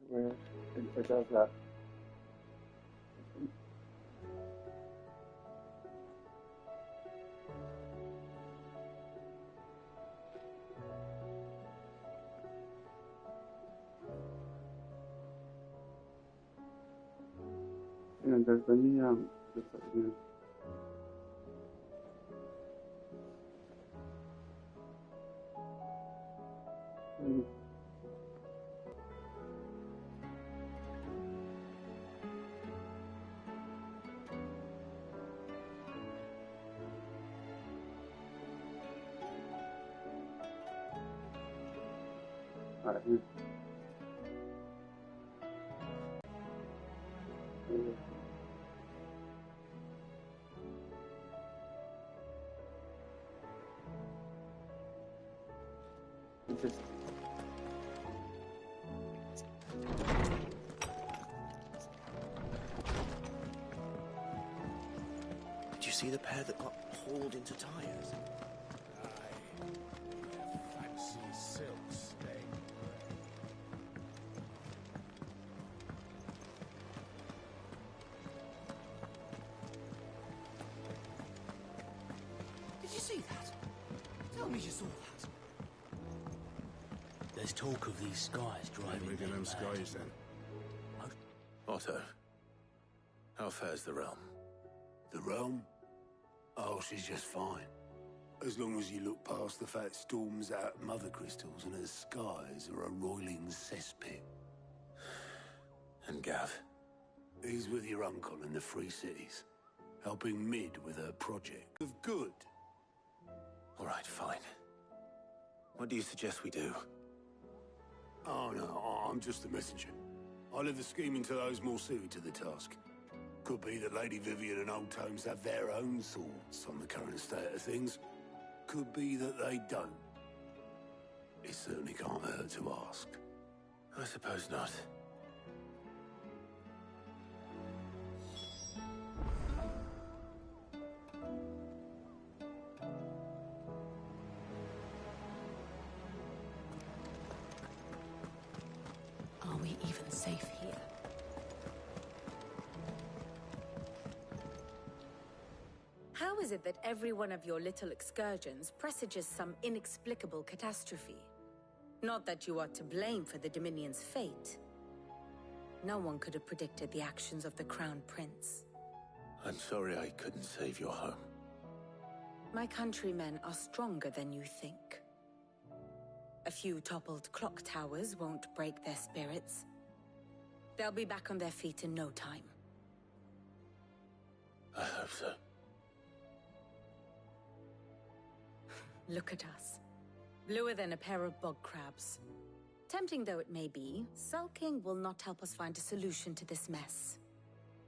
where it does that. And there's the just like, Alright, here. Just Did you see the pair that got hauled into tires? Aye. Fancy silks, they. Did you see that? Tell me you saw that. There's talk of these skies driving Rigging them skies, then. Otto, how fares the realm? The realm? Oh, she's just fine. As long as you look past the fat storms out mother crystals and her skies are a roiling cesspit. And Gav? He's with your uncle in the Free Cities, helping Mid with her project of good. All right, fine. What do you suggest we do? Oh, no, I'm just the messenger. I leave the scheming to those more suited to the task. Could be that Lady Vivian and Old Tomes have their own thoughts on the current state of things. Could be that they don't. It certainly can't hurt to ask. I suppose not. Are we even safe here? How is it that every one of your little excursions presages some inexplicable catastrophe? Not that you are to blame for the Dominion's fate. No one could have predicted the actions of the Crown Prince. I'm sorry I couldn't save your home. My countrymen are stronger than you think. A few toppled clock towers won't break their spirits. They'll be back on their feet in no time. I hope so. Look at us. Bluer than a pair of bog crabs. Tempting though it may be, sulking will not help us find a solution to this mess.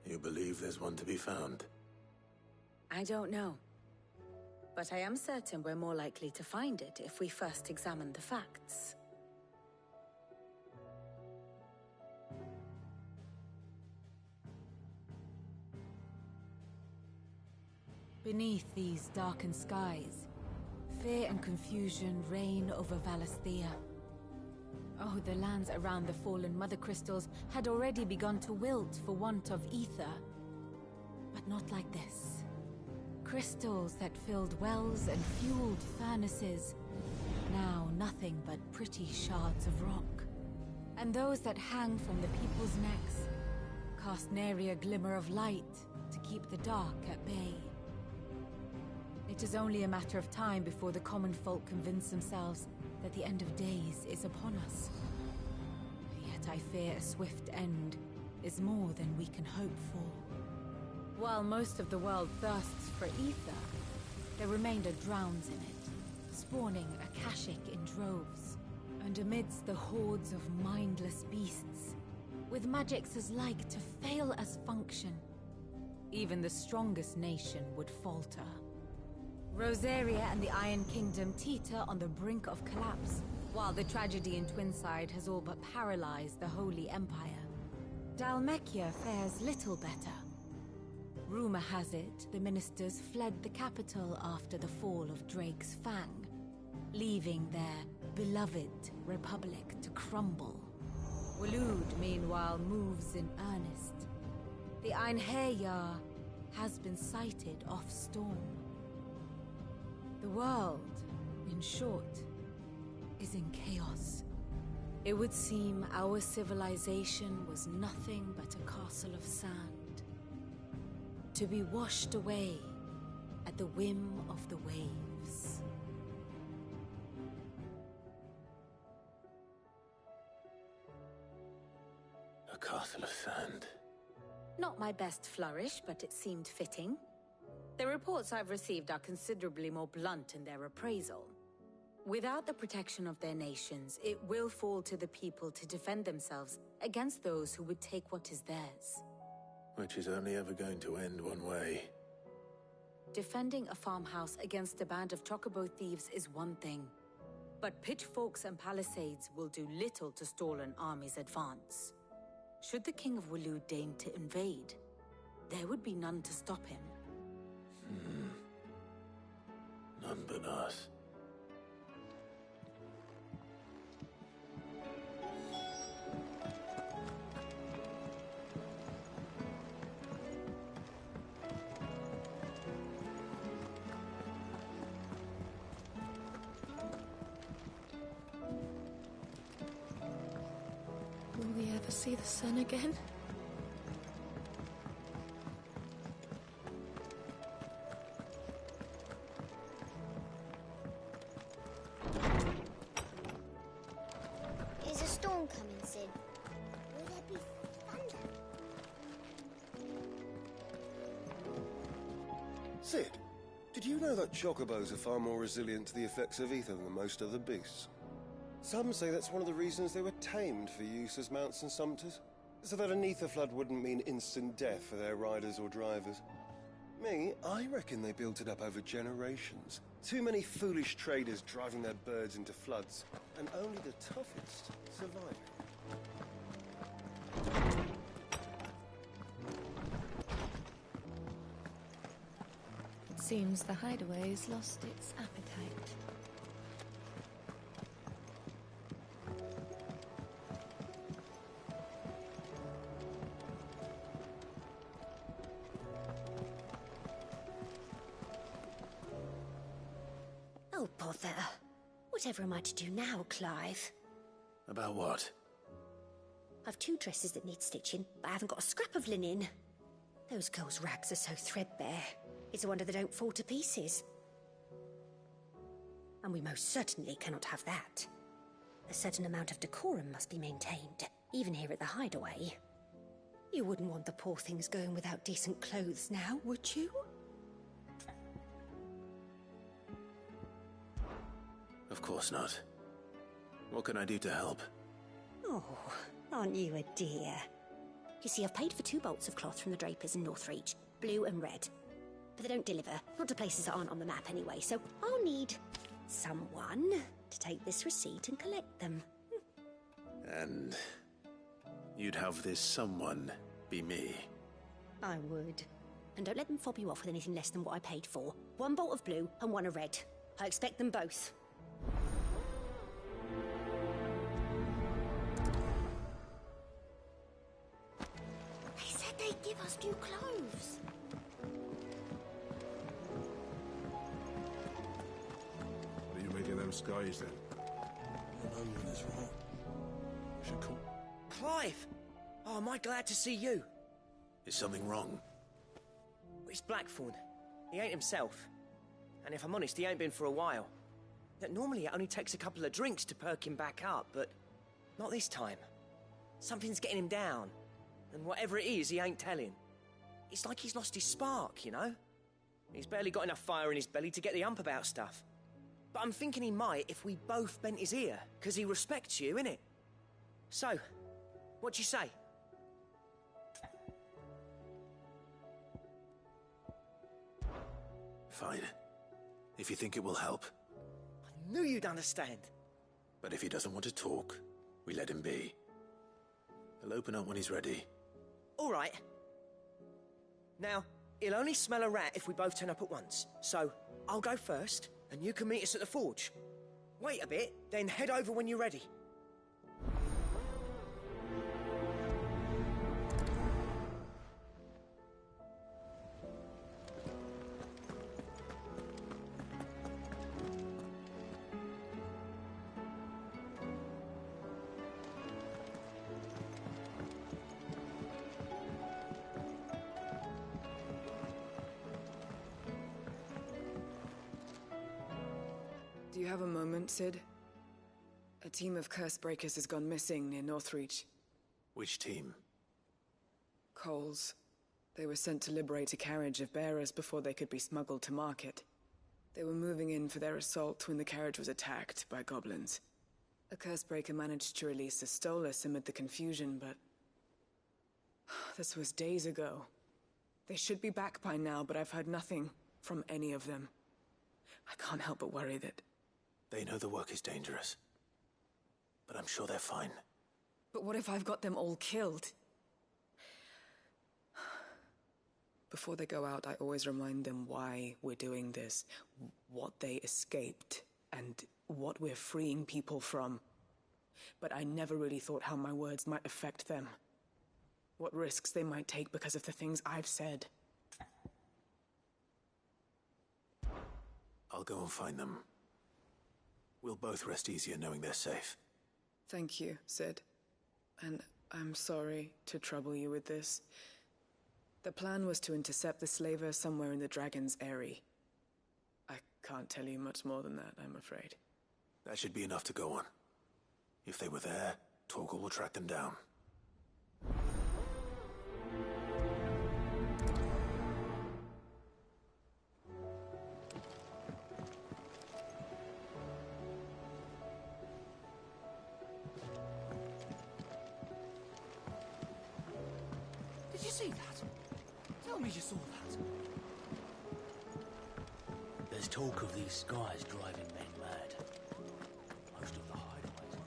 You believe there's one to be found? I don't know. But I am certain we're more likely to find it if we first examine the facts. Beneath these darkened skies, fear and confusion reign over Valisthea. Oh, the lands around the fallen mother crystals had already begun to wilt for want of ether. But not like this. Crystals that filled wells and fueled furnaces. Now nothing but pretty shards of rock. And those that hang from the people's necks cast nary a glimmer of light to keep the dark at bay. It is only a matter of time before the common folk convince themselves that the end of days is upon us. Yet I fear a swift end is more than we can hope for. While most of the world thirsts for ether, the remainder drowns in it, spawning Akashic in droves. And amidst the hordes of mindless beasts, with magics as like to fail as function, even the strongest nation would falter. Rosaria and the Iron Kingdom teeter on the brink of collapse, while the tragedy in Twinside has all but paralyzed the Holy Empire. Dalmekia fares little better. Rumor has it the ministers fled the capital after the fall of Drake's Fang, leaving their beloved republic to crumble. Waloed meanwhile, moves in earnest. The Einherjar has been sighted off-storm. The world, in short, is in chaos. It would seem our civilization was nothing but a castle of sand, to be washed away at the whim of the waves. A castle of sand. Not my best flourish, but it seemed fitting. The reports I've received are considerably more blunt in their appraisal. Without the protection of their nations, it will fall to the people to defend themselves against those who would take what is theirs. Which is only ever going to end one way. Defending a farmhouse against a band of chocobo thieves is one thing, but pitchforks and palisades will do little to stall an army's advance. Should the King of Waloed deign to invade, there would be none to stop him. None but us. Will we ever see the sun again? Is a storm coming, Sid? Will there be thunder? Sid, did you know that chocobos are far more resilient to the effects of ether than most other beasts? Some say that's one of the reasons they were tamed for use as mounts and sumpters, so that an ether flood wouldn't mean instant death for their riders or drivers. Me, I reckon they built it up over generations. Too many foolish traders driving their birds into floods, and only the toughest surviving. It seems the hideaway has lost its appetite. Oh, bother. Whatever am I to do now, Clive? About what? I've 2 dresses that need stitching, but I haven't got a scrap of linen. Those girls' rags are so threadbare. It's a wonder they don't fall to pieces. And we most certainly cannot have that. A certain amount of decorum must be maintained, even here at the hideaway. You wouldn't want the poor things going without decent clothes now, would you? Of course not. What can I do to help? Oh, aren't you a dear? You see, I've paid for 2 bolts of cloth from the drapers in Northreach, blue and red. But they don't deliver, not to places that aren't on the map anyway, so I'll need someone to take this receipt and collect them. And you'd have this someone be me? I would. And don't let them fob you off with anything less than what I paid for. 1 bolt of blue and 1 of red. I expect them both. They said they'd give us new clothes. What are you making them skies then? The moment is wrong. We should call. Clive! Oh, am I glad to see you? Is something wrong? It's Blackthorn. He ain't himself. And if I'm honest, he ain't been for a while. That normally it only takes a couple of drinks to perk him back up, but not this time. Something's getting him down. And whatever it is, he ain't telling. It's like he's lost his spark, you know? He's barely got enough fire in his belly to get the ump about stuff. But I'm thinking he might if we both bent his ear, because he respects you, innit? So, what do you say? Fine. If you think it will help. I knew you'd understand. But if he doesn't want to talk, we let him be. He'll open up when he's ready. All right. Now, he'll only smell a rat if we both turn up at once. So, I'll go first, and you can meet us at the forge. Wait a bit, then head over when you're ready. Do you have a moment, Sid? A team of curse breakers has gone missing near Northreach. Which team? Coles. They were sent to liberate a carriage of bearers before they could be smuggled to market. They were moving in for their assault when the carriage was attacked by goblins. A cursebreaker managed to release a Stolas amid the confusion, but... this was days ago. They should be back by now, but I've heard nothing from any of them. I can't help but worry that... They know the work is dangerous. But I'm sure they're fine. But what if I've got them all killed? Before they go out, I always remind them why we're doing this, what they escaped, and what we're freeing people from. But I never really thought how my words might affect them. What risks they might take because of the things I've said. I'll go and find them. We'll both rest easier knowing they're safe. Thank you, Sid. And I'm sorry to trouble you with this. The plan was to intercept the slaver somewhere in the Dragon's Eyrie. I can't tell you much more than that, I'm afraid. That should be enough to go on. If they were there, Torgal will track them down. Did you see that? Tell me you saw that. There's talk of these skies driving men mad. Most of the hideaways on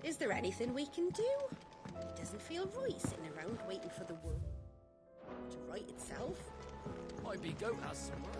edge. Is there anything we can do? It doesn't feel right sitting around waiting for the world to right itself. Might be Goat has some work.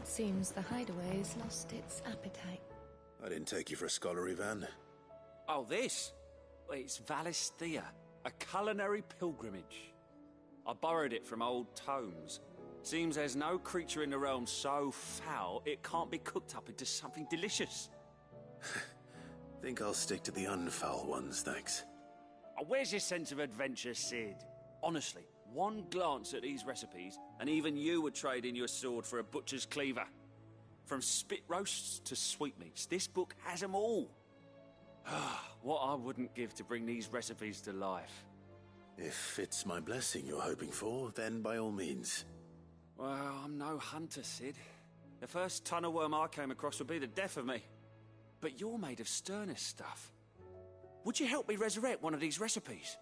Seems the hideaway's lost its appetite. I didn't take you for a scholar, Ivan. Oh, this? Well, it's Valisthea, a culinary pilgrimage. I borrowed it from old tomes. Seems there's no creature in the realm so foul it can't be cooked up into something delicious. Think I'll stick to the unfoul ones, thanks. Oh, where's your sense of adventure, Sid? Honestly, one glance at these recipes, and even you would trade in your sword for a butcher's cleaver. From spit roasts to sweetmeats, this book has them all. What I wouldn't give to bring these recipes to life. If it's my blessing you're hoping for, then by all means. Well, I'm no hunter, Sid. The first tunnel worm I came across would be the death of me. But you're made of sterner stuff. Would you help me resurrect one of these recipes?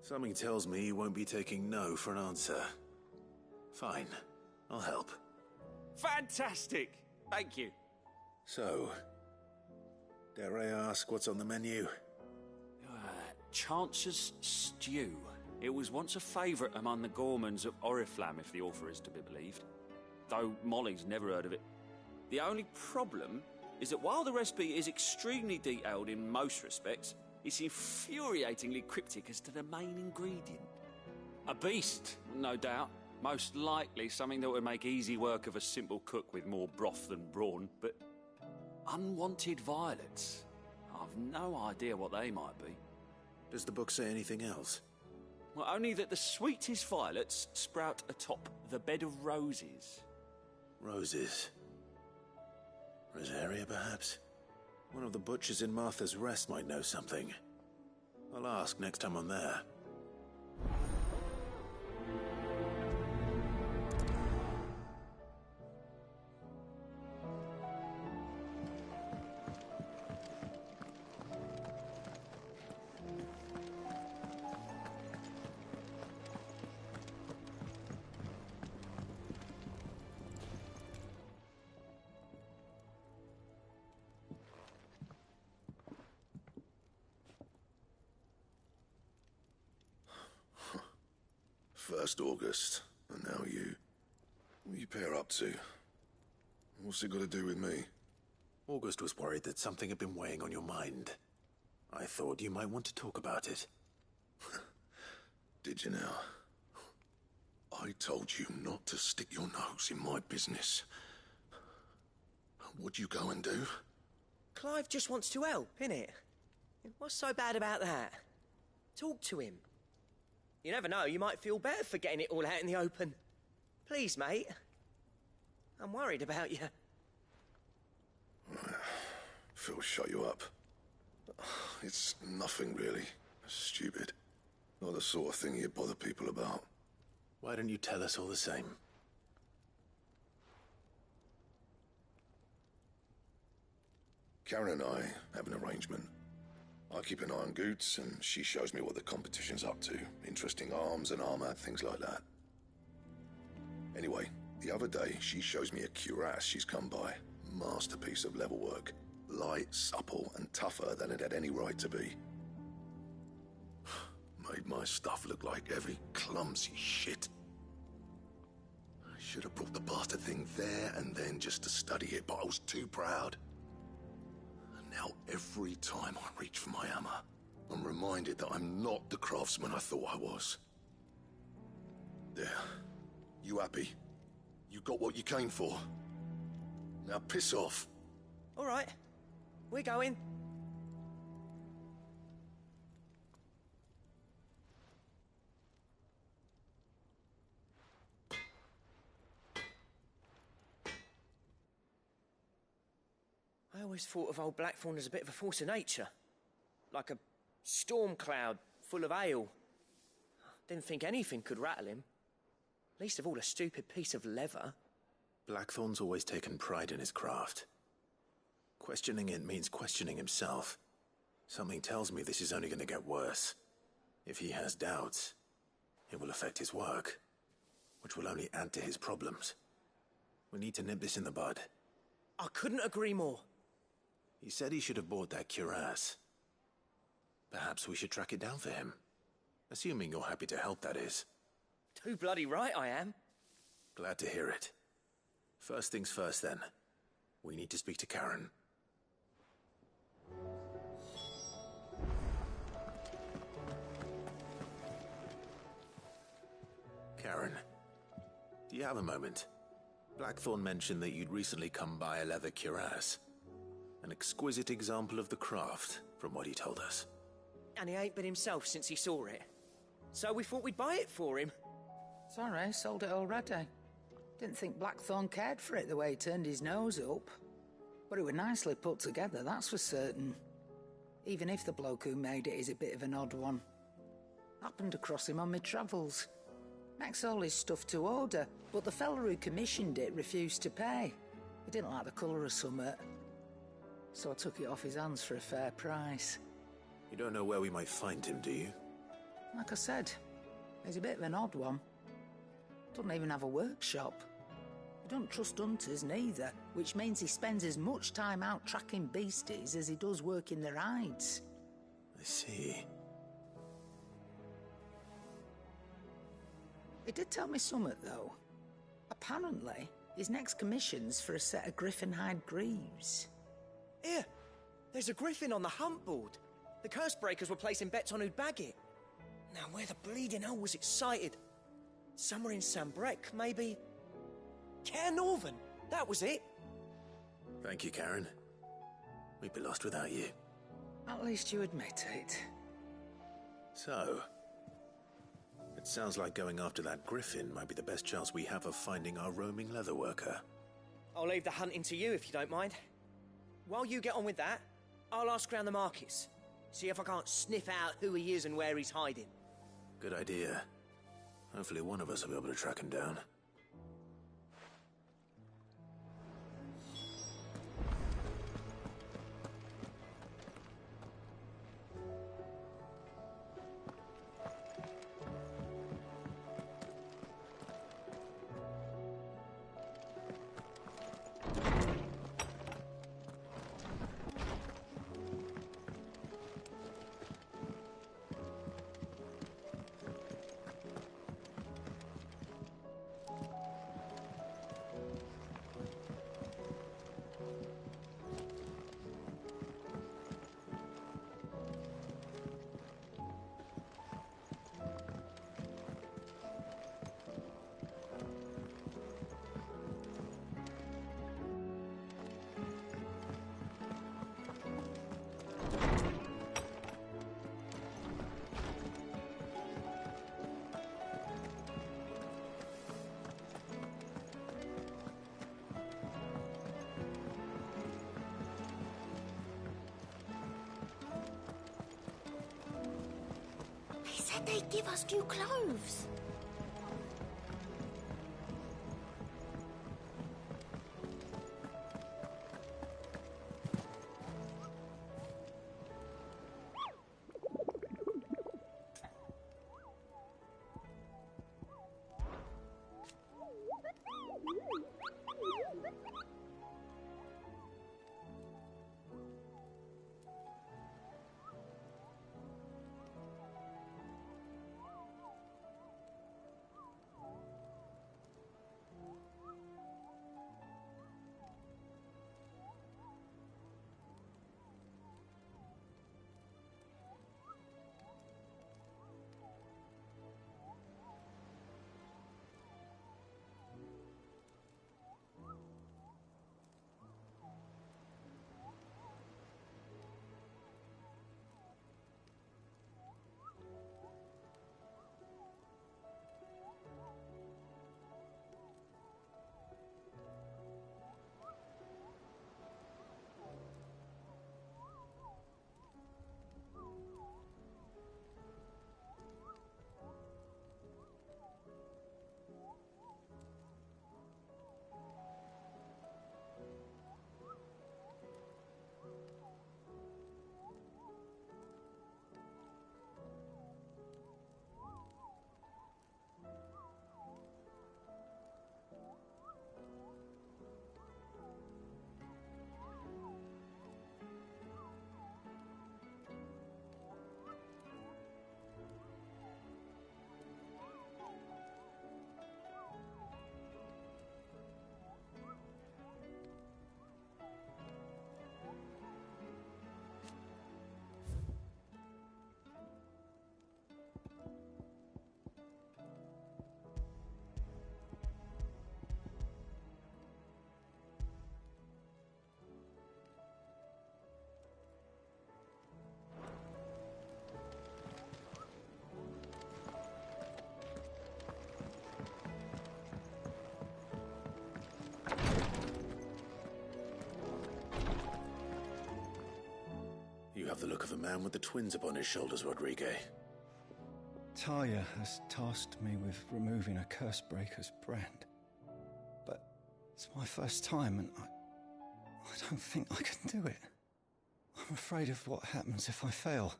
Something tells me you won't be taking no for an answer. Fine, I'll help. Fantastic! Thank you. So, dare I ask what's on the menu? Chance's Stew. It was once a favourite among the gourmands of Oriflamme, if the author is to be believed. Though Molly's never heard of it. The only problem is that while the recipe is extremely detailed in most respects, it's infuriatingly cryptic as to the main ingredient. A beast, no doubt. Most likely something that would make easy work of a simple cook with more broth than brawn, but unwanted violets. I've no idea what they might be. Does the book say anything else? Well, only that the sweetest violets sprout atop the bed of roses. Roses. Rosaria, perhaps? One of the butchers in Martha's Rest might know something. I'll ask next time I'm there. First August, and now you. What are you pair up to? What's it got to do with me? August was worried that something had been weighing on your mind. I thought you might want to talk about it. Did you now? I told you not to stick your nose in my business. What'd you go and do? Clive just wants to help, innit? What's so bad about that? Talk to him. You never know, you might feel better for getting it all out in the open. Please, mate. I'm worried about you. Phil shut you up. It's nothing, really. Stupid. Not the sort of thing you bother people about. Why don't you tell us all the same? Karen and I have an arrangement. I keep an eye on Goots, and she shows me what the competition's up to. Interesting arms and armor, things like that. Anyway, the other day, she shows me a cuirass she's come by. Masterpiece of level work. Light, supple, and tougher than it had any right to be. Made my stuff look like heavy, clumsy shit. I should have brought the bastard thing there and then just to study it, but I was too proud. And now every time I reach for my hammer, I'm reminded that I'm not the craftsman I thought I was. There. You happy? You got what you came for. Now piss off. All right. We're going. I always thought of old Blackthorn as a bit of a force of nature. Like a storm cloud full of hail. Didn't think anything could rattle him. Least of all a stupid piece of leather. Blackthorn's always taken pride in his craft. Questioning it means questioning himself. Something tells me this is only going to get worse. If he has doubts, it will affect his work, which will only add to his problems. We need to nip this in the bud. I couldn't agree more. He said he should have bought that cuirass. Perhaps we should track it down for him. Assuming you're happy to help, that is. Too bloody right I am. Glad to hear it. First things first, then. We need to speak to Karen. Karen, do you have a moment? Blackthorn mentioned that you'd recently come by a leather cuirass. An exquisite example of the craft, from what he told us. And he ain't been himself since he saw it. So we thought we'd buy it for him. Sorry, sold it already. Didn't think Blackthorn cared for it the way he turned his nose up. But it was nicely put together, that's for certain. Even if the bloke who made it is a bit of an odd one. Happened across him on my travels. Makes all his stuff to order, but the fella who commissioned it refused to pay. He didn't like the colour of summit. So I took it off his hands for a fair price. You don't know where we might find him, do you? Like I said, he's a bit of an odd one. Doesn't even have a workshop. He don't trust hunters neither, which means he spends as much time out tracking beasties as he does working their hides. I see. He did tell me something, though. Apparently, his next commission's for a set of griffin hide greaves. Here, there's a griffin on the hunt board. The curse breakers were placing bets on who'd bag it. Now, where the bleeding hell was it sighted? Somewhere in Sambrec, maybe? Cairnorthern, that was it. Thank you, Karen. We'd be lost without you. At least you admit it. So, it sounds like going after that griffin might be the best chance we have of finding our roaming leatherworker. I'll leave the hunting to you if you don't mind. While you get on with that, I'll ask around the markets. See if I can't sniff out who he is and where he's hiding. Good idea. Hopefully one of us will be able to track him down. said they'd give us new clothes. You have the look of a man with the twins upon his shoulders, Rodrigue. Talia has tasked me with removing a Cursebreaker's brand. But it's my first time, and I don't think I can do it. I'm afraid of what happens if I fail.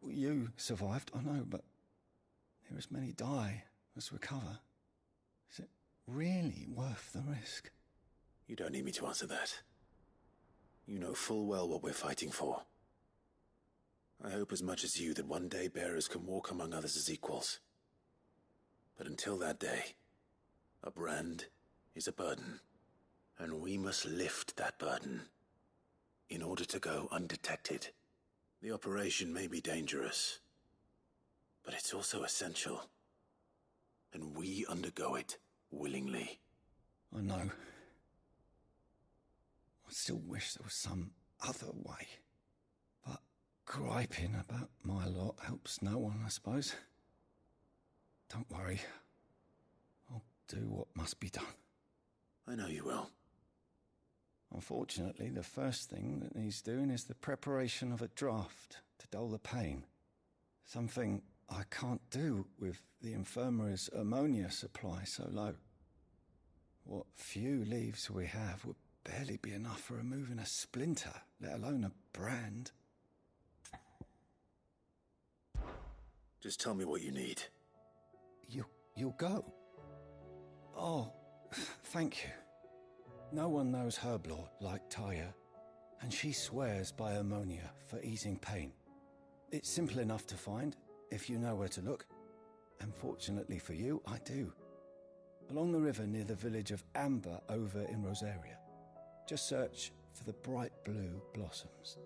You survived, I know, but near as many die as recover. Is it really worth the risk? You don't need me to answer that. You know full well what we're fighting for. I hope as much as you that one day bearers can walk among others as equals. But until that day, a brand is a burden, and we must lift that burden in order to go undetected. The operation may be dangerous, but it's also essential, and we undergo it willingly. I know. I still wish there was some other way. But griping about my lot helps no one, I suppose. Don't worry. I'll do what must be done. I know you will. Unfortunately, the first thing that needs doing is the preparation of a draft to dull the pain. Something I can't do with the infirmary's ammonia supply so low. What few leaves we have would barely be enough for removing a splinter, let alone a brand. Just tell me what you need. You'll go? Oh, thank you. No one knows Herblord like Taya, and she swears by ammonia for easing pain. It's simple enough to find, if you know where to look. And fortunately for you, I do. Along the river near the village of Amber over in Rosaria. Just search for the bright blue blossoms.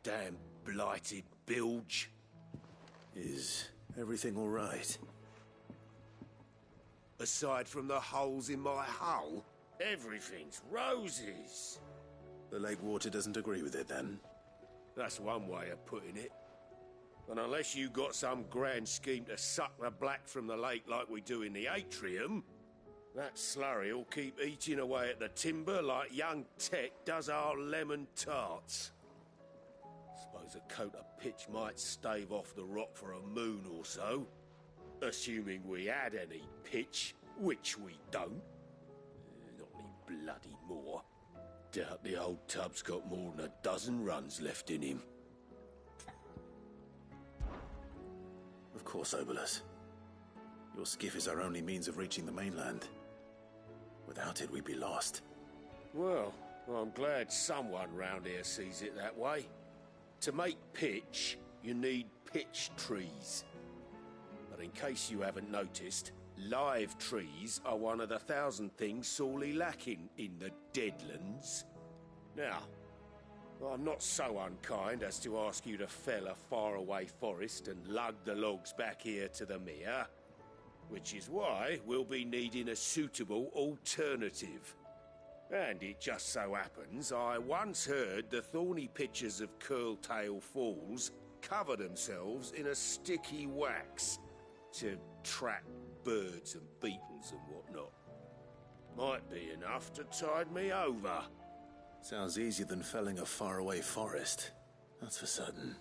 Damn blighted bilge. Is everything all right? Aside from the holes in my hull, everything's roses. The lake water doesn't agree with it, then? That's one way of putting it. And unless you got some grand scheme to suck the black from the lake like we do in the atrium, that slurry'll keep eating away at the timber like young Tech does our lemon tarts. Suppose a coat of pitch might stave off the rot for a moon or so. Assuming we had any pitch, which we don't. Not any bloody more. Doubt the old tub's got more than a dozen runs left in him. Of course, Obolus. Your skiff is our only means of reaching the mainland. Without it, we'd be lost. Well, I'm glad someone round here sees it that way. To make pitch, you need pitch trees. But in case you haven't noticed, live trees are one of the 1,000 things sorely lacking in the Deadlands. Now, I'm not so unkind as to ask you to fell a faraway forest and lug the logs back here to the mere, which is why we'll be needing a suitable alternative. And it just so happens I once heard the thorny pitchers of Curltail Falls cover themselves in a sticky wax to trap birds and beetles and whatnot. Might be enough to tide me over. Sounds easier than felling a faraway forest. That's for certain.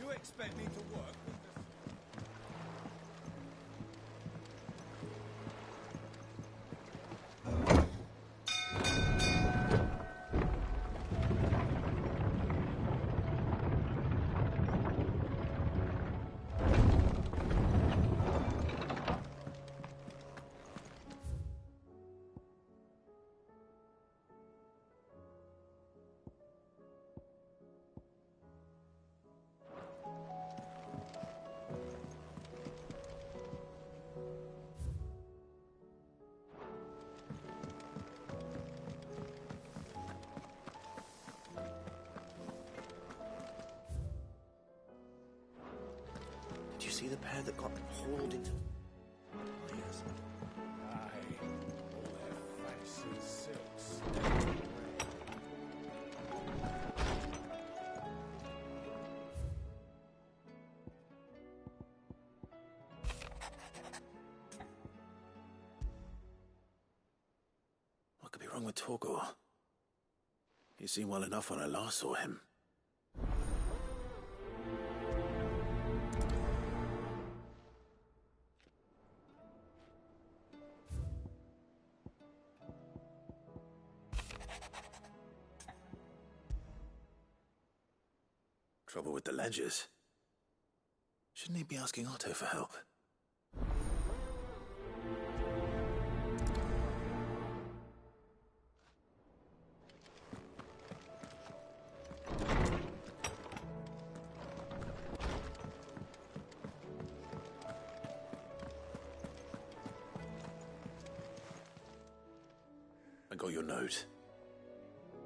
You expect me to work with this? Did you see the pair that got hauled into... Oh, yes. Aye, all their fancy silks. What could be wrong with Torgor? He seemed well enough when I last saw him. Trouble with the ledgers. Shouldn't he be asking Otto for help? I got your note.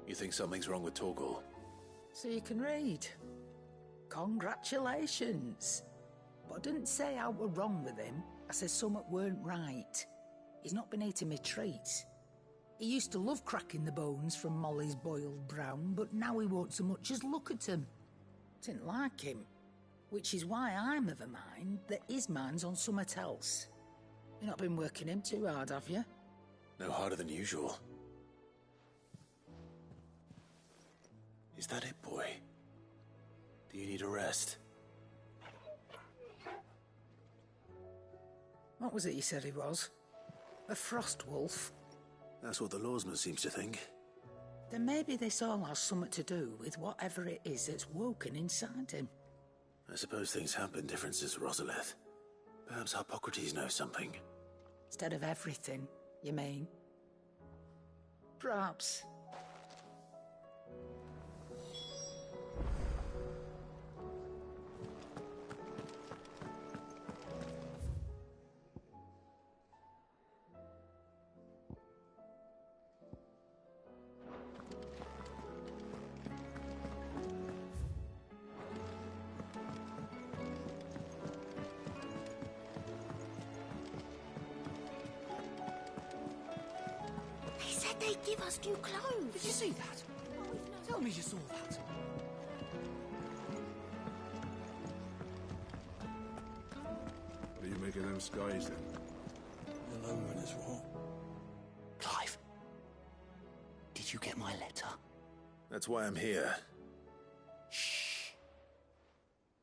You think something's wrong with Torgor? So you can read. Congratulations. But I didn't say I were wrong with him. I said something weren't right. He's not been eating me treats. He used to love cracking the bones from Molly's boiled brown, but now he won't so much as look at them. Didn't like him. Which is why I'm of a mind that his mind's on something else. You've not been working him too hard, have you? No harder than usual. Is that it, boy? Do you need a rest? What was it you said he was? A frost wolf? That's what the lawsman seems to think. Then maybe this all has something to do with whatever it is that's woken inside him. I suppose things have been different since Rosalith. Perhaps Hippocrates knows something. Instead of everything, you mean? Perhaps. They give us new clothes. Did you see that? Tell me you saw that. What are you making them skies then? The lowriders, what? Clive, did you get my letter? That's why I'm here. Shh.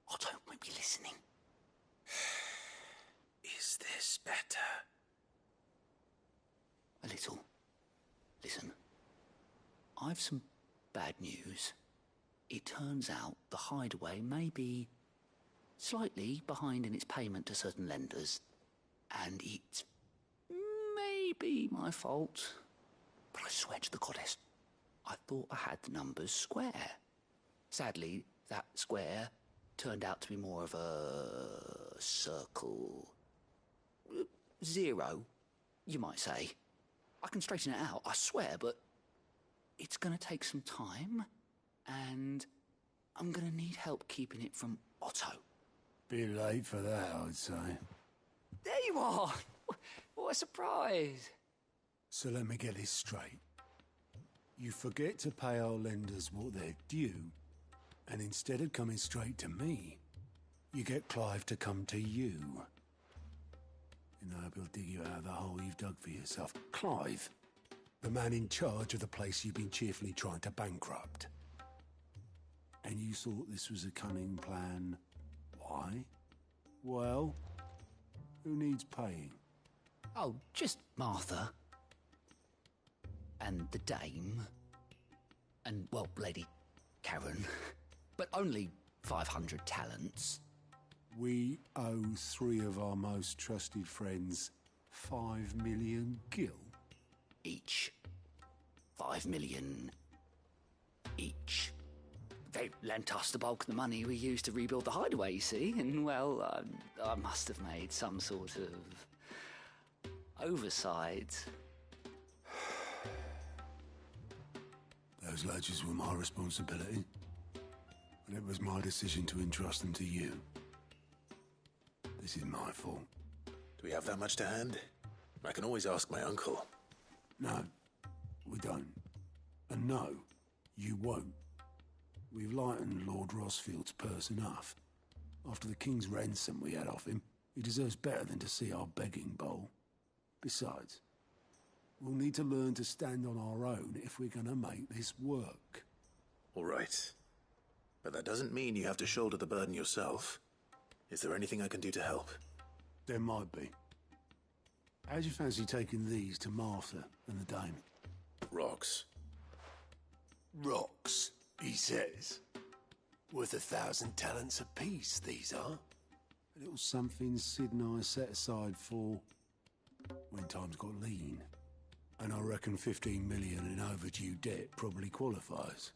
Otto won't be listening. Is this better? A little. Listen. I've some bad news. It turns out the Hideaway may be slightly behind in its payment to certain lenders, and it may be my fault. But I swear to the goddess, I thought I had the numbers square. Sadly, that square turned out to be more of a circle. 0, you might say. I can straighten it out, I swear, but it's gonna take some time, and I'm gonna need help keeping it from Otto. Bit late for that, I'd say. There you are! What a surprise! So let me get this straight. You forget to pay our lenders what they're due, and instead of coming straight to me, you get Clive to come to you. In the hope he'll dig you out of the hole you've dug for yourself. Clive, the man in charge of the place you've been cheerfully trying to bankrupt. And you thought this was a cunning plan. Why? Well, who needs paying? Oh, just Martha. And the dame. And, well, Lady Karen. But only 500 talents. We owe 3 of our most trusted friends 5 million gil. Each. 5 million each. They lent us the bulk of the money we used to rebuild the Hideaway, you see, and, well, I must have made some sort of oversight. Those ledgers were my responsibility, and it was my decision to entrust them to you. This is my fault. Do we have that much to hand? I can always ask my uncle. No, we don't. And no, you won't. We've lightened Lord Rosfield's purse enough. After the king's ransom we had off him, he deserves better than to see our begging bowl. Besides, we'll need to learn to stand on our own if we're gonna make this work. All right. But that doesn't mean you have to shoulder the burden yourself. Is there anything I can do to help? There might be. How'd you fancy taking these to Martha and the dame? Rocks. Rocks, he says. Worth 1,000 talents apiece, these are. A little something Sid and I set aside for when times got lean. And I reckon 15 million in overdue debt probably qualifies.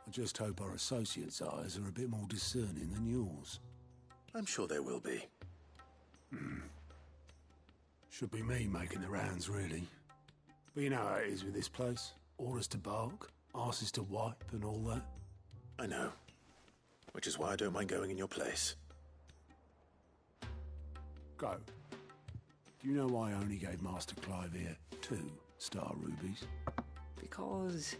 I just hope our associates' eyes are a bit more discerning than yours. I'm sure there will be. Should be me making the rounds, really. But you know how it is with this place. Orders to bark, arses to wipe, and all that. I know. Which is why I don't mind going in your place. Go. Do you know why I only gave Master Clive here 2 star rubies? Because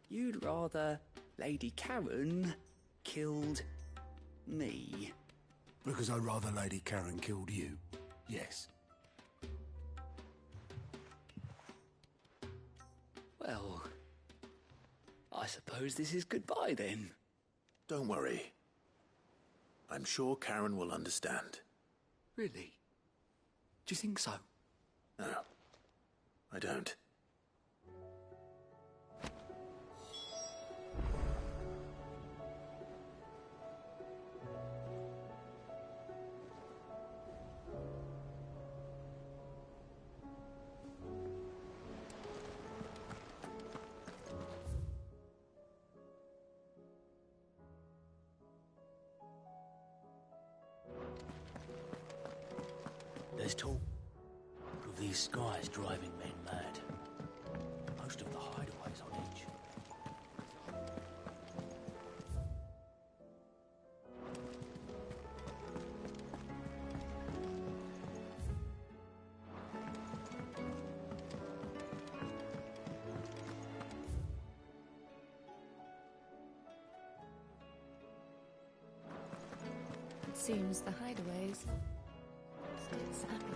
you'd rather Lady Karen killed me. Because I'd rather Lady Karen killed you. Yes. Well, I suppose this is goodbye then. Don't worry. I'm sure Karen will understand. Really? Do you think so? No, I don't. There's talk of these skies driving men mad. Most of the hideaways on edge. It seems the hideaway's lost its appetite.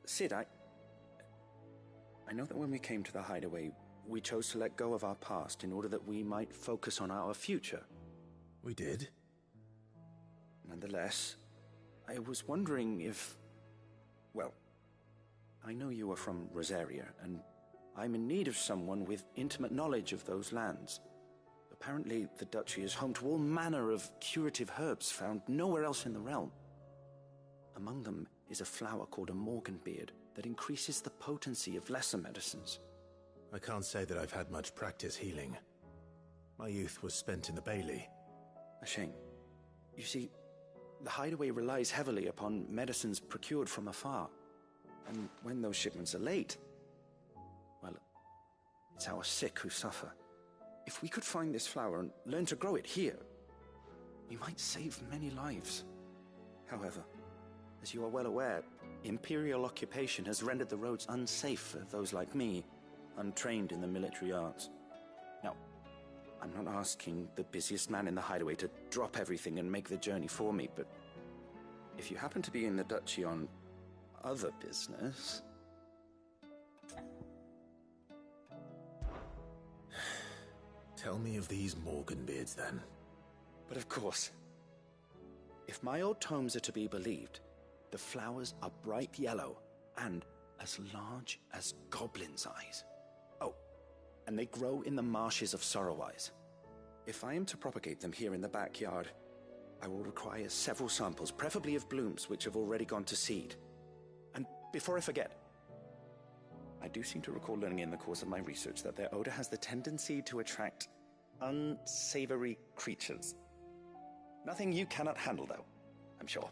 Sid, I know that when we came to the hideaway, we chose to let go of our past in order that we might focus on our future. We did? Nonetheless, I was wondering if... Well, I know you are from Rosaria, and I'm in need of someone with intimate knowledge of those lands. Apparently, the Duchy is home to all manner of curative herbs found nowhere else in the realm. Among them is a flower called a morganbeard that increases the potency of lesser medicines. I can't say that I've had much practice healing. My youth was spent in the Bailey. A shame. You see, the hideaway relies heavily upon medicines procured from afar. And when those shipments are late, well, it's our sick who suffer. If we could find this flower and learn to grow it here, we might save many lives. However, as you are well aware, Imperial occupation has rendered the roads unsafe for those like me, untrained in the military arts. Now, I'm not asking the busiest man in the hideaway to drop everything and make the journey for me, but if you happen to be in the Duchy on other business... Tell me of these morganbeards, then. But of course. If my old tomes are to be believed, the flowers are bright yellow and as large as goblins' eyes. Oh, and they grow in the marshes of Sorrowise. If I am to propagate them here in the backyard, I will require several samples, preferably of blooms which have already gone to seed. And before I forget, I do seem to recall learning in the course of my research that their odor has the tendency to attract unsavory creatures. Nothing you cannot handle, though, I'm sure.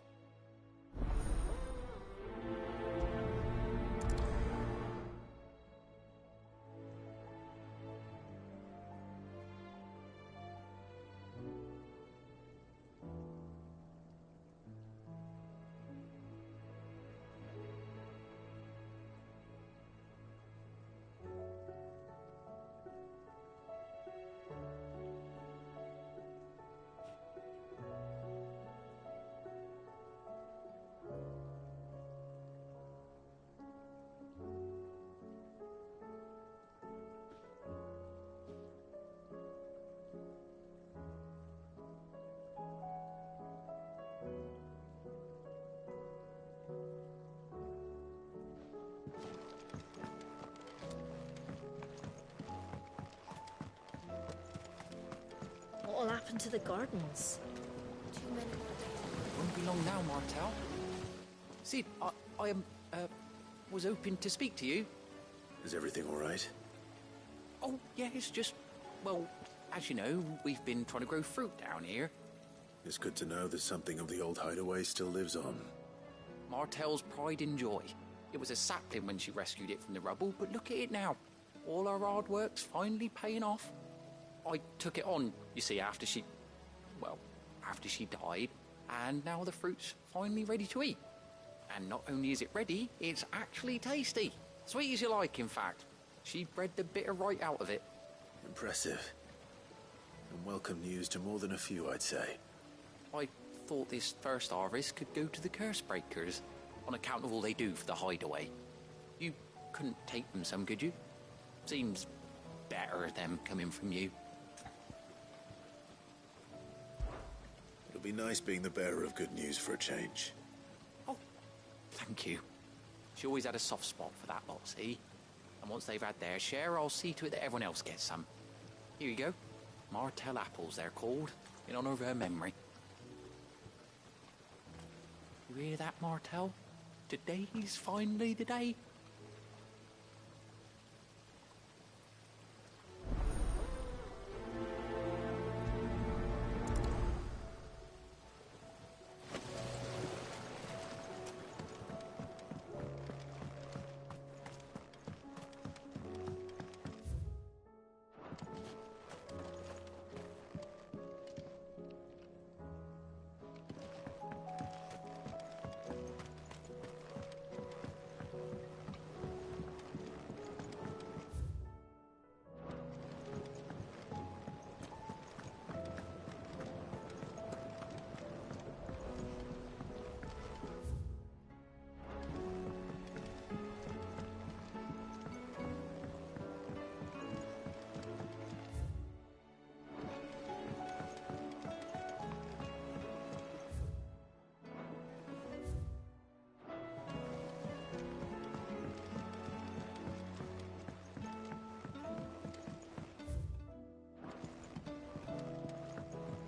What'll happen to the gardens? Too many. Won't be long now, Martel. Sid, I was hoping to speak to you. Is everything all right? Oh, yeah, it's just... Well, as you know, we've been trying to grow fruit down here. It's good to know that something of the old hideaway still lives on. Martel's pride and joy. It was a sapling when she rescued it from the rubble, but look at it now. All our hard work's finally paying off. I took it on, you see, after she died, and now the fruit's finally ready to eat. And not only is it ready, it's actually tasty. Sweet as you like, in fact. She bred the bitter right out of it. Impressive. And welcome news to more than a few, I'd say. I thought this first harvest could go to the curse breakers, on account of all they do for the hideaway. You couldn't take them some, could you? Seems better them coming from you. It'll be nice being the bearer of good news for a change. Oh, thank you. She always had a soft spot for that lot, see? And once they've had their share, I'll see to it that everyone else gets some. Here you go. Martell apples, they're called, in honor of her memory. You hear that, Martell? Today's finally the day.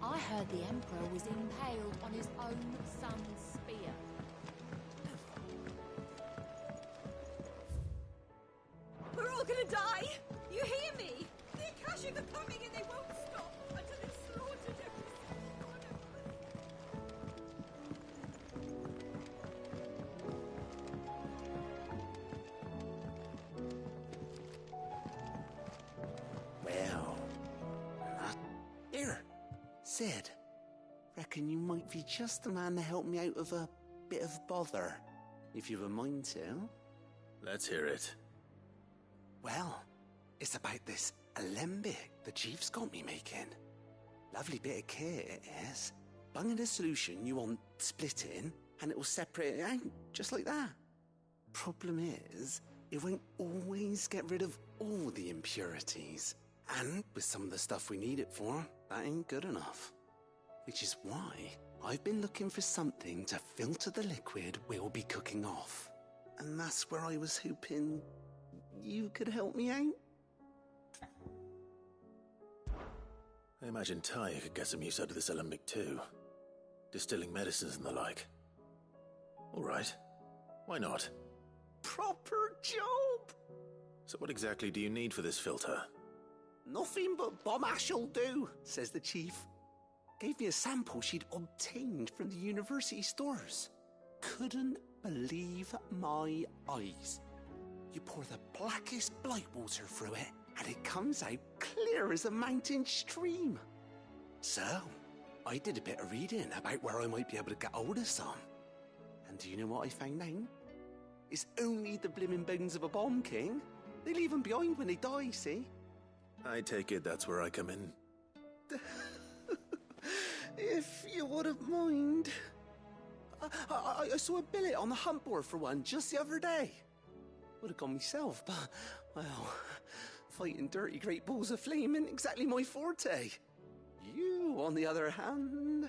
I heard the Emperor was impaled on his own son's spear. We're all gonna die! You hear me? The Akashic are coming and they won't stop until they've slaughtered every single one of Well, here, Sid. Reckon you might be just the man to help me out of a bit of bother, if you've a mind to. Let's hear it. Well, it's about this alembic the chief's got me making. Lovely bit of kit it is. Bunging a solution you want splitting, and it will separate it out, just like that. Problem is, it won't always get rid of all the impurities. And with some of the stuff we need it for, that ain't good enough. Which is why I've been looking for something to filter the liquid we'll be cooking off. And that's where I was hoping you could help me out. I imagine Ty could get some use out of this alembic too. Distilling medicines and the like. All right. Why not? Proper job! So what exactly do you need for this filter? Nothing but bomb ash'll do, says the chief. Gave me a sample she'd obtained from the university stores. Couldn't believe my eyes. You pour the blackest blight water through it, and it comes out clear as a mountain stream. So, I did a bit of reading about where I might be able to get hold of some. And do you know what I found out? It's only the blimmin' bones of a bomb king. They leave them behind when they die, see? I take it that's where I come in. If you wouldn't mind. I saw a billet on the hunt board for one just the other day. Would have gone myself, but, well, fighting dirty great balls of flame ain't exactly my forte. You, on the other hand...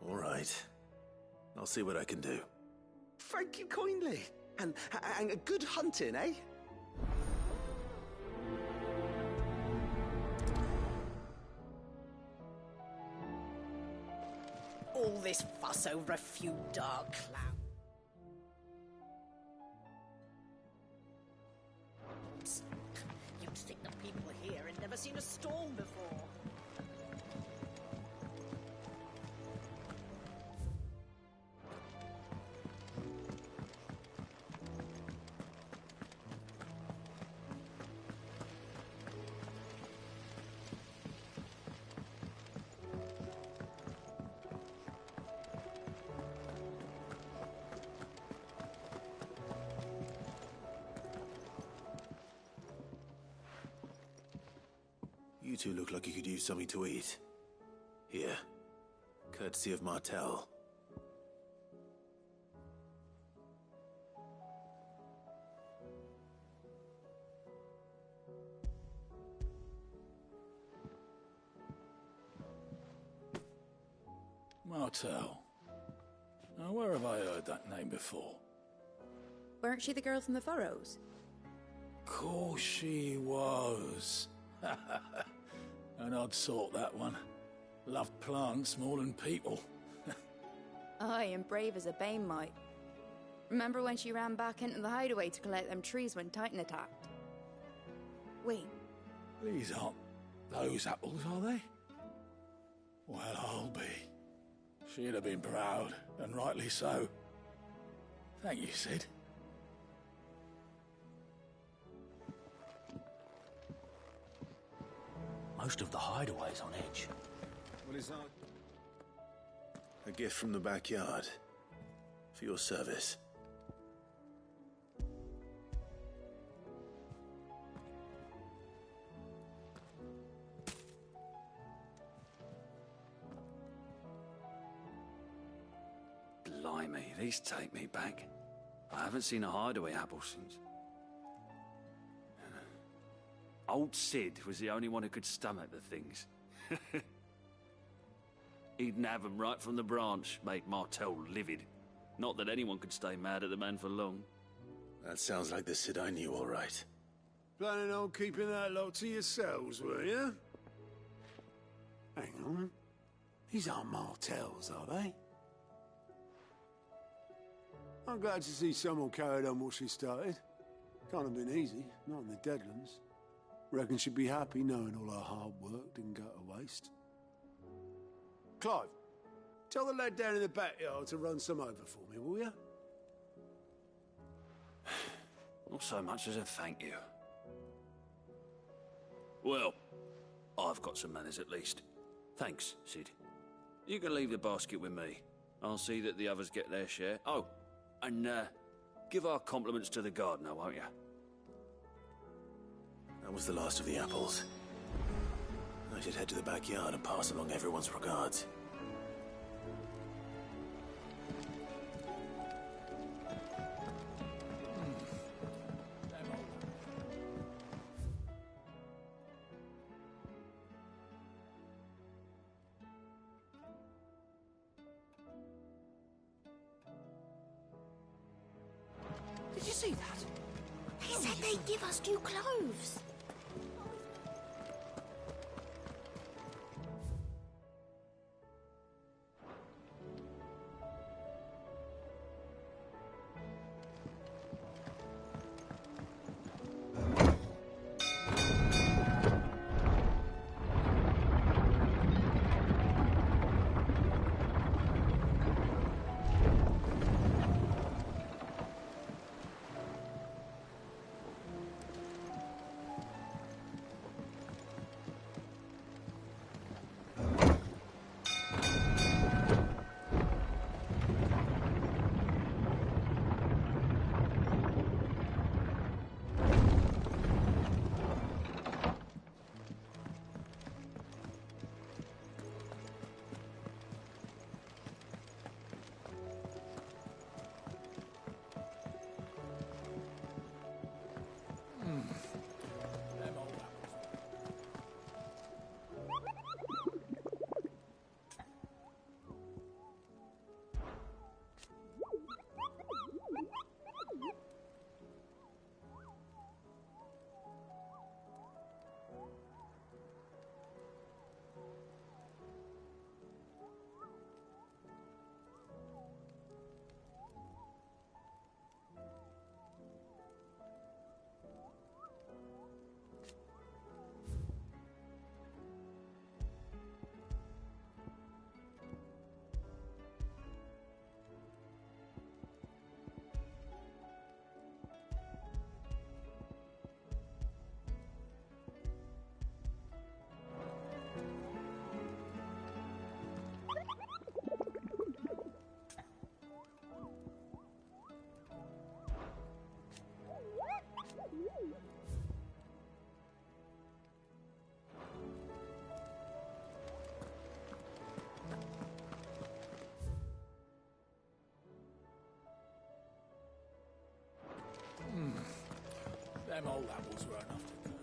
All right. I'll see what I can do. Thank you kindly. And good hunting, eh? all this fuss over a few dark clouds. You'd think the people here had never seen a storm before. You two look like you could use something to eat. Here, courtesy of Martell. Martell. Now, where have I heard that name before? Weren't she the girl from the Furrows? Course she was. An odd sort, that one. Loved plants more than people. Aye, and brave as a bane might. Remember when she ran back into the hideaway to collect them trees when Titan attacked? Wait. These aren't those apples, are they? Well, I'll be. She'd have been proud, and rightly so. Thank you, Sid. Most of the hideaway's on edge. What is that? A gift from the backyard. For your service. Blimey, these take me back. I haven't seen a hideaway apple since. Old Sid was the only one who could stomach the things. He'd nab 'em right from the branch, make Martell livid. Not that anyone could stay mad at the man for long. That sounds like the Sid I knew, all right. Planning on keeping that lot to yourselves, were you? Hang on. These aren't Martells, are they? I'm glad to see someone carried on what she started. Can't have been easy, not in the Deadlands. Reckon she'd be happy knowing all her hard work didn't go to waste. Clive, tell the lad down in the backyard to run some over for me, will you? Not so much as a thank you. Well, I've got some manners at least. Thanks, Sid. You can leave the basket with me. I'll see that the others get their share. Oh, and give our compliments to the gardener, won't you? That was the last of the apples. I should head to the backyard and pass along everyone's regards. Did you see that? They said they'd give us new clothes. Them old apples were enough to cook.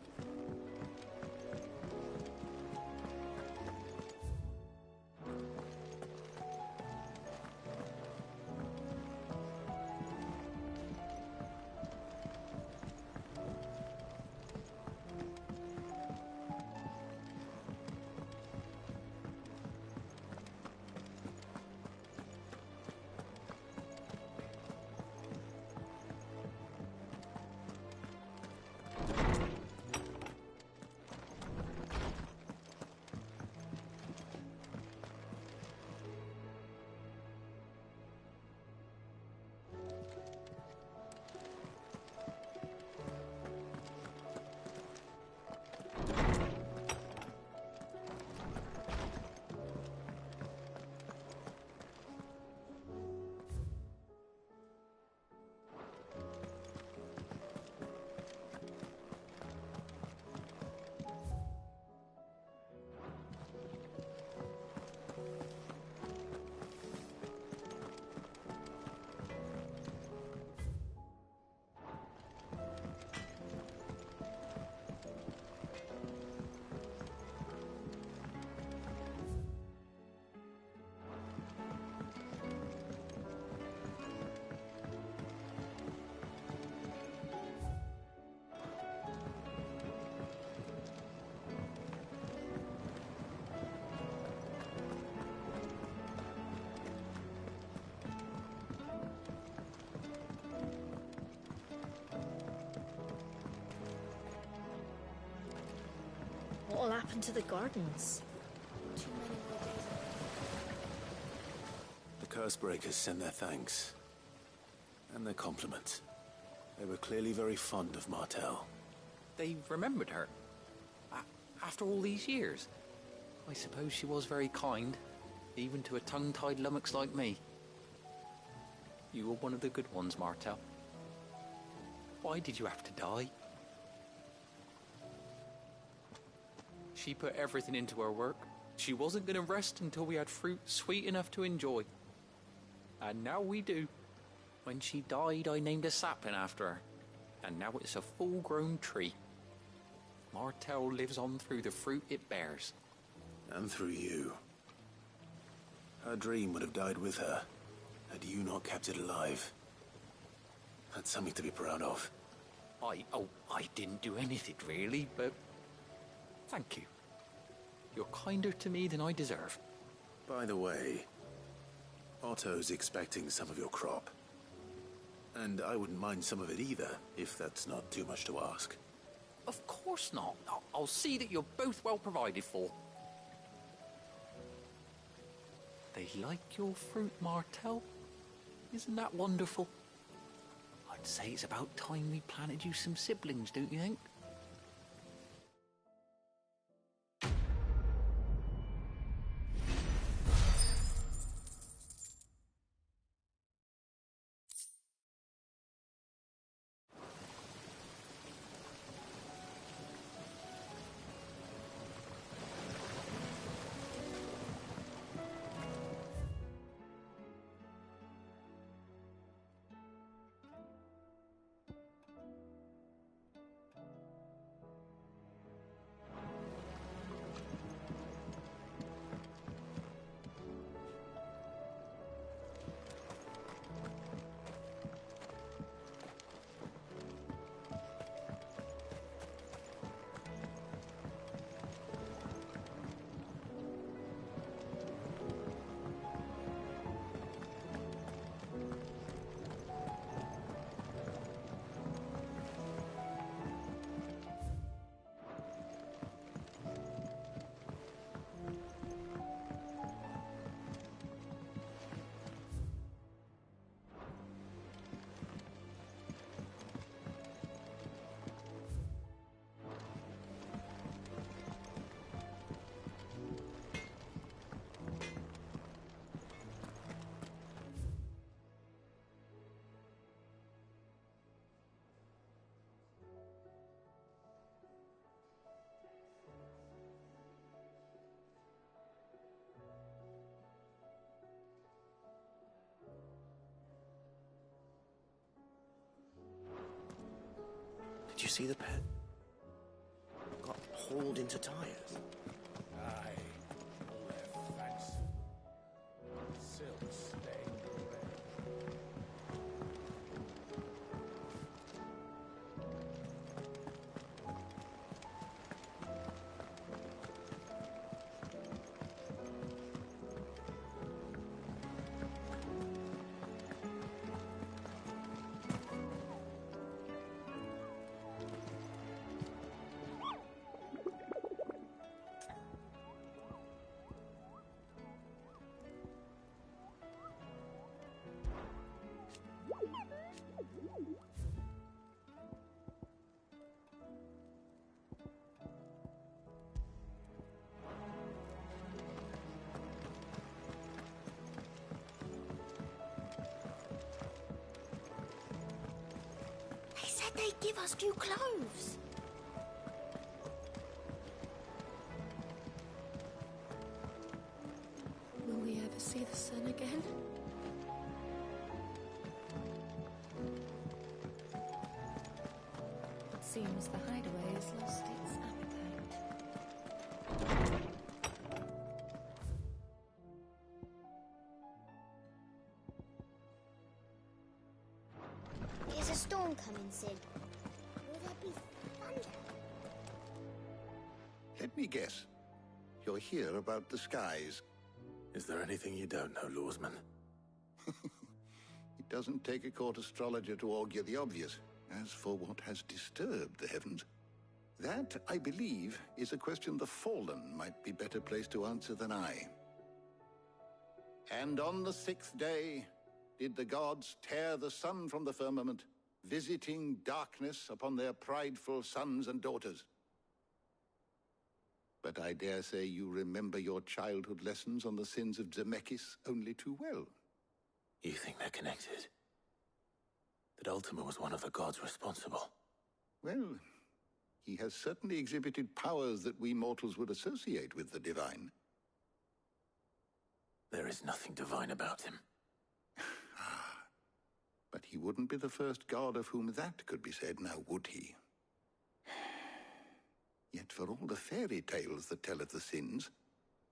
happened to the gardens? Too many more days. The Cursebreakers send their thanks. And their compliments. They were clearly very fond of Martel. They remembered her? After all these years? I suppose she was very kind, even to a tongue-tied lummox like me. You were one of the good ones, Martel. Why did you have to die? She put everything into her work. She wasn't going to rest until we had fruit sweet enough to enjoy. And now we do. When she died, I named a sapling after her. And now it's a full-grown tree. Martel lives on through the fruit it bears. And through you. Her dream would have died with her, had you not kept it alive. That's something to be proud of. I didn't do anything really, but thank you. You're kinder to me than I deserve. By the way, Otto's expecting some of your crop. And I wouldn't mind some of it either, if that's not too much to ask. Of course not. I'll see that you're both well provided for. They like your fruit, Martel. Isn't that wonderful? I'd say it's about time we planted you some siblings, don't you think? Did you see the pet? Got hauled into tires. Aye, all their facts. Silk stained red. They said they'd give us new clothes. Will we ever see the sun again? It seems the hideaway has lost its appetite. There's a storm coming, Sid. Will there be thunder? Let me guess. You're here about the skies. Is there anything you don't know, Lawsman? It doesn't take a court astrologer to augur the obvious. As for what has disturbed the heavens, That, I believe, is a question the Fallen might be better placed to answer than I. And on the 6th day did the gods tear the sun from the firmament, visiting darkness upon their prideful sons and daughters. But I dare say you remember your childhood lessons on the sins of Zemeckis only too well. You think they're connected? That Ultima was one of the gods responsible? Well, he has certainly exhibited powers that we mortals would associate with the divine. There is nothing divine about him. But he wouldn't be the first god of whom that could be said, now would he? Yet for all the fairy tales that tell of the sins,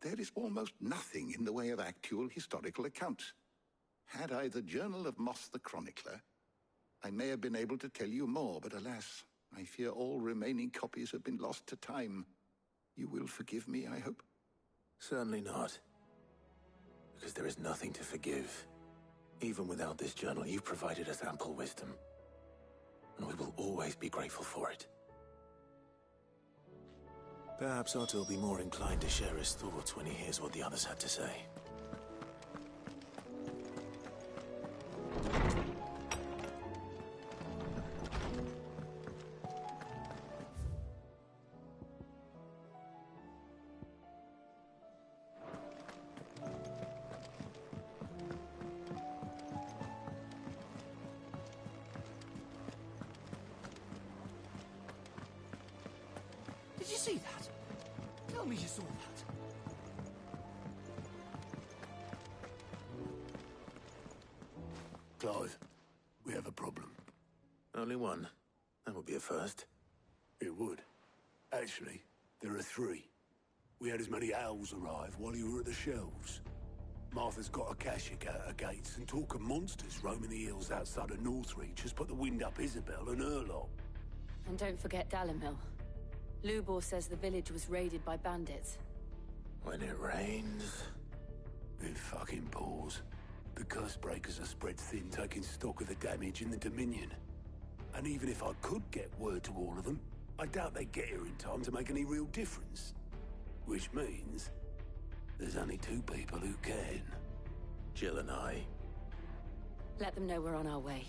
there is almost nothing in the way of actual historical accounts. Had I the Journal of Moss the Chronicler, I may have been able to tell you more, but alas, I fear all remaining copies have been lost to time. You will forgive me, I hope? Certainly not. Because there is nothing to forgive. Even without this journal, you've provided us ample wisdom. And we will always be grateful for it. Perhaps Otto will be more inclined to share his thoughts when he hears what the others had to say. Did you see that? Tell me you saw that. Clive, we have a problem. Only one. That would be a first. It would. Actually, there are 3. We had as many owls arrive while you were at the shelves. Martha's got a Akashic out her gates, and talk of monsters roaming the hills outside of Northreach has put the wind up Isabel and her lot. And don't forget Dalimil. Lubor says the village was raided by bandits. When it rains... It fucking pours. The curse breakers are spread thin, taking stock of the damage in the Dominion. And even if I could get word to all of them, I doubt they get here in time to make any real difference. Which means there's only 2 people who can. Jill and I. Let them know we're on our way.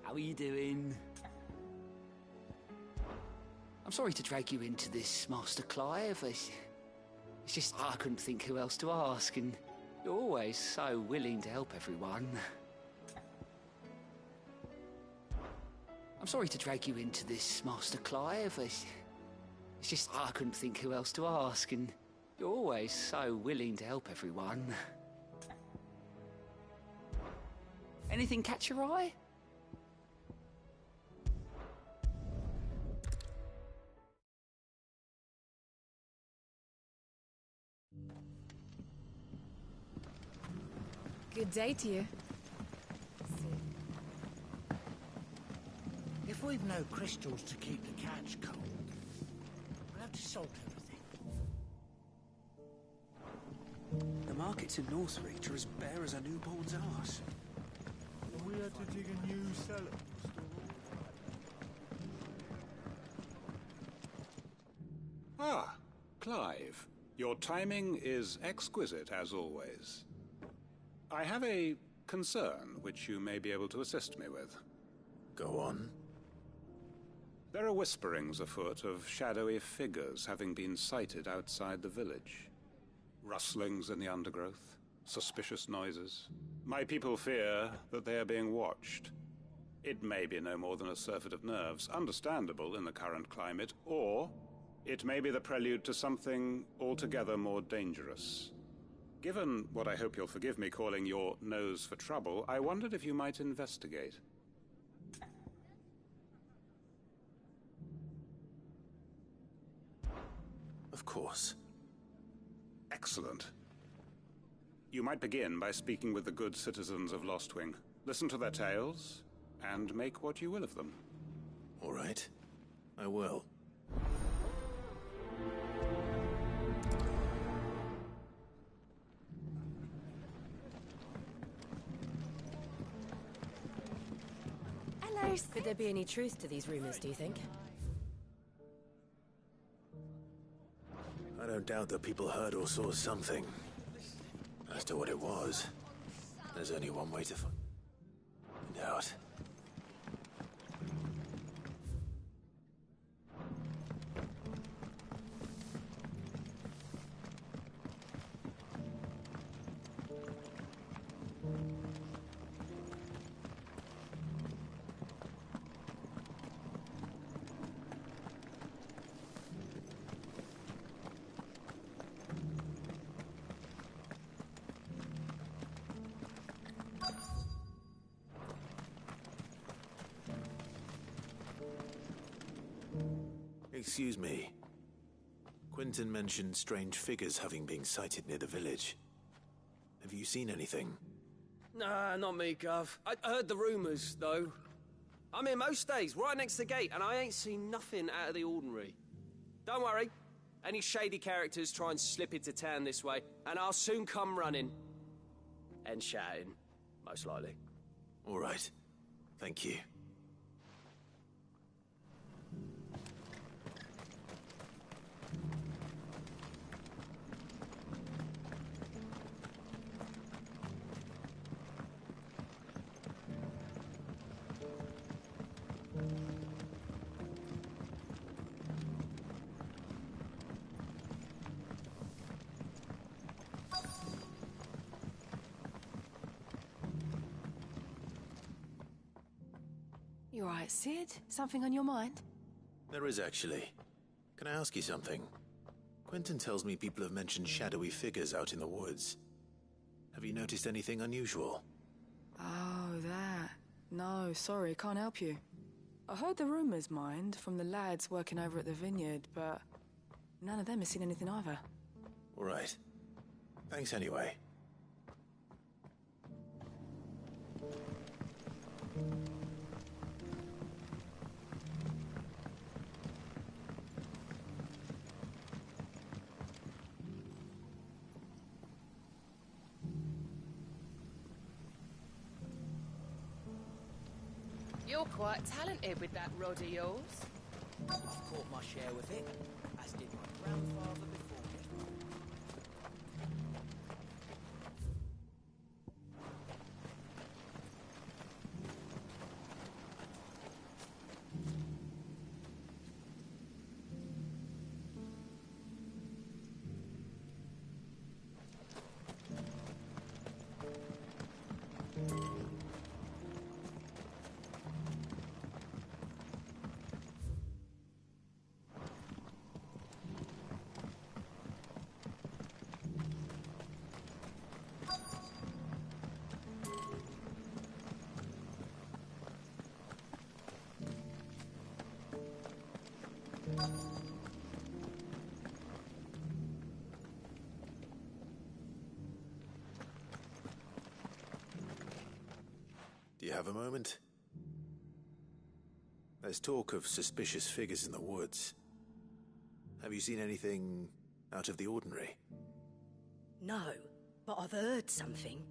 How are you doing? I'm sorry to drag you into this, Master Clive. It's just I couldn't think who else to ask, and you're always so willing to help everyone. I'm sorry to drag you into this, Master Clive. It's just I couldn't think who else to ask, and you're always so willing to help everyone. Anything catch your eye? Good day to you. If we've no crystals to keep the catch cold, we'll have to salt everything. The markets in Northreach are as bare as a newborn's arse. We had to dig a new cellar. Ah, Clive. Your timing is exquisite, as always. I have a concern which you may be able to assist me with. Go on. There are whisperings afoot of shadowy figures having been sighted outside the village. Rustlings in the undergrowth, suspicious noises. My people fear that they are being watched. It may be no more than a surfeit of nerves, understandable in the current climate, or It may be the prelude to something altogether more dangerous. Given what I hope you'll forgive me calling your nose for trouble, I wondered if you might investigate. Of course. Excellent. You might begin by speaking with the good citizens of Lostwing. Listen to their tales, and make what you will of them. All right. I will. Hello. Could there be any truth to these rumors, do you think? I don't doubt that people heard or saw something. As to what it was, there's only one way to find out. Excuse me. Quentin mentioned strange figures having been sighted near the village. Have you seen anything? Nah, not me, Gov. I heard the rumours, though. I'm here most days, right next to the gate, and I ain't seen nothing out of the ordinary. Don't worry. Any shady characters try and slip into town this way, and I'll soon come running. And shouting, most likely. All right. Thank you. You all right, Sid? Something on your mind? There is, actually. Can I ask you something? Quentin tells me people have mentioned shadowy figures out in the woods. Have you noticed anything unusual? Oh, that. No, sorry, can't help you. I heard the rumours, mind, from the lads working over at the vineyard, but none of them has seen anything either. All right. Thanks anyway. You're quite talented with that rod of yours. I've caught my share with it, as did my grandfather before me. Do you have a moment? There's talk of suspicious figures in the woods. Have you seen anything out of the ordinary? No, but I've heard something.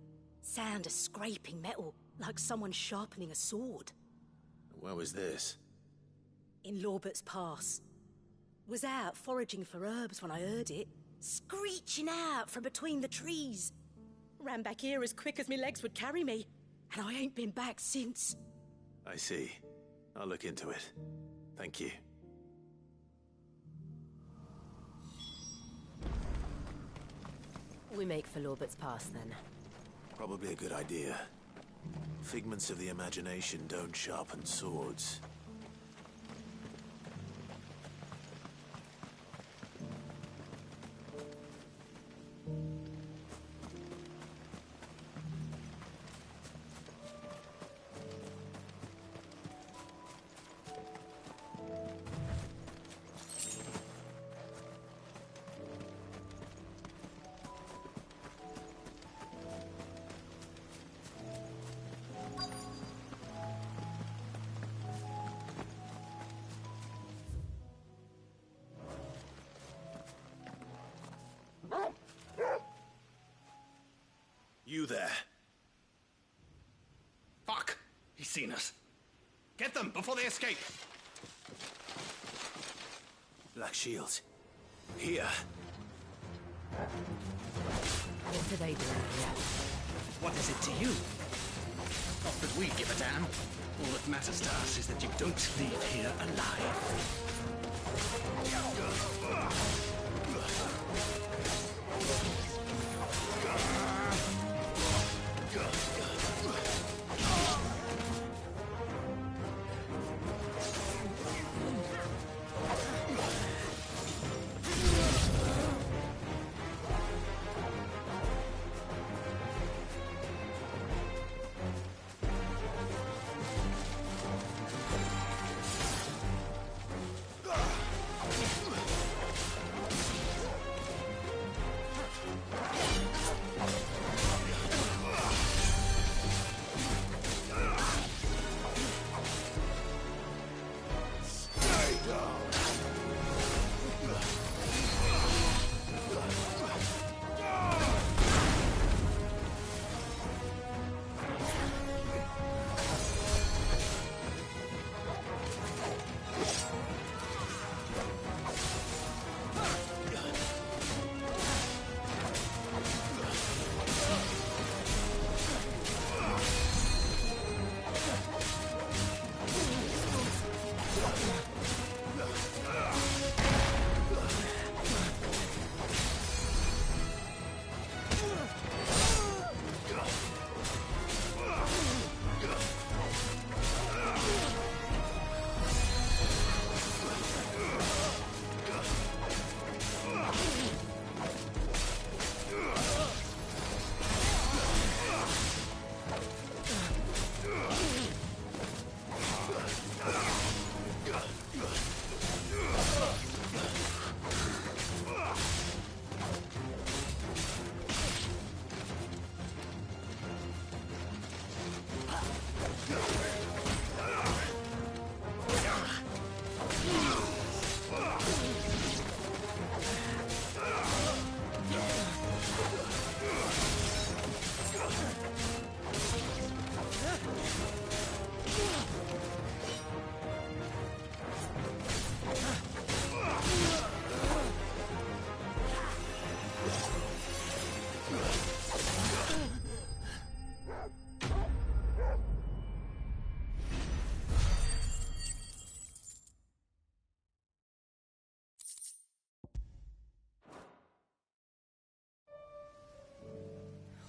Sound of scraping metal, like someone sharpening a sword. Where was this? In Lorbert's Pass. Was out foraging for herbs when I heard it, screeching out from between the trees. Ran back here as quick as my legs would carry me, and I ain't been back since. I see. I'll look into it. Thank you. We make for Lorbert's Pass, then. Probably a good idea. Figments of the imagination don't sharpen swords. He's seen us. Get them before they escape! Black Shields. Here. What are they doing here? What is it to you? Not that we give a damn. All that matters to us is that you don't leave here alive.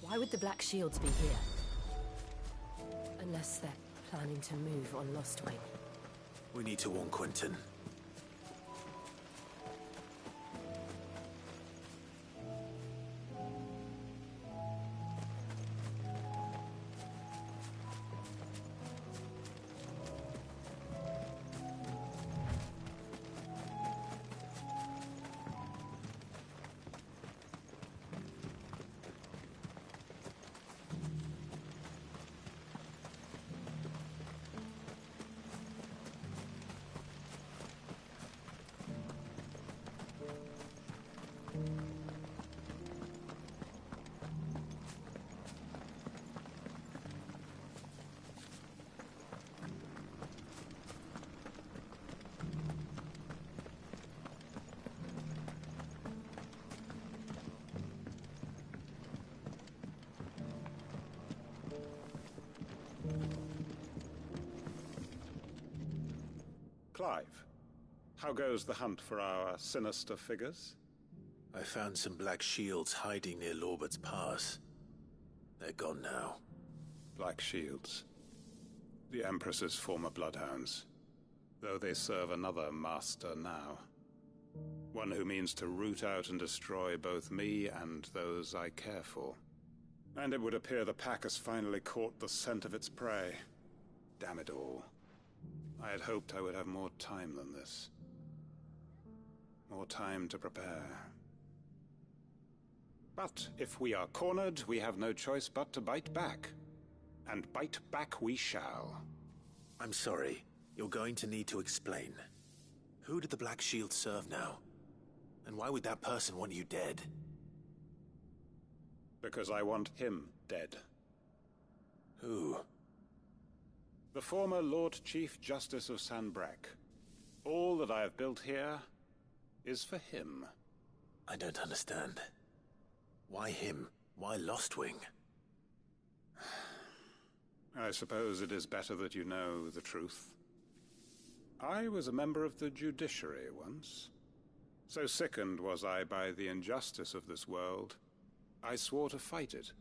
Why would the Black Shields be here? Unless they're planning to move on Lostwing. We need to warn Quentin. Clive, how goes the hunt for our sinister figures? I found some Black Shields hiding near Lorbert's Pass. They're gone now. Black Shields. The Empress's former bloodhounds. Though they serve another master now. One who means to root out and destroy both me and those I care for. And it would appear the pack has finally caught the scent of its prey. Damn it all. I had hoped I would have more time than this. More time to prepare. But if we are cornered, we have no choice but to bite back. And bite back we shall. I'm sorry. You're going to need to explain. Who did the Black Shield serve now? And why would that person want you dead? Because I want him dead. Who? The former Lord Chief Justice of Sanbreque. All that I have built here is for him. I don't understand. Why him? Why Lostwing? I suppose it is better that you know the truth. I was a member of the judiciary once. So sickened was I by the injustice of this world, I swore to fight it.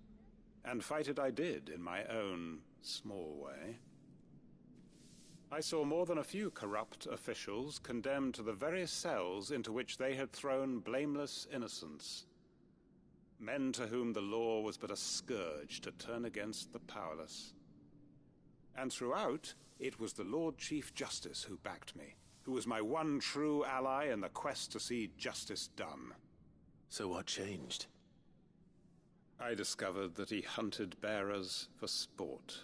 And fight it I did, in my own small way. I saw more than a few corrupt officials condemned to the very cells into which they had thrown blameless innocents. Men to whom the law was but a scourge to turn against the powerless. And throughout, it was the Lord Chief Justice who backed me, who was my one true ally in the quest to see justice done. So what changed? I discovered that he hunted bearers for sport.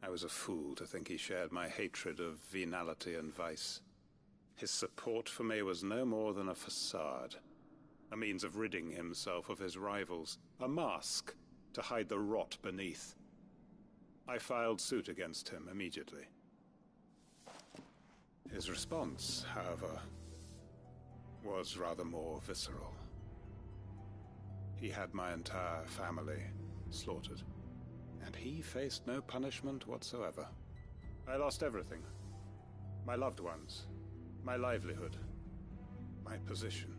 I was a fool to think he shared my hatred of venality and vice. His support for me was no more than a facade, a means of ridding himself of his rivals, a mask to hide the rot beneath. I filed suit against him immediately. His response, however, was rather more visceral. He had my entire family slaughtered, and he faced no punishment whatsoever. I lost everything. My loved ones, my livelihood, my position,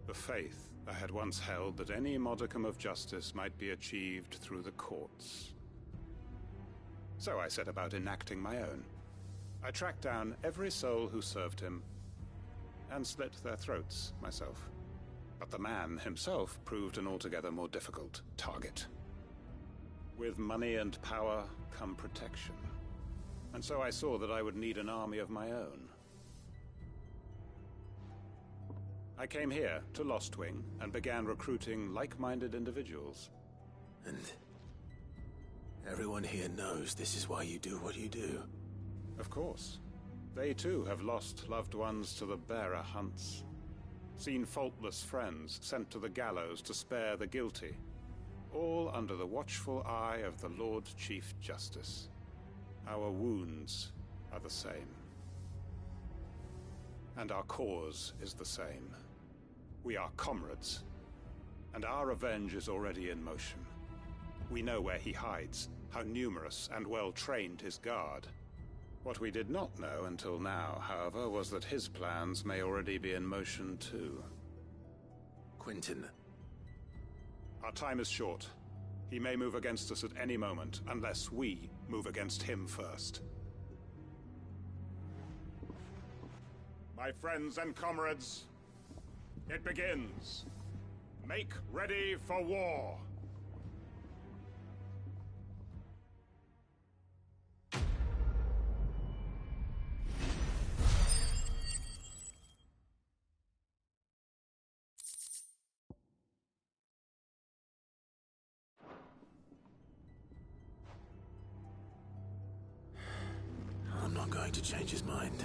the faith I had once held that any modicum of justice might be achieved through the courts. So I set about enacting my own. I tracked down every soul who served him, and slit their throats myself. But the man himself proved an altogether more difficult target. With money and power come protection. And so I saw that I would need an army of my own. I came here to Lostwing and began recruiting like-minded individuals. And everyone here knows this is why you do what you do. Of course. They too have lost loved ones to the bearer hunts. Seen faultless friends sent to the gallows to spare the guilty. All under the watchful eye of the Lord Chief Justice. Our wounds are the same. And our cause is the same. We are comrades. And our revenge is already in motion. We know where he hides, how numerous and well-trained his guard. What we did not know until now, however, was that his plans may already be in motion too. Quentin. Our time is short. He may move against us at any moment, unless we move against him first. My friends and comrades, it begins. Make ready for war. I'm not going to change his mind.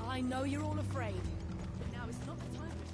I know you're all afraid, but now is not the time for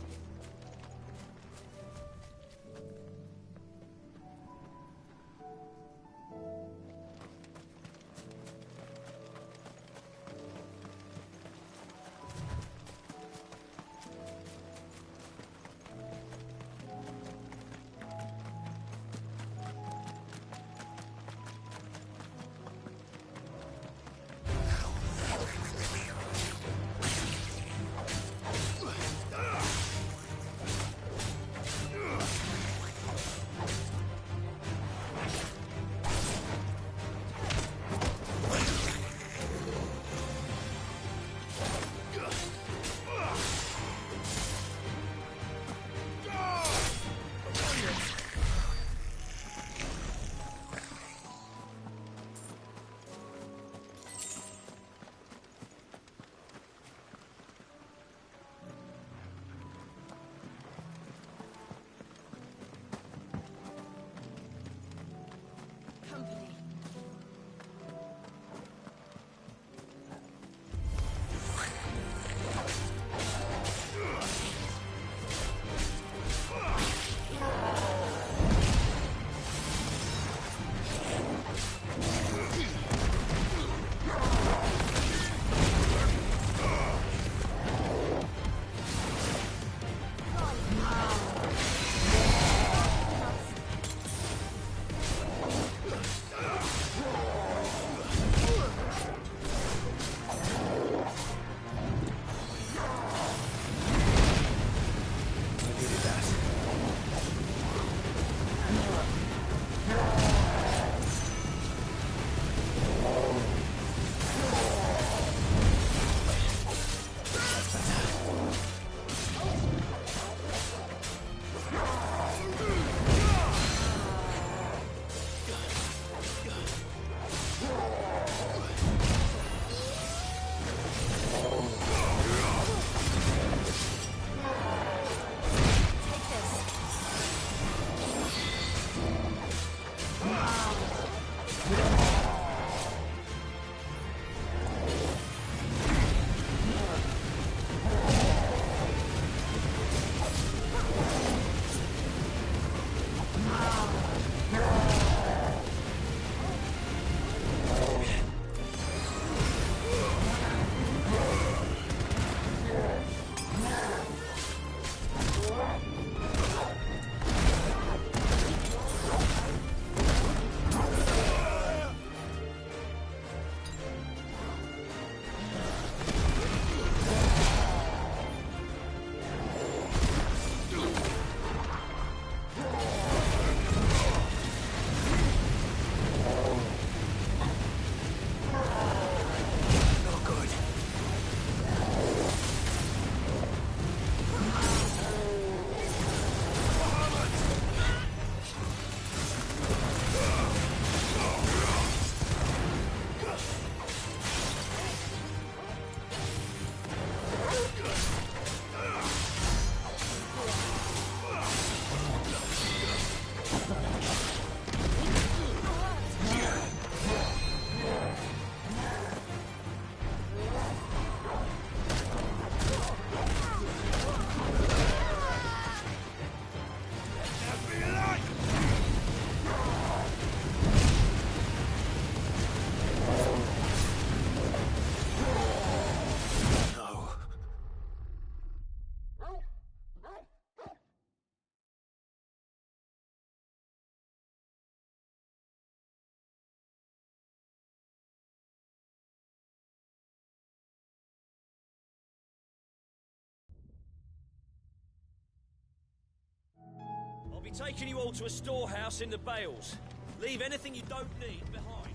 I'll be taking you all to a storehouse in the Bales. Leave anything you don't need behind.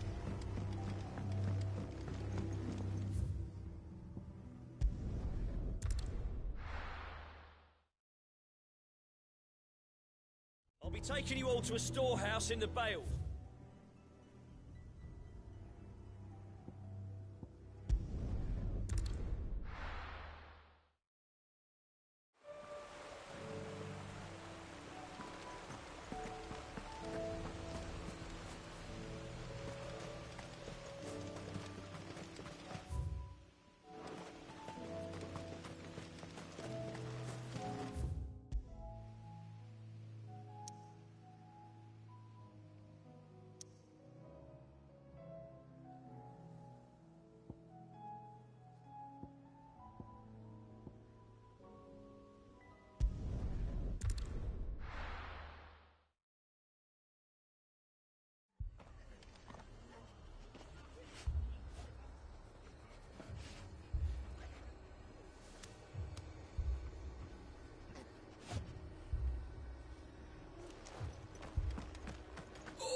I'll be taking you all to a storehouse in the Bales.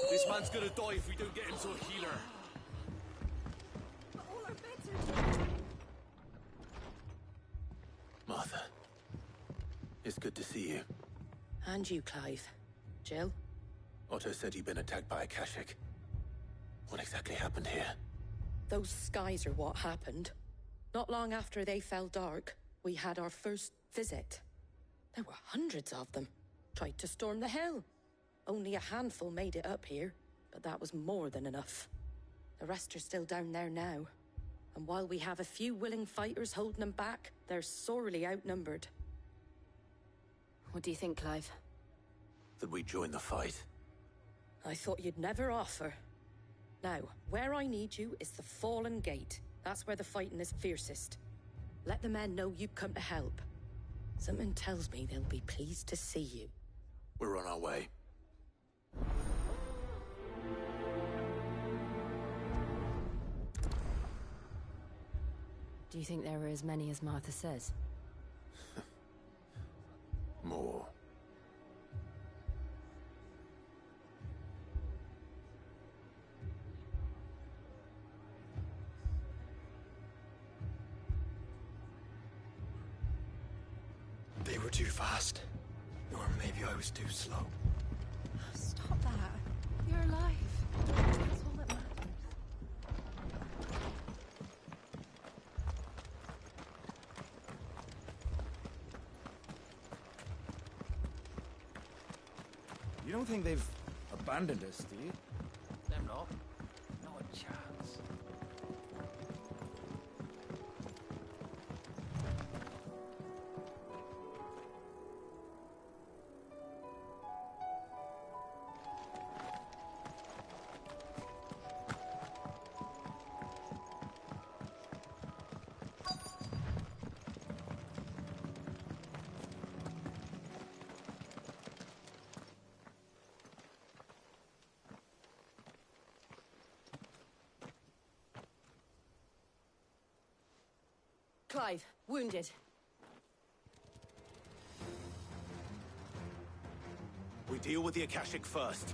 This man's gonna die if we don't get him to a healer. All are better. Martha, it's good to see you. And you, Clive. Jill? Otto said you'd been attacked by a Kashik. What exactly happened here? Those skies are what happened. Not long after they fell dark, we had our first visit. There were hundreds of them. Tried to storm the hill. Only a handful made it up here, but that was more than enough. The rest are still down there now. And while we have a few willing fighters holding them back, they're sorely outnumbered. What do you think, Clive? That we join the fight? I thought you'd never offer. Now, where I need you is the Fallen Gate. That's where the fighting is fiercest. Let the men know you've come to help. Something tells me they'll be pleased to see you. We're on our way. Do you think there are as many as Martha says? More. They were too fast. Or maybe I was too slow. Stop that. You're alive. That's all that matters. You don't think they've abandoned us, do you? Them not. Not a chance. Clive, wounded. We deal with the Akashic first.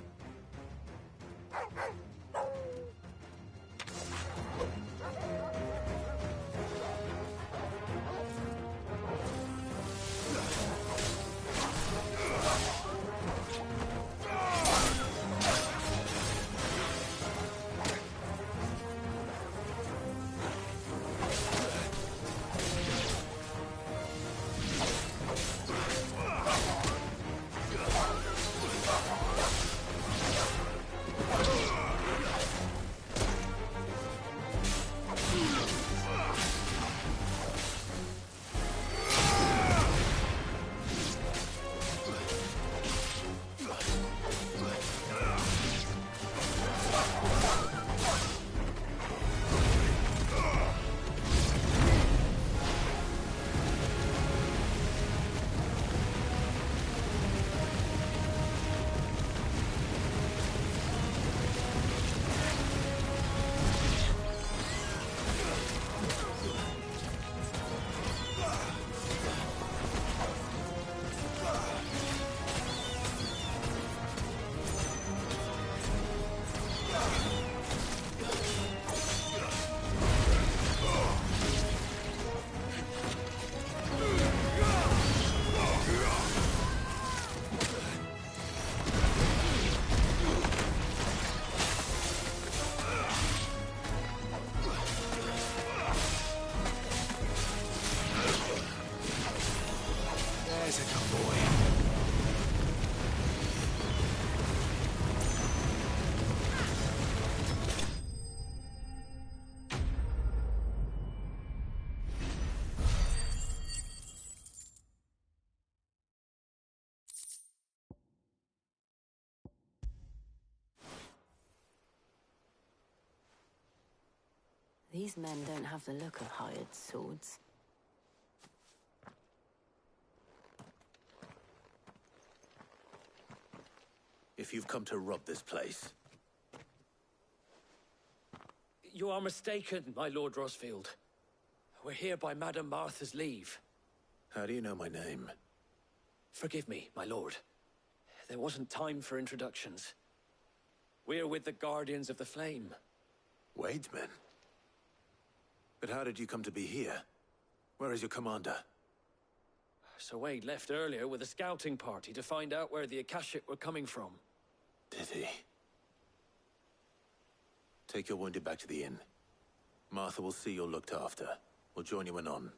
These men don't have the look of hired swords. If you've come to rob this place... You are mistaken, my Lord Rosfield. We're here by Madame Martha's leave. How do you know my name? Forgive me, my lord. There wasn't time for introductions. We're with the Guardians of the Flame. Wade's men? But how did you come to be here? Where is your commander? Sir Wade left earlier with a scouting party to find out where the Akashic were coming from. Did he? Take your wounded back to the inn. Martha will see you're looked after. We'll join you anon.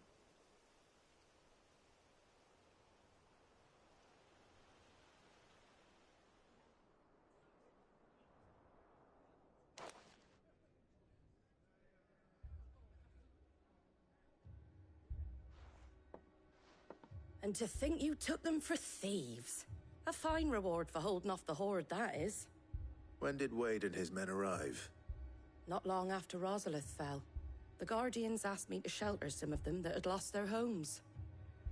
And to think you took them for thieves. A fine reward for holding off the horde, that is. When did Wade and his men arrive? Not long after Rosalith fell. The Guardians asked me to shelter some of them that had lost their homes.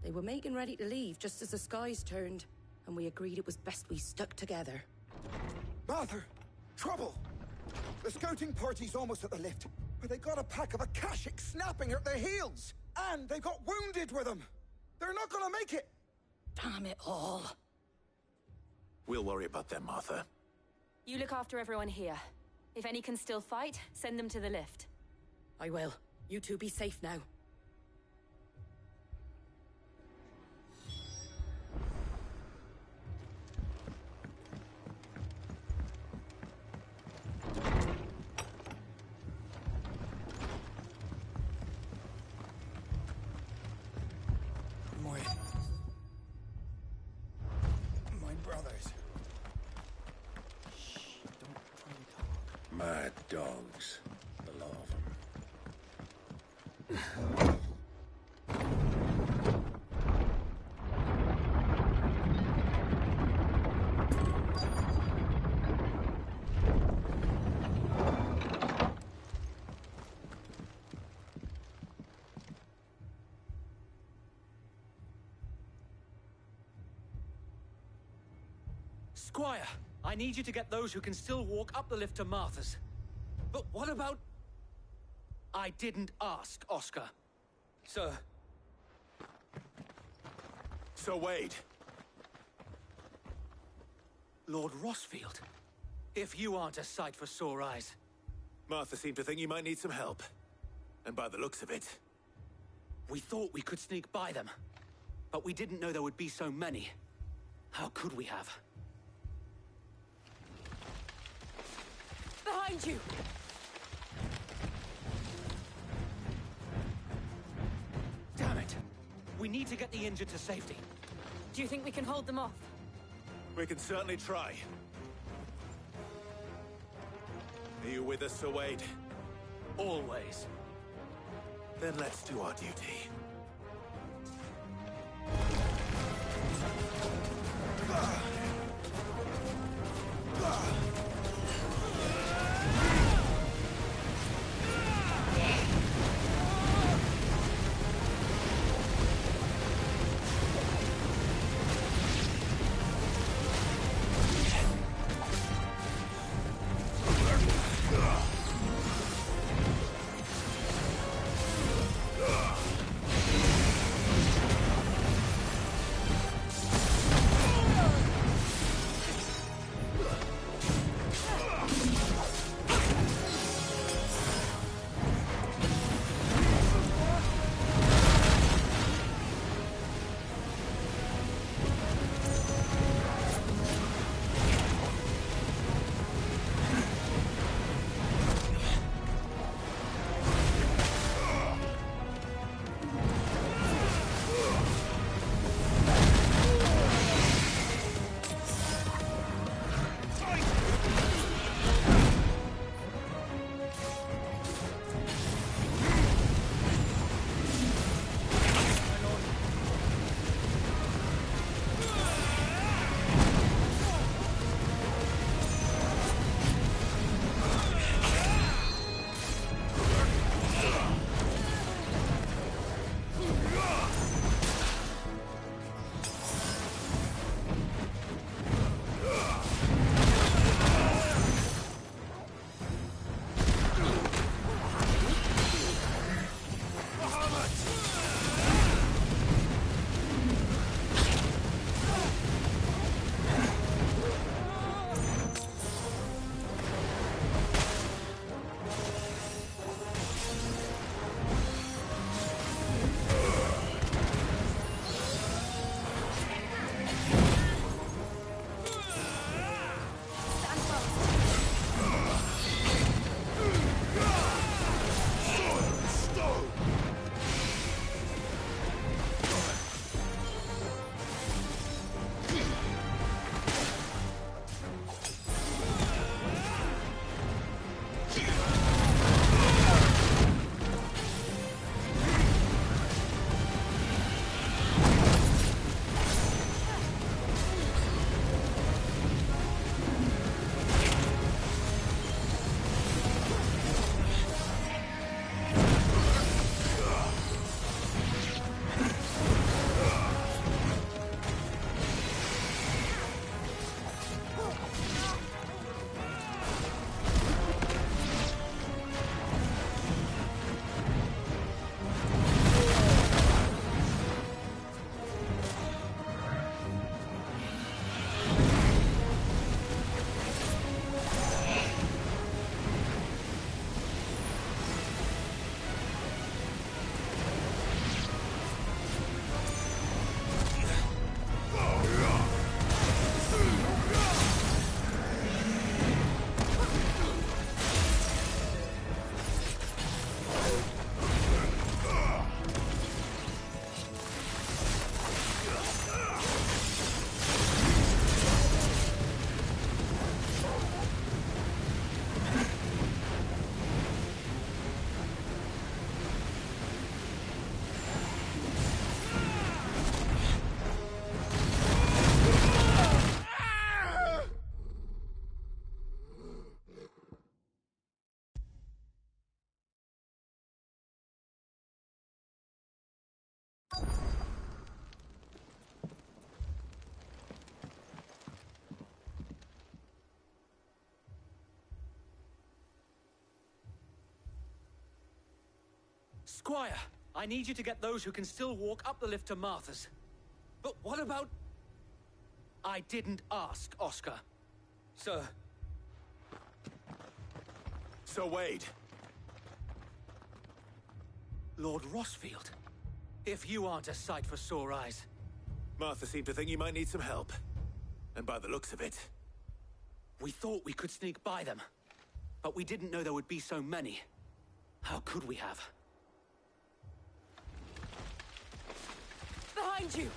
They were making ready to leave just as the skies turned, and we agreed it was best we stuck together. Martha! Trouble! The scouting party's almost at the lift, but they got a pack of Akashic snapping at their heels! And they got wounded with them! They're not gonna make it! Damn it all. We'll worry about them, Martha. You look after everyone here. If any can still fight, send them to the lift. I will. You two be safe now. My brothers. Mad dogs. The lot of them. Squire, I need you to get those who can still walk up the lift to Martha's. But what about... I didn't ask, Oscar. Sir. Sir Wade. Lord Rosfield. If you aren't a sight for sore eyes. Martha seemed to think you might need some help. And by the looks of it... We thought we could sneak by them. But we didn't know there would be so many. How could we have? Behind you! Damn it! We need to get the injured to safety. Do you think we can hold them off? We can certainly try. Are you with us, Sir Wade? Always. Then let's do our duty. Squire, I need you to get those who can still walk up the lift to Martha's. But what about... I didn't ask, Oscar. Sir. Sir Wade. Lord Rossfield. If you aren't a sight for sore eyes. Martha seemed to think you might need some help. And by the looks of it... We thought we could sneak by them. But we didn't know there would be so many. How could we have? Behind you!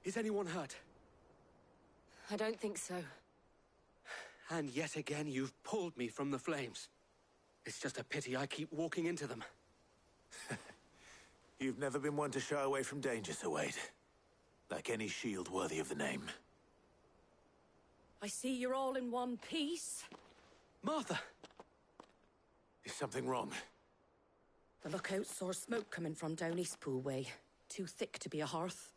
Is anyone hurt? I don't think so. And yet again, you've pulled me from the flames. It's just a pity I keep walking into them. You've never been one to shy away from danger, Sir Wade. Like any shield worthy of the name. I see you're all in one piece. Martha! Is something wrong? The lookout saw smoke coming from down Eastpool way. Too thick to be a hearth.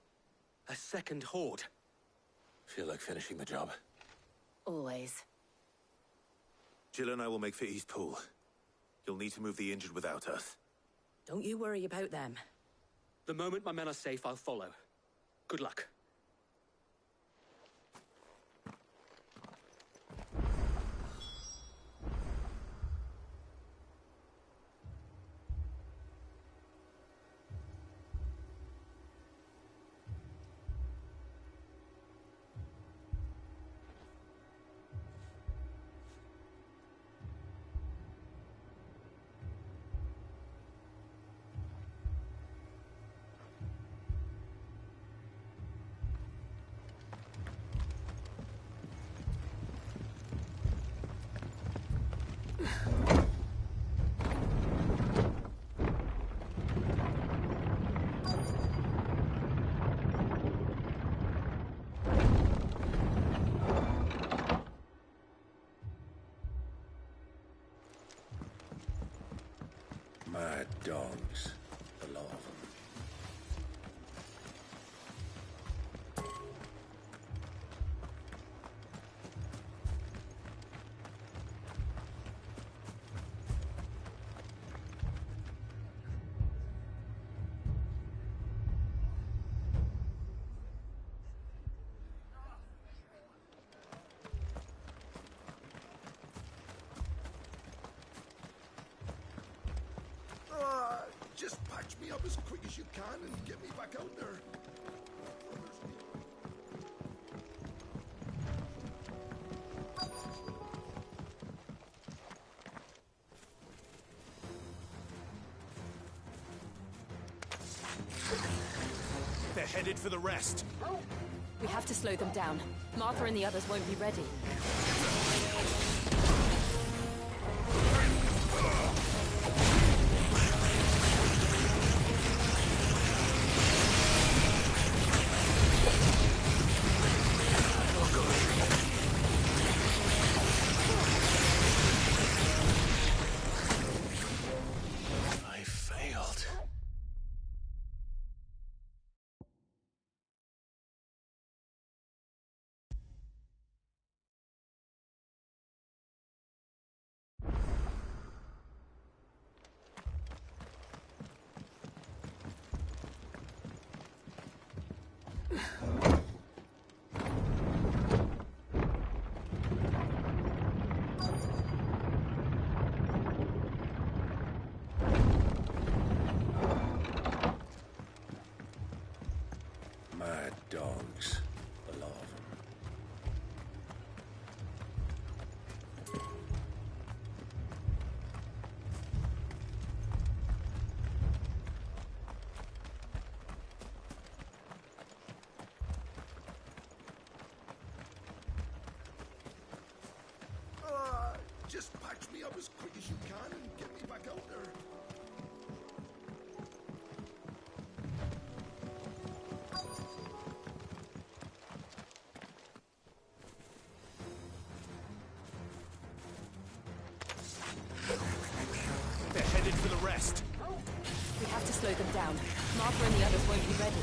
A second horde. Feel like finishing the job. Always. Jill and I will make for Eastpool. You'll need to move the injured without us. Don't you worry about them. The moment my men are safe, I'll follow. Good luck. Mad dogs, a lot of them. Just patch me up as quick as you can and get me back out there. They're headed for the rest. We have to slow them down. Martha and the others won't be ready. Mad dogs, a lot of them. Just patch me up as quick as you can and get me back out there. They're headed for the rest. We have to slow them down. Martha and the others won't be ready.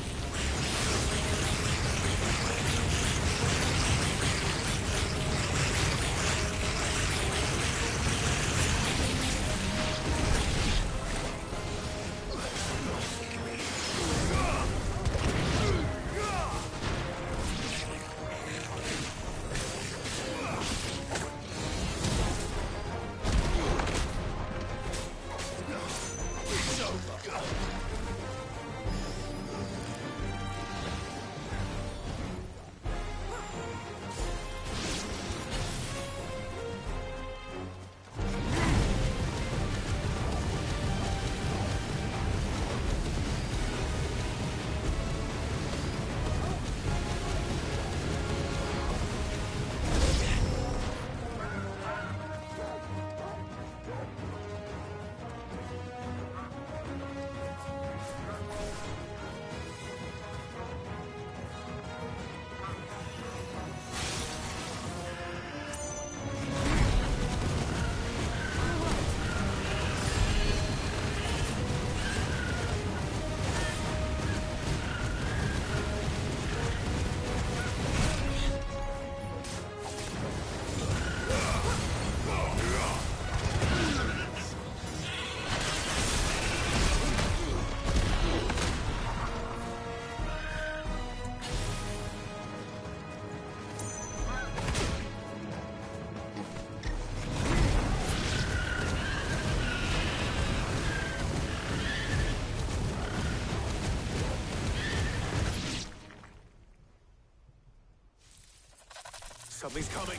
Something's coming.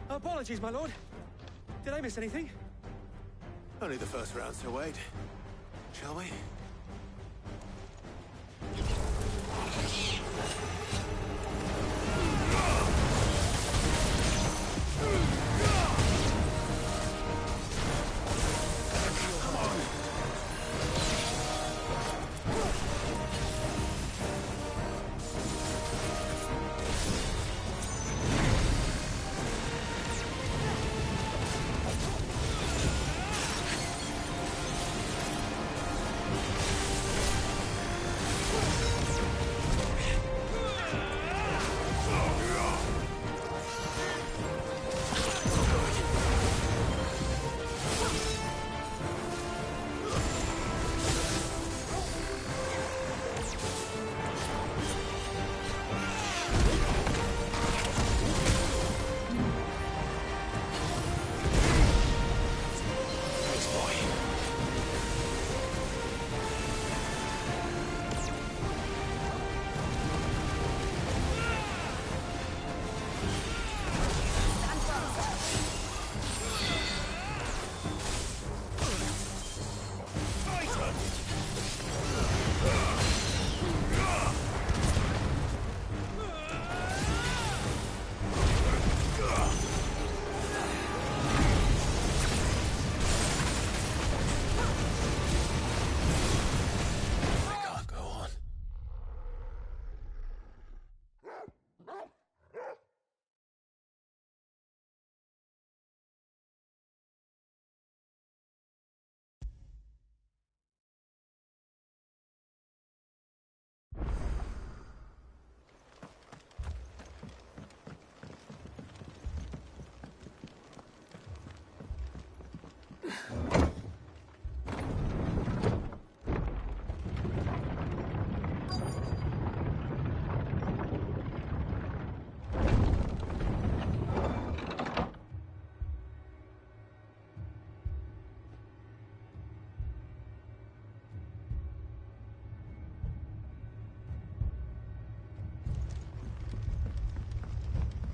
Apologies, my lord. Did I miss anything? Only the first round, so wait. Shall we?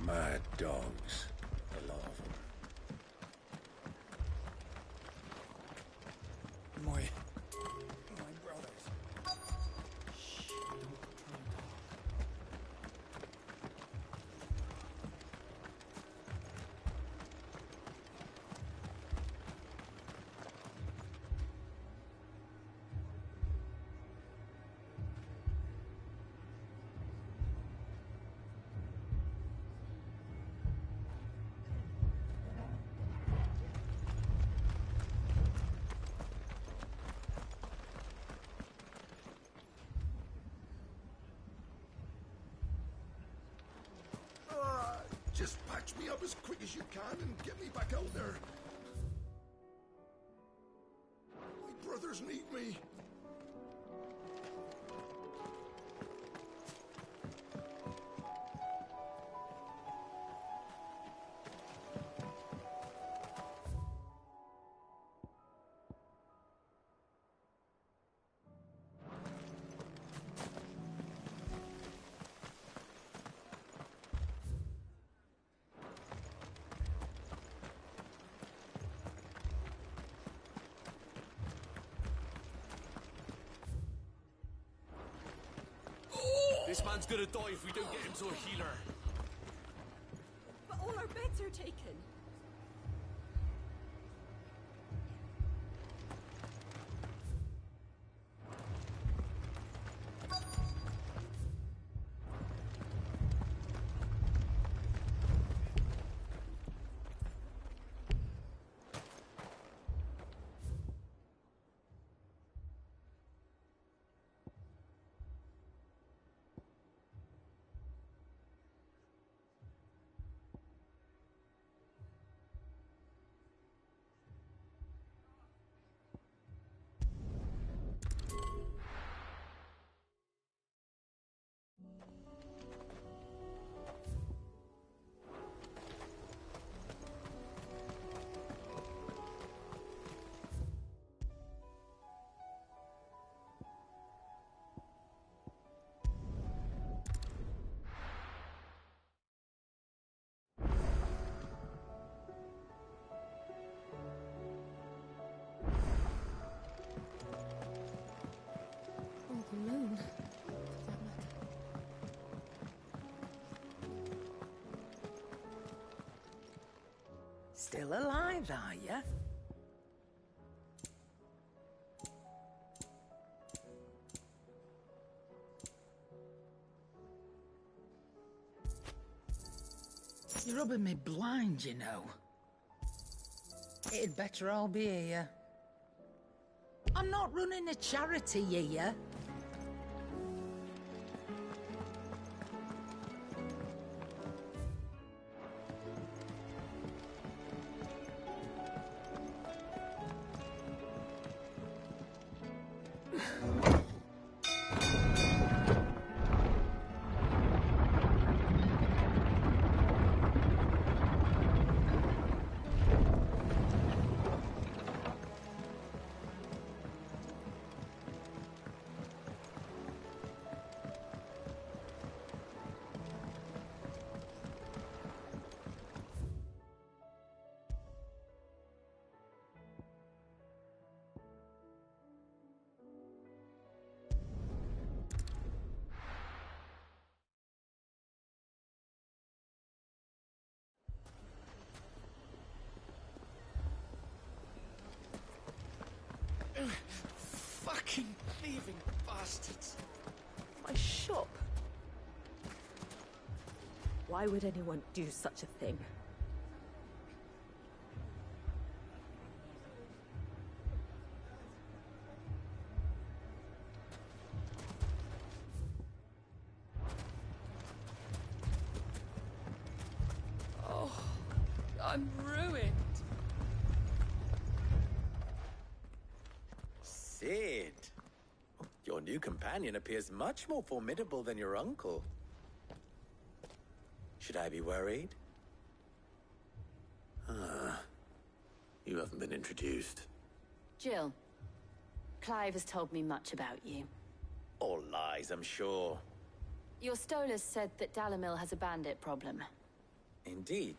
Mad dogs. A lot of them. My brothers. Just patch me up as quick as you can and get me back out there. My brothers need me. This man's gonna die if we don't get him to a healer. But all our beds are taken. Still alive, are you? You're rubbing me blind, you know. It'd better all be here. I'm not running a charity here. Fucking thieving bastards. My shop? Why would anyone do such a thing? Oh, I'm ruined. Sid! Your new companion appears much more formidable than your uncle. Should I be worried? You haven't been introduced. Jill, Clive has told me much about you. All lies, I'm sure. Your Stolas said that Dalamil has a bandit problem. Indeed.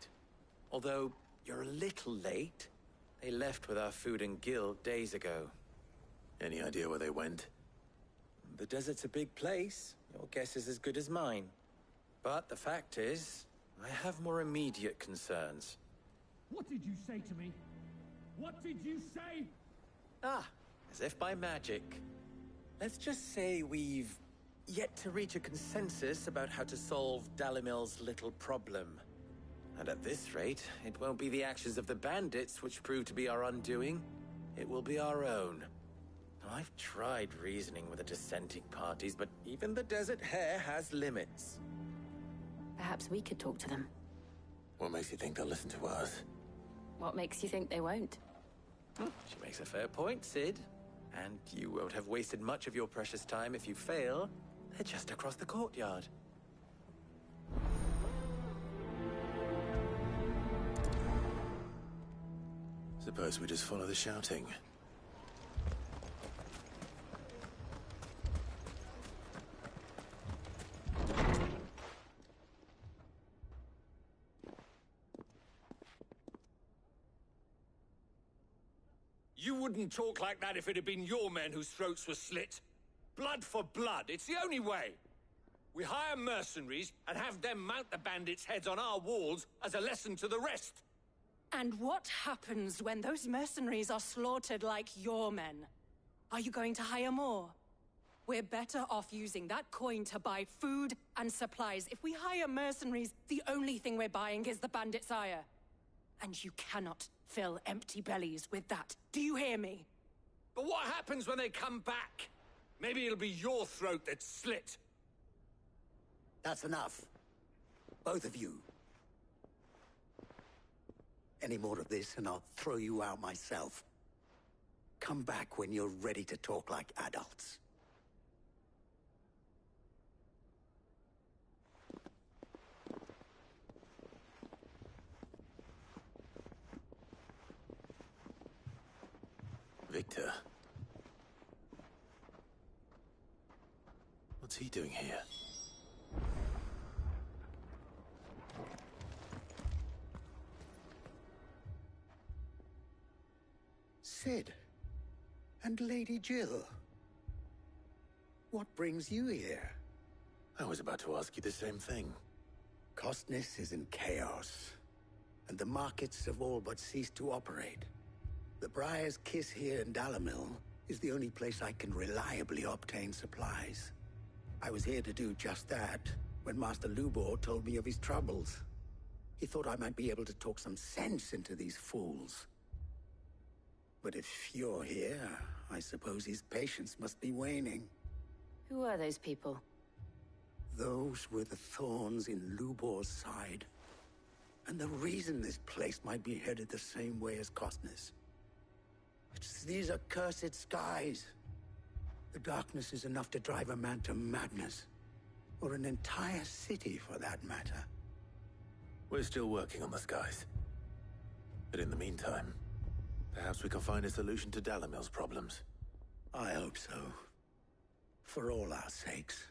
Although, you're a little late. They left with our food and guild days ago. Any idea where they went? The desert's a big place. Your guess is as good as mine. But the fact is, I have more immediate concerns. What did you say to me? What did you say? As if by magic. Let's just say we've yet to reach a consensus about how to solve Dalimil's little problem. And at this rate, it won't be the actions of the bandits which prove to be our undoing. It will be our own. Now, I've tried reasoning with the dissenting parties, but even the Desert Hare has limits. Perhaps we could talk to them. What makes you think they'll listen to us? What makes you think they won't? She makes a fair point, Sid. And you won't have wasted much of your precious time if you fail. They're just across the courtyard. Suppose we just follow the shouting. You wouldn't talk like that if it had been your men whose throats were slit. Blood for blood, it's the only way. We hire mercenaries and have them mount the bandits' heads on our walls as a lesson to the rest. And what happens when those mercenaries are slaughtered like your men? Are you going to hire more? We're better off using that coin to buy food and supplies. If we hire mercenaries, the only thing we're buying is the bandits' ire. And you cannot fill empty bellies with that. Do you hear me? But what happens when they come back? Maybe it'll be your throat that's slit. That's enough. Both of you. Any more of this and I'll throw you out myself. Come back when you're ready to talk like adults. Victor. What's he doing here? Sid. And Lady Jill. What brings you here? I was about to ask you the same thing. Costness is in chaos. and the markets have all but ceased to operate. The Briar's Kiss here in Dalamil is the only place I can reliably obtain supplies. I was here to do just that when Master Lubor told me of his troubles. He thought I might be able to talk some sense into these fools. But if you're here, I suppose his patience must be waning. Who are those people? Those were the thorns in Lubor's side. And the reason this place might be headed the same way as Costner's. It's these accursed skies. The darkness is enough to drive a man to madness. Or an entire city, for that matter. We're still working on the skies. But in the meantime, perhaps we can find a solution to Dalamil's problems. I hope so. For all our sakes.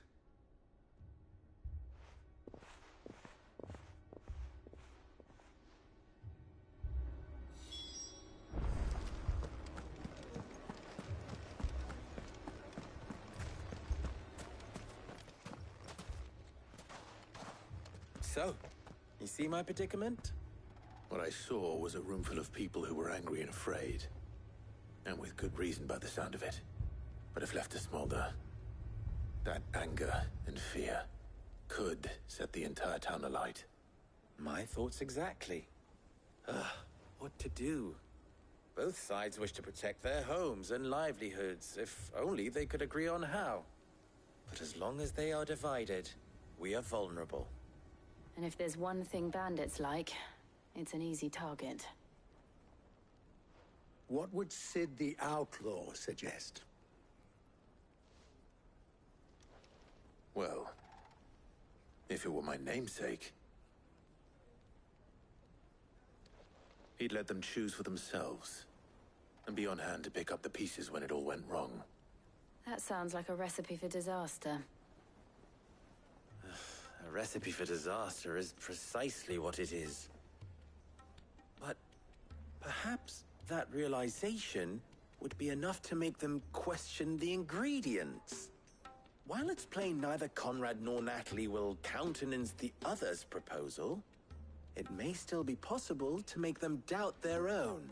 So, you see my predicament? What I saw was a room full of people who were angry and afraid. And with good reason by the sound of it. But if left to smolder, that anger and fear could set the entire town alight. My thoughts exactly. What to do? Both sides wish to protect their homes and livelihoods, if only they could agree on how. But as long as they are divided, we are vulnerable. And if there's one thing bandits like, it's an easy target. What would Sid the Outlaw suggest? Well, if it were my namesake, he'd let them choose for themselves, and be on hand to pick up the pieces when it all went wrong. That sounds like a recipe for disaster. A recipe for disaster is precisely what it is. But perhaps that realization would be enough to make them question the ingredients. While it's plain neither Conrad nor Natalie will countenance the other's proposal, it may still be possible to make them doubt their own.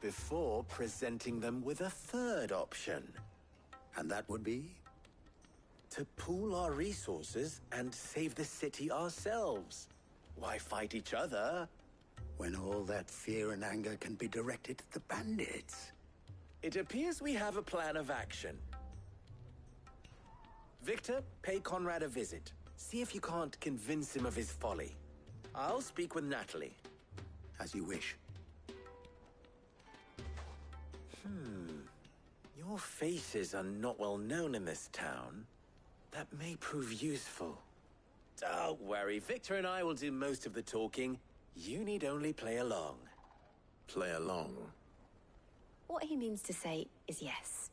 Before presenting them with a third option. And that would be? To pool our resources and save the city ourselves. Why fight each other? When all that fear and anger can be directed at the bandits. It appears we have a plan of action. Victor, pay Conrad a visit. See if you can't convince him of his folly. I'll speak with Natalie. As you wish. Your faces are not well known in this town. That may prove useful. Don't worry, Victor and I will do most of the talking. You need only play along. Play along? What he means to say is yes.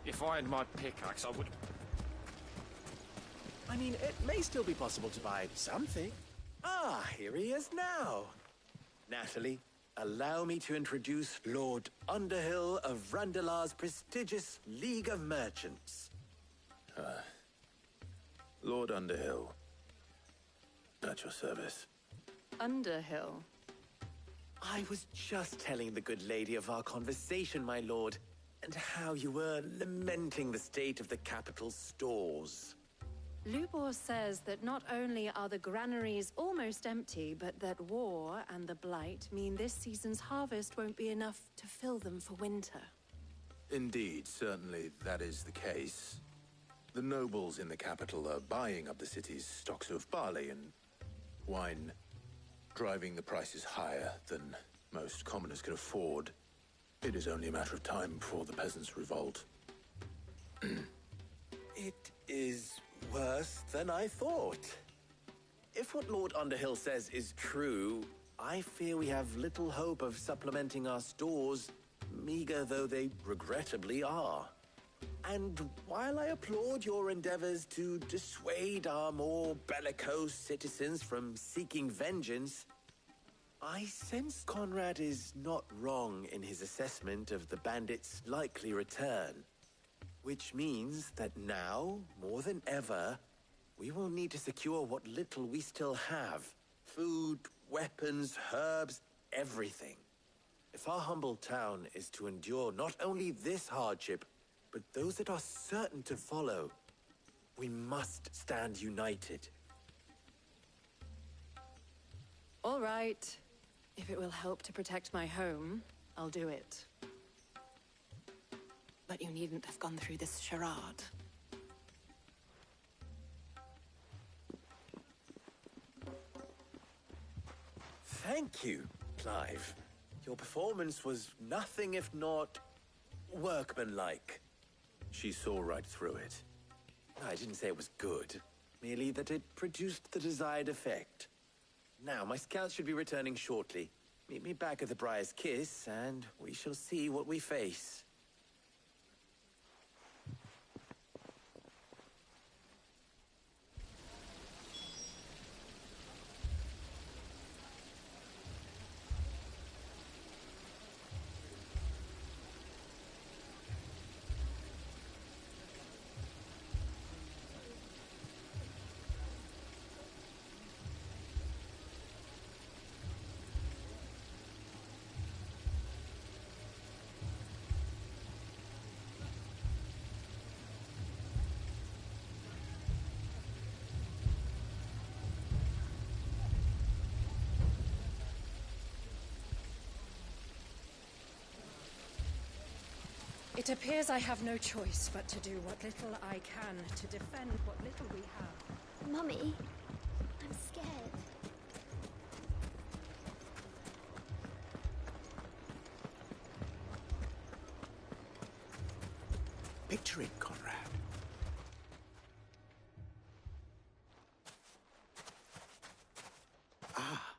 If I had my pickaxe, I would... I mean, it may still be possible to buy something. Ah, here he is now. Natalie, allow me to introduce Lord Underhill of Randalar's prestigious League of Merchants. Lord Underhill. At your service. Underhill? I was just telling the good lady of our conversation, my lord, and how you were lamenting the state of the capital's stores. Lubor says that not only are the granaries almost empty, but that war and the Blight mean this season's harvest won't be enough to fill them for winter. Indeed, certainly that is the case. The nobles in the capital are buying up the city's stocks of barley and wine, driving the prices higher than most commoners can afford. It is only a matter of time before the peasants revolt. It is worse than I thought. If what Lord Underhill says is true, I fear we have little hope of supplementing our stores, meager though they regrettably are. And while I applaud your endeavors to dissuade our more bellicose citizens from seeking vengeance, I sense Conrad is not wrong in his assessment of the bandits' likely return. Which means that now, more than ever, we will need to secure what little we still have. Food, weapons, herbs, everything. If our humble town is to endure not only this hardship, but those that are certain to follow, we must stand united. All right. If it will help to protect my home, I'll do it. But you needn't have gone through this charade. Thank you, Clive. Your performance was nothing if not workmanlike. She saw right through it. I didn't say it was good, merely that it produced the desired effect. Now, my scouts should be returning shortly. Meet me back at the Briar's Kiss, and we shall see what we face. It appears I have no choice but to do what little I can to defend what little we have. Mummy, I'm scared. Picture it, Conrad. Ah,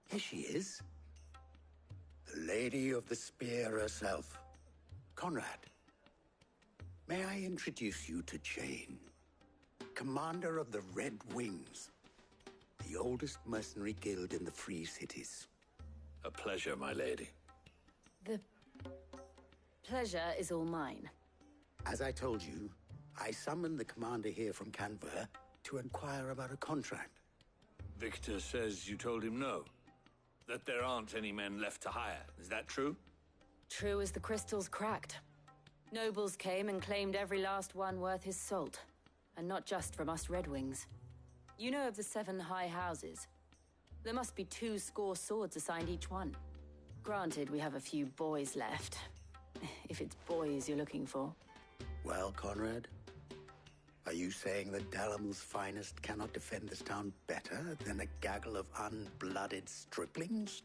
here she is. The Lady of the Spear herself. Conrad, may I introduce you to Jane, commander of the Red Wings, the oldest mercenary guild in the Free Cities. A pleasure, my lady. The pleasure is all mine. As I told you, I summoned the commander here from Canberra to inquire about a contract. Victor says you told him no. That there aren't any men left to hire. Is that true? True as the crystals cracked. Nobles came and claimed every last one worth his salt. And not just from us Red Wings. You know of the 7 high houses. There must be 2 swords assigned each one. Granted, we have a few boys left. If it's boys you're looking for. Well, Conrad, are you saying that Dalamil's finest cannot defend this town better than a gaggle of unblooded striplings?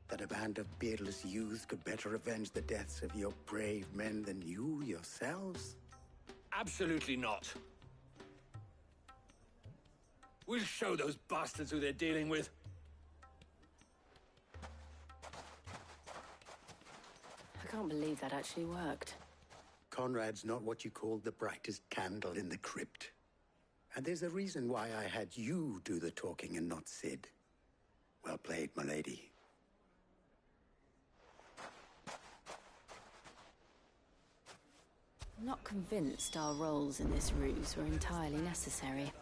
That a band of beardless youths could better avenge the deaths of your brave men than you yourselves? Absolutely not. We'll show those bastards who they're dealing with. I can't believe that actually worked. Conrad's not what you called the brightest candle in the crypt. And there's a reason why I had you do the talking and not Sid. Well played, my lady. I'm not convinced our roles in this ruse were entirely necessary.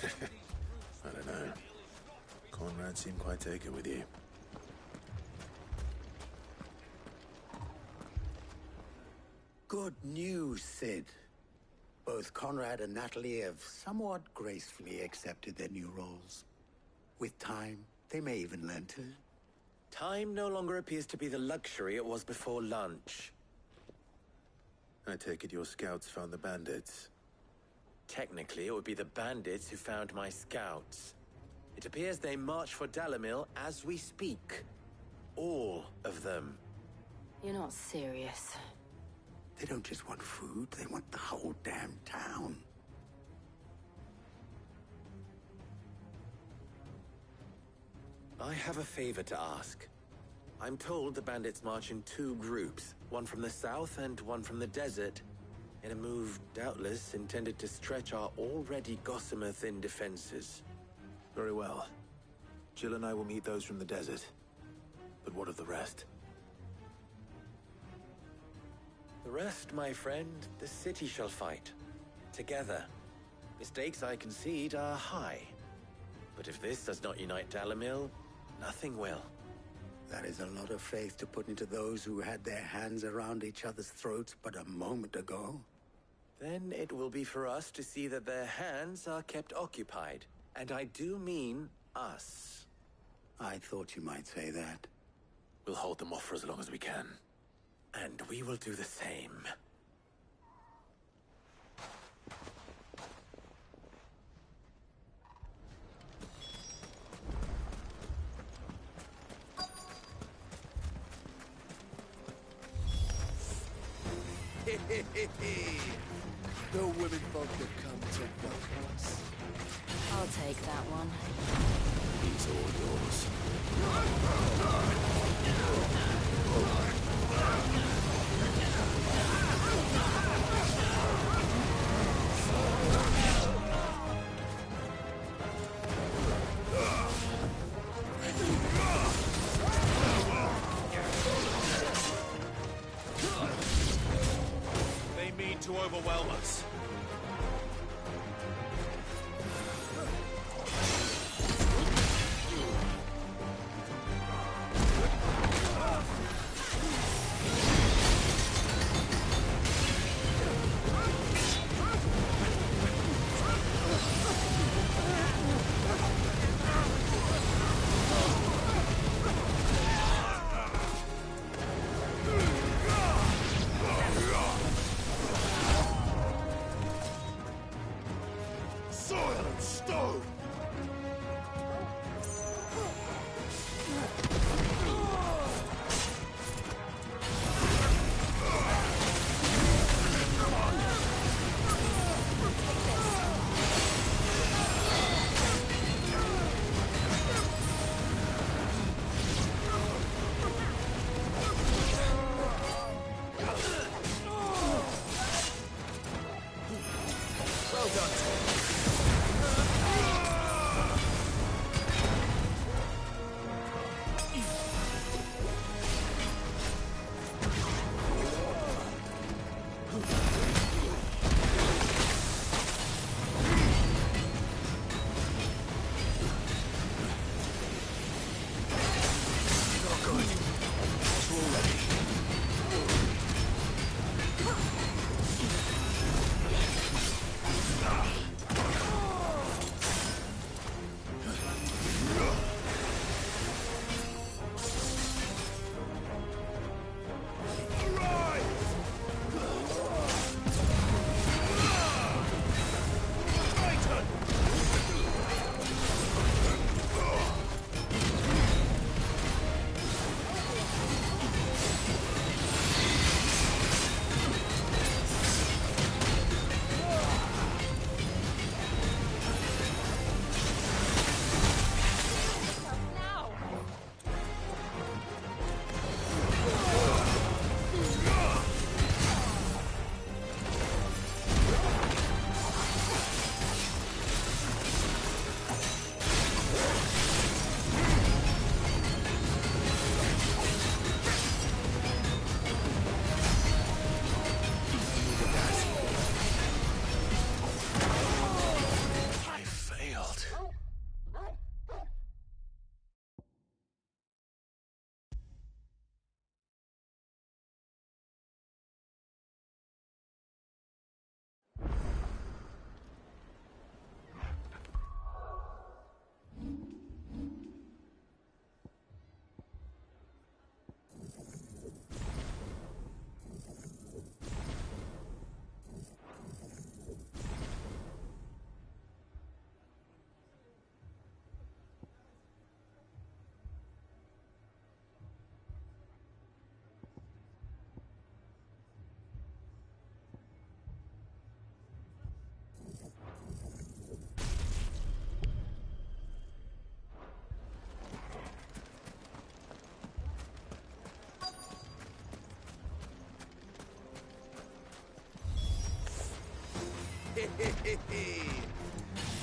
I don't know. Conrad seemed quite taken with you. Good news, Sid. Both Conrad and Natalie have somewhat gracefully accepted their new roles. With time, they may even learn to. Time no longer appears to be the luxury it was before lunch. I take it your scouts found the bandits. Technically, it would be the bandits who found my scouts. It appears they march for Dalamil as we speak. All of them. You're not serious. They don't just want food, they want the whole damn town. I have a favor to ask. I'm told the bandits march in 2 groups, one from the south and one from the desert. in a move doubtless intended to stretch our already gossamer-thin defenses. Very well. Jill and I will meet those from the desert. But what of the rest? The rest, my friend, the city shall fight. Together. The stakes, I concede, are high. But if this does not unite Dalamil, nothing will. That is a lot of faith to put into those who had their hands around each other's throats but a moment ago. Then it will be for us to see that their hands are kept occupied. And I do mean us. I thought you might say that. We'll hold them off for as long as we can. And we will do the same. No women folk that come check those ones. I'll take that one. He's all yours. They mean to overwhelm us.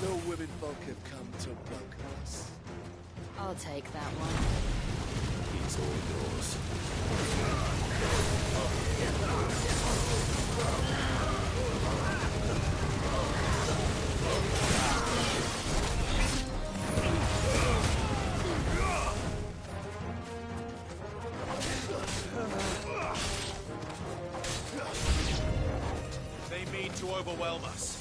No women folk have come to welcome us. I'll take that one. It's all yours. They mean to overwhelm us.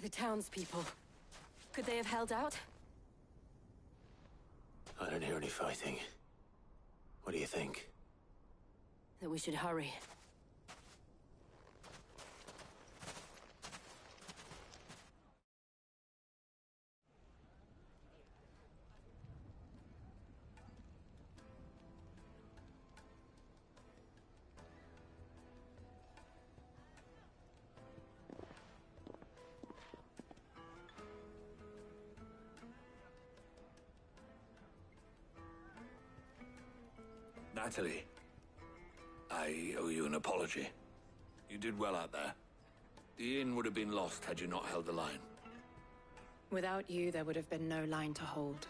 The townspeople. Could they have held out? I don't hear any fighting. What do you think? That we should hurry. Natalie, I owe you an apology. You did well out there. The inn would have been lost had you not held the line. Without you, there would have been no line to hold.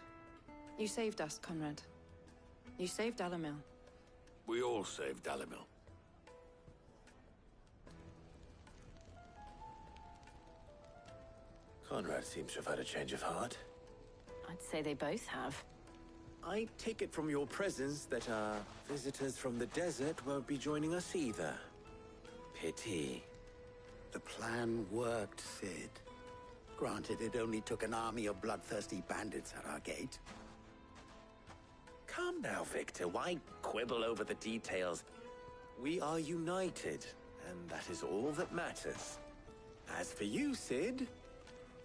You saved us, Conrad. You saved Dalamil. We all saved Dalamil. Conrad seems to have had a change of heart. I'd say they both have. I take it from your presence that our visitors from the desert won't be joining us either. Pity. The plan worked, Sid. Granted, it only took an army of bloodthirsty bandits at our gate. Calm now, Victor. Why quibble over the details? We are united, and that is all that matters. As for you, Sid,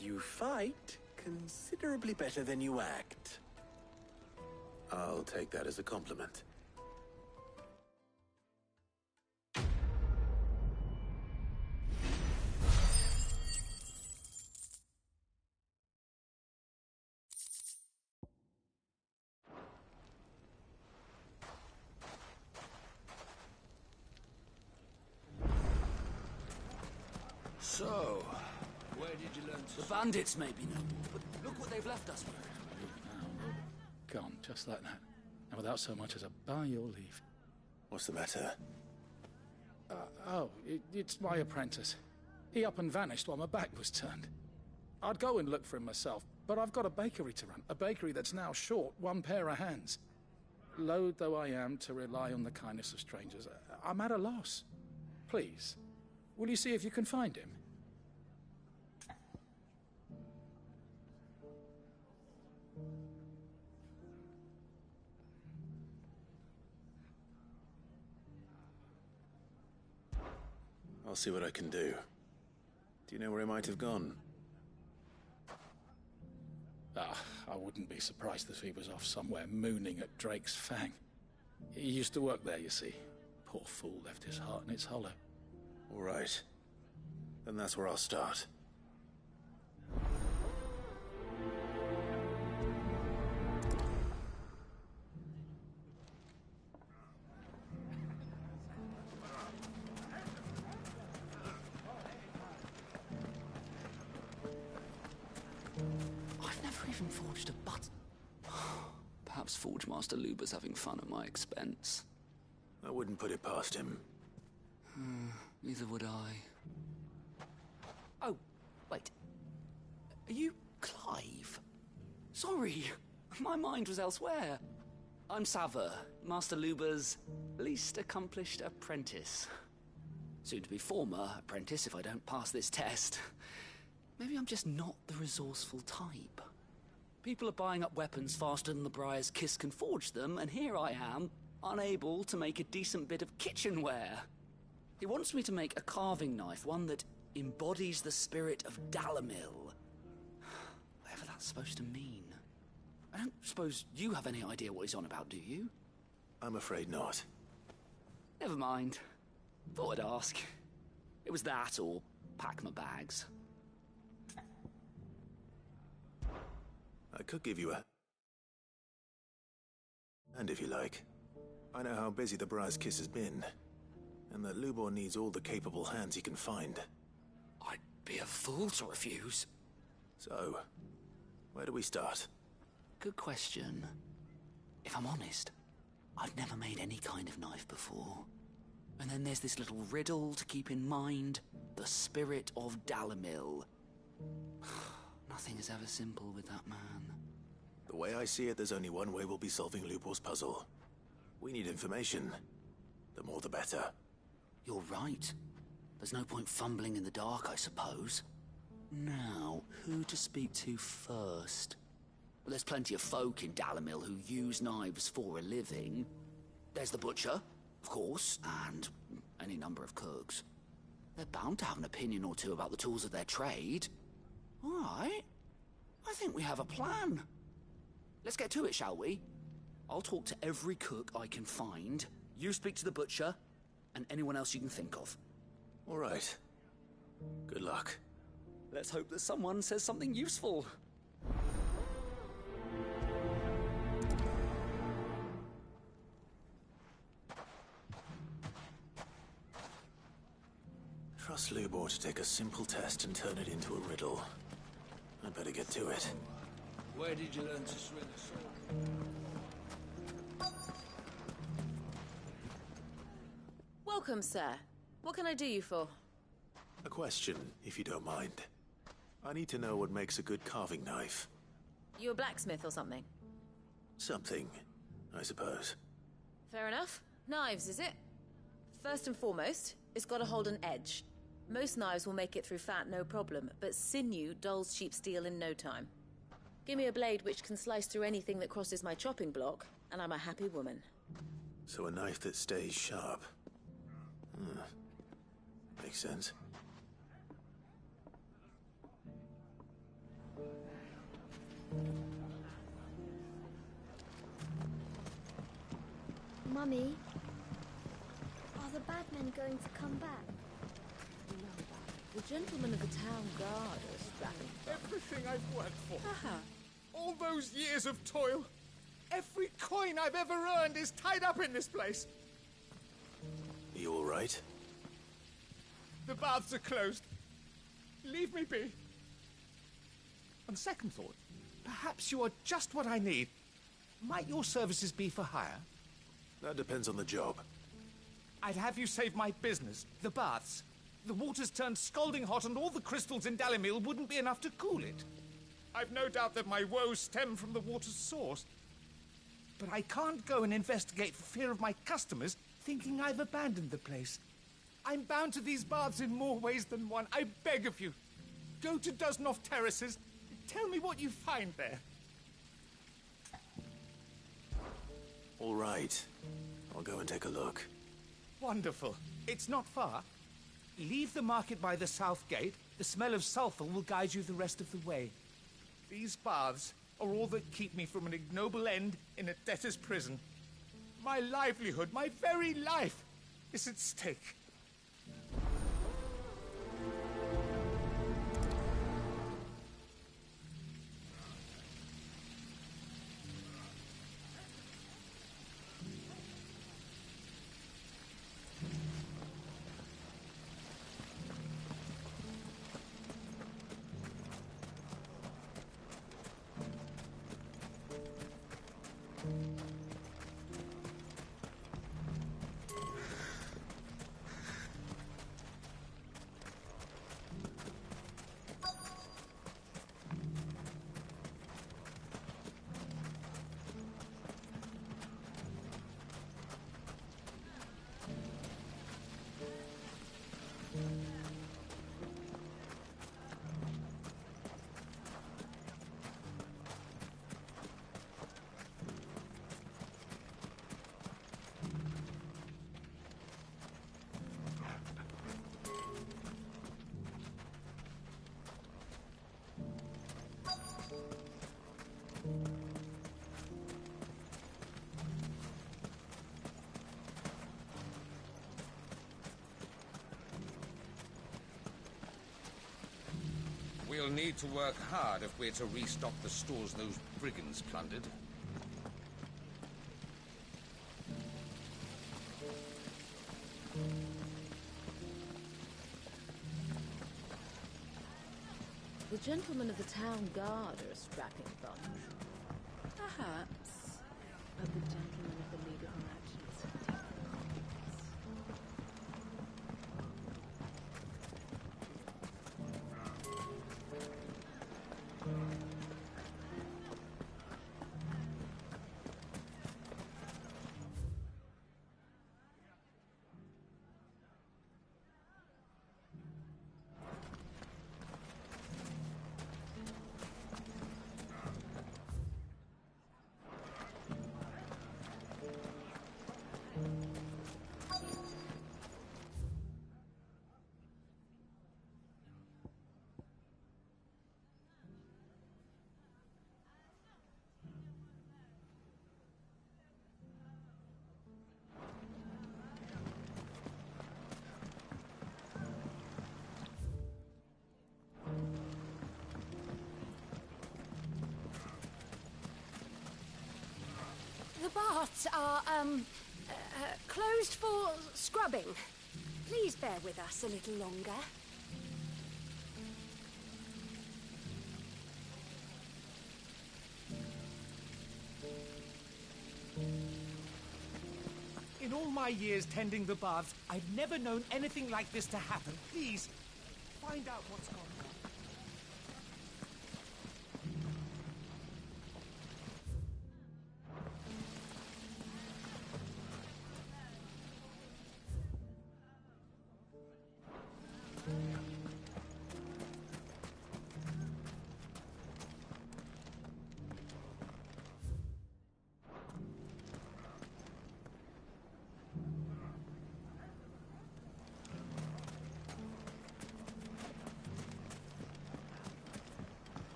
You fight considerably better than you act. I'll take that as a compliment. So, where did you learn to... The bandits may be noble, but look what they've left us with. Gone, just like that. And without so much as a by your leave. What's the matter? It's my apprentice. He up and vanished while my back was turned. I'd go and look for him myself, but I've got a bakery to run. A bakery that's now short one pair of hands. Loath though I am to rely on the kindness of strangers, I'm at a loss. Please, will you see if you can find him? I'll see what I can do. Do you know where he might have gone? I wouldn't be surprised if he was off somewhere mooning at Drake's Fang. He used to work there, you see. Poor fool left his heart in its hollow. All right. Then that's where I'll start. I've never even forged a button. Perhaps Forge Master Luber's having fun at my expense. I wouldn't put it past him. Neither would I. Oh, wait. Are you Clive? Sorry, my mind was elsewhere. I'm Sava, Master Luber's least accomplished apprentice. Soon to be former apprentice if I don't pass this test. Maybe I'm just not the resourceful type. People are buying up weapons faster than the Briar's Kiss can forge them, and here I am, unable to make a decent bit of kitchenware. He wants me to make a carving knife, one that embodies the spirit of Dalamil. Whatever that's supposed to mean. I don't suppose you have any idea what he's on about, do you? I'm afraid not. Never mind. Thought I'd ask. It was that, or pack my bags. I could give you a hand if you like. I know how busy the Briar's Kiss has been, and that Lubor needs all the capable hands he can find. I'd be a fool to refuse. So, where do we start? Good question. If I'm honest, I've never made any kind of knife before. And then there's this little riddle to keep in mind. The spirit of Dalamil. Nothing is ever simple with that man. The way I see it, there's only one way we'll be solving Lubor's puzzle. We need information. The more the better. You're right. There's no point fumbling in the dark, I suppose. Now, who to speak to first? Well, there's plenty of folk in Dalamil who use knives for a living. There's the butcher, of course, and any number of cooks. They're bound to have an opinion or two about the tools of their trade. All right. I think we have a plan. Let's get to it, shall we? I'll talk to every cook I can find. You speak to the butcher, and anyone else you can think of. All right. Good luck. Let's hope that someone says something useful. Trust Lubor to take a simple test and turn it into a riddle. I'd better get to it. Where did you learn to swing a sword? Welcome, sir. What can I do you for? A question, if you don't mind. I need to know what makes a good carving knife. You a blacksmith or something? Something, I suppose. Fair enough. Knives, is it? First and foremost, it's got to hold an edge. Most knives will make it through fat, no problem, but sinew dulls cheap steel in no time. Give me a blade which can slice through anything that crosses my chopping block, and I'm a happy woman. So a knife that stays sharp. Makes sense. Mummy, are the bad men going to come back? The gentlemen of the town guard are strapping. Everything I've worked for. All those years of toil. Every coin I've ever earned is tied up in this place. You all right? The baths are closed. Leave me be. On second thought, perhaps you are just what I need. Might your services be for hire? That depends on the job. I'd have you save my business, the baths. The water's turned scalding hot and all the crystals in Dalimil wouldn't be enough to cool it. I've no doubt that my woes stem from the water's source. But I can't go and investigate for fear of my customers thinking I've abandoned the place. I'm bound to these baths in more ways than one. I beg of you, go to Dusnoff Terraces. Tell me what you find there. All right. I'll go and take a look. Wonderful. It's not far. Leave the market by the south gate. The smell of sulfur will guide you the rest of the way. These baths are all that keep me from an ignoble end in a debtor's prison. My livelihood, my very life, is at stake. We'll need to work hard if we're to restock the stores those brigands plundered. The gentlemen of the town guard are a strapping bunch. Perhaps. But the gentlemen of the League of Merchants. The baths are, closed for scrubbing. Please bear with us a little longer. In all my years tending the baths, I've never known anything like this to happen. Please, find out what's gone on.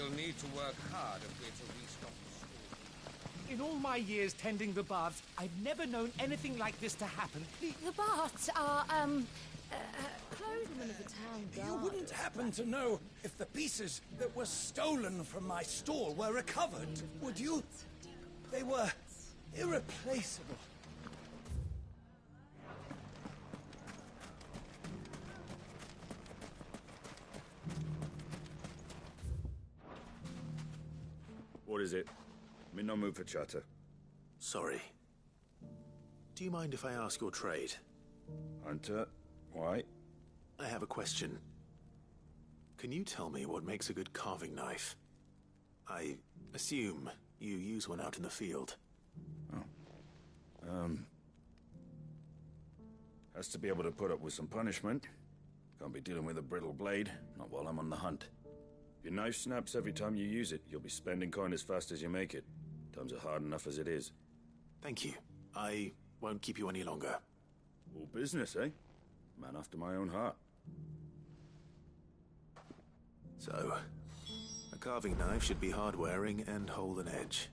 We'll need to work hard if we're to restock the store. In all my years tending the baths, I've never known anything like this to happen. Please. The baths are, clothesmen of the town guard. You wouldn't happen to know if the pieces that were stolen from my stall were recovered, would you? They were irreplaceable. What is it? I'm in no mood for chatter. Sorry. Do you mind if I ask your trade? Hunter, why? I have a question. Can you tell me what makes a good carving knife? I assume you use one out in the field. Has to be able to put up with some punishment. Can't be dealing with a brittle blade, not while I'm on the hunt. If your knife snaps every time you use it, you'll be spending coin as fast as you make it. Times are hard enough as it is. Thank you. I won't keep you any longer. All business, eh? Man after my own heart. So, a carving knife should be hard-wearing and hold an edge.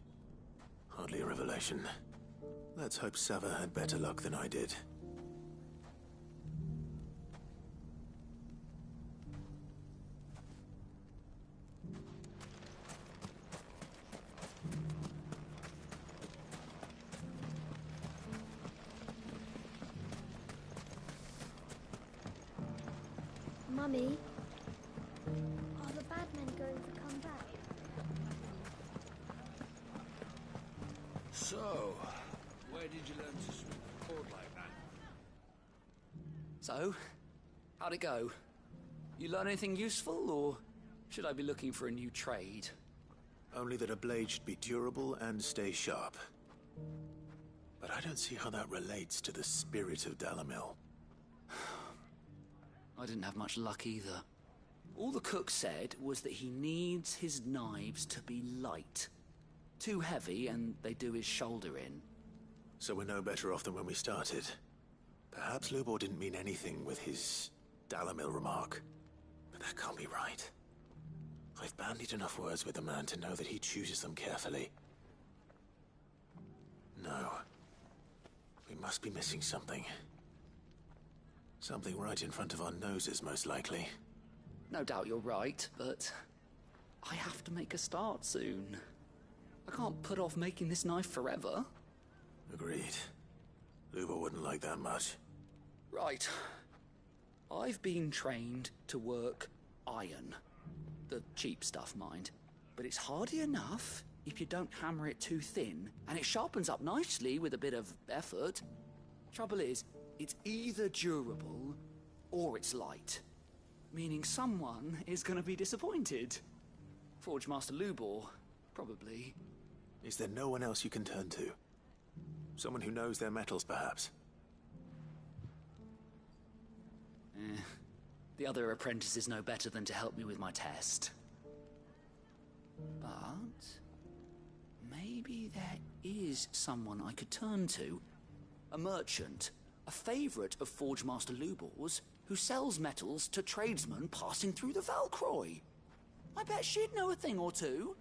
Hardly a revelation. Let's hope Sava had better luck than I did. Mummy, are the bad men going to come back? So, where did you learn to swing a cord like that? So, how'd it go? You learn anything useful, or should I be looking for a new trade? Only that a blade should be durable and stay sharp. But I don't see how that relates to the spirit of Dalamil. I didn't have much luck either. All the cook said was that he needs his knives to be light. Too heavy and they do his shoulder in. So we're no better off than when we started. Perhaps Lubor didn't mean anything with his Dalamil remark. But that can't be right. I've bandied enough words with the man to know that he chooses them carefully. No. We must be missing something. Something right in front of our noses, most likely. No doubt you're right, but I have to make a start soon. I can't put off making this knife forever. Agreed. Lubor wouldn't like that much. Right. I've been trained to work iron. The cheap stuff, mind. But it's hardy enough if you don't hammer it too thin, and it sharpens up nicely with a bit of effort. Trouble is, it's either durable or it's light. Meaning someone is gonna be disappointed. Forge Master Lubor, probably. Is there no one else you can turn to? Someone who knows their metals, perhaps? The other apprentices know better than to help me with my test. But maybe there is someone I could turn to. A merchant. A favorite of Forge Master Lubor's, who sells metals to tradesmen passing through the Valcroy. I bet she'd know a thing or two.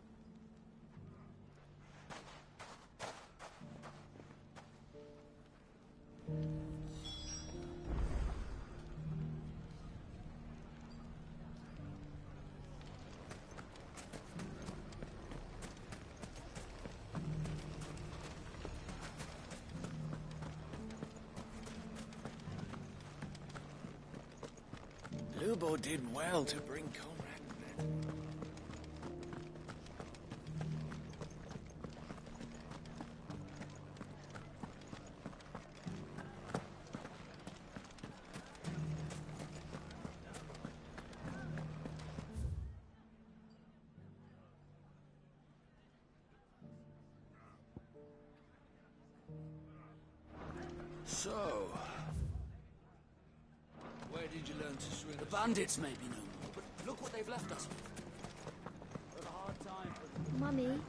Lubor did well to bring Conrad. So, where did you learn to swing? The bandits may be no more, but look what they've left us with. We've a hard time for... Mummy,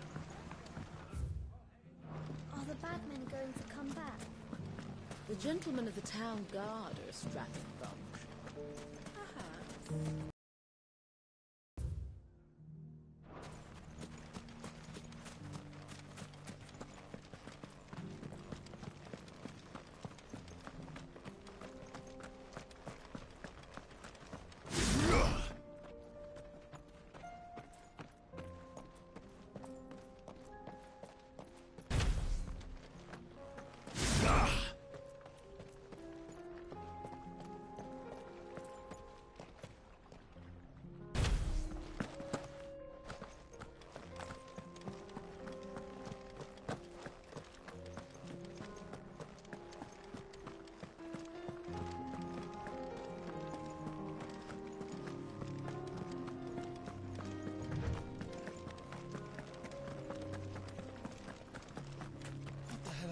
are the bad men going to come back? The gentlemen of the town guard are a strapping bunch. Perhaps.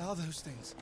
are those things?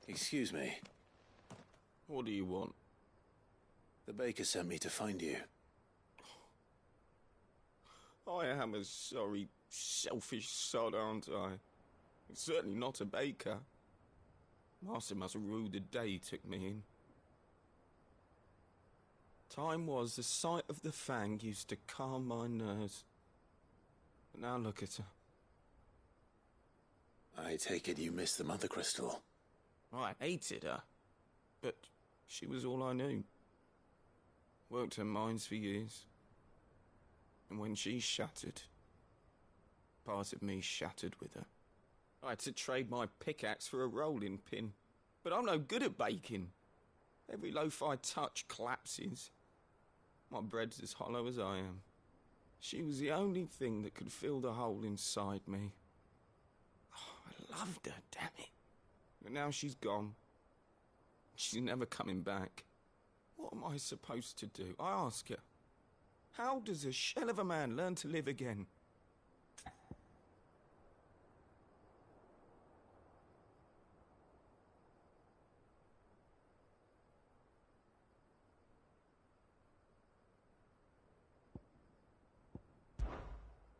Excuse me. What do you want? The baker sent me to find you. I am a sorry, selfish sod, aren't I? Certainly not a baker. Master must have ruled the day he took me in. Time was the sight of the fang used to calm my nerves. But now look at her. I take it you missed the Mother Crystal. I hated her, but she was all I knew. Worked her mines for years. And when she shattered, part of me shattered with her. I had to trade my pickaxe for a rolling pin, but I'm no good at baking. Every loaf I touch collapses. My bread's as hollow as I am. She was the only thing that could fill the hole inside me. Oh, I loved her, damn it. But now she's gone. She's never coming back. What am I supposed to do? I ask her. How does a shell of a man learn to live again?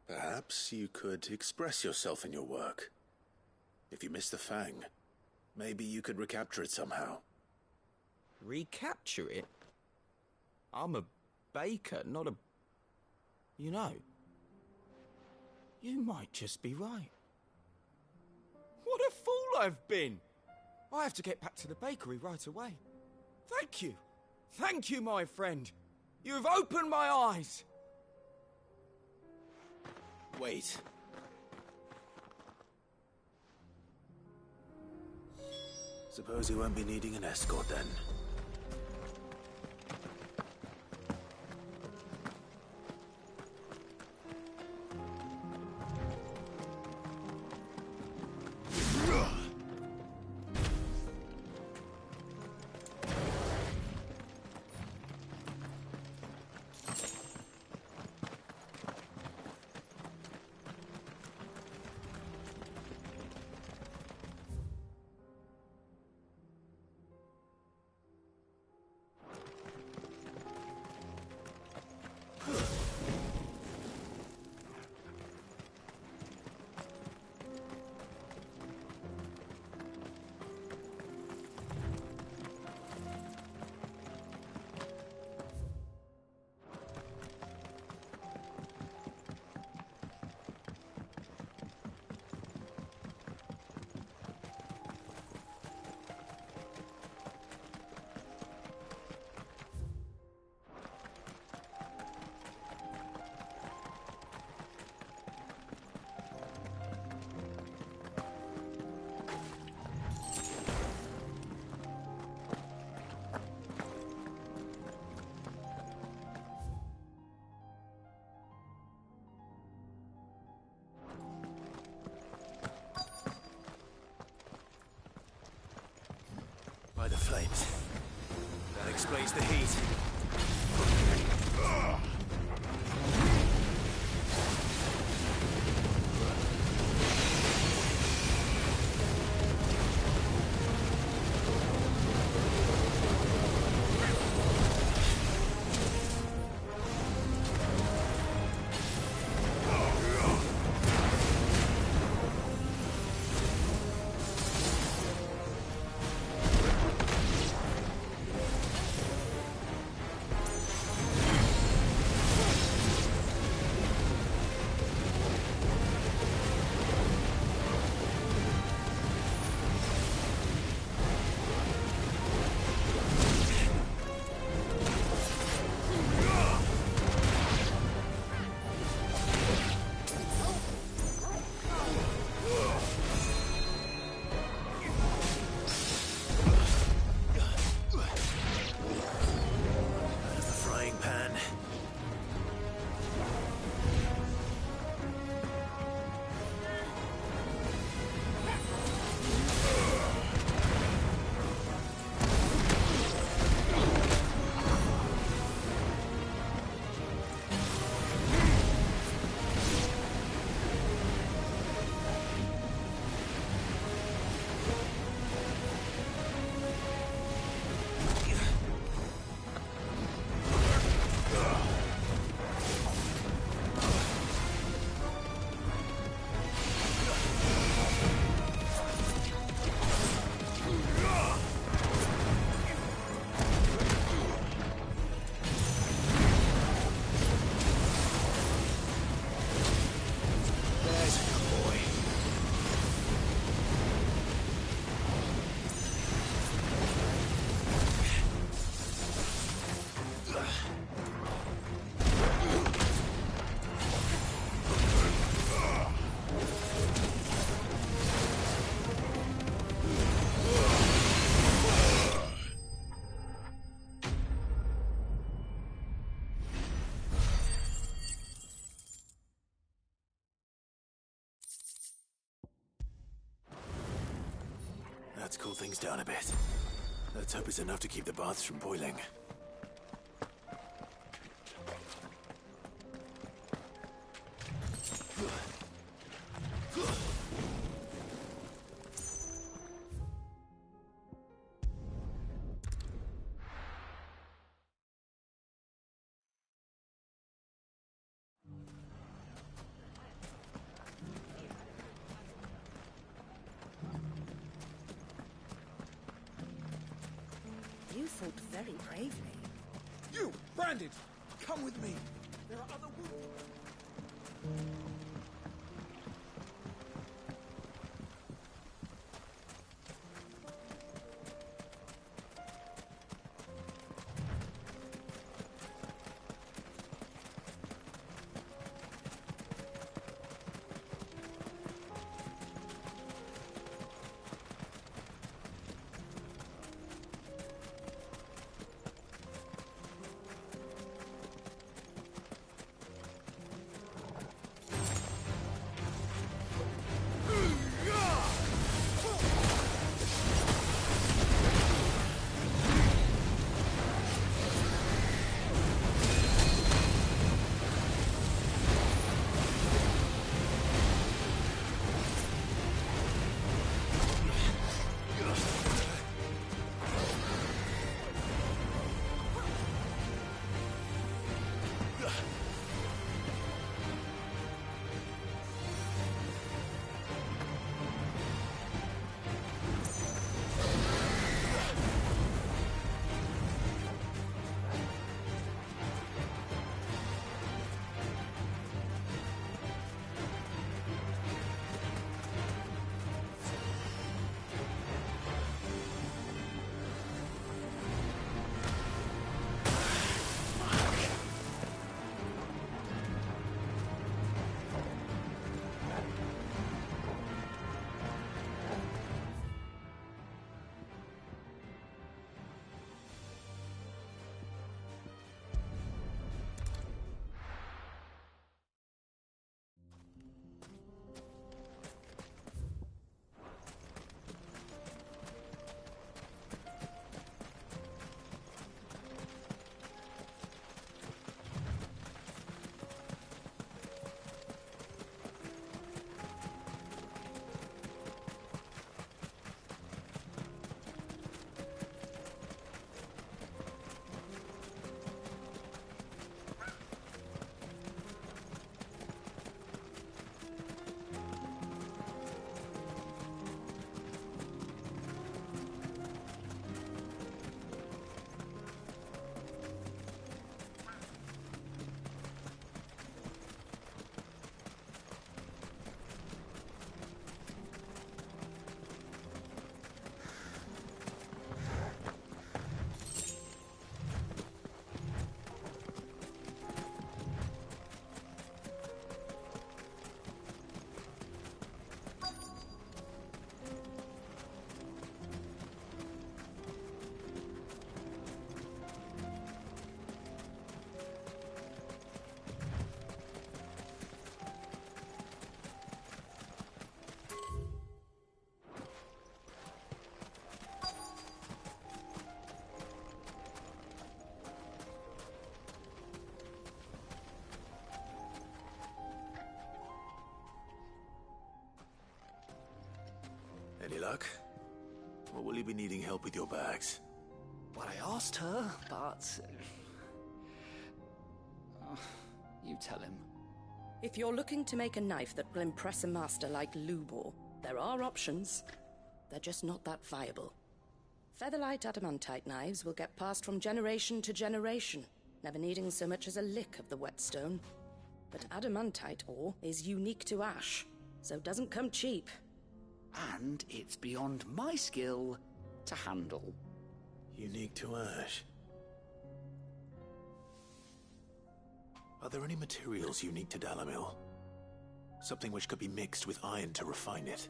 Perhaps you could express yourself in your work. If you miss the fang, maybe you could recapture it somehow. Recapture it? I'm a baker, not a... You know, you might just be right. What a fool I've been! I have to get back to the bakery right away. Thank you. Thank you, my friend. You've opened my eyes. Wait. Suppose you won't be needing an escort then. Right. That explains the heat. Let's cool things down a bit. Let's hope it's enough to keep the baths from boiling. You fought very bravely. You, Branded! Come with me. There are other wounded. Any luck? Or will you be needing help with your bags? Well, I asked her, but... you tell him. If you're looking to make a knife that will impress a master like Lubor, there are options. They're just not that viable. Featherlight adamantite knives will get passed from generation to generation, never needing so much as a lick of the whetstone. But adamantite ore is unique to ash, so it doesn't come cheap. And it's beyond my skill to handle. Unique to ash. Are there any materials unique to Dalamil? Something which could be mixed with iron to refine it.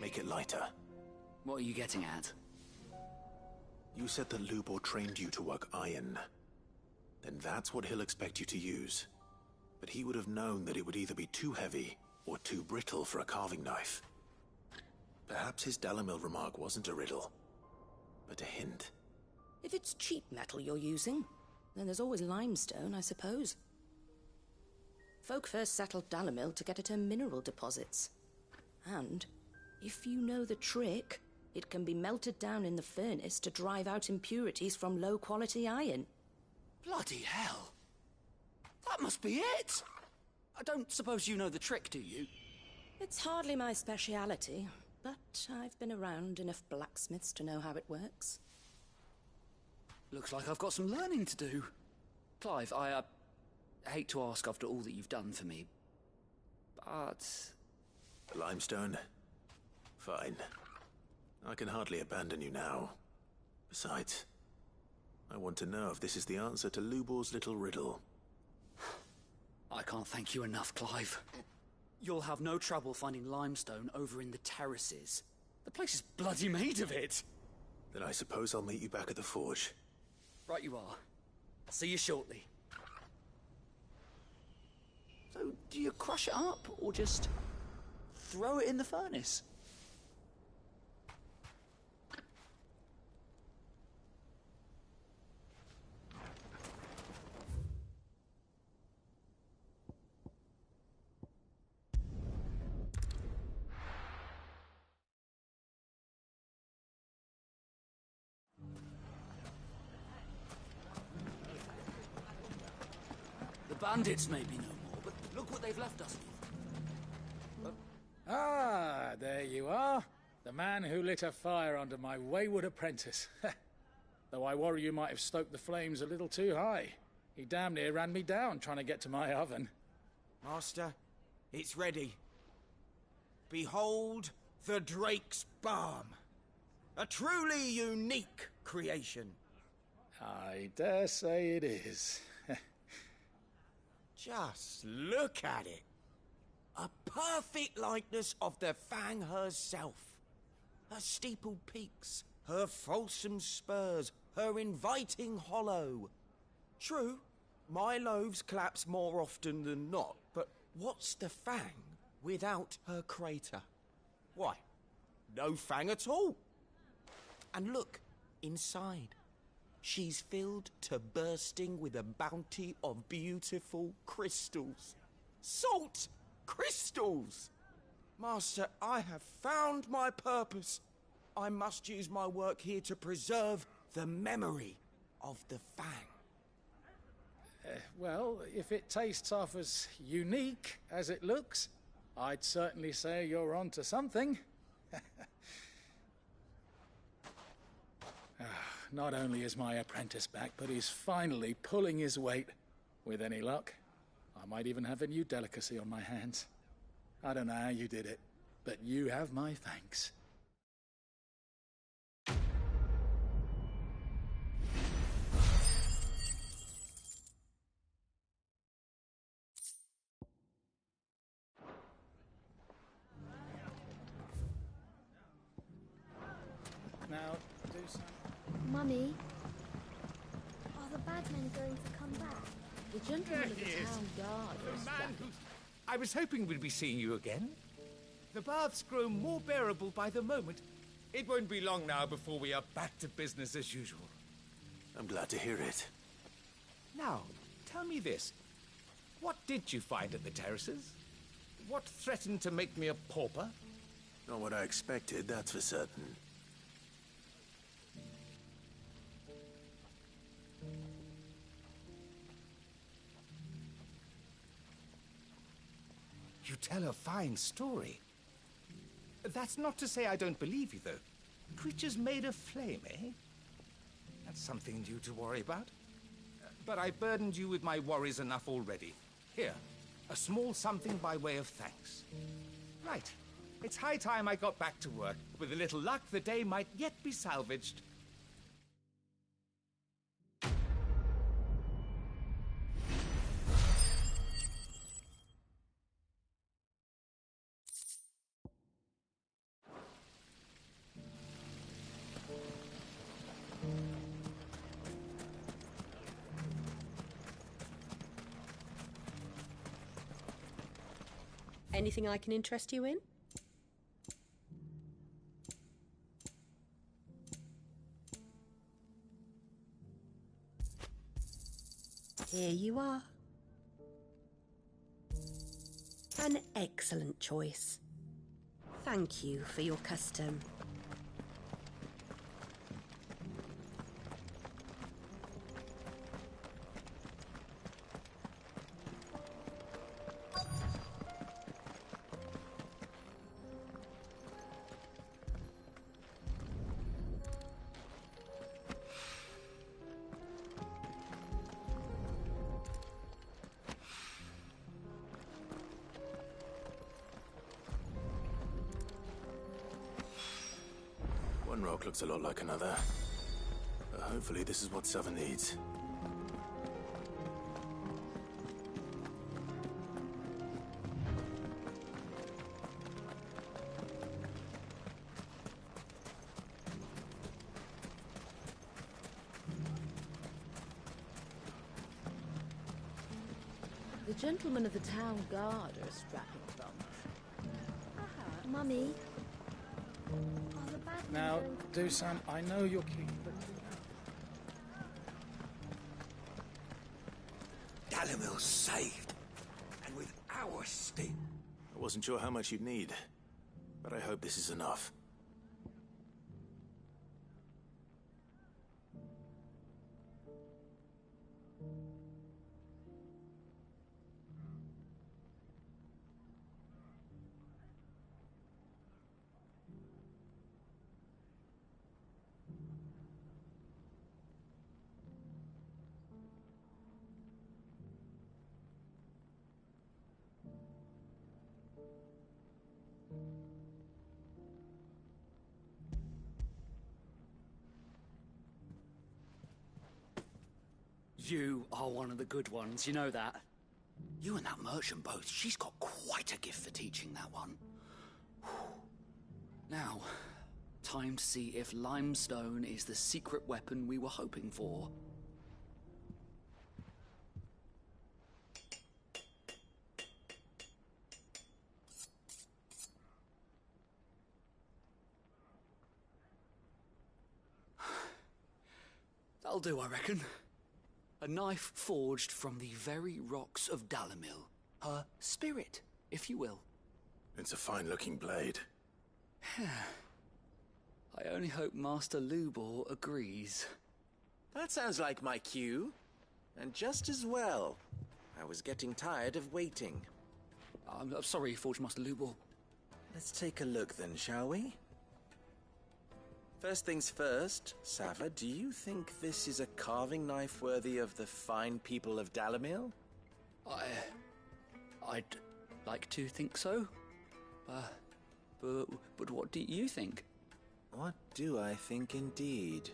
Make it lighter. What are you getting at? You said that Lubor trained you to work iron. Then that's what he'll expect you to use. But he would have known that it would either be too heavy or too brittle for a carving knife. Perhaps his Dalamil remark wasn't a riddle, but a hint. If it's cheap metal you're using, then there's always limestone, I suppose. Folk first settled Dalamil to get at her mineral deposits. And, if you know the trick, it can be melted down in the furnace to drive out impurities from low-quality iron. Bloody hell! That must be it! I don't suppose you know the trick, do you? It's hardly my speciality, but I've been around enough blacksmiths to know how it works. Looks like I've got some learning to do. Clive, I hate to ask after all that you've done for me, but... The limestone? Fine. I can hardly abandon you now. Besides, I want to know if this is the answer to Lubor's little riddle. I can't thank you enough, Clive. You'll have no trouble finding limestone over in the terraces. The place is bloody made of it. Then I suppose I'll meet you back at the forge. Right you are. I'll see you shortly. So, do you crush it up, or just throw it in the furnace? The bandits may be no more, but look what they've left us with. Ah, there you are. The man who lit a fire under my wayward apprentice. Though I worry you might have stoked the flames a little too high. He damn near ran me down trying to get to my oven. Master, it's ready. Behold the Drake's Balm. A truly unique creation. I dare say it is. Just look at it. A perfect likeness of the Fang herself. Her steepled peaks, her fulsome spurs, her inviting hollow. True, my loaves collapse more often than not, but what's the Fang without her crater? Why, no Fang at all. And look, inside. She's filled to bursting with a bounty of beautiful crystals. Salt crystals! Master, I have found my purpose. I must use my work here to preserve the memory of the Fang. Well, if it tastes half as unique as it looks, I'd certainly say you're onto something. Not only is my apprentice back, but he's finally pulling his weight. With any luck, I might even have a new delicacy on my hands. I don't know how you did it, but you have my thanks. Now, do some... Mummy, are the bad men going to come back? The gentleman of the town guard is back. I was hoping we'd be seeing you again. The baths grow more bearable by the moment. It won't be long now before we are back to business as usual. I'm glad to hear it. Now, tell me this. What did you find at the terraces? What threatened to make me a pauper? Not what I expected, that's for certain. You tell a fine story. That's not to say I don't believe you, though. Creatures made of flame, eh? That's something new to worry about. But I burdened you with my worries enough already. Here, a small something by way of thanks. Right. It's high time I got back to work. With a little luck, the day might yet be salvaged. Anything I can interest you in? Here you are. An excellent choice. Thank you for your custom. One rock looks a lot like another. But hopefully this is what Sava needs. The gentlemen of the town guard are a strapping bunch. Mummy. Now, Dusan, I know you're keen, but... Dalimil's saved. And with our sting. I wasn't sure how much you'd need, but I hope this is enough. You are one of the good ones, you know that? You and that merchant both, she's got quite a gift for teaching that one. Now, time to see if limestone is the secret weapon we were hoping for. That'll do, I reckon. A knife forged from the very rocks of Dalimil. Her spirit, if you will. It's a fine-looking blade. I only hope Master Lubor agrees. That sounds like my cue. And just as well. I was getting tired of waiting. I'm sorry, Forge Master Lubor. Let's take a look then, shall we? First things first, Sava, do you think this is a carving knife worthy of the fine people of Dalimil? I'd like to think so. But what do you think? What do I think indeed?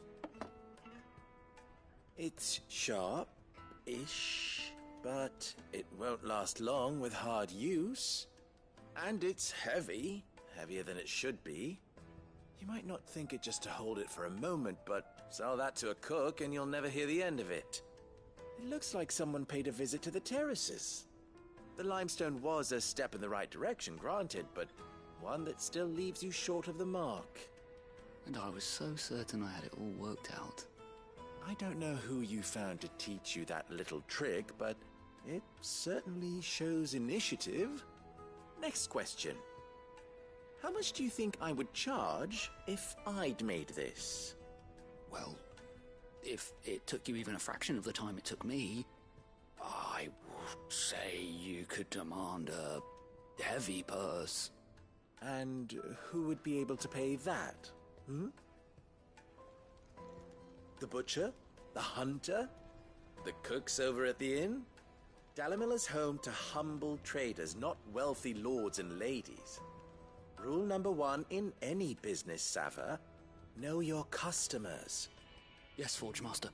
It's sharp-ish, but it won't last long with hard use. And it's heavy, heavier than it should be. You might not think it just to hold it for a moment, but sell that to a cook and you'll never hear the end of it. It looks like someone paid a visit to the terraces. The limestone was a step in the right direction, granted, but one that still leaves you short of the mark. And I was so certain I had it all worked out. I don't know who you found to teach you that little trick, but it certainly shows initiative. Next question. How much do you think I would charge if I'd made this? Well, if it took you even a fraction of the time it took me, I would say you could demand a heavy purse. And who would be able to pay that? The butcher? The hunter? The cooks over at the inn? Dalimil is home to humble traders, not wealthy lords and ladies. Rule number 1 in any business, Sava: know your customers. Yes, Forge Master.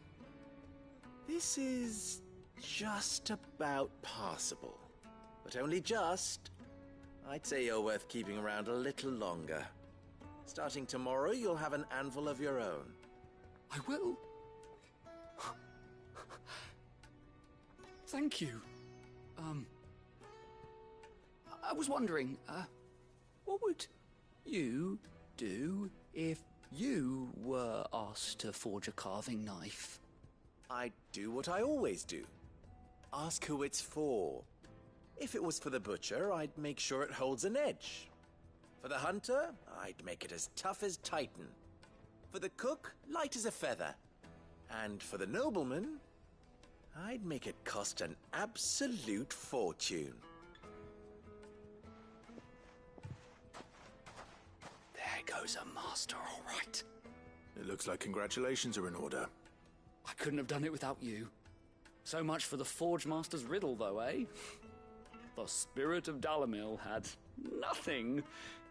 This is just about passable. But only just. I'd say you're worth keeping around a little longer. Starting tomorrow, you'll have an anvil of your own. I will. Thank you. I was wondering, what would you do if you were asked to forge a carving knife? I'd do what I always do. Ask who it's for. If it was for the butcher, I'd make sure it holds an edge. For the hunter, I'd make it as tough as Titan. For the cook, light as a feather. And for the nobleman, I'd make it cost an absolute fortune. There goes a master, all right. It looks like congratulations are in order. I couldn't have done it without you. So much for the Forge Master's riddle, though, eh? The spirit of Dalimil had nothing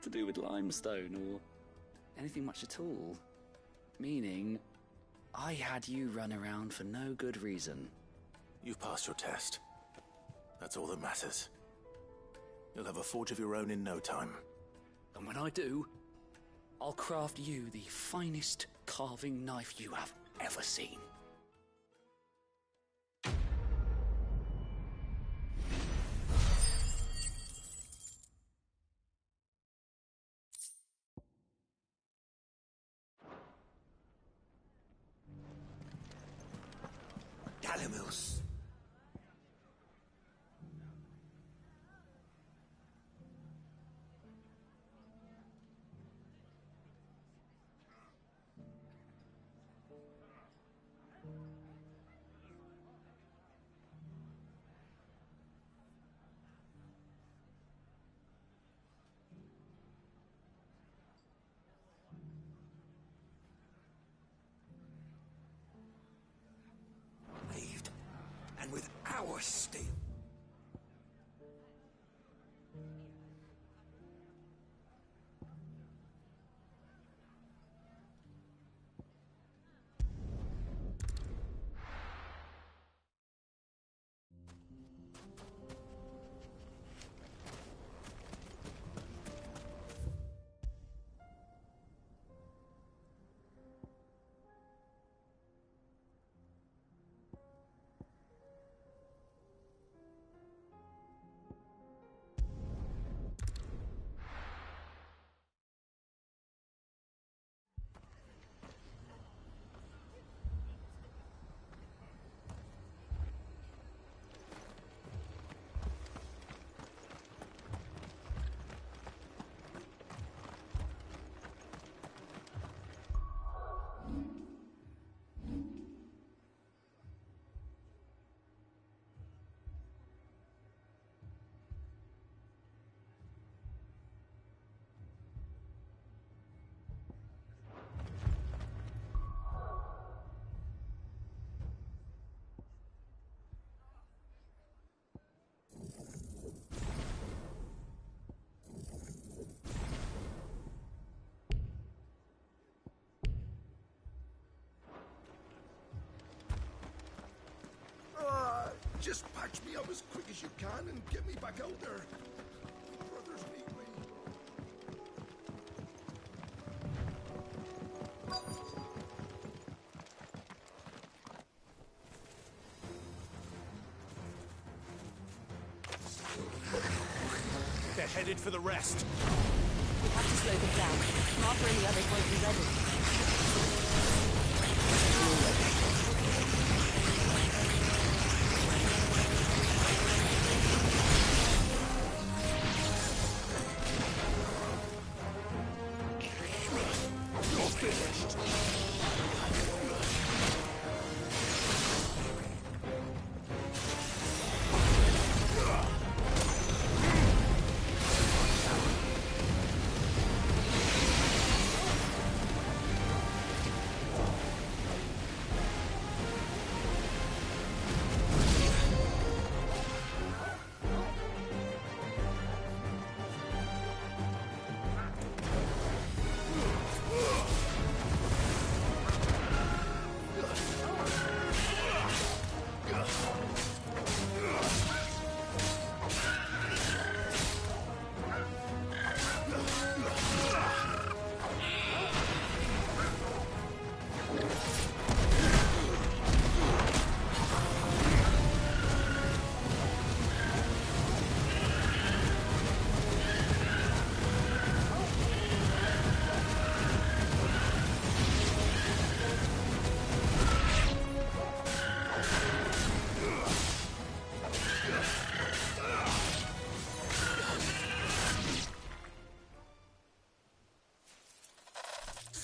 to do with limestone or anything much at all. Meaning, I had you run around for no good reason. You've passed your test. That's all that matters. You'll have a forge of your own in no time. And when I do, I'll craft you the finest carving knife you have ever seen. Dalimil's. Paved, and with our steel. Just patch me up as quick as you can and get me back out there. Brothers need me. They're headed for the rest. We have to slow them down. Martha and the others won't be ready. finished.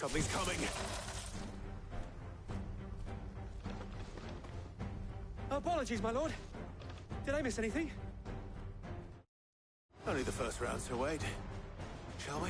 Something's coming. Apologies, my lord. Did I miss anything? Only the first round, so wait. Shall we?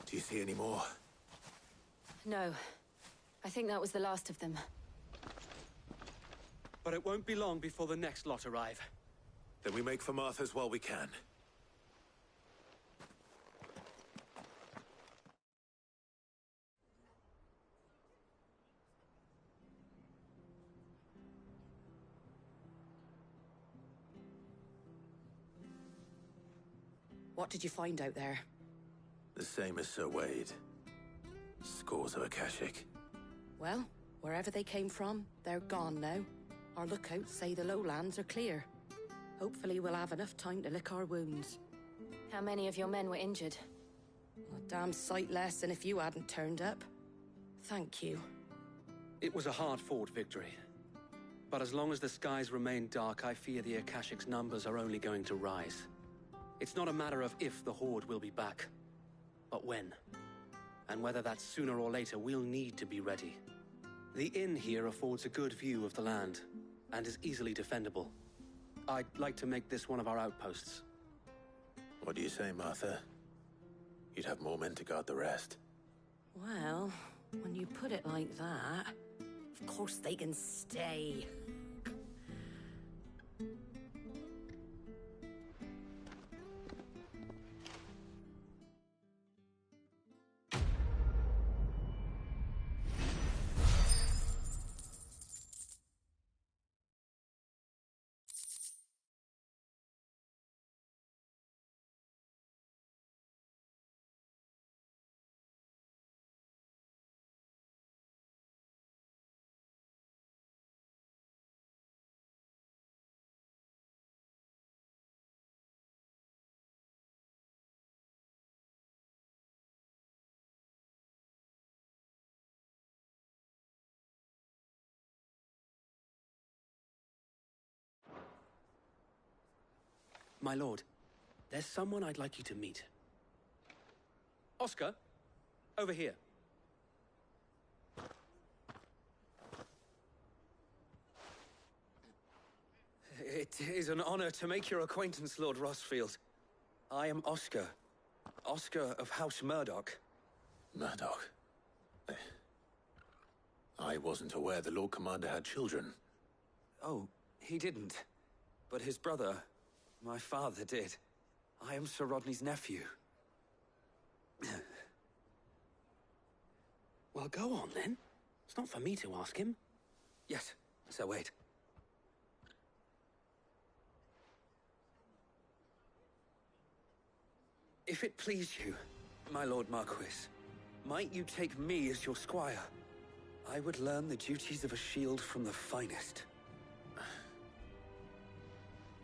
Do you see any more? No. I think that was the last of them. But it won't be long before the next lot arrive. Then we make for Martha's while we can. What did you find out there? The same as Sir Wade. Scores of Akashic. Well, wherever they came from, they're gone now. Our lookouts say the lowlands are clear. Hopefully we'll have enough time to lick our wounds. How many of your men were injured? A damn sight less than if you hadn't turned up. Thank you. It was a hard-fought victory. But as long as the skies remain dark, I fear the Akashic's numbers are only going to rise. It's not a matter of if the Horde will be back, but when. And whether that's sooner or later, we'll need to be ready. The inn here affords a good view of the land, and is easily defendable. I'd like to make this one of our outposts. What do you say, Martha? You'd have more men to guard the rest. Well, when you put it like that, of course they can stay. My lord, there's someone I'd like you to meet. Oscar, over here. It is an honor to make your acquaintance, Lord Rossfield. I am Oscar. Oscar of House Murdoch. Murdoch? I wasn't aware the Lord Commander had children. Oh, he didn't. But his brother, my father, did. I am Sir Rodney's nephew. Well, go on, then. It's not for me to ask him. Yes, so wait. If it please you, my Lord Marquis, might you take me as your squire? I would learn the duties of a shield from the finest.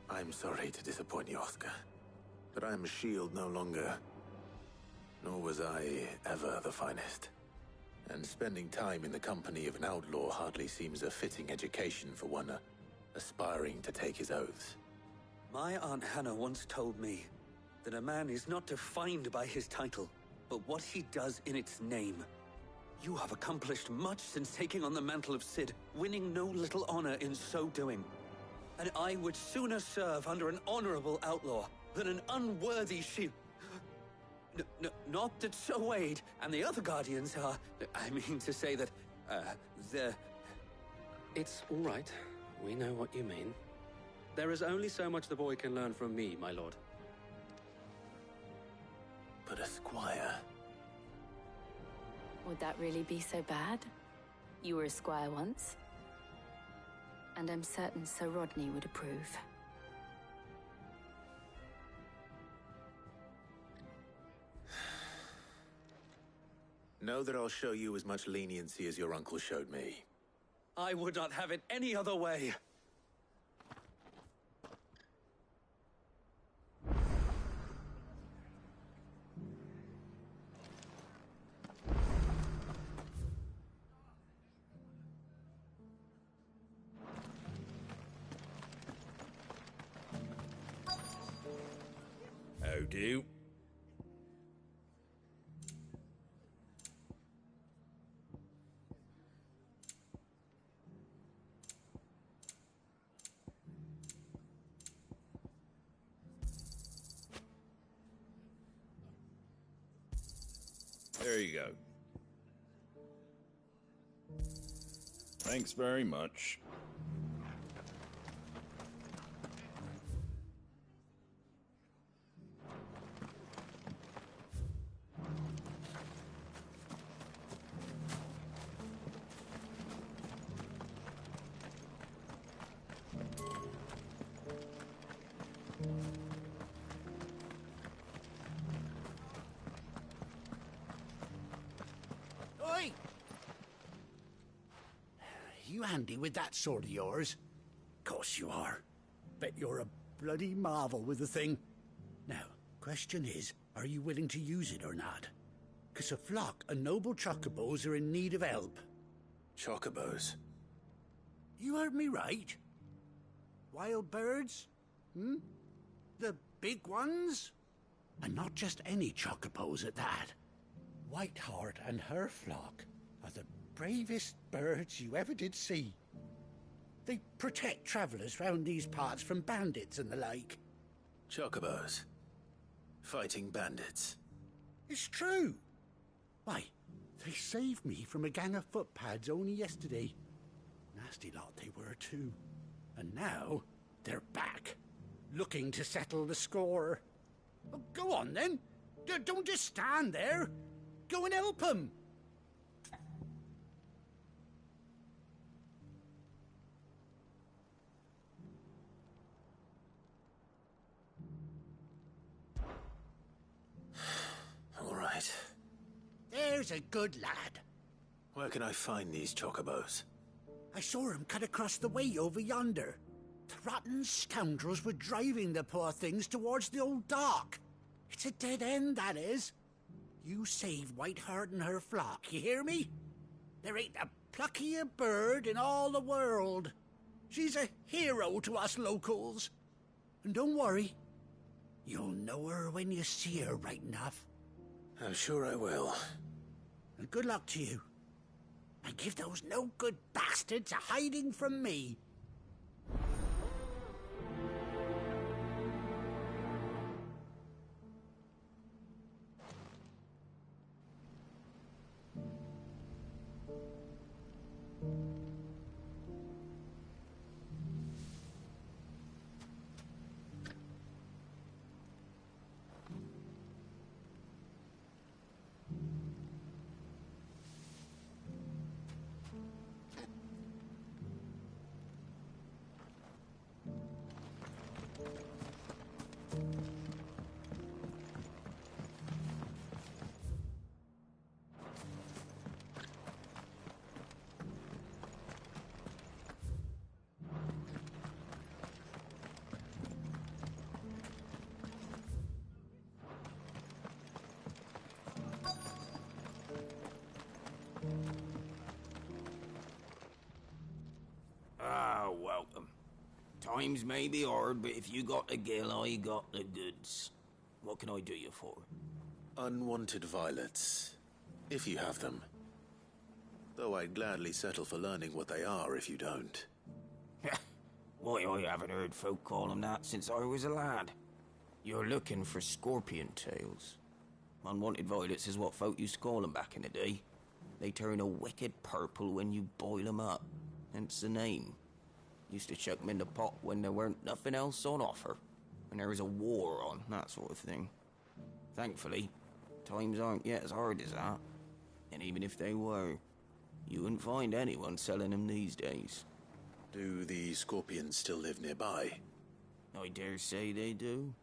I'm sorry to disappoint you, Oscar, but I am a shield no longer. Nor was I ever the finest. And spending time in the company of an outlaw hardly seems a fitting education for one aspiring to take his oaths. My Aunt Hannah once told me that a man is not defined by his title, but what he does in its name. You have accomplished much since taking on the mantle of Cid, winning no little honor in so doing. And I would sooner serve under an honorable outlaw than an unworthy shield. Not that Sir Wade and the other Guardians are... I mean to say that, they're... It's all right. We know what you mean. There is only so much the boy can learn from me, my lord. But a squire... Would that really be so bad? You were a squire once. And I'm certain Sir Rodney would approve. Know that I'll show you as much leniency as your uncle showed me. I would not have it any other way. How do? There you go. Thanks very much. you handy with that sword of yours? Course you are. Bet you're a bloody marvel with the thing. Now, question is, are you willing to use it or not? 'Cause a flock of noble chocobos are in need of help. Chocobos? You heard me right. Wild birds? Hmm? The big ones? And not just any chocobos at that. Whiteheart and her flock are the bravest birds you ever did see. They protect travellers round these parts from bandits and the like. Chocobos? Fighting bandits? It's true. Why, they saved me from a gang of footpads only yesterday. Nasty lot they were too. And now they're back, looking to settle the score. Well, go on then. Don't just stand there. Go and help them. All right. There's a good lad. Where can I find these chocobos? I saw him cut across the way over yonder. The rotten scoundrels were driving the poor things towards the old dock. It's a dead end, that is. You save Whiteheart and her flock, you hear me? There ain't a pluckier bird in all the world. She's a hero to us locals. And don't worry, you'll know her when you see her right enough. I'm sure I will. And good luck to you. And give those no-good bastards a hiding from me. Ah, welcome. Times may be hard, but if you got the gill, I got the goods. What can I do you for? Unwanted violets, if you have them. Though I'd gladly settle for learning what they are if you don't. Why, I haven't heard folk call them that since I was a lad. You're looking for scorpion tails. Unwanted violets is what folk used to call them back in the day. They turn a wicked purple when you boil them up. Hence the name. Used to chuck them in the pot when there weren't nothing else on offer. When there was a war on, that sort of thing. Thankfully, times aren't yet as hard as that. And even if they were, you wouldn't find anyone selling them these days. Do the scorpions still live nearby? I dare say they do.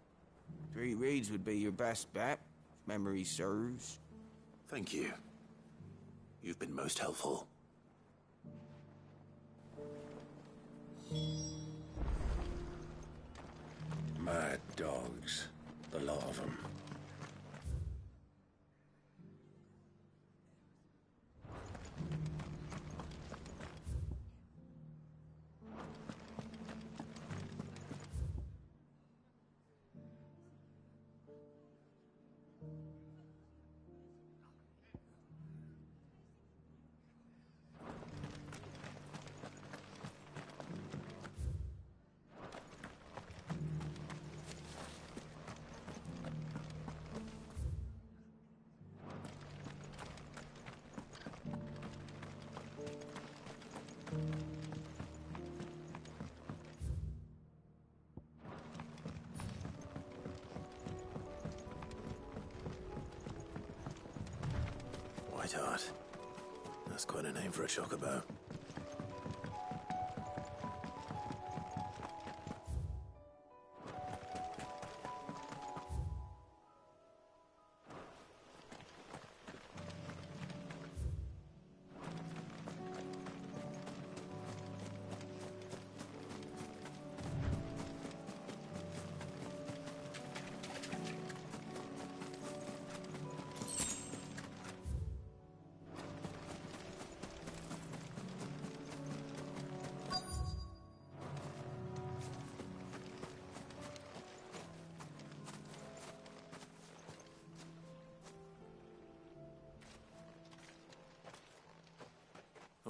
3 Reeds would be your best bet, if memory serves. Thank you. You've been most helpful. Mad dogs. The lot of them. Whiteheart. That's quite a name for a chocobo.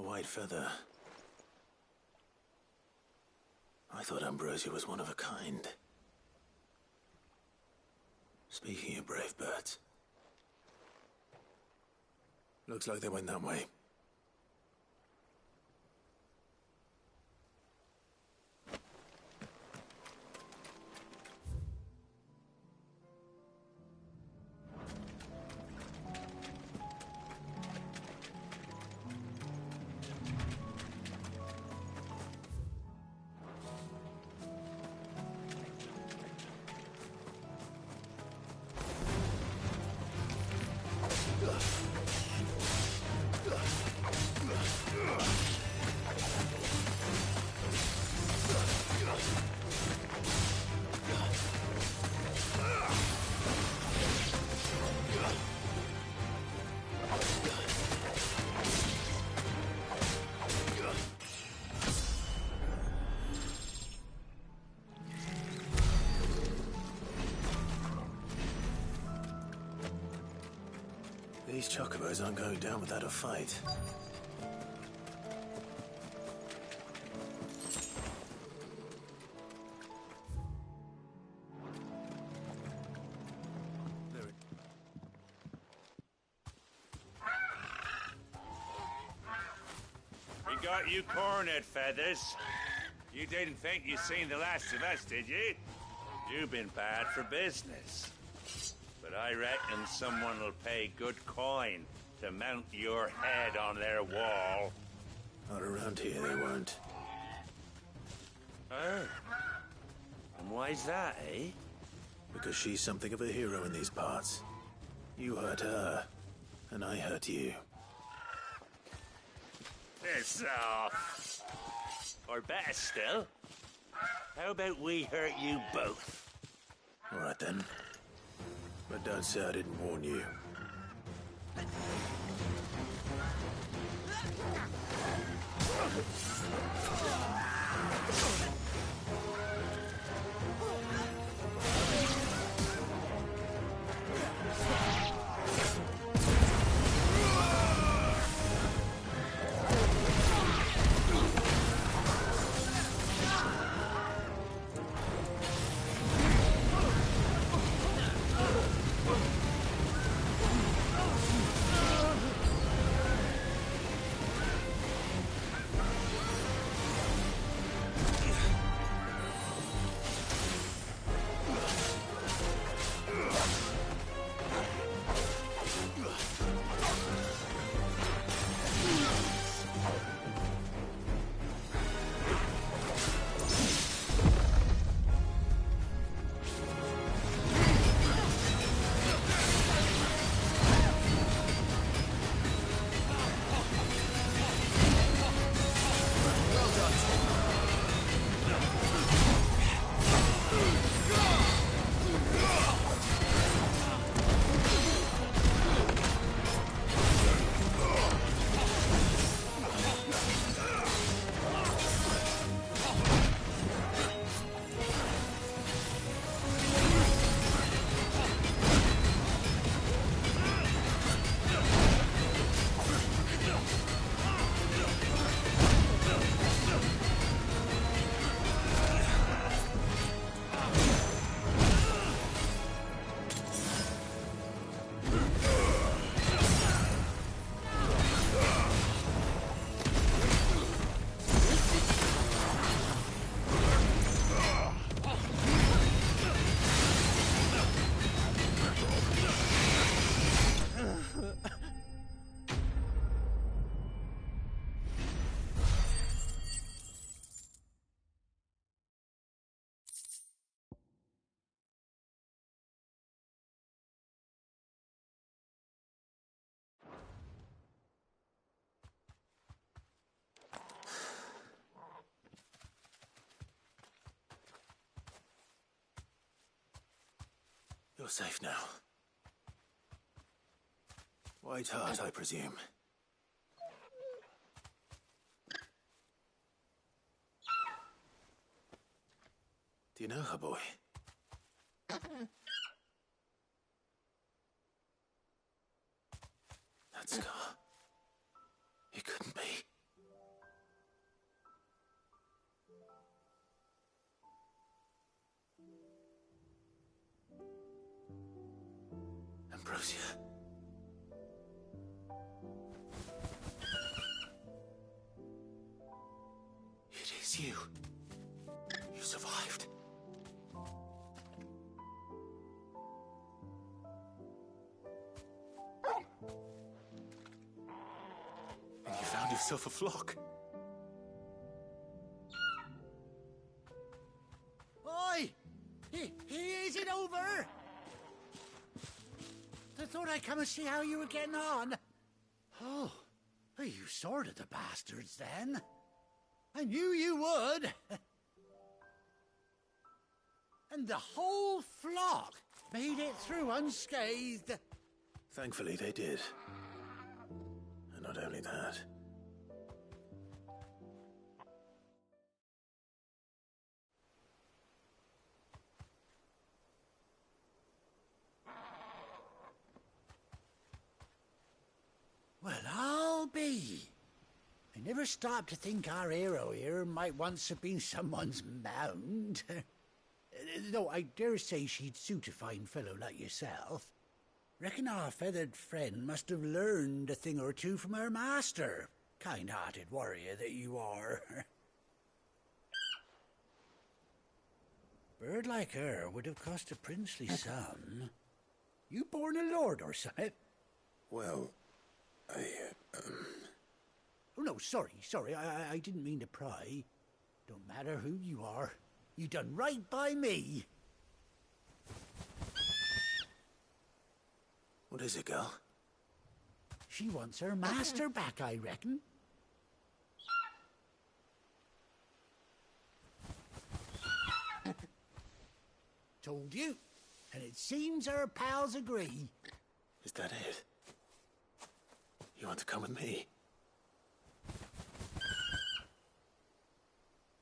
A white feather. I thought Ambrosia was one of a kind. Speaking of brave birds, looks like they went that way. These chocobos aren't going down without a fight. We got you cornered, Feathers. You didn't think you'd seen the last of us, did you? You've been bad for business. But I reckon someone will pay good coin to mount your head on their wall. Not around here, they won't. Oh. And why's that, eh? Because she's something of a hero in these parts. You hurt her, and I hurt you. Piss off. Or better still, how about we hurt you both? All right, then. But don't say I didn't warn you. You're safe now. White Heart, I presume. Do you know her, boy? That scar. It couldn't be. Ambrosia. It is you. You survived. And you found yourself a flock. Oi! Is it over? I thought I'd come and see how you were getting on. Oh, you sorted the bastards then. I knew you would. And the whole flock made it through unscathed. Thankfully, they did. And not only that. Well, I'll be. I never stopped to think our hero here might once have been someone's mount. Though I dare say she'd suit a fine fellow like yourself. Reckon our feathered friend must have learned a thing or two from her master. Kind-hearted warrior that you are. Bird like her would have cost a princely sum. You born a lord or something? Well, Oh, no, sorry, I didn't mean to pry. Don't matter who you are. You done right by me. What is it, girl? She wants her master back, I reckon. Told you. And it seems her pals agree. Is that it? You want to come with me?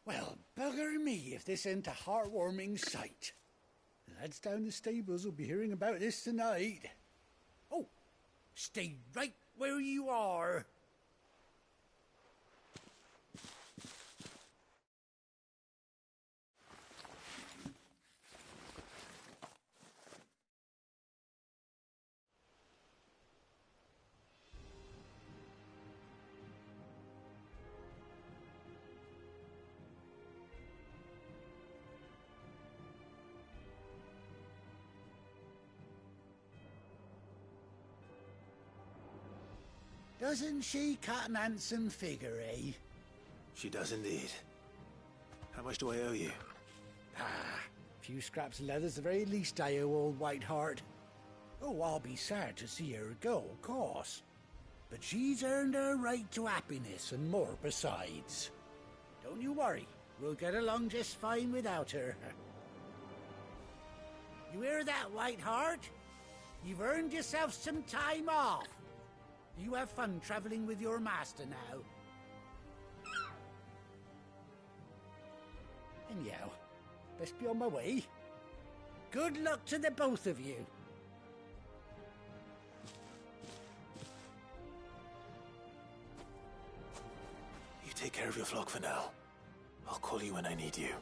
Well, bugger me if this ain't a heartwarming sight. The lads down the stables will be hearing about this tonight. Oh, stay right where you are. Doesn't she cut an handsome figure, eh? She does indeed. How much do I owe you? A few scraps of leather's the very least I owe old Whiteheart. Oh, I'll be sad to see her go, of course. But she's earned her right to happiness and more besides. Don't you worry, we'll get along just fine without her. You hear that, Whiteheart? You've earned yourself some time off. You have fun traveling with your master now. Anyhow, best be on my way. Good luck to the both of you. You take care of your flock for now. I'll call you when I need you.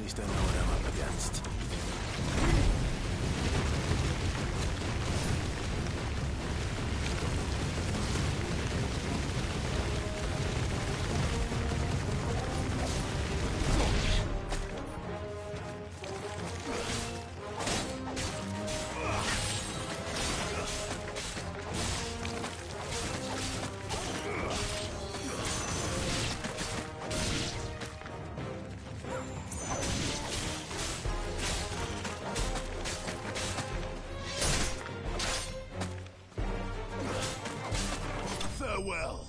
least I know what I'm up against. Farewell.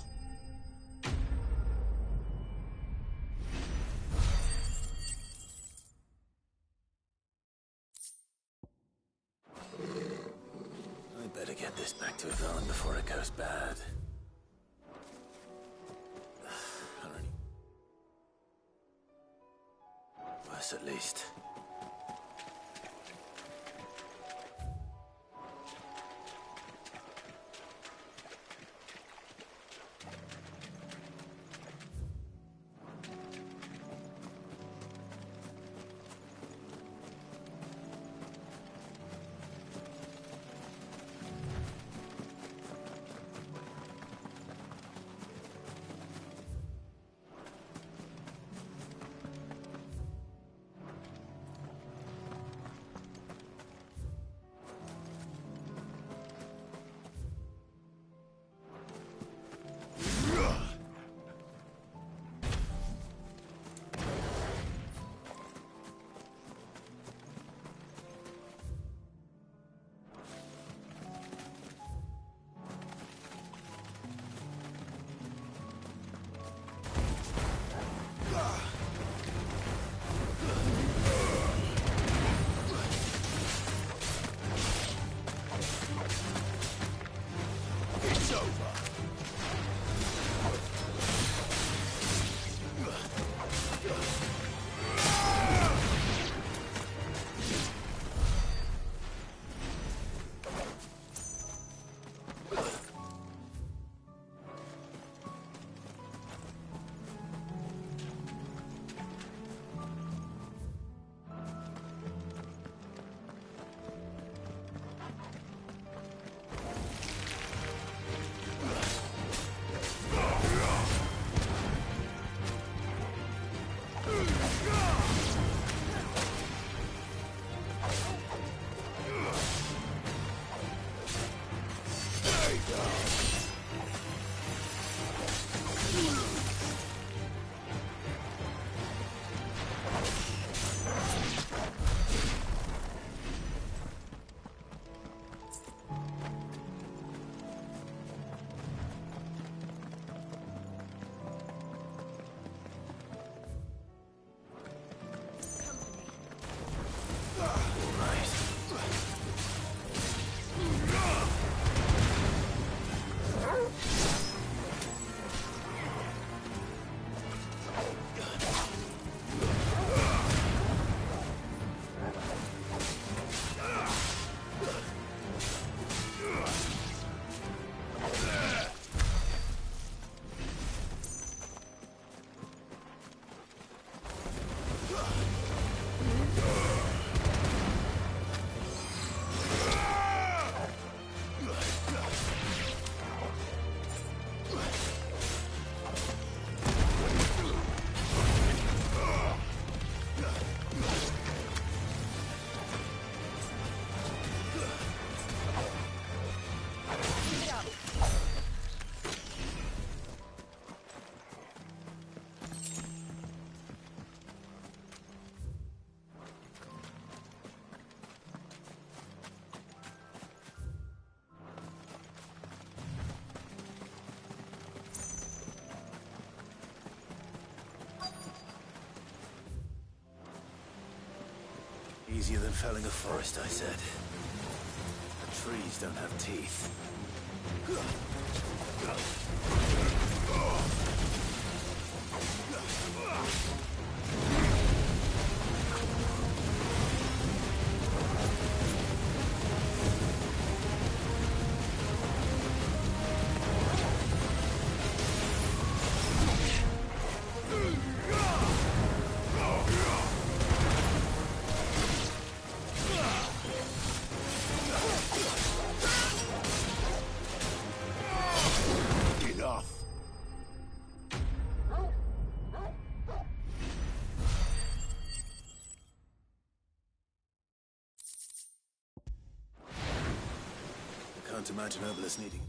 I better get this back to Velen before it goes bad. Worse at least. Easier than felling a forest, I said. The trees don't have teeth. Can't imagine herbalists needing...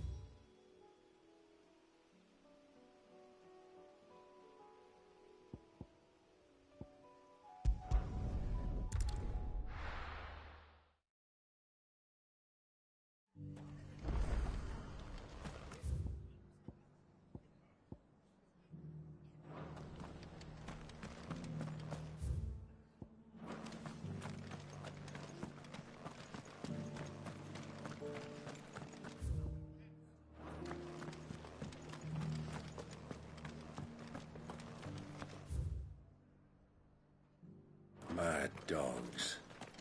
Mad dogs.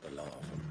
A lot of them.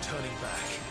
turning back.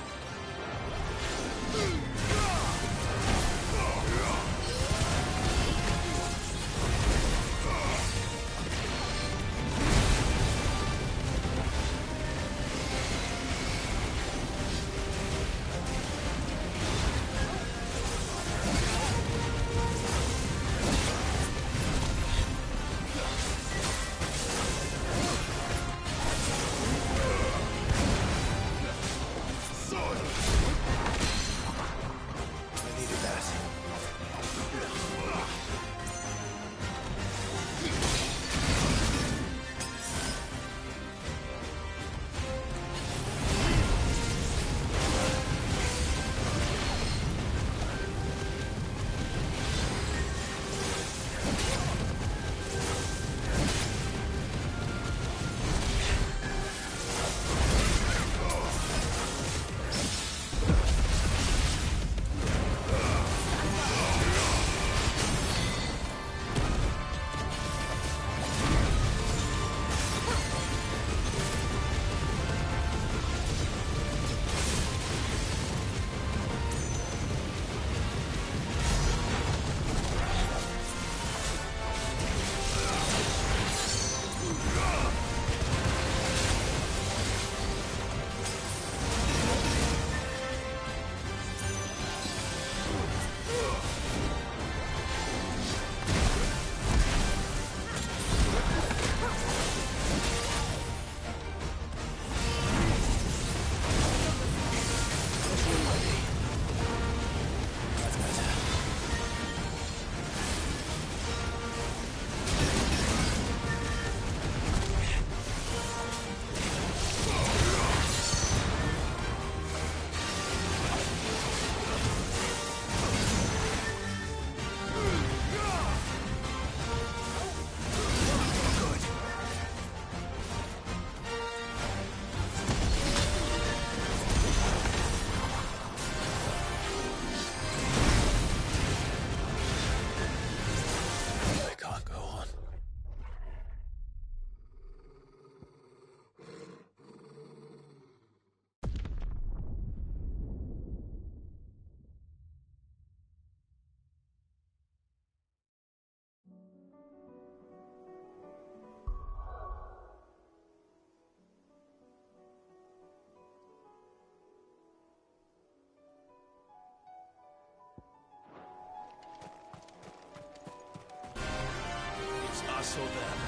Us or them.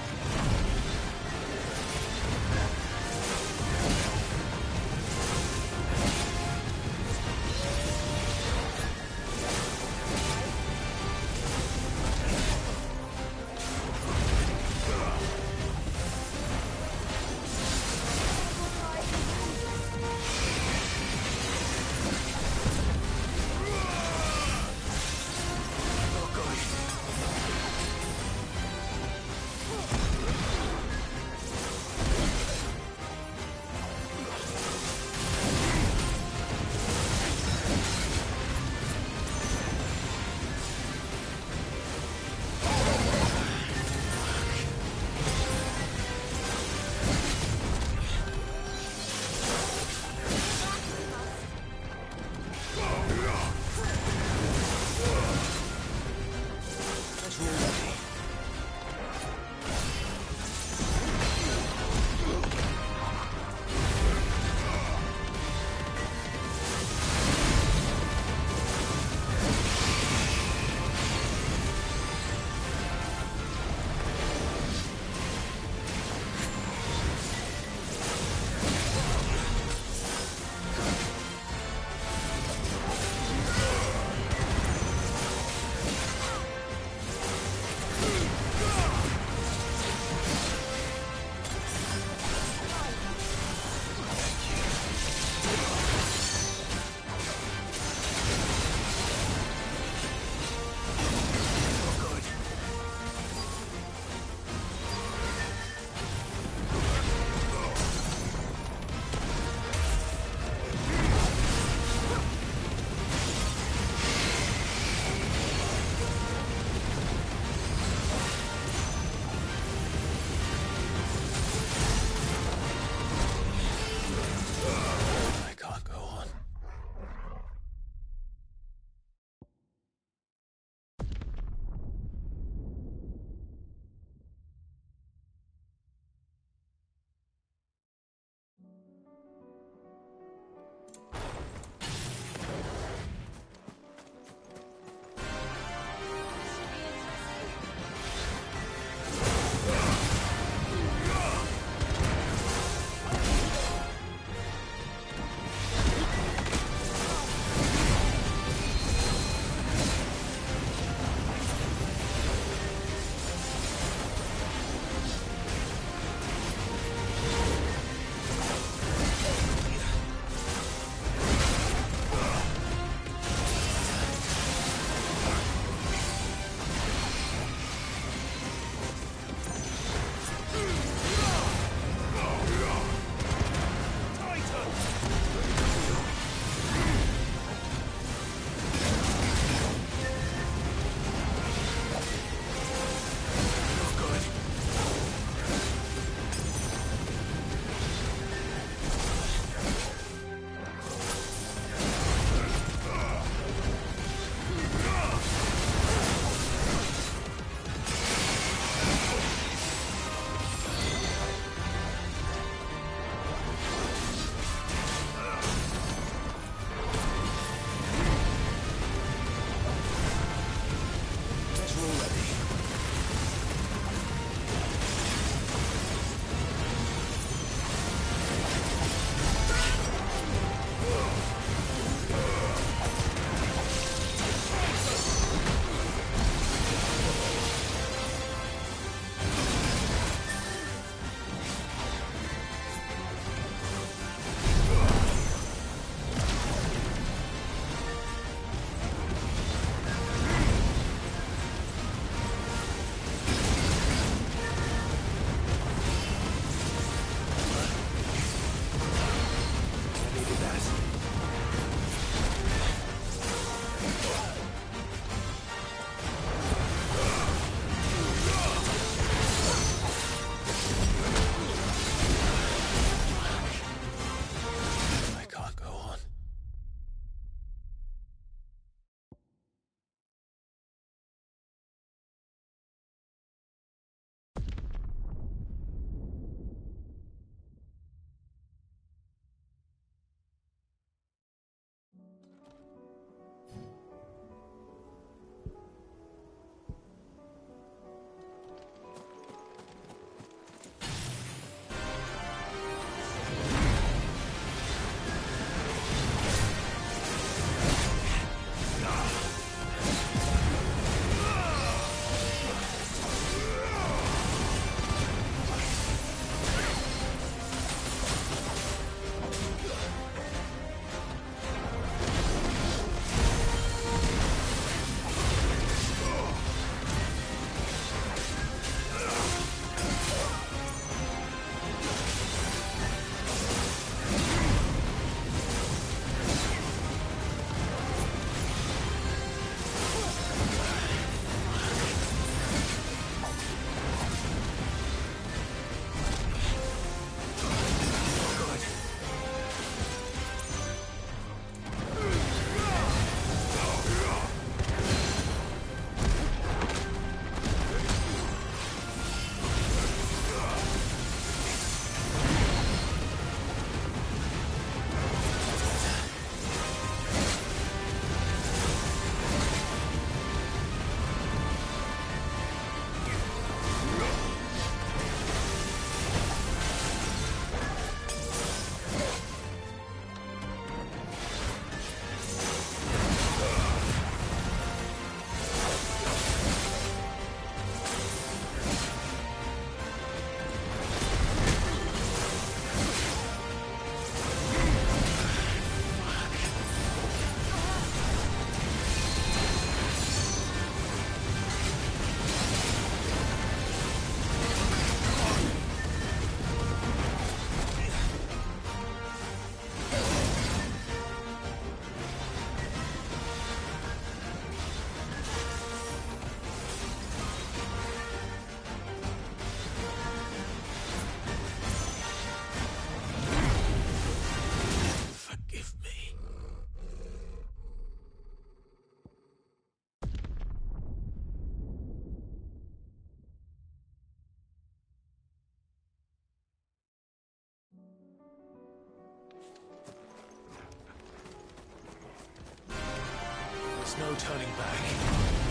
There's no turning back.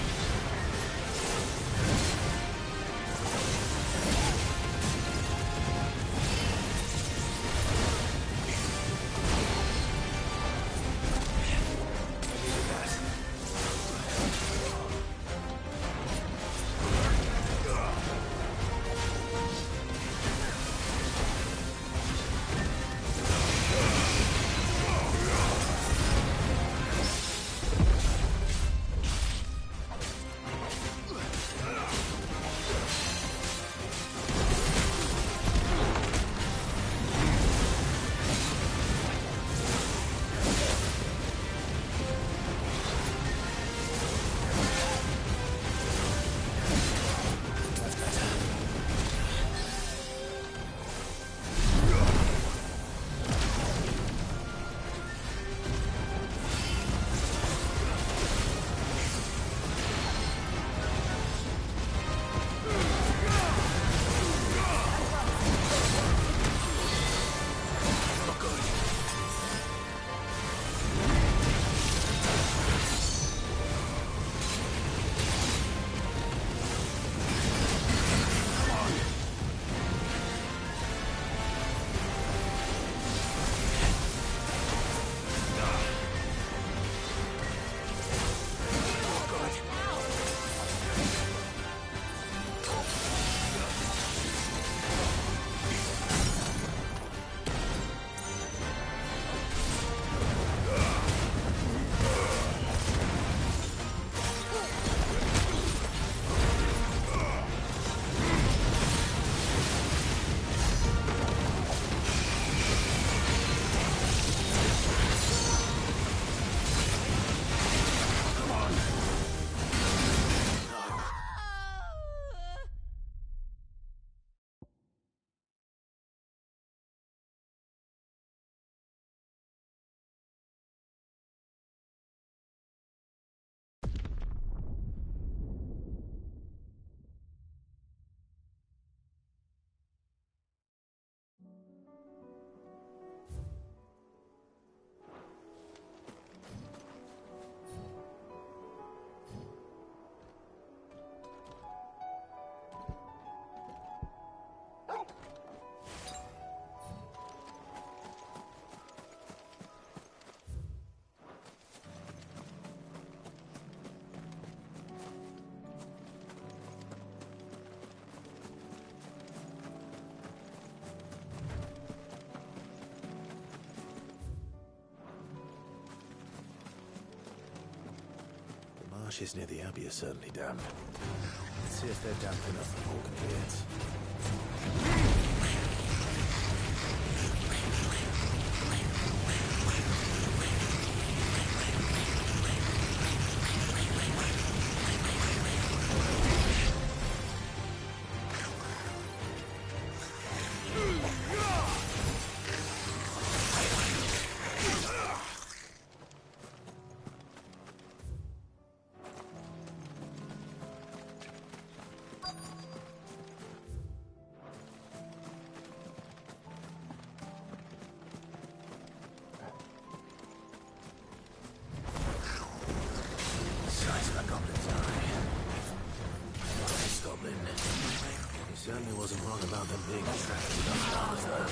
Marshes near the Abbey are certainly damp. Let's see if they're damp enough for Falcon beards. Certainly wasn't wrong about them being attracted to the stars, though.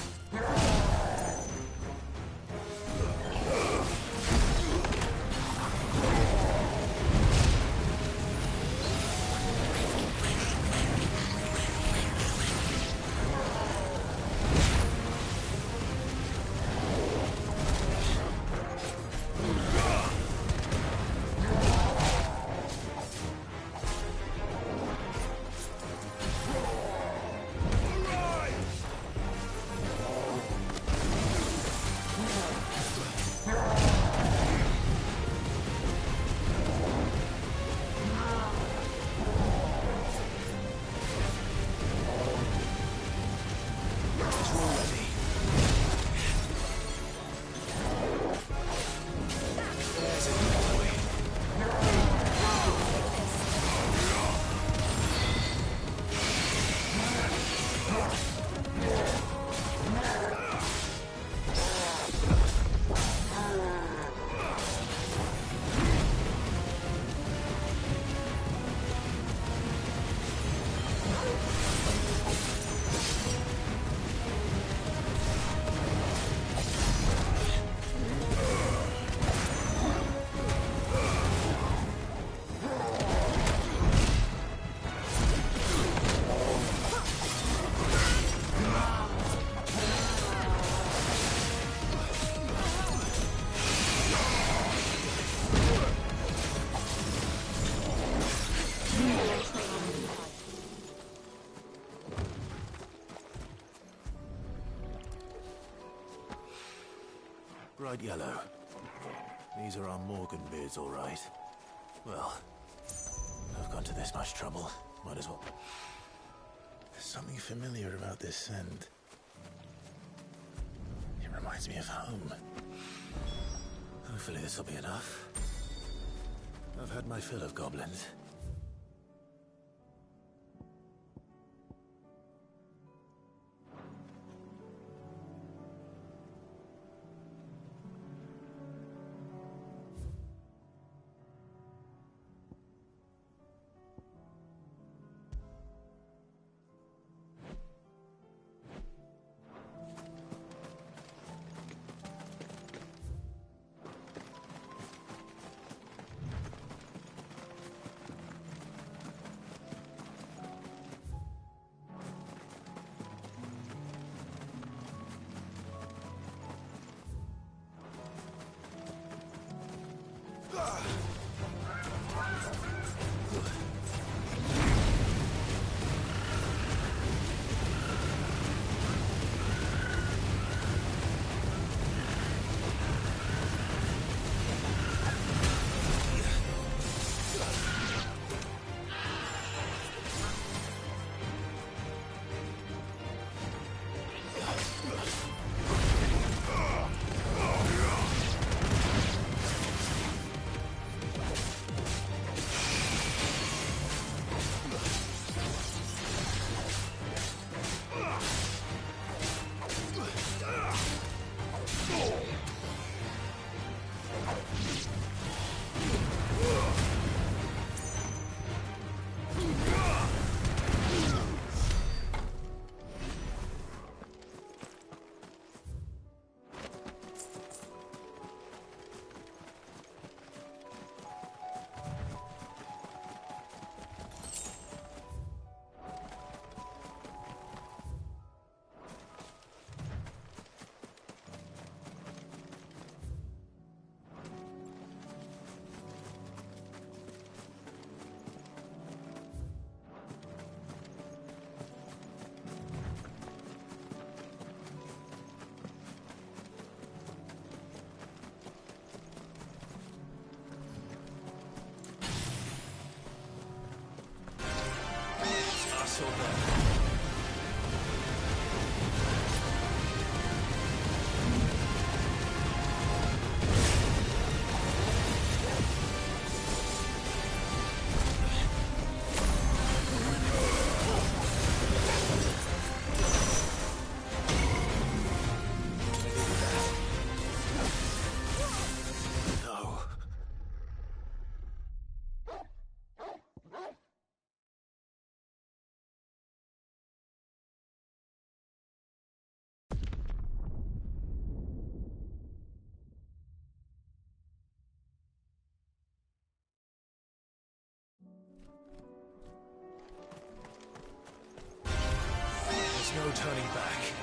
bright yellow. These are our Morgan beards, all right. Well, I've gone to this much trouble. Might as well. There's something familiar about this scent. It reminds me of home. Hopefully this will be enough. I've had my fill of goblins. There's no turning back.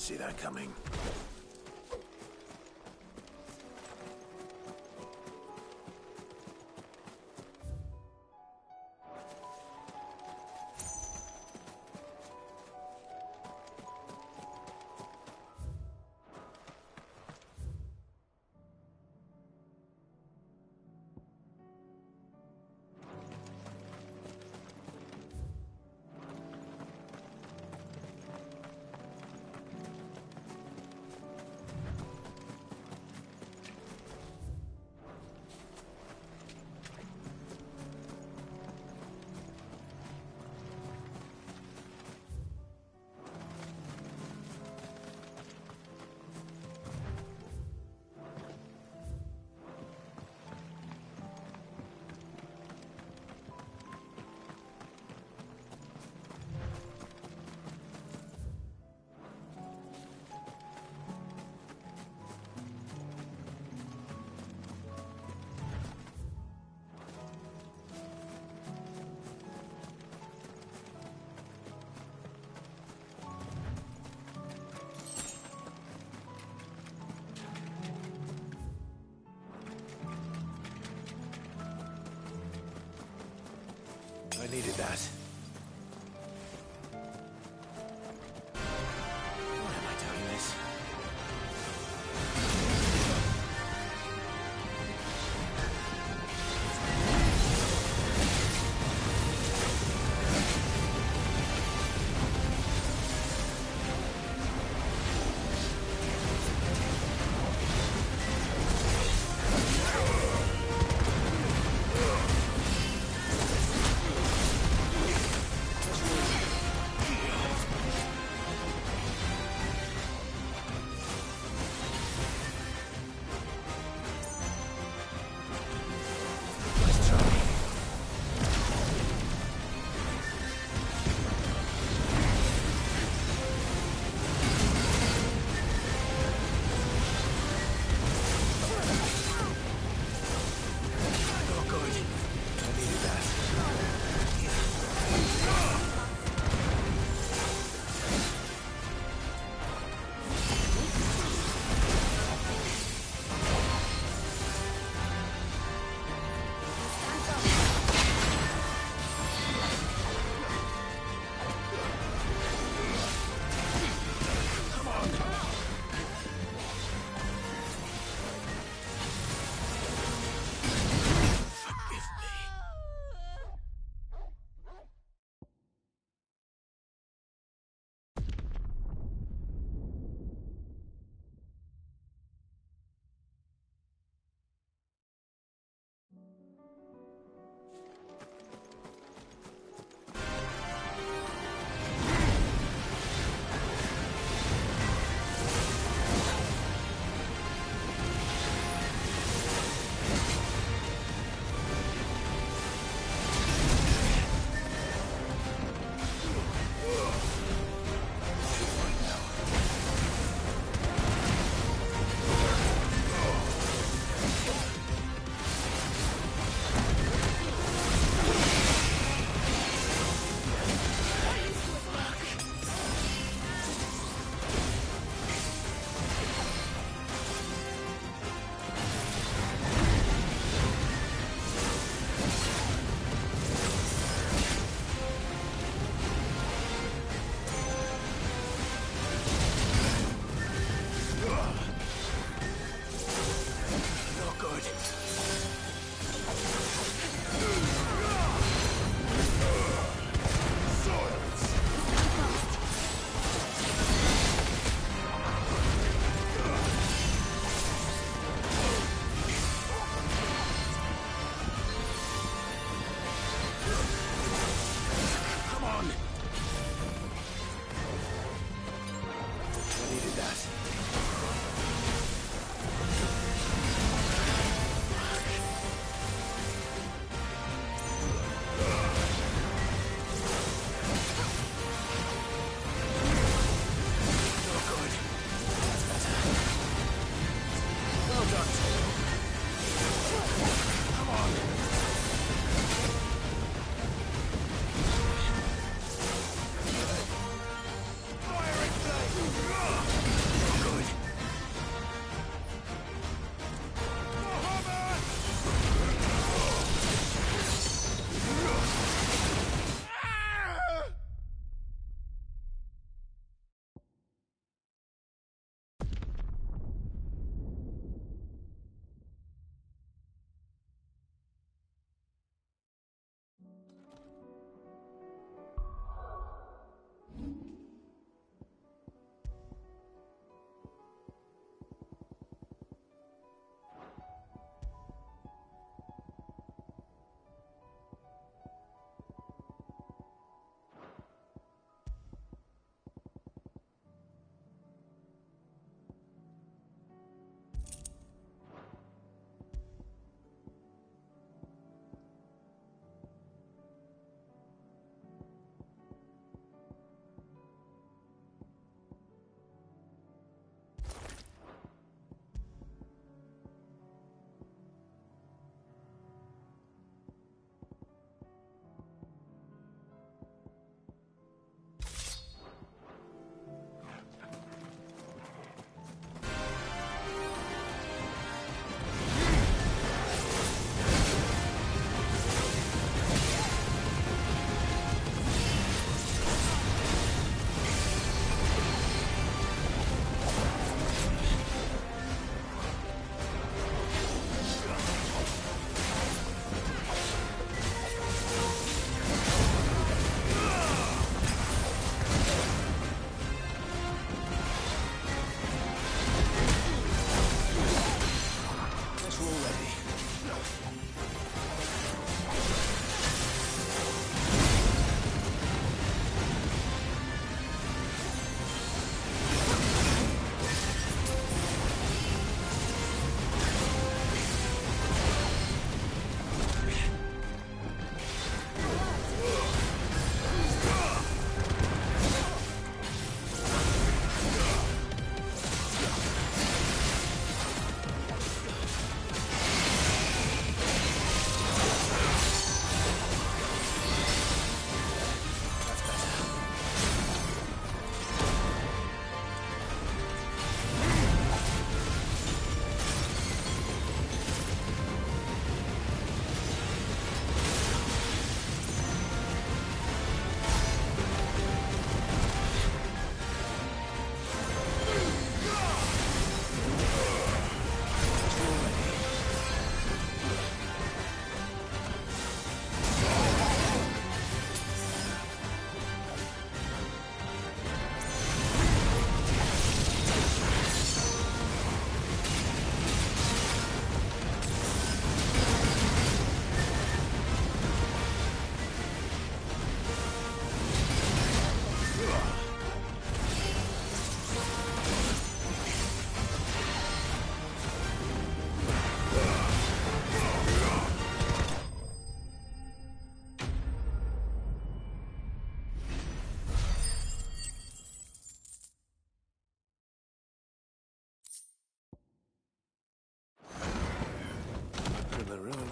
Didn't see that coming. I needed that. Why am I doing this?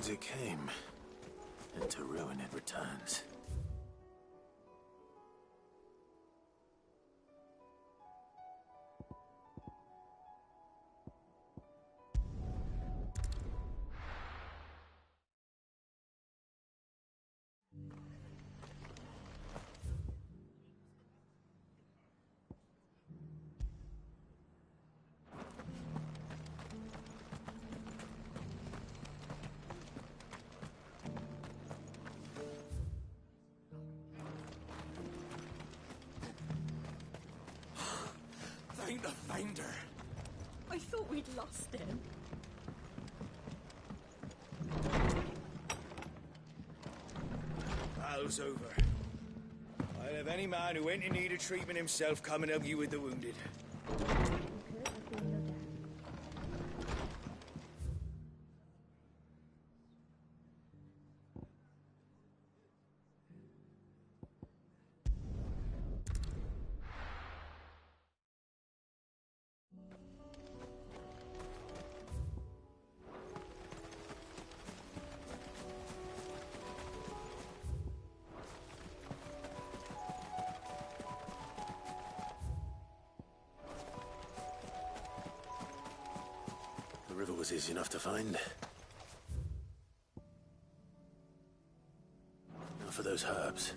as it came, and to ruin it returns. Thank the Finder. I thought we'd lost him. Battle's over. I'll have any man who ain't in need of treatment himself come and help you with the wounded. The river was easy enough to find. Now for those herbs.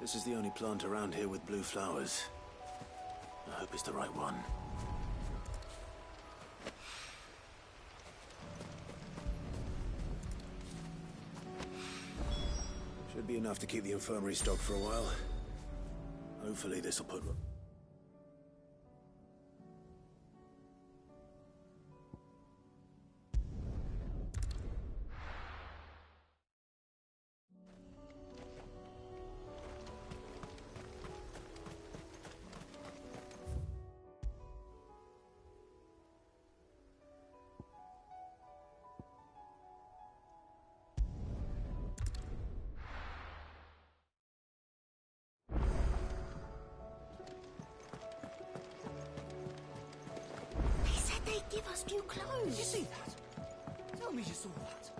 This is the only plant around here with blue flowers. I hope it's the right one. Should be enough to keep the infirmary stocked for a while. Hopefully this'll put... Give us new clothes. Did you see that? Tell me you saw that.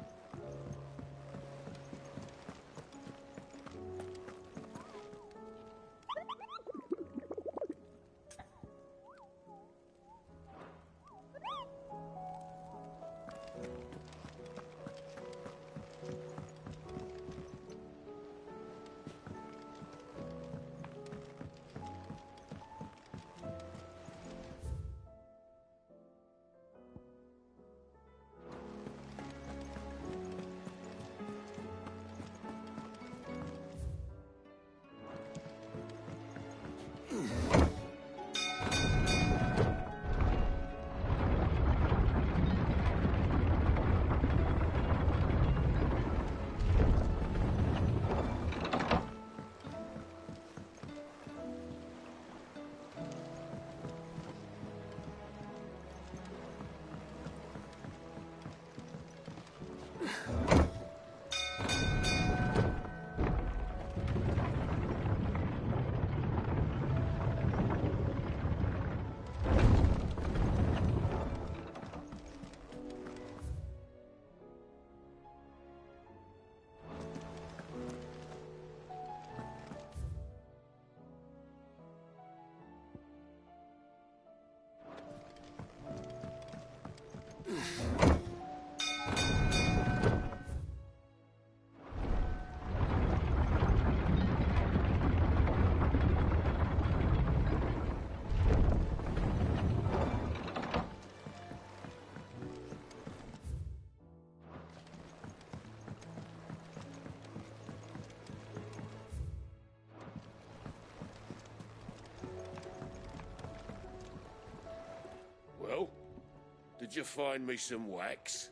Could you find me some wax?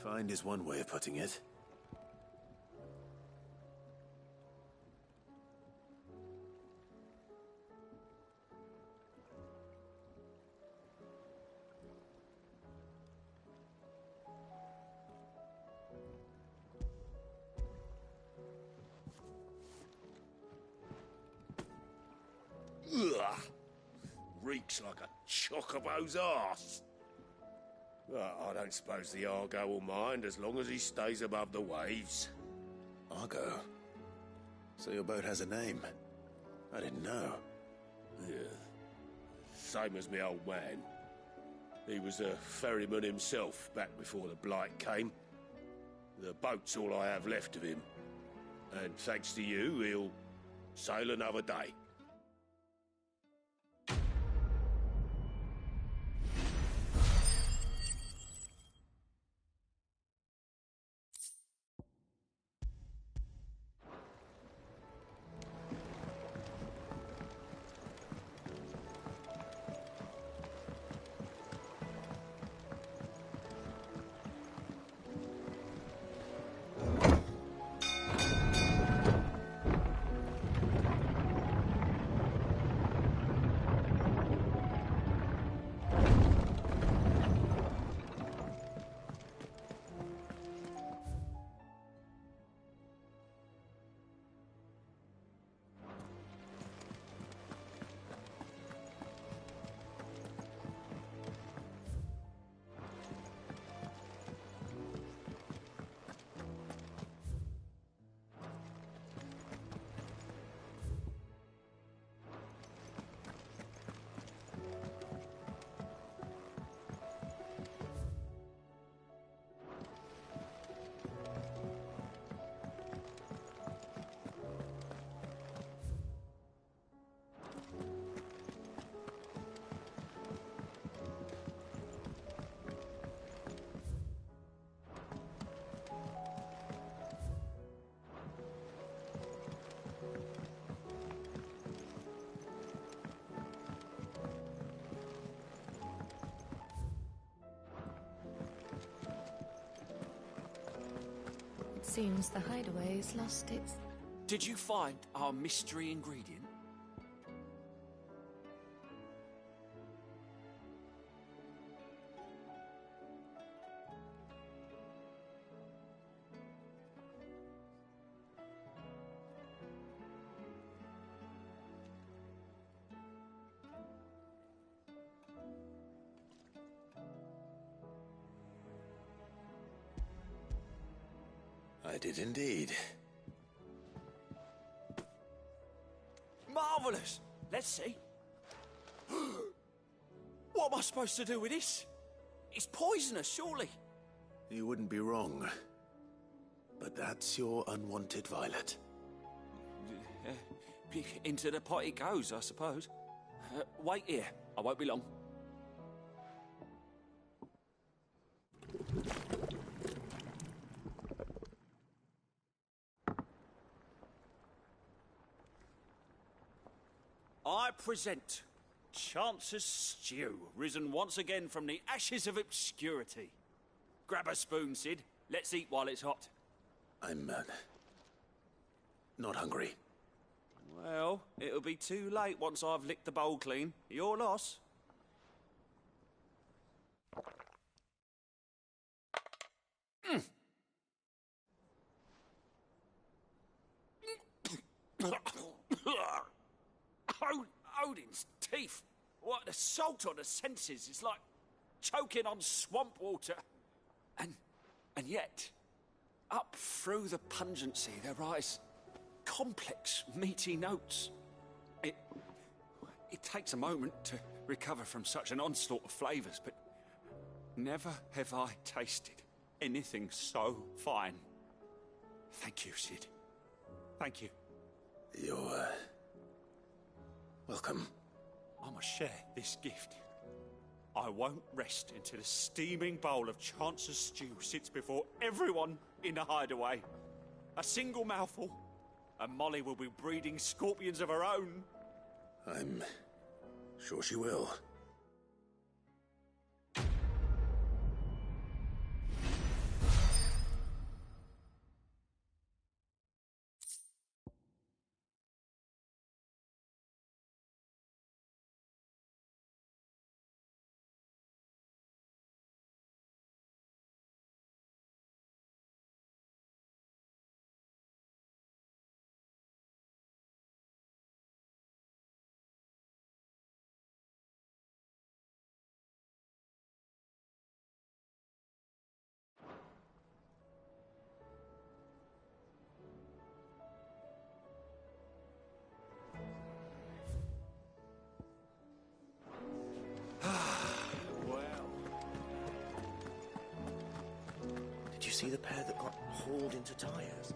Find is one way of putting it. Ugh. Reeks like a chocobo's arse. I don't suppose the Argo will mind as long as he stays above the waves. Argo? So your boat has a name? I didn't know. Yeah. Same as me old man. He was a ferryman himself back before the Blight came. The boat's all I have left of him. And thanks to you, he'll sail another day. Seems the hideaway has lost its... Did you find our mystery ingredient? I did indeed. Marvellous! Let's see. What am I supposed to do with this? It's poisonous, surely. You wouldn't be wrong. But that's your unwanted violet. Into the pot it goes, I suppose. Wait here. I won't be long. I present Chance's Stew, risen once again from the ashes of obscurity. Grab a spoon, Sid. Let's eat while it's hot. I'm, not hungry. Well, it'll be too late once I've licked the bowl clean. Your loss. Odin's teeth. What, the salt on the senses is like choking on swamp water. And yet, up through the pungency there rise complex, meaty notes. It takes a moment to recover from such an onslaught of flavours, but never have I tasted anything so fine. Thank you, Sid. Thank you. You're, welcome. I must share this gift. I won't rest until a steaming bowl of Chance's Stew sits before everyone in the hideaway. A single mouthful, and Molly will be breeding scorpions of her own. I'm sure she will. see the pair that got hauled into tyres?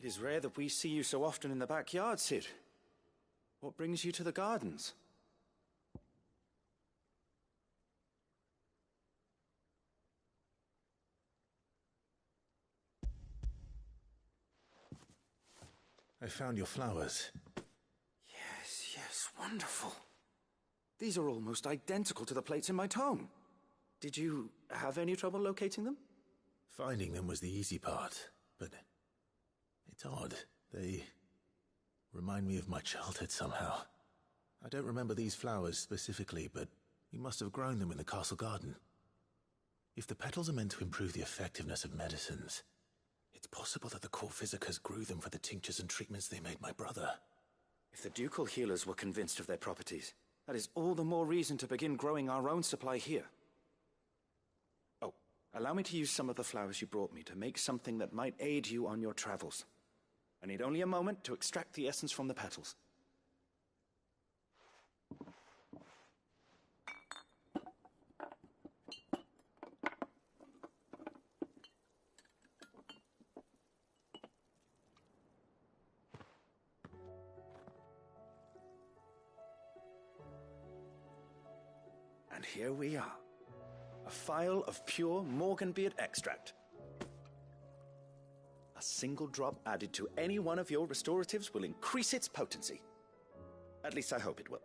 It is rare that we see you so often in the backyard, Sid. What brings you to the gardens? I found your flowers. Yes, wonderful. These are almost identical to the plates in my tome. Did you have any trouble locating them? Finding them was the easy part, but it's odd. They remind me of my childhood somehow. I don't remember these flowers specifically, but you must have grown them in the castle garden. If the petals are meant to improve the effectiveness of medicines, it's possible that the court physicers grew them for the tinctures and treatments they made my brother. If the ducal healers were convinced of their properties, that is all the more reason to begin growing our own supply here. Oh, allow me to use some of the flowers you brought me to make something that might aid you on your travels. I need only a moment to extract the essence from the petals. And here we are. A phial of pure Morganbeard extract. A single drop added to any one of your restoratives will increase its potency. At least I hope it will.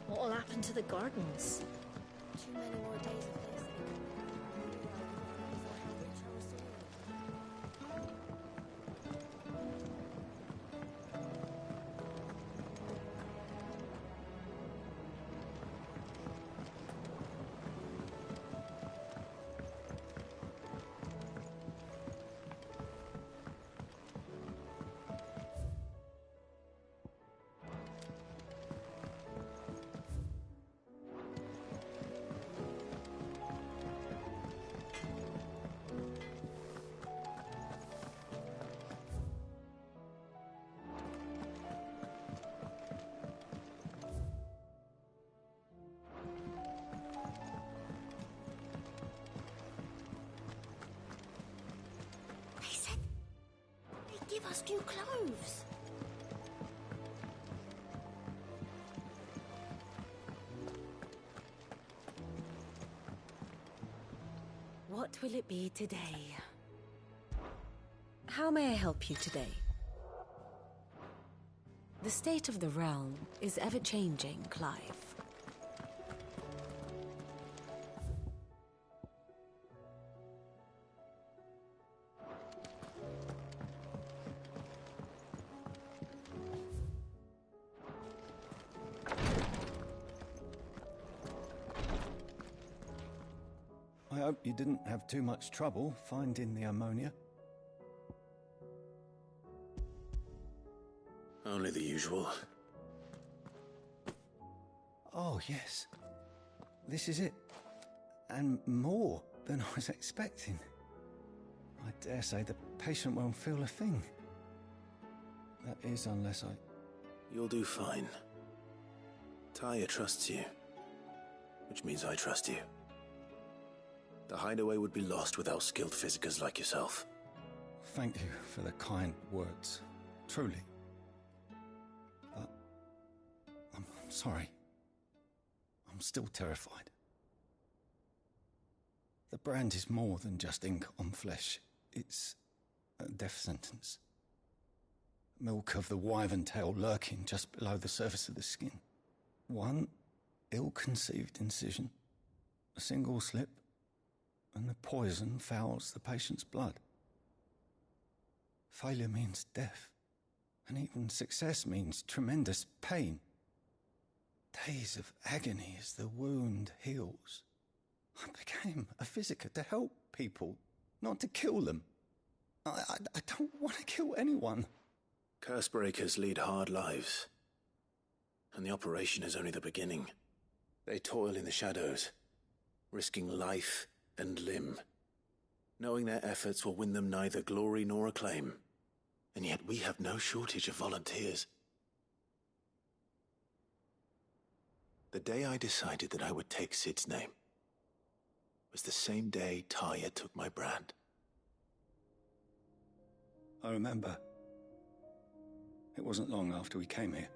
What'll happen to the gardens? Too many more days of this. Give us new clothes. What will it be today? How may I help you today? The state of the realm is ever-changing, Clive. I hope you didn't have too much trouble finding the ammonia. Only the usual. Oh, yes. This is it. And more than I was expecting. I dare say the patient won't feel a thing. That is, unless I... You'll do fine. Tyre trusts you, which means I trust you. The hideaway would be lost without skilled physicers like yourself. Thank you for the kind words. Truly. But... I'm sorry. I'm still terrified. The brand is more than just ink on flesh. It's a death sentence. Milk of the wyvern tail lurking just below the surface of the skin. One ill-conceived incision, a single slip, and the poison fouls the patient's blood. Failure means death, and even success means tremendous pain. Days of agony as the wound heals. I became a physiker to help people, not to kill them. I don't want to kill anyone. Cursebreakers lead hard lives, and the operation is only the beginning. They toil in the shadows, risking life and limb, knowing their efforts will win them neither glory nor acclaim. And yet we have no shortage of volunteers. The day I decided that I would take Sid's name was the same day Tyre took my brand. I remember. It wasn't long after we came here.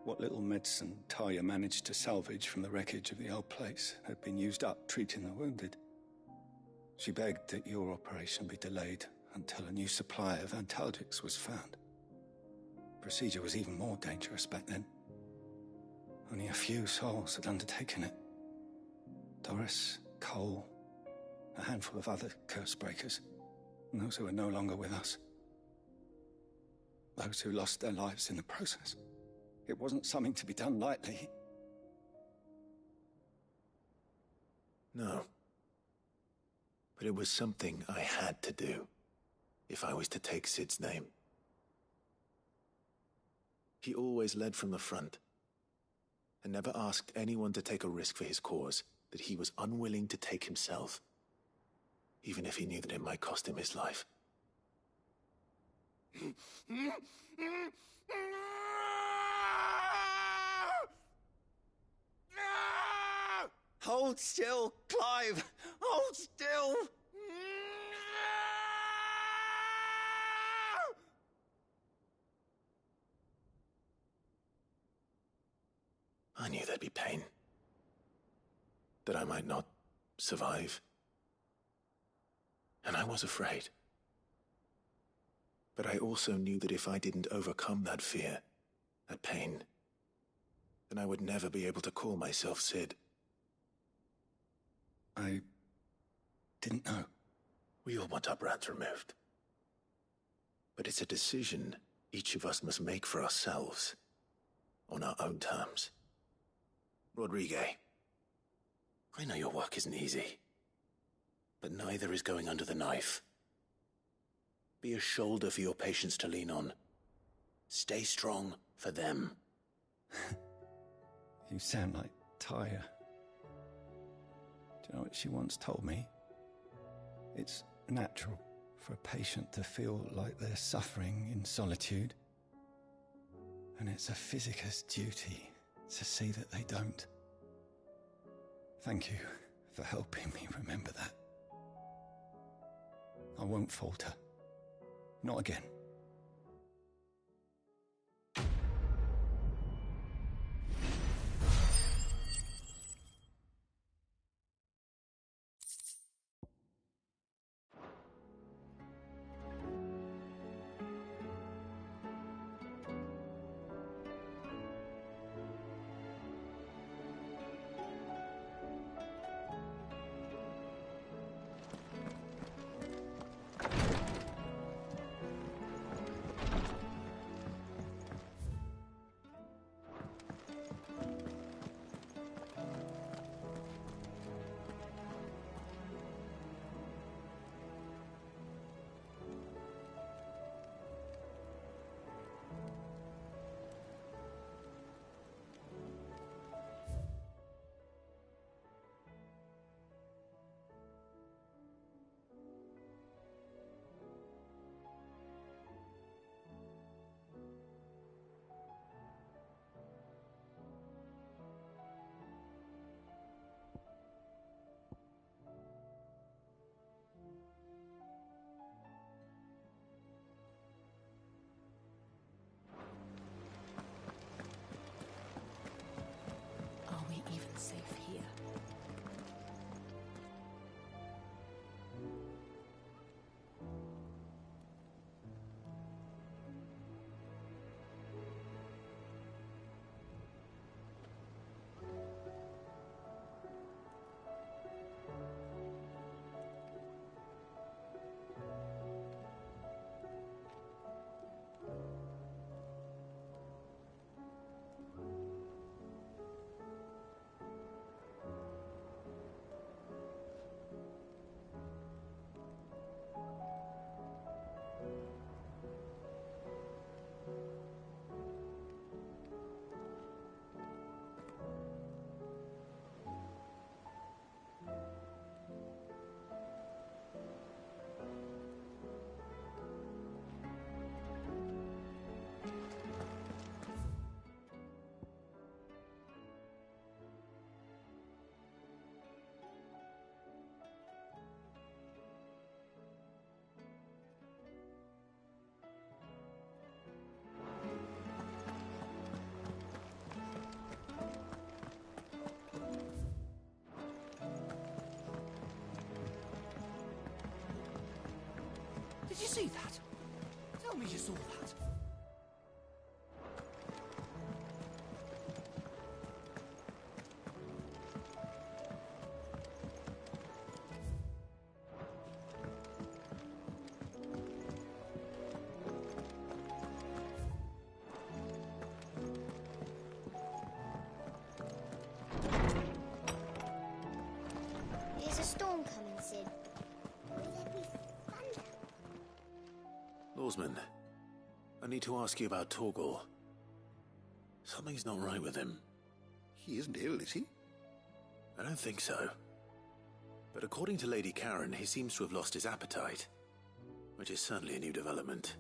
What little medicine Tyre managed to salvage from the wreckage of the old place had been used up treating the wounded. She begged that your operation be delayed until a new supply of antalgics was found. Procedure was even more dangerous back then. Only a few souls had undertaken it. Doris, Cole, a handful of other Cursebreakers, and those who are no longer with us. Those who lost their lives in the process. It wasn't something to be done lightly. No. But it was something I had to do, if I was to take Sid's name. He always led from the front, and never asked anyone to take a risk for his cause that he was unwilling to take himself, even if he knew that it might cost him his life. Hold still, Clive! Hold still! I knew there'd be pain. That I might not survive. And I was afraid. But I also knew that if I didn't overcome that fear, that pain, then I would never be able to call myself Sid. I didn't know. We all want our brands removed. But it's a decision each of us must make for ourselves, on our own terms. Rodriguez, I know your work isn't easy, but neither is going under the knife. Be a shoulder for your patients to lean on. Stay strong for them. You sound like Tyre. Do you know what she once told me? It's natural for a patient to feel like they're suffering in solitude. And it's a physiker's duty to see that they don't. Thank you for helping me remember that. I won't falter. Not again. see that? Tell me you saw that. There's a storm coming, Sid. Will there be thunder? Lawsman, I need to ask you about Torgal. Something's not right with him. He isn't ill, is he? I don't think so. But according to Lady Karen, he seems to have lost his appetite, which is certainly a new development.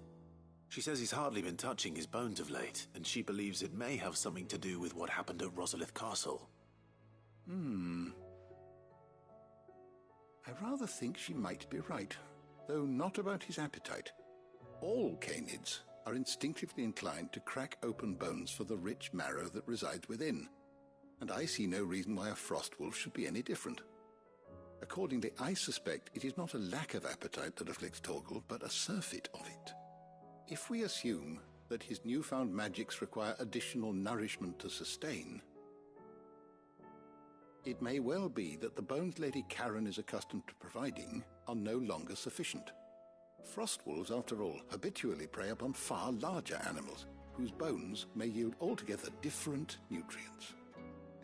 She says he's hardly been touching his bones of late, and she believes it may have something to do with what happened at Rosalith Castle. I rather think she might be right, though not about his appetite. All canids are instinctively inclined to crack open bones for the rich marrow that resides within, and I see no reason why a frost wolf should be any different. Accordingly, I suspect it is not a lack of appetite that afflicts Torgal, but a surfeit of it. If we assume that his newfound magics require additional nourishment to sustain, it may well be that the bones Lady Karen is accustomed to providing are no longer sufficient. Frost wolves, after all, habitually prey upon far larger animals, whose bones may yield altogether different nutrients.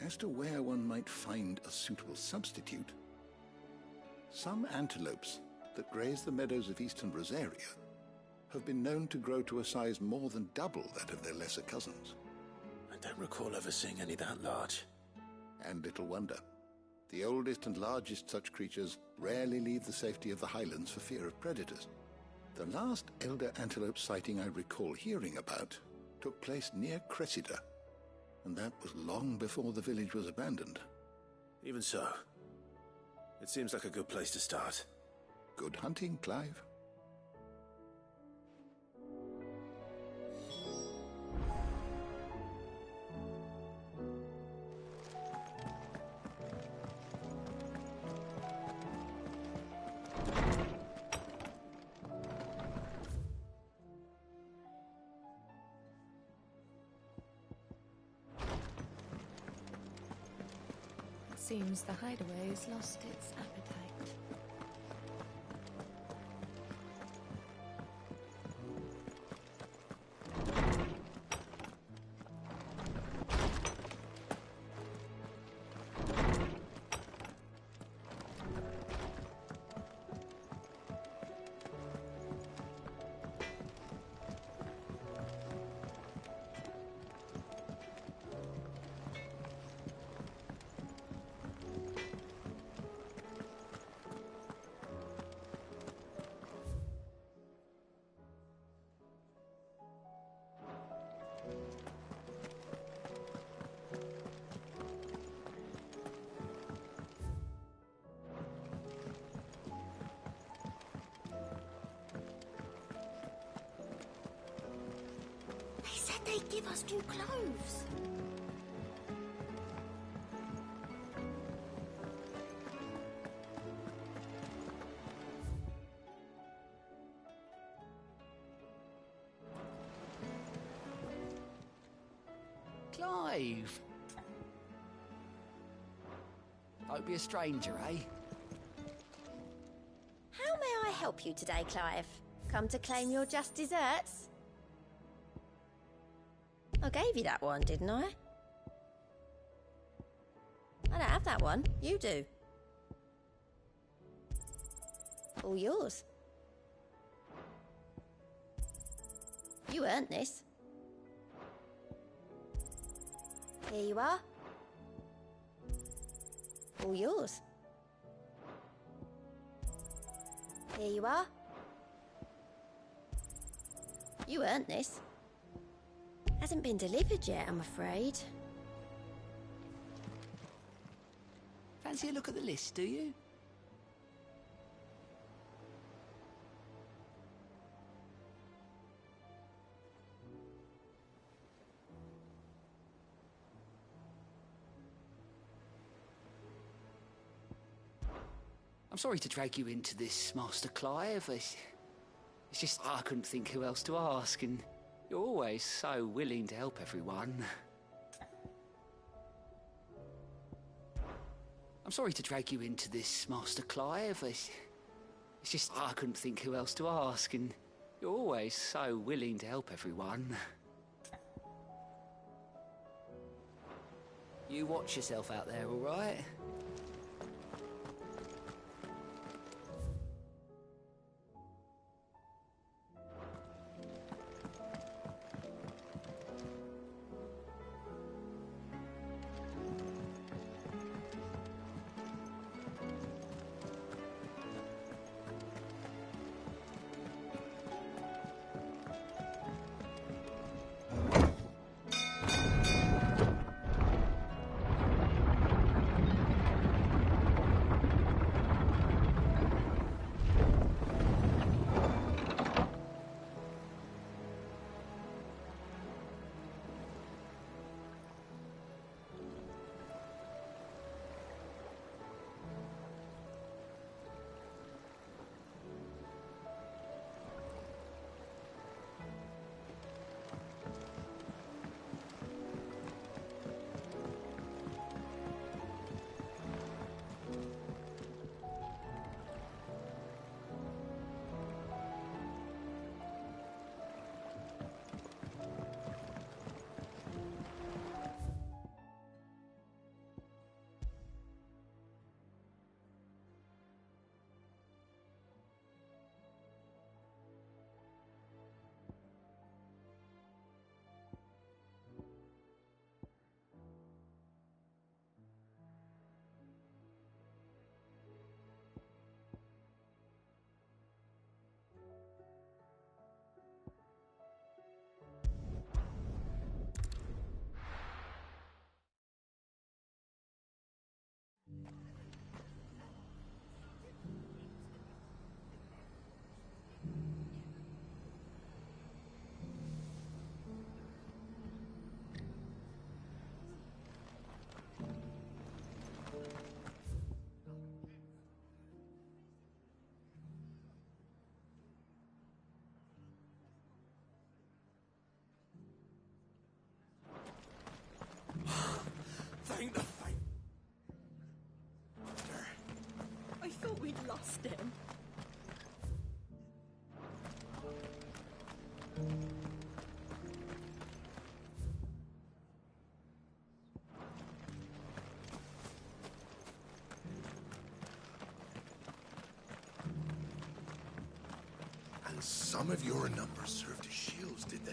As to where one might find a suitable substitute, some antelopes that graze the meadows of eastern Rosaria have been known to grow to a size more than double that of their lesser cousins. I don't recall ever seeing any that large. And little wonder. The oldest and largest such creatures rarely leave the safety of the highlands for fear of predators. The last elder antelope sighting I recall hearing about took place near Cressida, and that was long before the village was abandoned. Even so, it seems like a good place to start. Good hunting, Clive. Seems the hideaway has lost its appetite. They said they'd give us new clothes. Clive! Don't be a stranger, eh? How may I help you today, Clive? Come to claim your just desserts? I gave you that one, didn't I? I don't have that one. You do. All yours. You earned this. Here you are. All yours. Here you are. You earned this. Hasn't been delivered yet, I'm afraid. Fancy a look at the list, do you? I'm sorry to drag you into this, Master Clive. It's just I couldn't think who else to ask, and you're always so willing to help everyone. I'm sorry to drag you into this, Master Clive. It's just I couldn't think who else to ask, and you're always so willing to help everyone. You watch yourself out there, all right? Thank the fate. I thought we'd lost him. And some of your numbers served as shields, did they?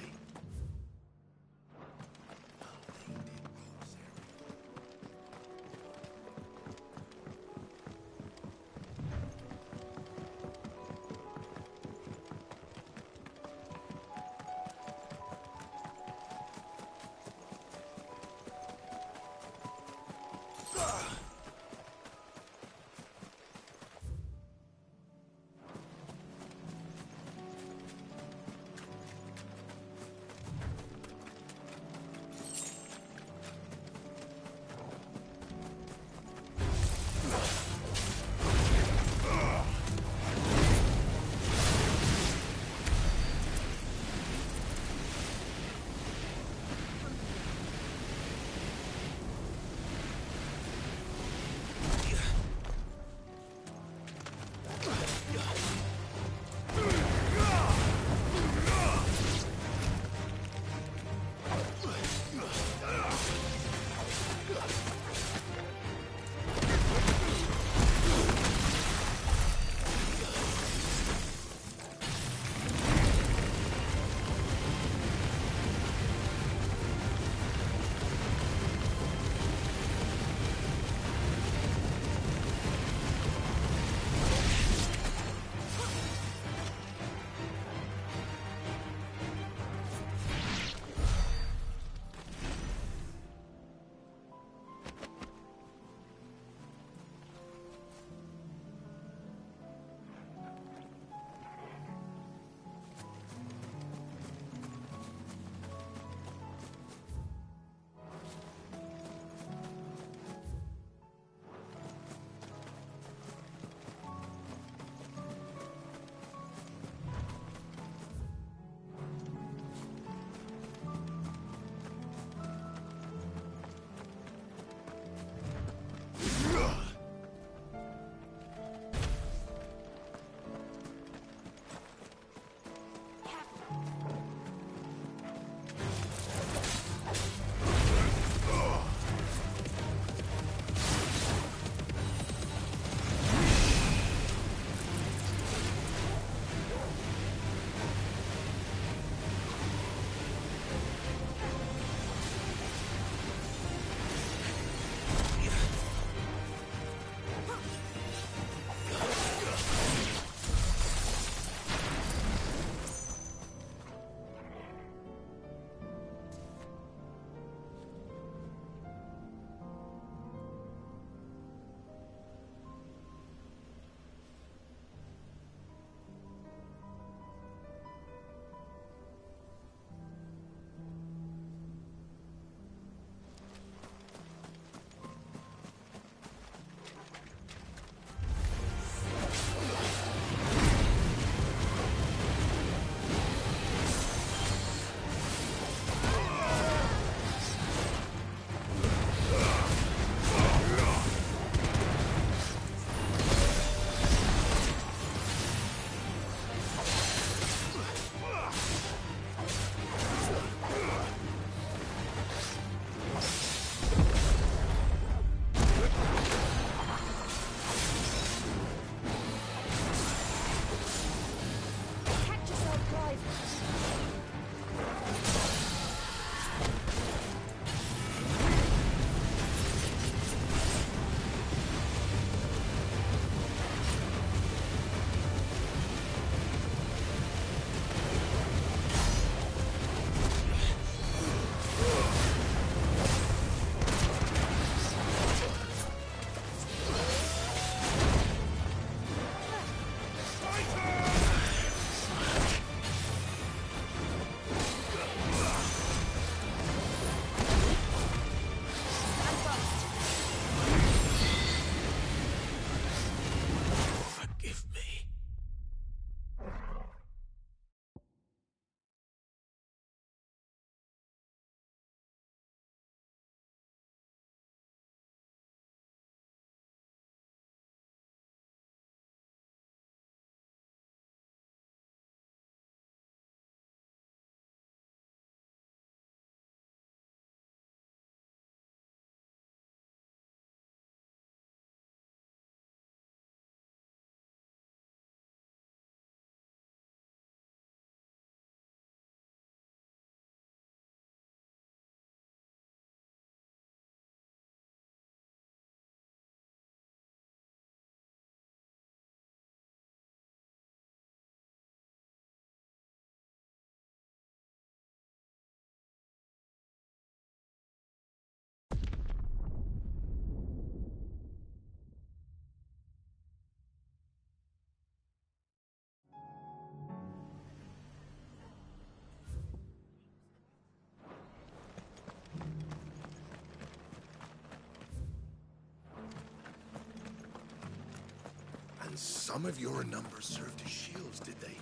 And some of your numbers served as shields, did they?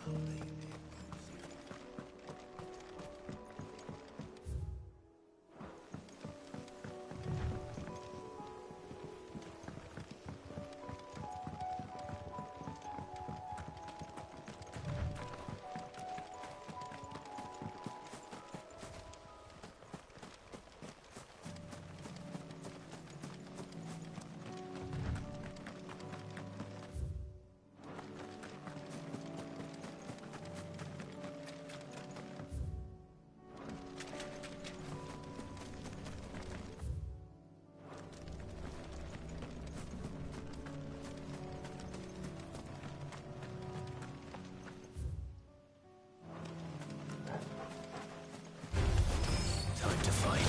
Well, they did. Time to fight.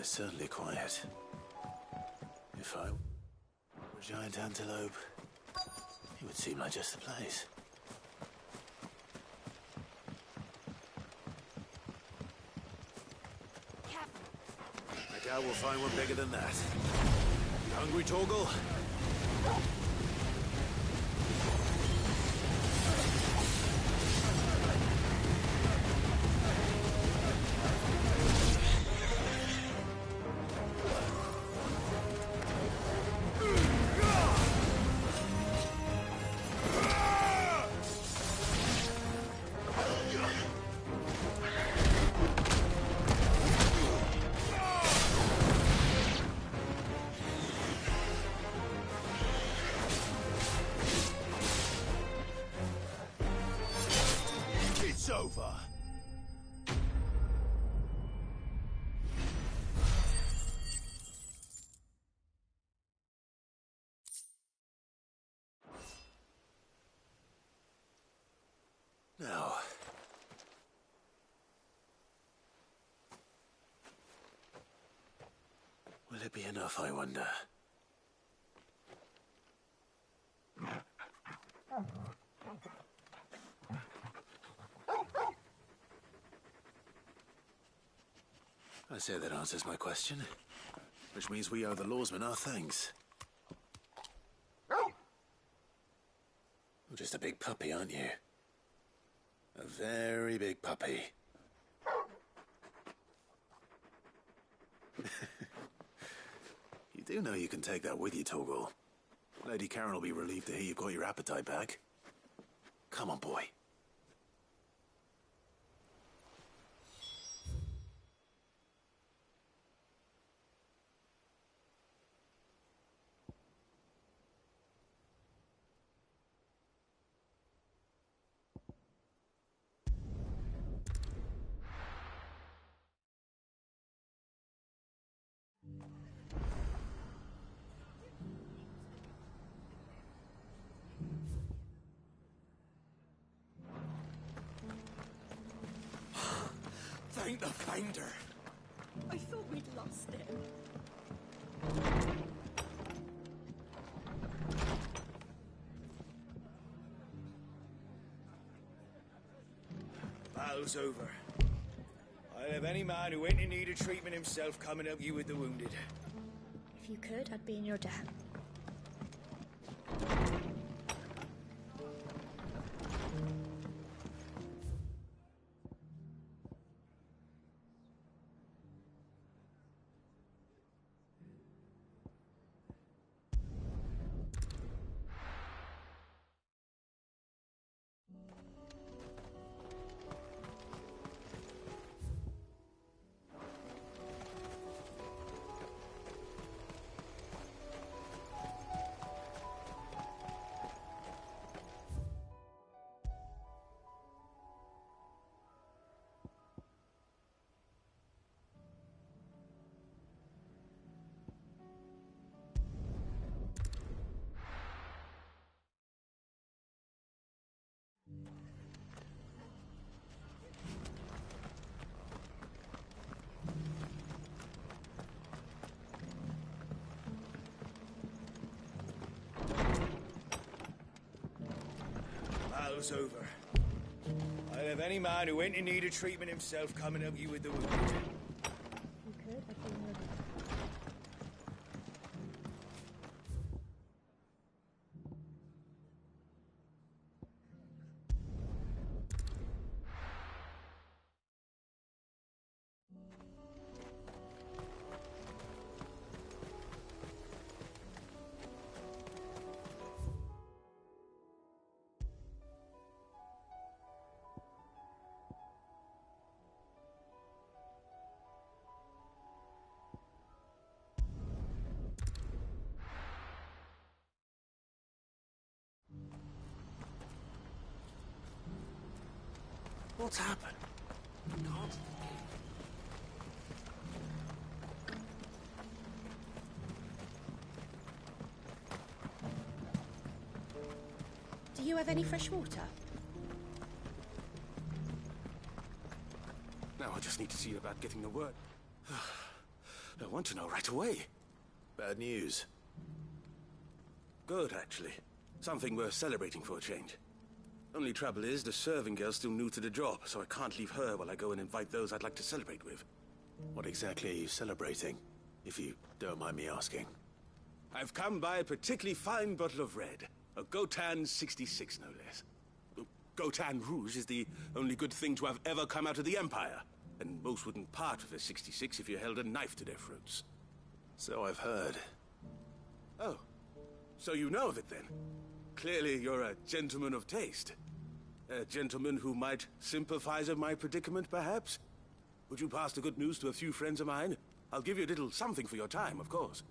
It's certainly quiet. If I were a giant antelope, it would seem like just the place. I doubt we'll find one bigger than that. You hungry, Torgal? It's over. Now, will it be enough, I wonder? I say that answers my question, which means we owe the lawsmen our thanks. You're just a big puppy, aren't you? A very big puppy. You do know you can take that with you, Torgal. Lady Karen will be relieved to hear you've got your appetite back. Come on, boy. Thank the finder. I thought we'd lost him. Battle's over. I'll have any man who ain't in need of treatment himself come and help you with the wounded. If you could, I'd be in your debt. Battle's over. I'll have any man who ain't in need of treatment himself come and help you with the wounded. You could, I'd be in your debt. What's happened? God. Do you have any fresh water? Now I just need to see about getting the word. I want to know right away. Bad news. Good, actually. Something worth celebrating for a change. Only trouble is, the serving girl's still new to the job, so I can't leave her while I go and invite those I'd like to celebrate with. What exactly are you celebrating, if you don't mind me asking? I've come by a particularly fine bottle of red. A Gotan 66, no less. Gotan Rouge is the only good thing to have ever come out of the Empire, and most wouldn't part with a 66 if you held a knife to their throats. So I've heard. Oh, so you know of it then? Clearly you're a gentleman of taste. A gentleman who might sympathize with my predicament, perhaps? Would you pass the good news to a few friends of mine? I'll give you a little something for your time, of course.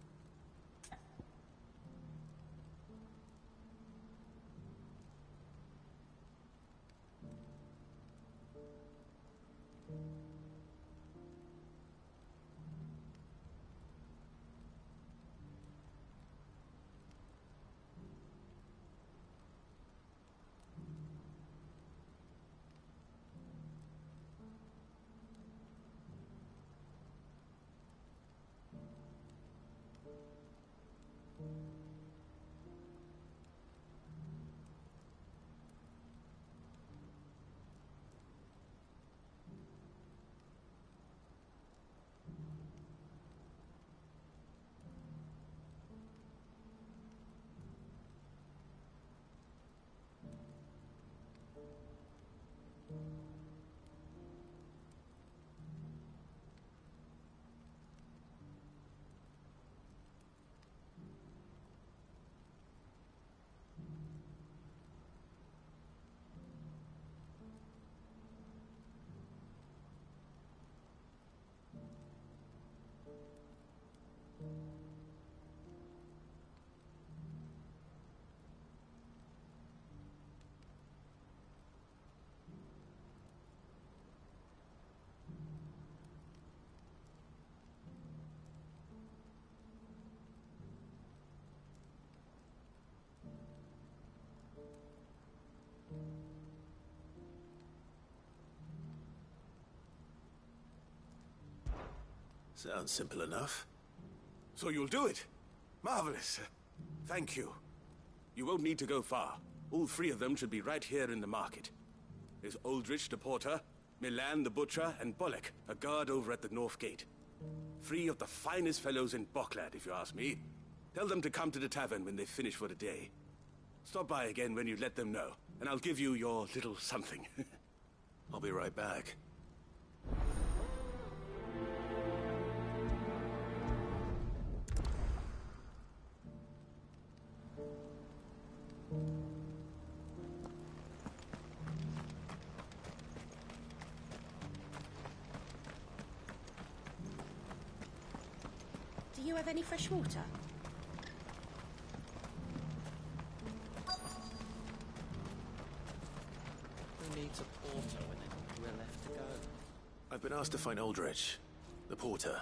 Sounds simple enough. So you'll do it? Marvelous. Thank you. You won't need to go far. All three of them should be right here in the market. There's Aldrich the porter, Milan the butcher, and Bollock, a guard over at the north gate. Three of the finest fellows in Boklad, if you ask me. Tell them to come to the tavern when they finish for the day. Stop by again when you let them know, and I'll give you your little something. I'll be right back. Do you have any fresh water? Who needs a porter when we're left to go? I've been asked to find Aldrich, the porter.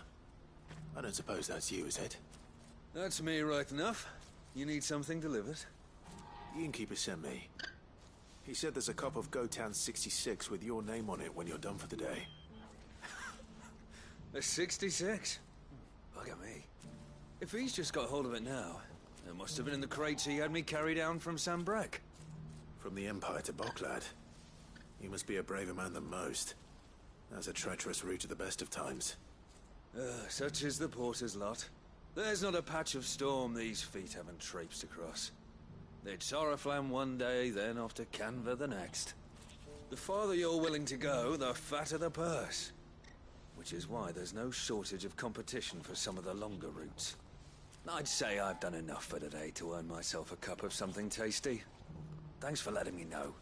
I don't suppose that's you, is it? That's me, right enough. You need something delivered? The innkeeper sent me. He said there's a cup of Gotan 66 with your name on it when you're done for the day. A 66? Bugger me. If he's just got hold of it now, it must have been in the crates he had me carry down from Sambrek. From the Empire to Boklad. You must be a braver man than most. That's a treacherous route at the best of times. Such is the porter's lot. There's not a patch of storm these feet haven't traipsed across. They'd Soraflam one day, then off to Canva the next. The farther you're willing to go, the fatter the purse. Which is why there's no shortage of competition for some of the longer routes. I'd say I've done enough for today to earn myself a cup of something tasty. Thanks for letting me know.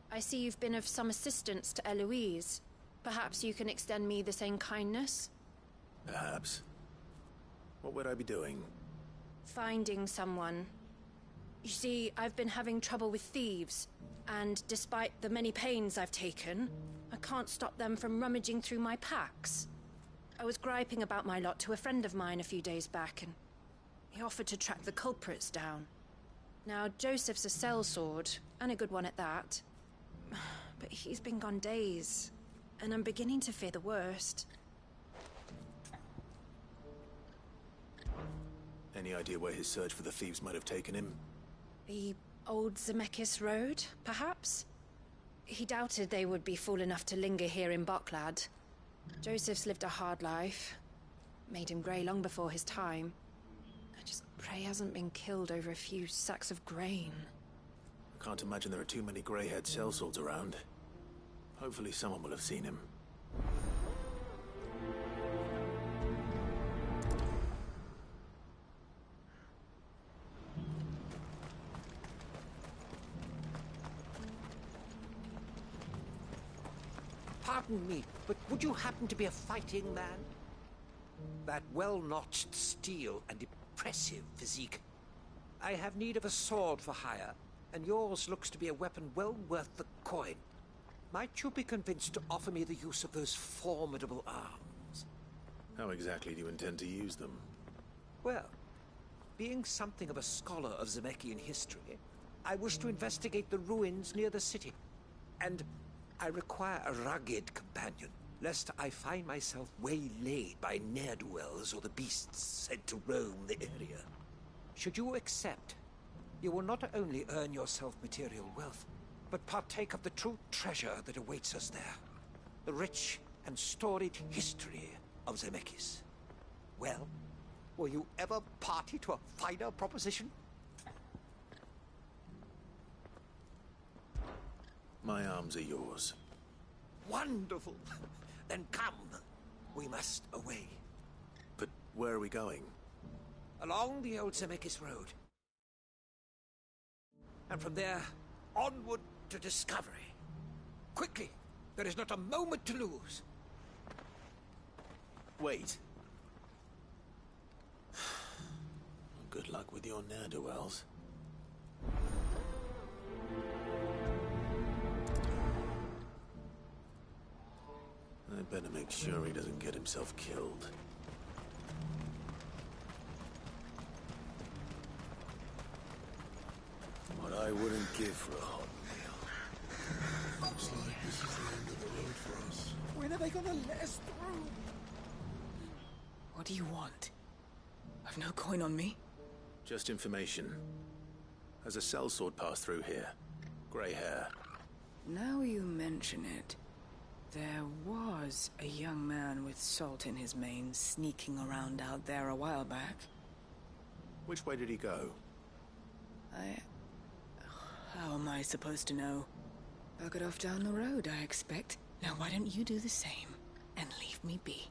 I see you've been of some assistance to Eloise. Perhaps you can extend me the same kindness? Perhaps. What would I be doing? Finding someone. You see, I've been having trouble with thieves, and despite the many pains I've taken, I can't stop them from rummaging through my packs. I was griping about my lot to a friend of mine a few days back, and he offered to track the culprits down. Now, Joseph's a sellsword, and a good one at that. But he's been gone days, and I'm beginning to fear the worst. Any idea where his search for the thieves might have taken him? The old Zemeckis Road, perhaps? He doubted they would be fool enough to linger here in Boklad. Joseph's lived a hard life. Made him grey long before his time. I just pray he hasn't been killed over a few sacks of grain. I can't imagine there are too many grey-haired sellswords around. Hopefully someone will have seen him. Pardon me, but would you happen to be a fighting man? That well-notched steel and impressive physique. I have need of a sword for hire, and yours looks to be a weapon well worth the coin. Might you be convinced to offer me the use of those formidable arms? How exactly do you intend to use them? Well, being something of a scholar of Zemekian history, I wish to investigate the ruins near the city. And I require a rugged companion, lest I find myself waylaid by ne'er-do-wells or the beasts sent to roam the area. Should you accept, you will not only earn yourself material wealth, but partake of the true treasure that awaits us there. The rich and storied history of Zemeckis. Well, were you ever party to a finer proposition? My arms are yours. Wonderful! Then come. We must away. But where are we going? Along the old Zemeckis Road. And from there, onward to discovery. Quickly! There is not a moment to lose. Wait. Good luck with your ne'er-do-wells. I better make sure he doesn't get himself killed. I wouldn't give for a hot meal. Looks like this is the end of the road for us. When are they gonna let us through? What do you want? I've no coin on me. Just information. Has a sellsword passed through here? Grey hair. Now you mention it. There was a young man with salt in his mane sneaking around out there a while back. Which way did he go? How am I supposed to know? Buggered off down the road, I expect. Now why don't you do the same and leave me be?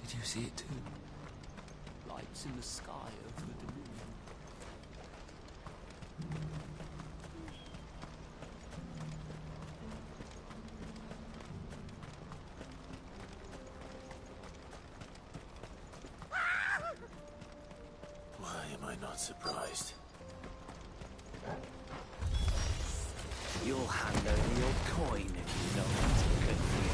Did you see it too? Lights in the sky over the Dominion. Why am I not surprised? You'll hand over your coin if you know what's good for you.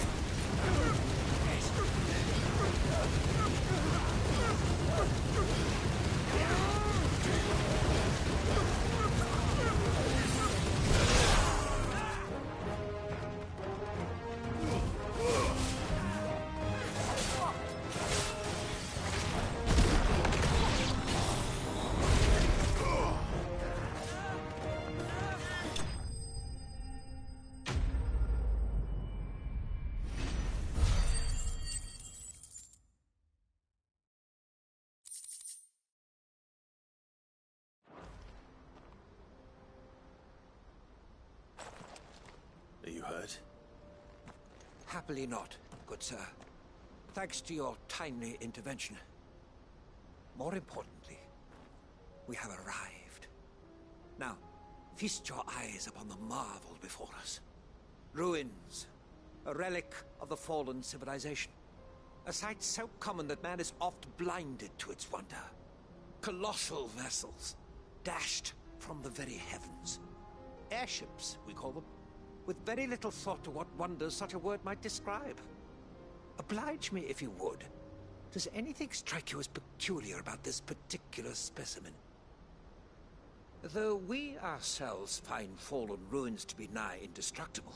Are you hurt? Happily not, good sir. Thanks to your timely intervention. More importantly, we have arrived. Now, feast your eyes upon the marvel before us. Ruins, a relic of the fallen civilization. A sight so common that man is oft blinded to its wonder. Colossal vessels, dashed from the very heavens. Airships, we call them, with very little thought to what wonders such a word might describe. Oblige me if you would. Does anything strike you as peculiar about this particular specimen? Though we ourselves find fallen ruins to be nigh indestructible,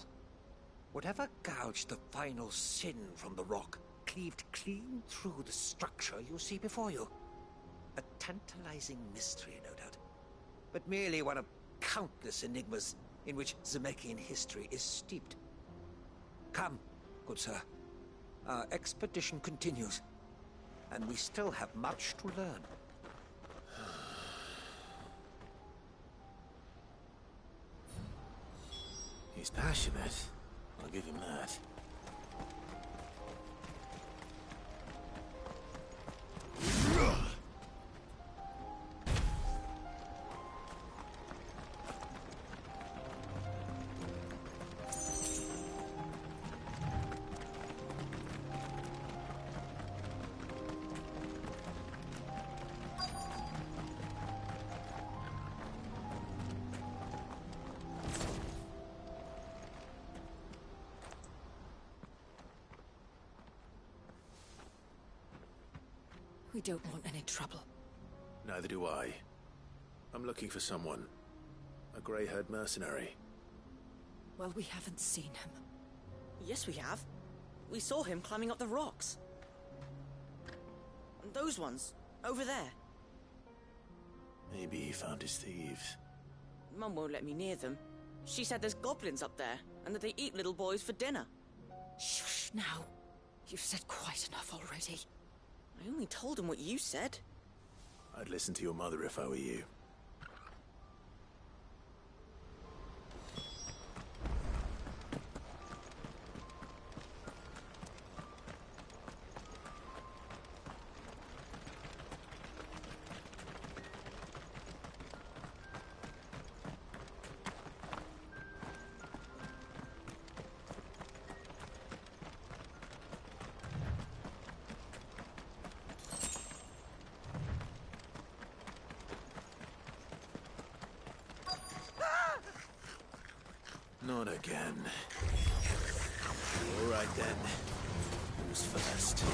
whatever gouged the final sin from the rock cleaved clean through the structure you see before you. A tantalizing mystery, no doubt, but merely one of countless enigmas in which Zemeckis history is steeped. Come, good sir. Our expedition continues, and we still have much to learn. He's passionate. I'll give him that. We don't want any trouble. Neither do I. I'm looking for someone. A grey-haired mercenary. Well, we haven't seen him. Yes, we have. We saw him climbing up the rocks. And those ones, over there. Maybe he found his thieves. Mum won't let me near them. She said there's goblins up there, and that they eat little boys for dinner. Shush now. You've said quite enough already. I only told him what you said. I'd listen to your mother if I were you. Not again. All right then. Who's first?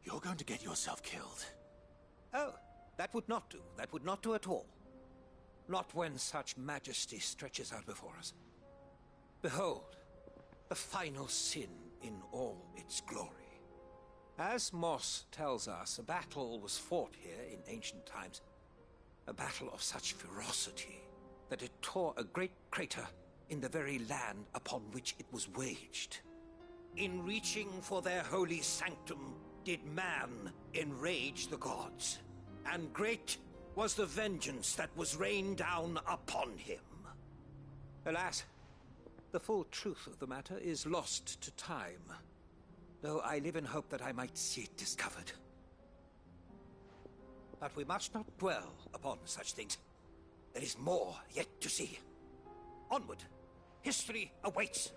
You're going to get yourself killed. Oh, that would not do. That would not do at all. Not when such majesty stretches out before us. Behold, the final sin in all its glory. As Moss tells us, a battle was fought here in ancient times. A battle of such ferocity that it tore a great crater in the very land upon which it was waged. In reaching for their holy sanctum, did man enrage the gods, and great was the vengeance that was rained down upon him. Alas, the full truth of the matter is lost to time, though I live in hope that I might see it discovered. But we must not dwell upon such things. There is more yet to see. Onward! History awaits!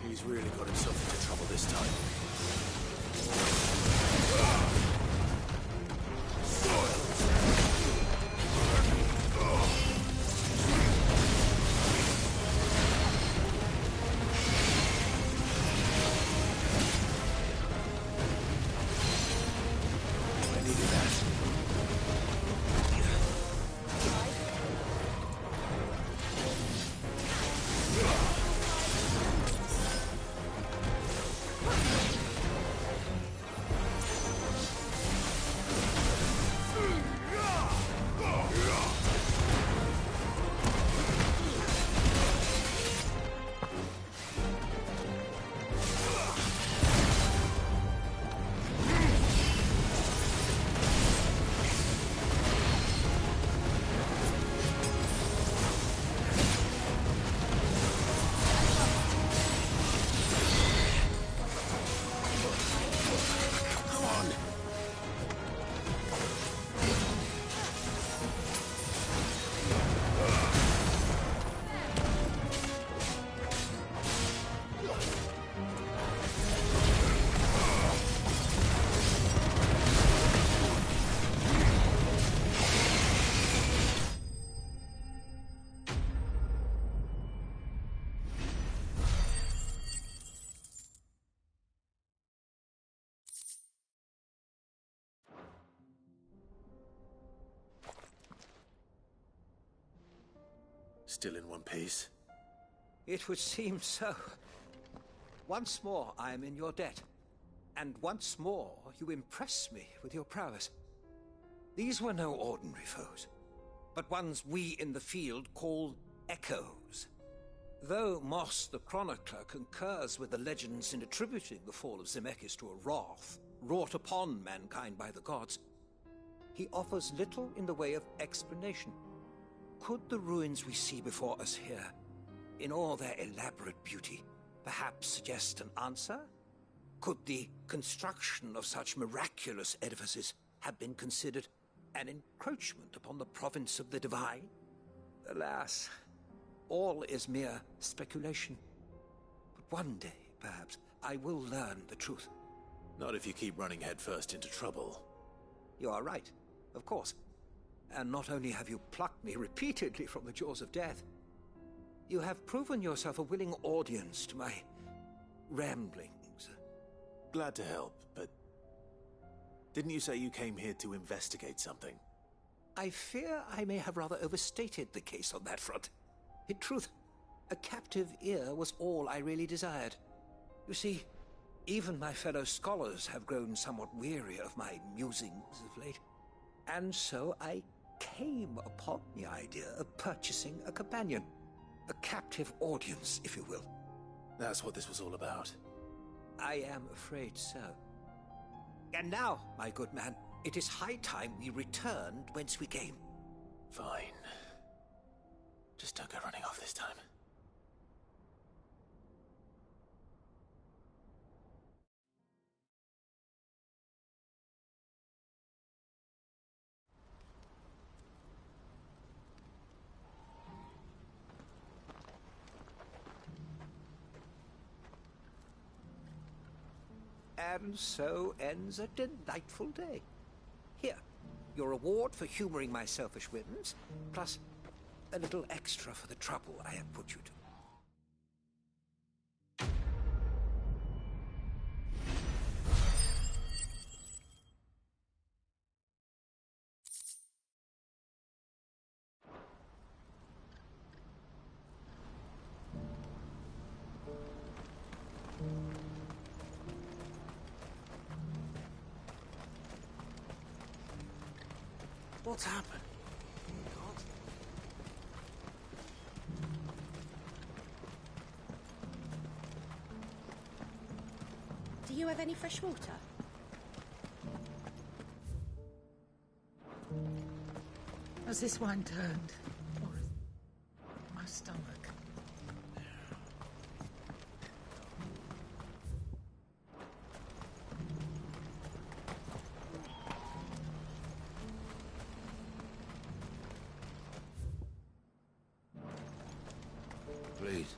He's really got himself into trouble this time. I needed that. Still in one piece? It would seem so. Once more I am in your debt, and once more you impress me with your prowess. These were no ordinary foes, but ones we in the field call echoes. Though Moss the Chronicler concurs with the legends in attributing the fall of Zemeckis to a wrath wrought upon mankind by the gods, he offers little in the way of explanation. Could the ruins we see before us here, in all their elaborate beauty, perhaps suggest an answer? Could the construction of such miraculous edifices have been considered an encroachment upon the province of the divine? Alas, all is mere speculation. But one day, perhaps, I will learn the truth. Not if you keep running headfirst into trouble. You are right, of course. And not only have you plucked me repeatedly from the jaws of death, you have proven yourself a willing audience to my ramblings. Glad to help, but didn't you say you came here to investigate something? I fear I may have rather overstated the case on that front. In truth, a captive ear was all I really desired. You see, even my fellow scholars have grown somewhat weary of my musings of late. And so I came upon the idea of purchasing a companion. A captive audience, if you will. That's what this was all about. I am afraid so. And now, my good man, it is high time we returned whence we came. Fine. Just don't go running off this time. And so ends a delightful day. Here, your reward for humoring my selfish whims, plus a little extra for the trouble I have put you to. What's happened? Do you have any fresh water? Has this wine turned? Or my stomach? Please.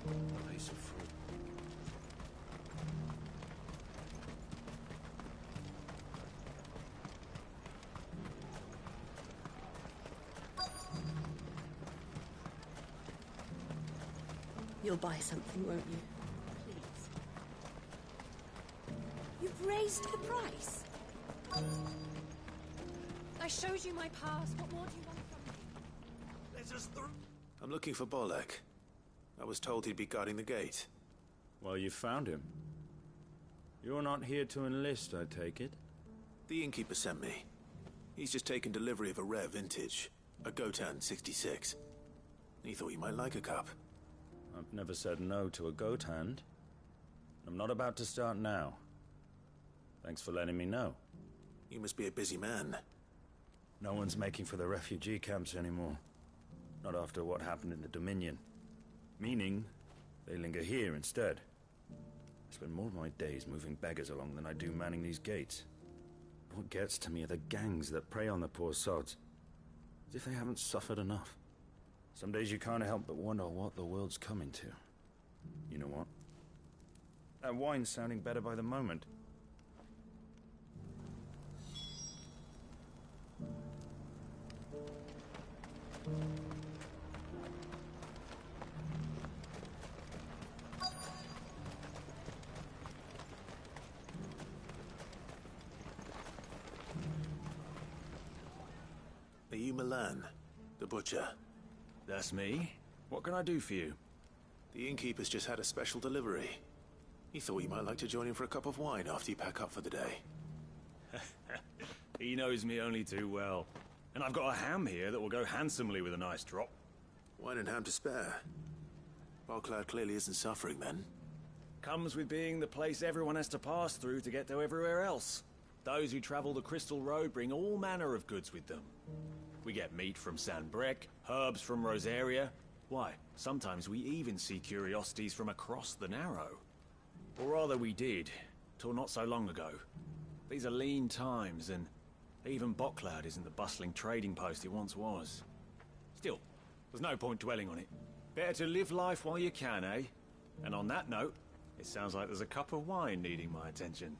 A piece of fruit. You'll buy something, won't you? Please. You've raised the price. I showed you my past. What more do you want from me? Let us through. I'm looking for Bolek. I was told he'd be guarding the gate. Well, you found him. You're not here to enlist, I take it? The innkeeper sent me. He's just taken delivery of a rare vintage, a Gotan 66. He thought you might like a cup. I've never said no to a goat hand. I'm not about to start now. Thanks for letting me know. You must be a busy man. No one's making for the refugee camps anymore. Not after what happened in the Dominion. Meaning, they linger here instead. I spend more of my days moving beggars along than I do manning these gates. What gets to me are the gangs that prey on the poor sods. As if they haven't suffered enough. Some days you can't help but wonder what the world's coming to. You know what? That wine's sounding better by the moment. Are you Milan, the butcher? That's me. What can I do for you? The innkeeper's just had a special delivery. He thought you might like to join him for a cup of wine after you pack up for the day. He knows me only too well. And I've got a ham here that will go handsomely with a nice drop. Wine and ham to spare. Barcloud clearly isn't suffering then. Comes with being the place everyone has to pass through to get to everywhere else. Those who travel the Crystal Road bring all manner of goods with them. We get meat from San Brec, herbs from Rosaria. Why, sometimes we even see curiosities from across the Narrow. Or rather we did, till not so long ago. These are lean times, and even Bockloud isn't the bustling trading post it once was. Still, there's no point dwelling on it. Better to live life while you can, eh? And on that note, it sounds like there's a cup of wine needing my attention.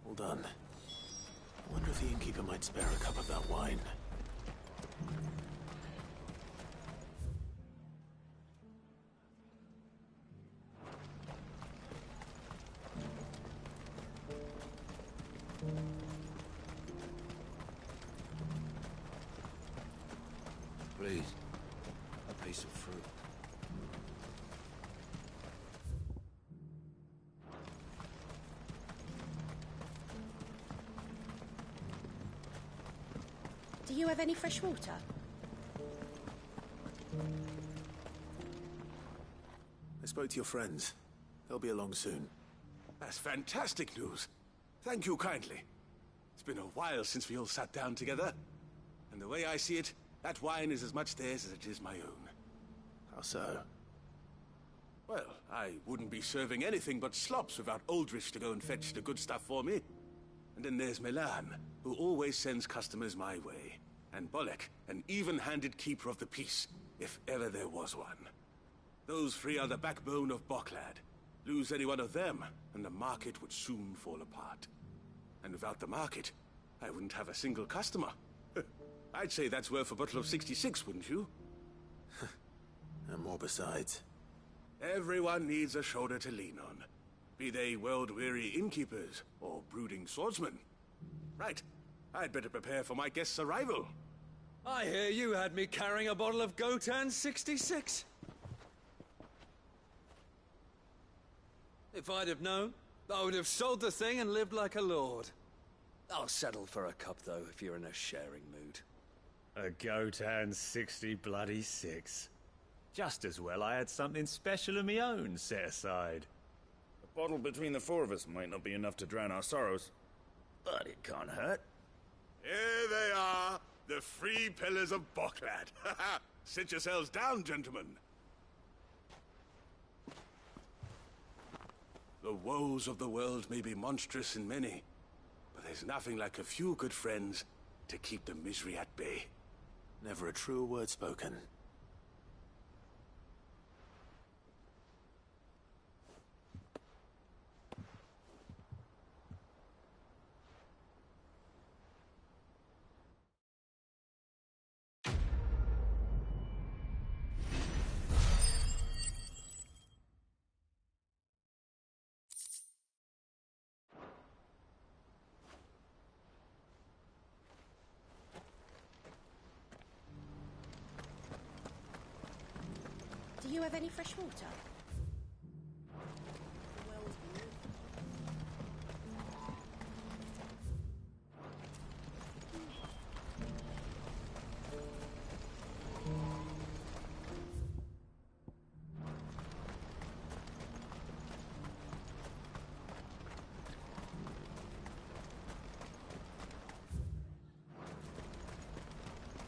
Hold on. I wonder if the innkeeper might spare a cup of that wine. Please, a piece of fruit. Do you have any fresh water? I spoke to your friends. They'll be along soon. That's fantastic news. Thank you kindly. It's been a while since we all sat down together. And the way I see it, that wine is as much theirs as it is my own. How so? Well, I wouldn't be serving anything but slops without Aldrich to go and fetch the good stuff for me. And then there's Milan, who always sends customers my way. And Bolek, an even-handed keeper of the peace, if ever there was one. Those three are the backbone of Boklad. Lose any one of them, and the market would soon fall apart. And without the market, I wouldn't have a single customer. I'd say that's worth a bottle of 66, wouldn't you? And more besides. Everyone needs a shoulder to lean on. Be they world-weary innkeepers or brooding swordsmen. Right. I'd better prepare for my guest's arrival. I hear you had me carrying a bottle of Gotan 66. If I'd have known, I would have sold the thing and lived like a lord. I'll settle for a cup, though, if you're in a sharing mood. A Gotan 66. Just as well I had something special of my own set aside. A bottle between the four of us might not be enough to drown our sorrows, but it can't hurt. Here they are, the three pillars of Boklad. Sit yourselves down, gentlemen. The woes of the world may be monstrous in many, but there's nothing like a few good friends to keep the misery at bay. Never a truer word spoken. Do you have any fresh water?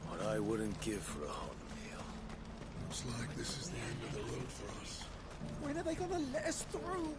What I wouldn't give for a hot meal. Looks like this is the end of the road for us. When are they gonna let us through?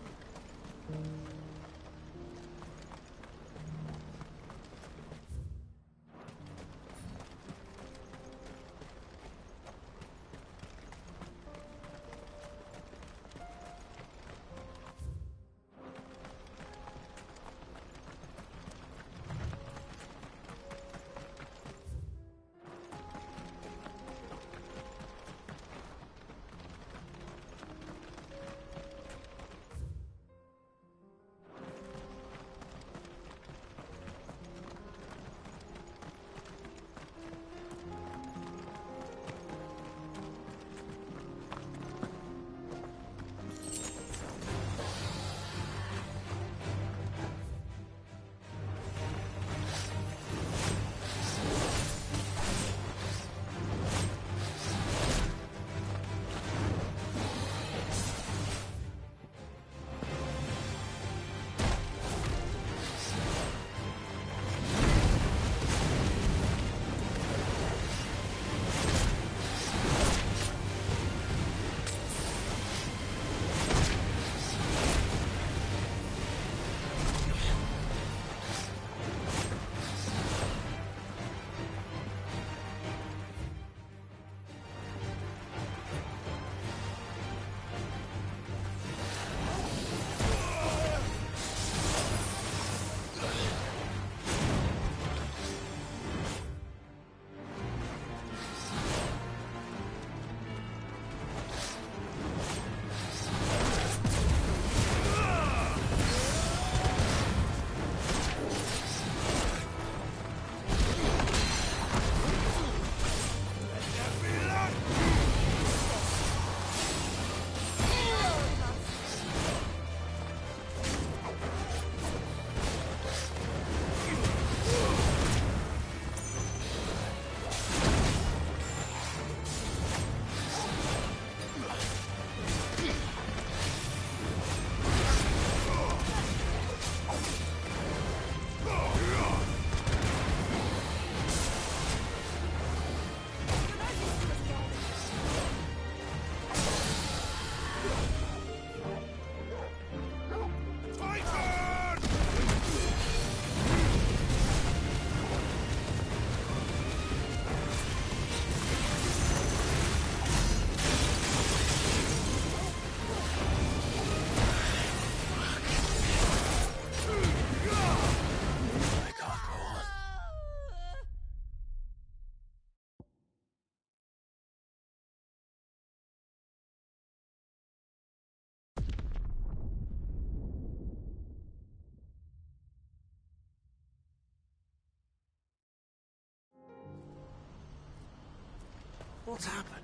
What's happened?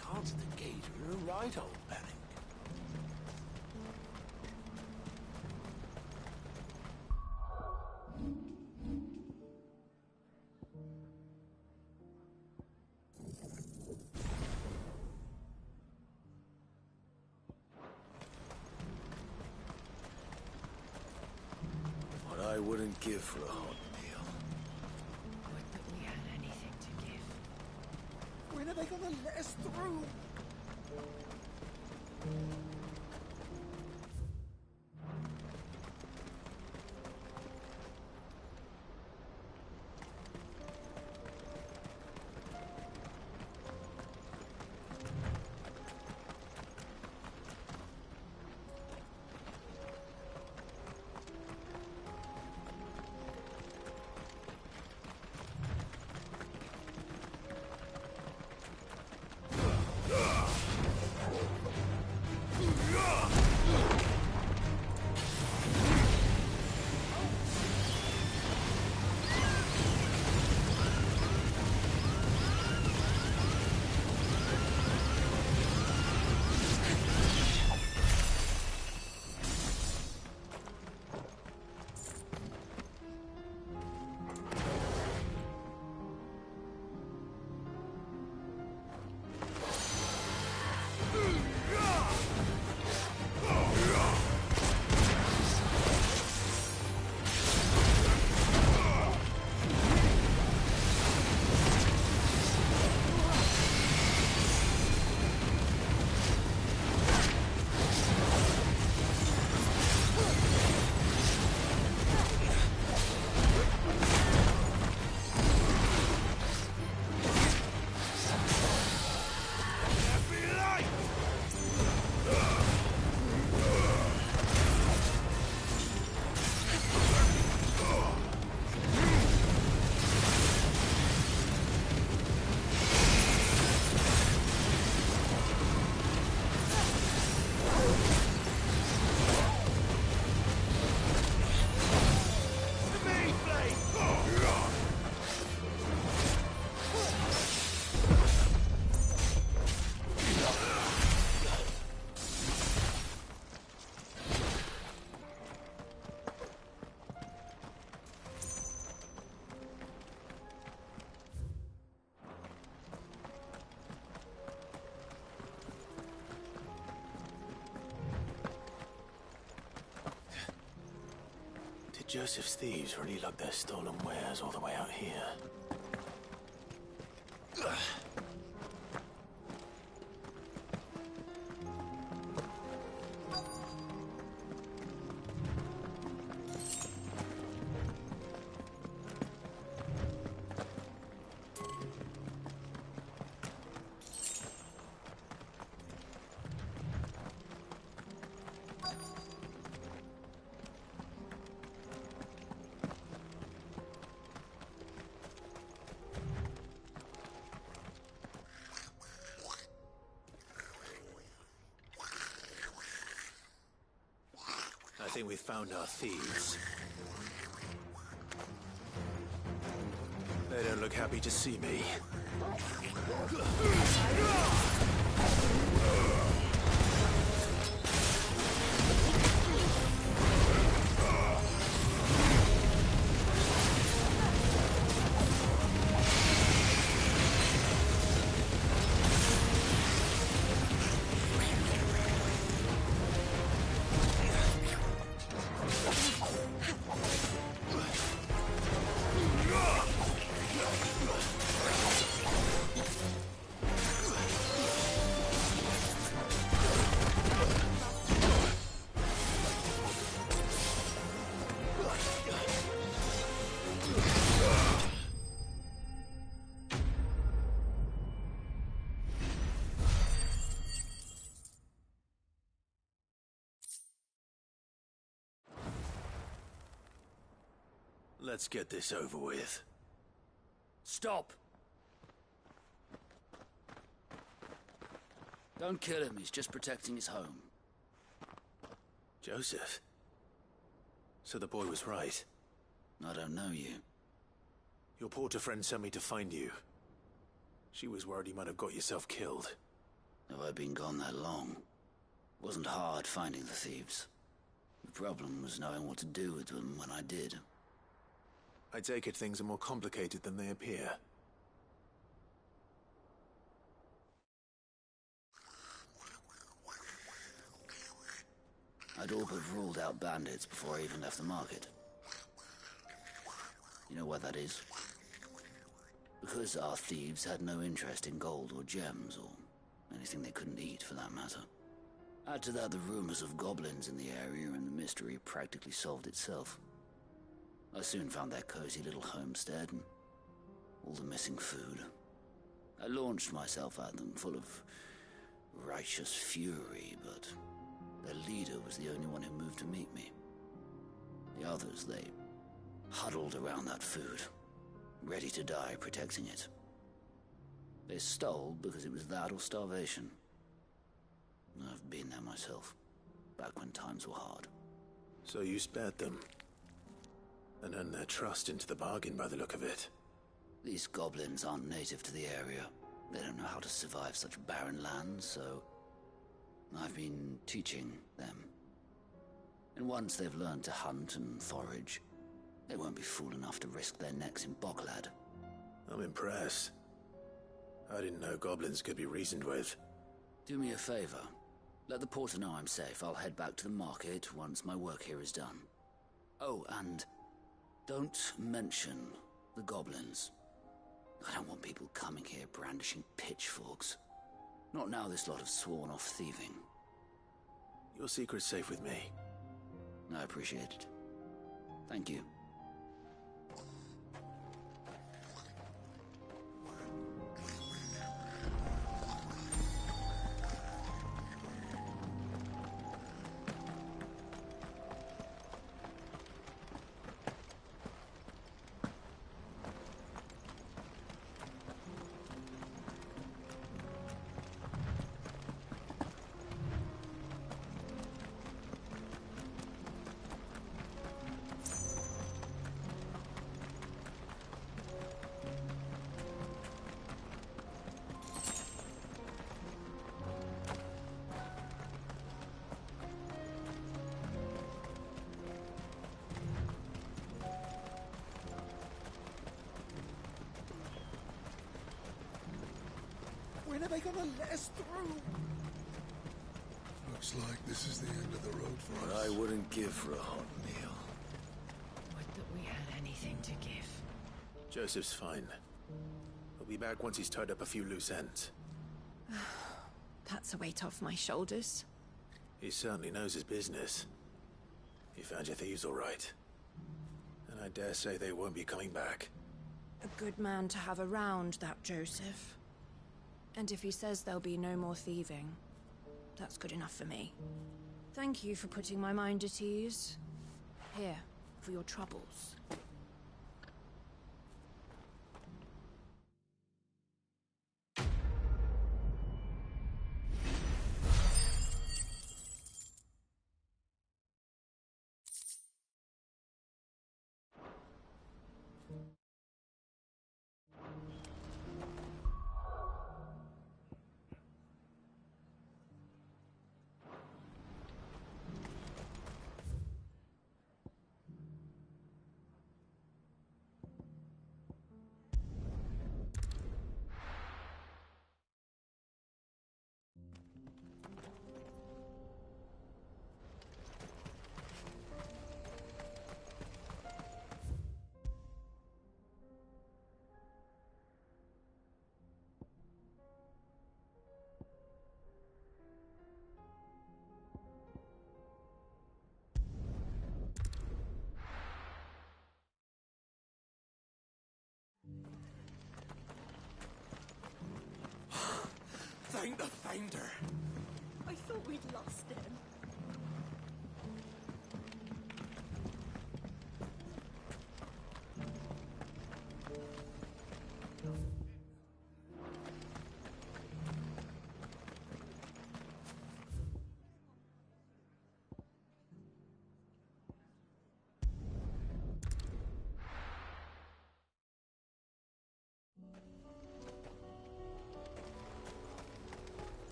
Cards at the gate are a right old panic. What I wouldn't give for a hot meal. Would that we had anything to give. When are they gonna let us through? Joseph's thieves really lug their stolen wares all the way out here. Ugh. I think we've found our thieves. They don't look happy to see me. Let's get this over with. Stop! Don't kill him, he's just protecting his home. Joseph? So the boy was right. I don't know you. Your porter friend sent me to find you. She was worried he might have got yourself killed. Have I been gone that long? It wasn't hard finding the thieves. The problem was knowing what to do with them when I did. I take it things are more complicated than they appear. I'd all but ruled out bandits before I even left the market. You know why that is? Because our thieves had no interest in gold or gems, or anything they couldn't eat for that matter. Add to that the rumors of goblins in the area, and the mystery practically solved itself. I soon found their cozy little homestead, and all the missing food. I launched myself at them, full of righteous fury, but their leader was the only one who moved to meet me. The others, they huddled around that food, ready to die protecting it. They stole because it was that or starvation. I've been there myself, back when times were hard. So you spared them, and earned their trust into the bargain by the look of it. These goblins aren't native to the area. They don't know how to survive such barren lands, so I've been teaching them. And once they've learned to hunt and forage, they won't be fool enough to risk their necks in Bocklad. I'm impressed. I didn't know goblins could be reasoned with. Do me a favor. Let the porter know I'm safe. I'll head back to the market once my work here is done. Oh, and don't mention the goblins. I don't want people coming here brandishing pitchforks. Not now this lot have sworn off thieving. Your secret's safe with me. I appreciate it. Thank you. When are they gonna let us through? Looks like this is the end of the road for us. I wouldn't give for a hot meal. Would that we had anything to give. Joseph's fine. He'll be back once he's tied up a few loose ends. That's a weight off my shoulders. He certainly knows his business. He found your thieves all right. And I dare say they won't be coming back. A good man to have around, that Joseph. And if he says there'll be no more thieving, that's good enough for me. Thank you for putting my mind at ease. Here, for your troubles. Thank the Finder. I thought we'd lost him.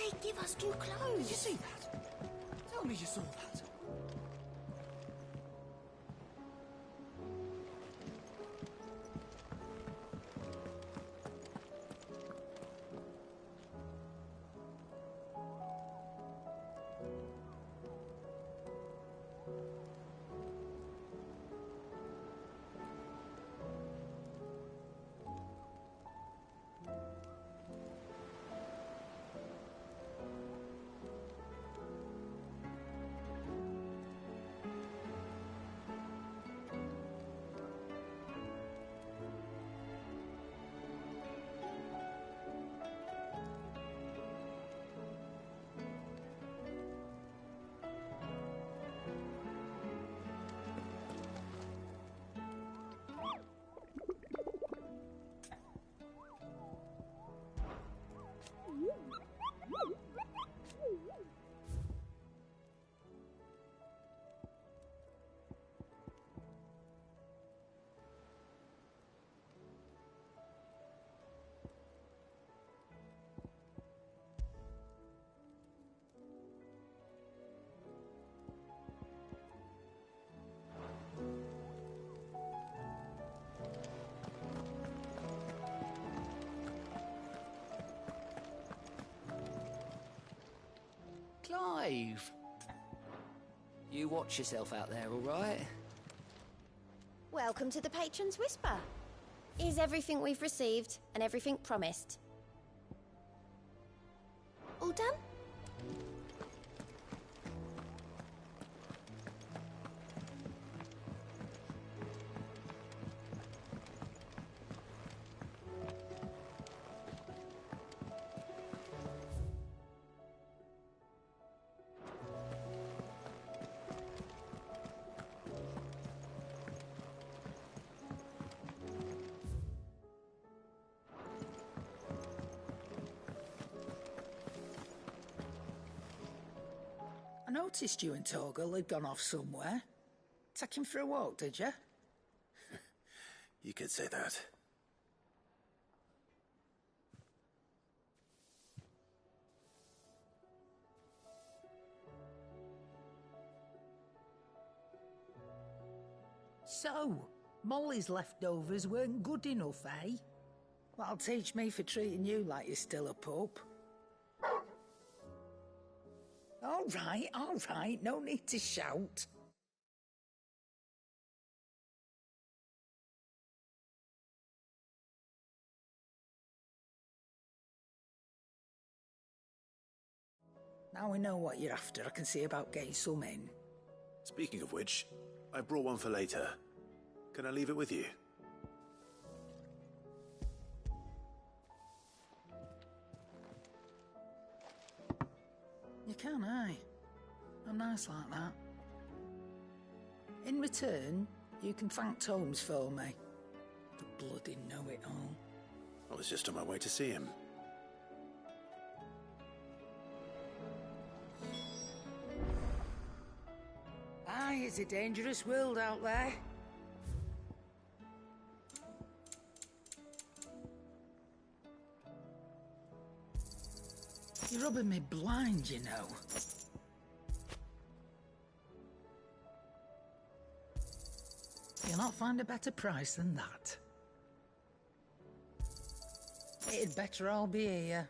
they give us new clothes? Did you see that? Tell me you saw that. Clive! You watch yourself out there, all right? Welcome to the Patron's Whisper. Is everything we've received and everything promised? All done? I noticed you and Torgal had gone off somewhere. Take him for a walk, did you? You could say that. So, Molly's leftovers weren't good enough, eh? That'll teach me for treating you like you're still a pup. All right, no need to shout. Now we know what you're after, I can see about getting some in. Speaking of which, I brought one for later. Can I leave it with you? You can, aye. I'm nice like that. In return, you can thank Tomes for me. The bloody know-it-all. I was just on my way to see him. Aye, it's a dangerous world out there. You're rubbing me blind, you know. You'll not find a better price than that. It'd better all be here.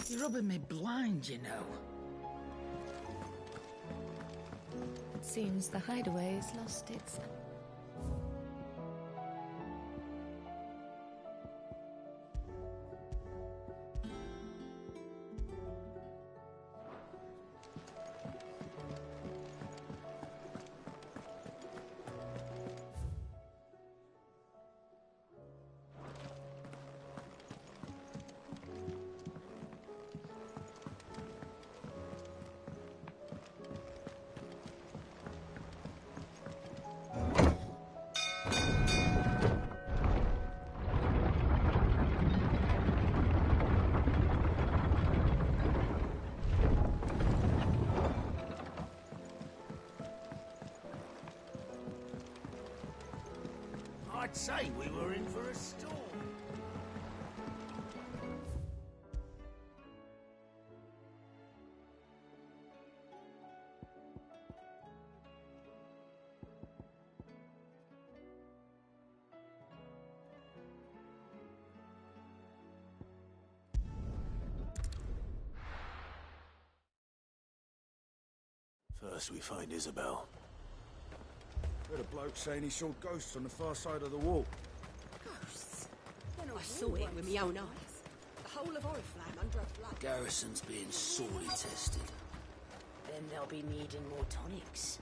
You're rubbing me blind, you know. It seems the hideaway has lost its... I'd say we were in for a storm. First we find Isabel. Heard a bloke saying he saw ghosts on the far side of the wall. Ghosts? I saw it with my own eyes. The whole of Oriflamme under a flood. Garrison's being sorely tested. Then they'll be needing more tonics.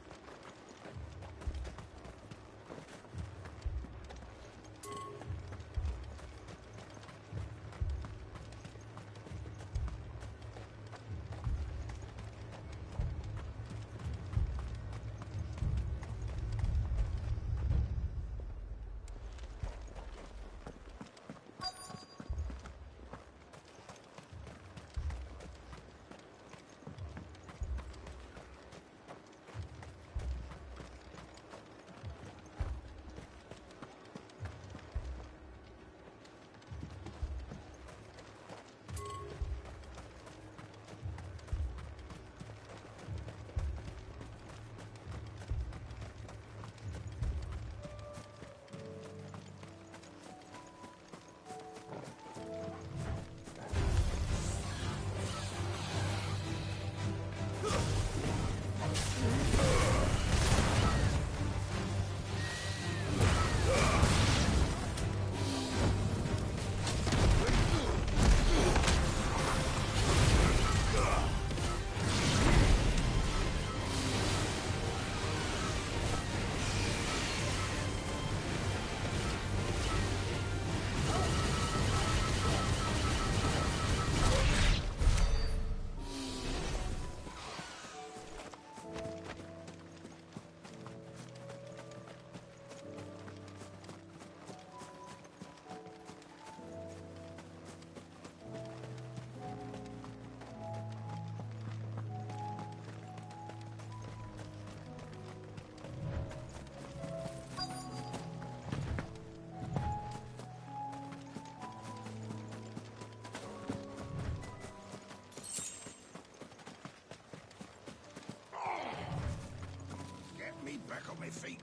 Back on my feet.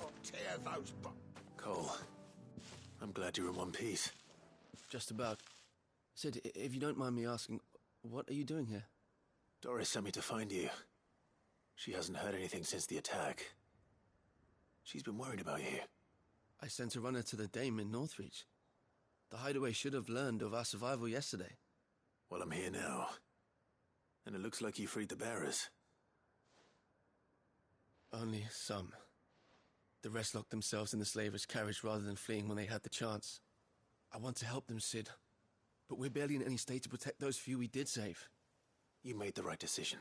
I'll tear those Cole, I'm glad you're in one piece. Just about. Sid, if you don't mind me asking, what are you doing here? Doris sent me to find you. She hasn't heard anything since the attack. She's been worried about you. I sent a runner to the Dame in Northreach. The hideaway should have learned of our survival yesterday. Well, I'm here now. And it looks like you freed the bearers. Only some. The rest locked themselves in the slaver's carriage rather than fleeing when they had the chance. I want to help them, Sid. But we're barely in any state to protect those few we did save. You made the right decision.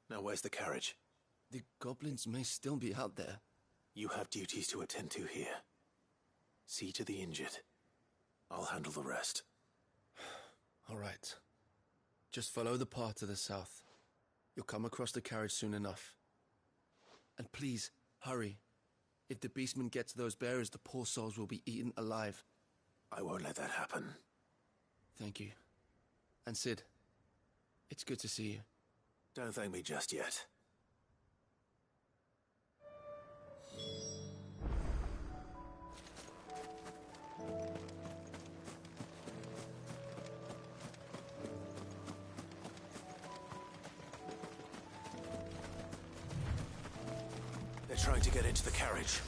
Now where's the carriage? The goblins may still be out there. You have duties to attend to here. See to the injured. I'll handle the rest. All right. Just follow the path to the south. You'll come across the carriage soon enough. And please, hurry. If the beastmen get to those bearers, the poor souls will be eaten alive. I won't let that happen. Thank you. And Sid, it's good to see you. Don't thank me just yet. They're trying to get into the carriage.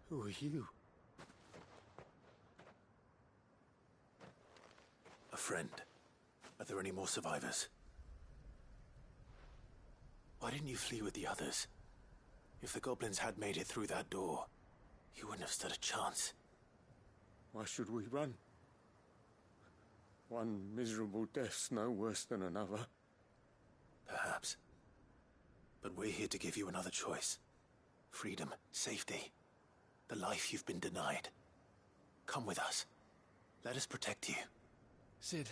Who are you? A friend. Are there any more survivors? Why didn't you flee with the others? If the goblins had made it through that door, you wouldn't have stood a chance. Why should we run? One miserable death's no worse than another. Perhaps. But we're here to give you another choice. Freedom, safety, the life you've been denied. Come with us. Let us protect you. Sid,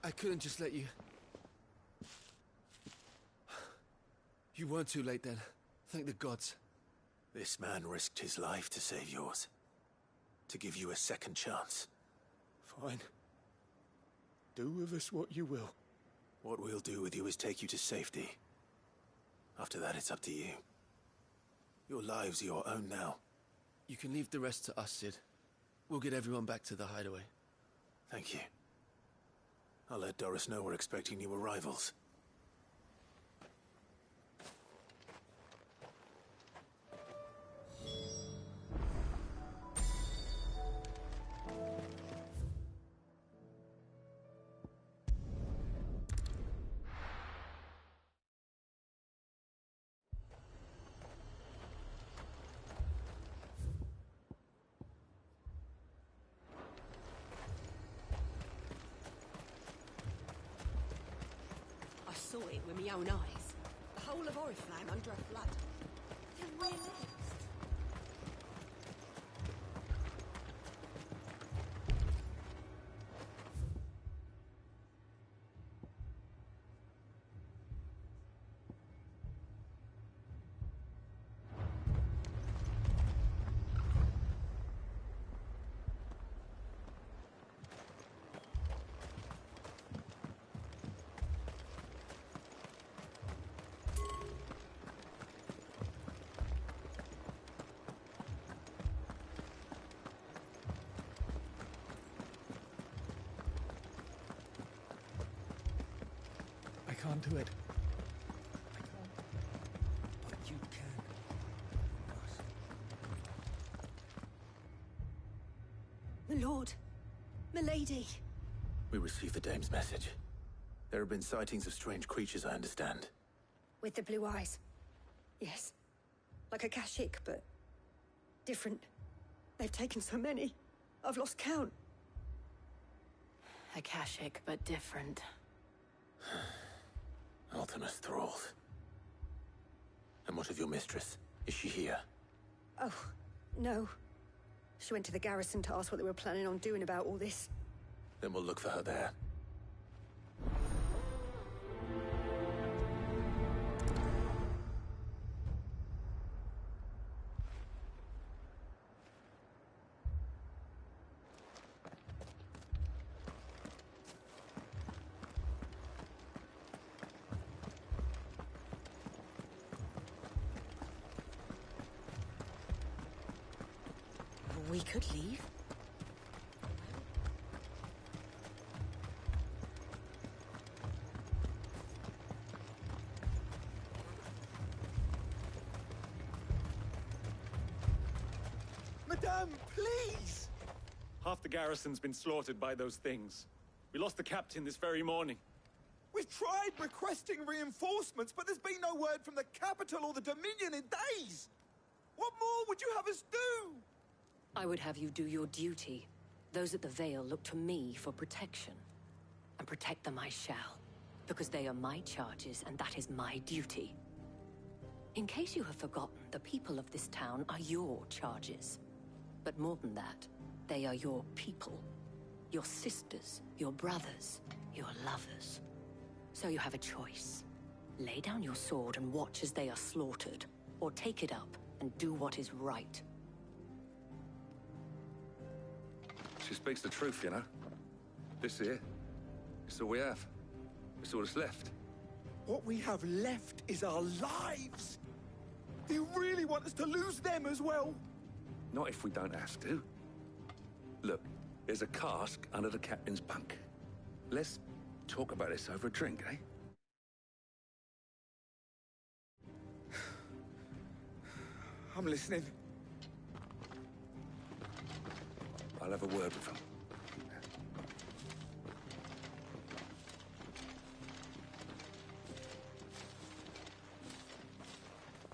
I couldn't just let you... You weren't too late then. Thank the gods. This man risked his life to save yours. To give you a second chance. Fine. Do with us what you will. What we'll do with you is take you to safety. After that, it's up to you. Your lives are your own now. You can leave the rest to us, Sid. We'll get everyone back to the hideaway. Thank you. I'll let Doris know we're expecting new arrivals. I saw it with my own eyes. The whole of Oriflamme under a flood. Then where next? I can't do it. But you can. My lord. Milady. We received the dame's message. There have been sightings of strange creatures, I understand. With the blue eyes. Yes. Like a Kashik, but different. They've taken so many. I've lost count. Akashic, but different. Ultimus thralls. And what of your mistress? Is she here? Oh, no. She went to the garrison to ask what they were planning on doing about all this. Then we'll look for her there. We could leave. Madame, please! Half the garrison's been slaughtered by those things. We lost the captain this very morning. We've tried requesting reinforcements, but there's been no word from the capital or the Dominion in days! What more would you have us do? I would have you do your duty. Those at the Vale look to me for protection. And protect them I shall. Because they are my charges, and that is my duty. In case you have forgotten, the people of this town are your charges. But more than that, they are your people. Your sisters, your brothers, your lovers. So you have a choice. Lay down your sword and watch as they are slaughtered, or take it up and do what is right. She speaks the truth, you know. This here, it's all we have. It's all that's left. What we have left is our lives! Do you really want us to lose them as well? Not if we don't have to. Look, there's a cask under the captain's bunk. Let's talk about this over a drink, eh? I'm listening. I'll have a word with them.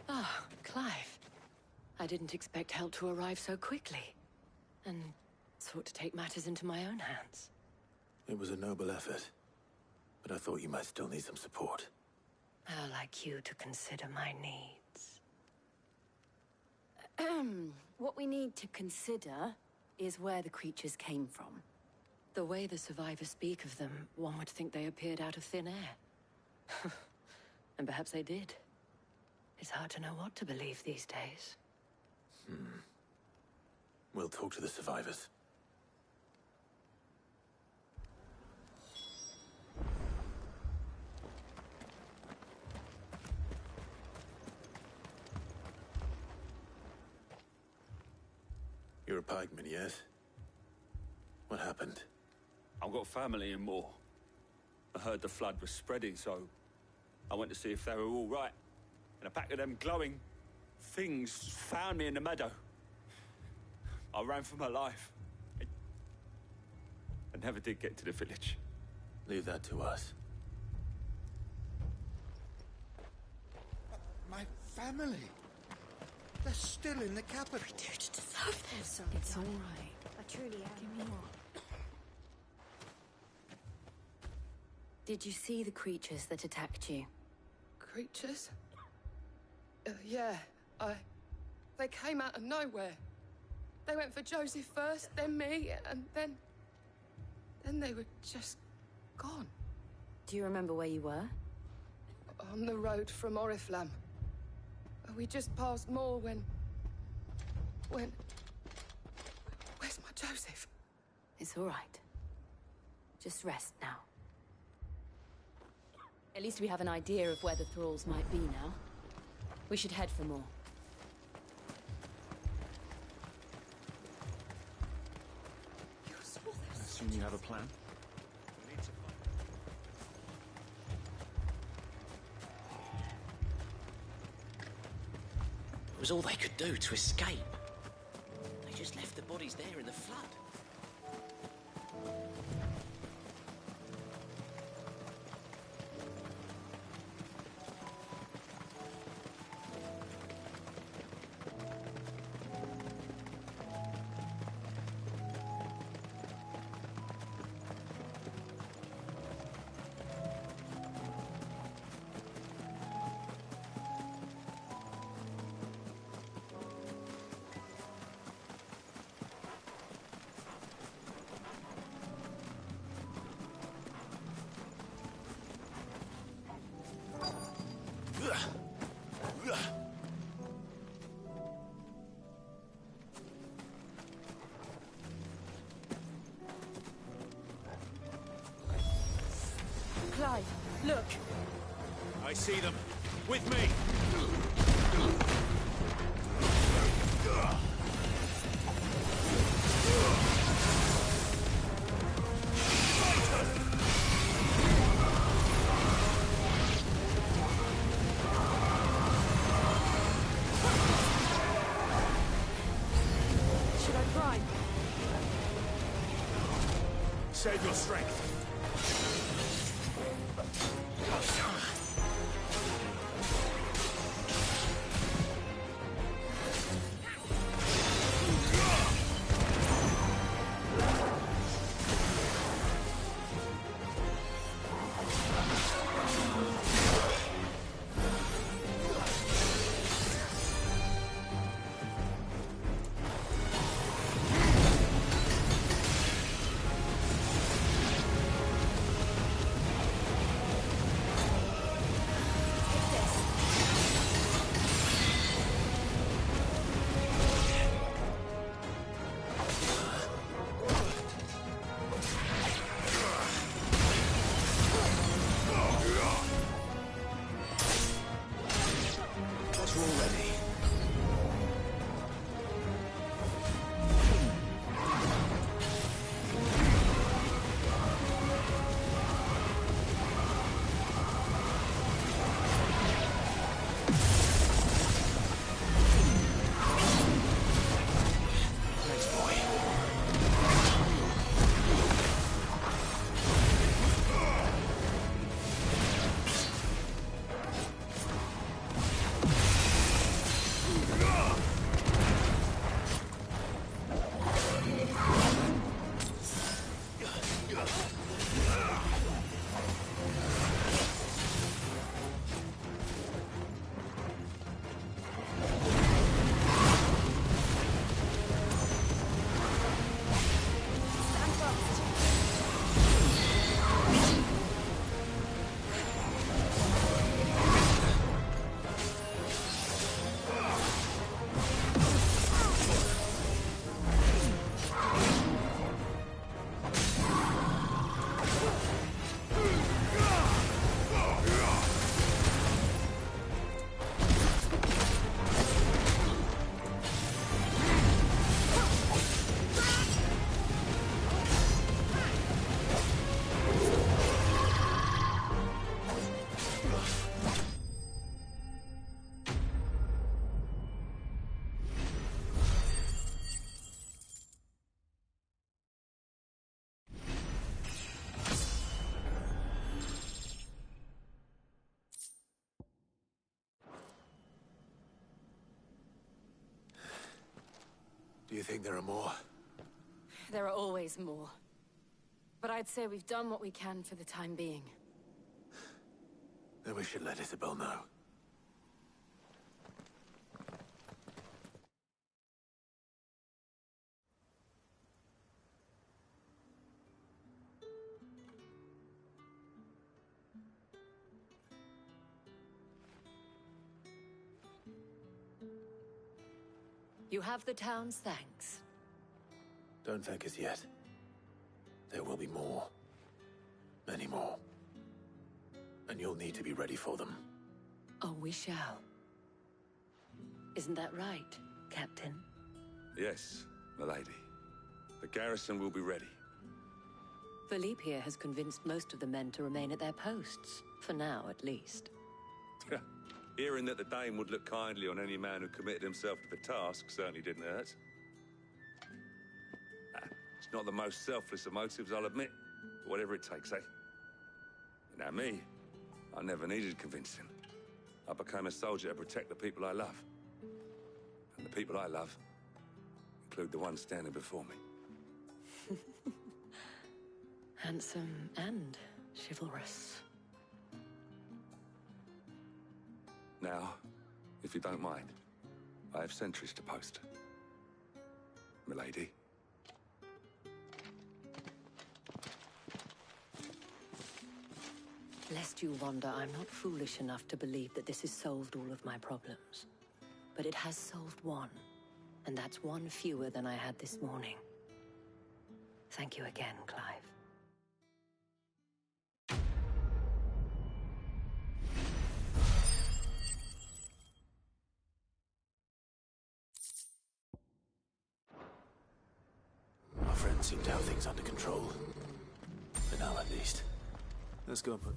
Ah, Clive. I didn't expect help to arrive so quickly. And sought to take matters into my own hands. It was a noble effort, but I thought you might still need some support. How like you to consider my needs. What we need to consider is where the creatures came from. The way the survivors speak of them, one would think they appeared out of thin air. And perhaps they did. It's hard to know what to believe these days. We'll talk to the survivors. You're a pikeman, yes? What happened? I've got family in Moor. I heard the flood was spreading, so I went to see if they were all right. And a pack of them glowing things found me in the meadow. I ran for my life. I never did get to the village. Leave that to us. My family. They're still in the capital. We don't deserve this. It's all right. I truly am. Give me more. Did you see the creatures that attacked you? Creatures? Yeah, they came out of nowhere. They went for Joseph first, then me, and then they were just gone. Do you remember where you were? On the road from Oriflamme. We just passed Moor when... Where's my Joseph? It's all right. Just rest now. At least we have an idea of where the thralls might be now. We should head for more. I assume you have a plan? It was all they could do to escape. They just left the bodies there in the flood. Clive, look! I see them. With me! Should I try? Save your strength. Do you think there are more? There are always more. But I'd say we've done what we can for the time being. Then we should let Isabel know. You have the town's thanks. Don't thank us yet. There will be more. Many more. And you'll need to be ready for them. Oh, we shall. Isn't that right, Captain? Yes, milady. The garrison will be ready. Philippe here has convinced most of the men to remain at their posts. For now, at least. Hearing that the Dame would look kindly on any man who committed himself to the task certainly didn't hurt. It's not the most selfless of motives, I'll admit. But whatever it takes, eh? Now me, I never needed convincing. I became a soldier to protect the people I love. And the people I love include the ones standing before me. Handsome and chivalrous. Now, if you don't mind, I have sentries to post. Milady. Lest you wonder, I'm not foolish enough to believe that this has solved all of my problems. But it has solved one, and that's one fewer than I had this morning. Thank you again, Clive. Our friends seem to have things under control. For now, at least. Let's go, but...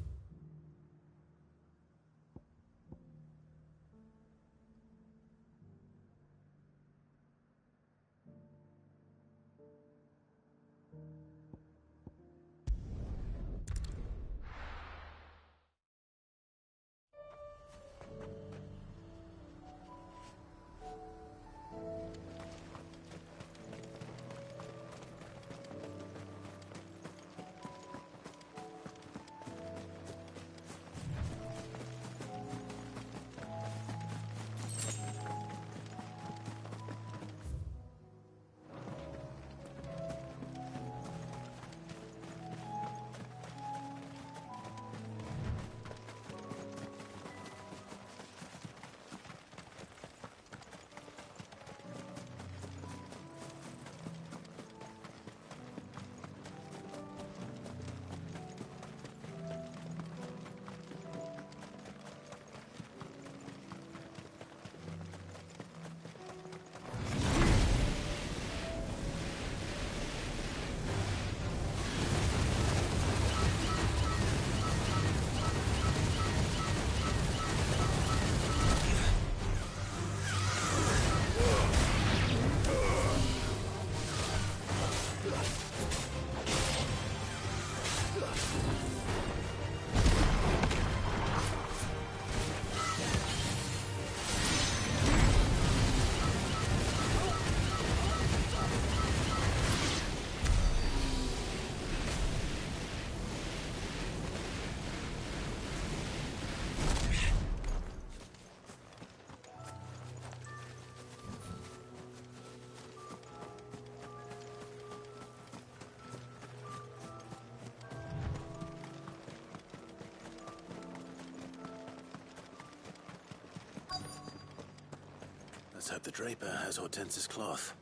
Let's hope the Draper has Hortense's cloth.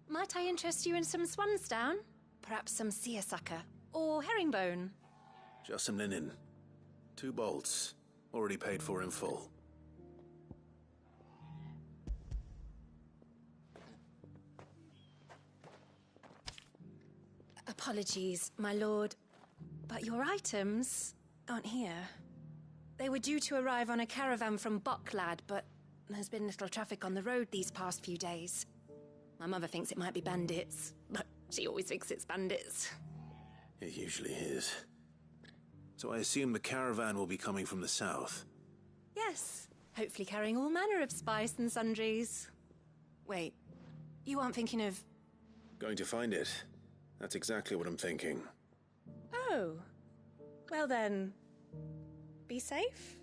Might I interest you in some swansdown? Perhaps some seersucker or herringbone? Just some linen. 2 bolts. Already paid for in full. Apologies, my lord, but your items aren't here. They were due to arrive on a caravan from Bucklad, but there's been little traffic on the road these past few days. My mother thinks it might be bandits, but she always thinks it's bandits. It usually is. So I assume the caravan will be coming from the south. Yes, Hopefully carrying all manner of spice and sundries. Wait, you aren't thinking of... Going to find it. That's exactly what I'm thinking. Oh. Well then, be safe.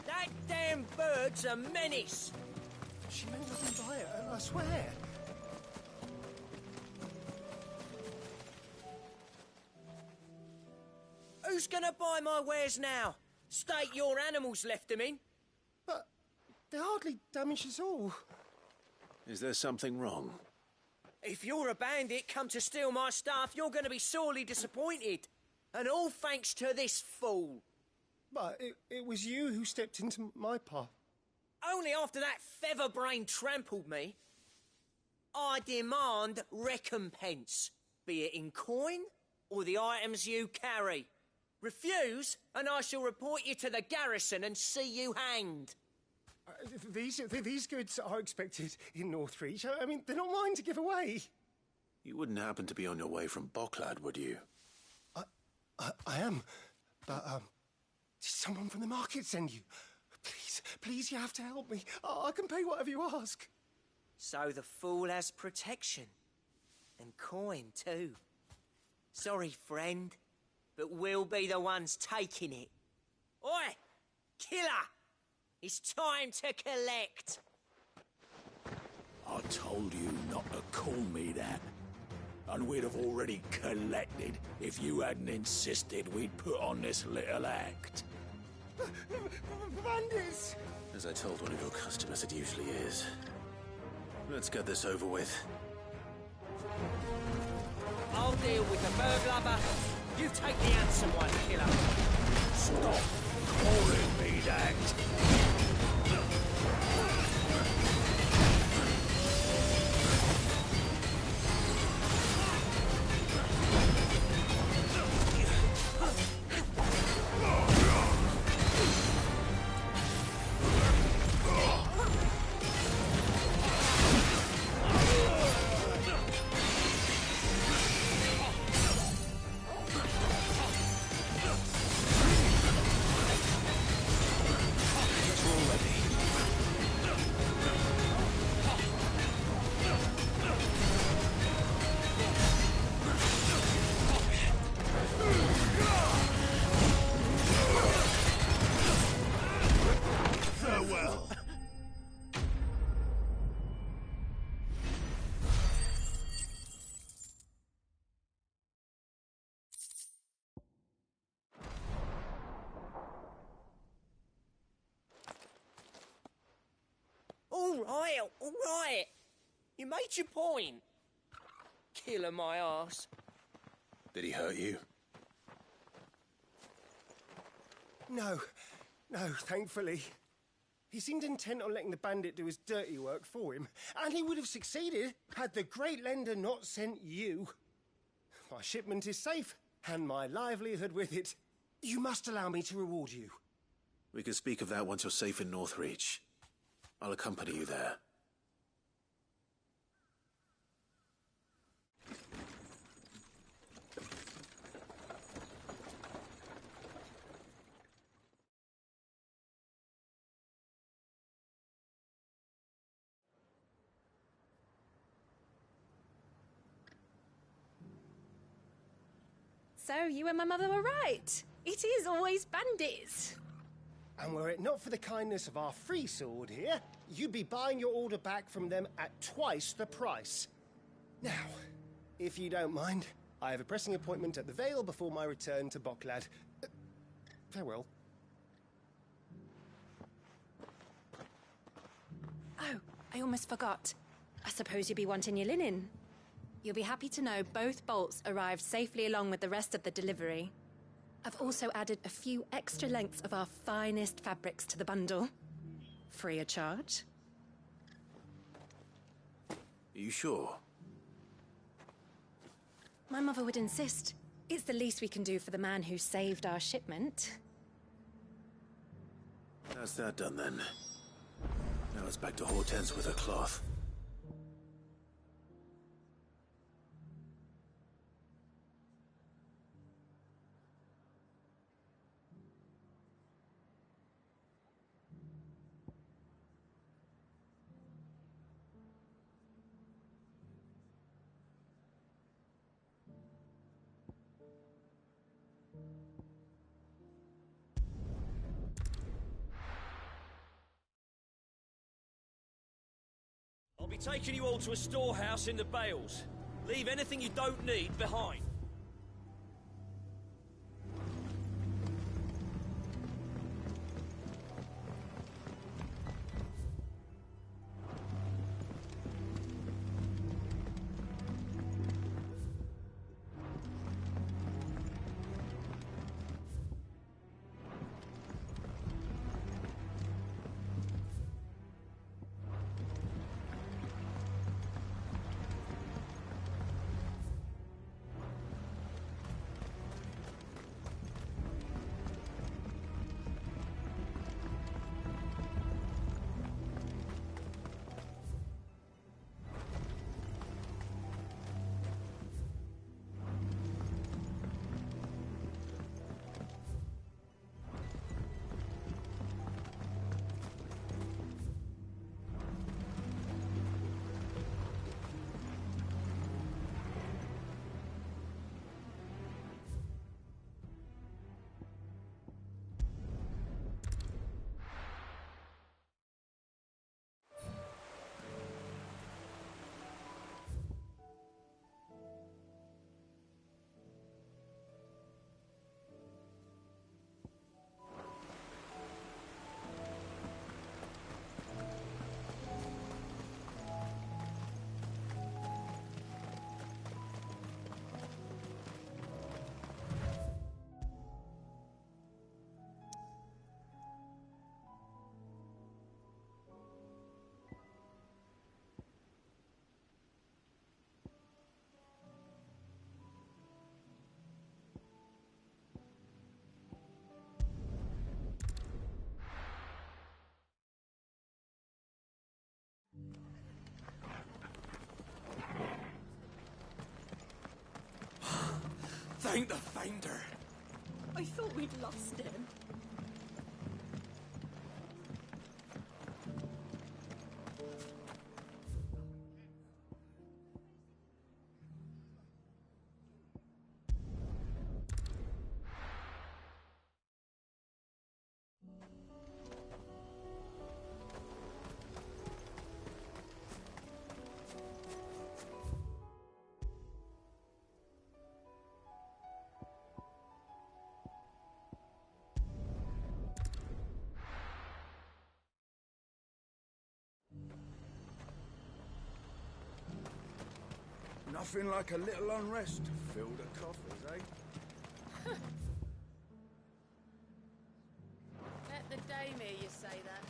That damn bird's a menace! She meant nothing by it, I swear. Who's gonna buy my wares now? State your animals left them in. But they hardly damaged us all. Is there something wrong? If you're a bandit come to steal my stuff, you're gonna be sorely disappointed. And all thanks to this fool. But it was you who stepped into my path. Only after that feather-brain trampled me. I demand recompense, be it in coin or the items you carry. Refuse, and I shall report you to the garrison and see you hanged. These goods are expected in Northreach. I mean, they're not mine to give away. You wouldn't happen to be on your way from Bocklad, would you? I am, but did someone from the market send you? Please, you have to help me. I can pay whatever you ask. So the fool has protection. And coin, too. Sorry, friend, but we'll be the ones taking it. Oi! Killer! It's time to collect! I told you not to call me that. And we'd have already collected if you hadn't insisted we'd put on this little act. Bandits! As I told one of your customers, it usually is. Let's get this over with. I'll deal with the bird lover. You take the handsome one, killer. Stop calling me that. All right. You made your point. Killer my ass. Did he hurt you? No, thankfully. He seemed intent on letting the bandit do his dirty work for him, and he would have succeeded had the great lender not sent you. My shipment is safe, and my livelihood with it. You must allow me to reward you. We can speak of that once you're safe in Northreach. I'll accompany you there. So you and my mother were right. It is always bandits. And were it not for the kindness of our free sword here, you'd be buying your order back from them at twice the price. Now, if you don't mind, I have a pressing appointment at the Vale before my return to Bocklad. Farewell. Oh, I almost forgot. I suppose you'll be wanting your linen. You'll be happy to know both bolts arrived safely along with the rest of the delivery. I've also added a few extra lengths of our finest fabrics to the bundle. Free of charge. Are you sure? My mother would insist. It's the least we can do for the man who saved our shipment. That's that done then. Now it's back to Hortense with her cloth. I'll be taking you all to a storehouse in the Bales. Leave anything you don't need behind. Thank the Finder. I thought we'd lost him. Nothing like a little unrest to fill the coffers, eh? Let the dame hear you say that.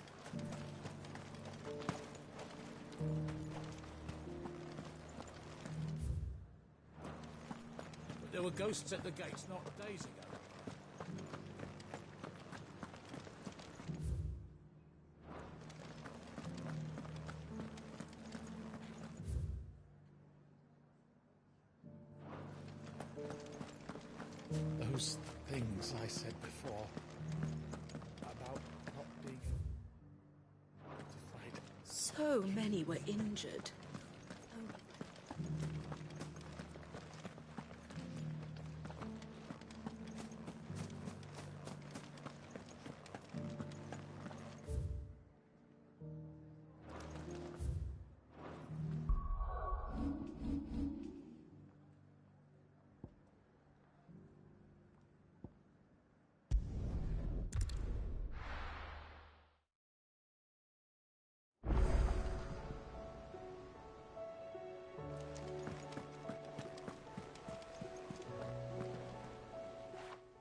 But there were ghosts at the gates not days ago. Those things I said before about not being to fight. So many were injured.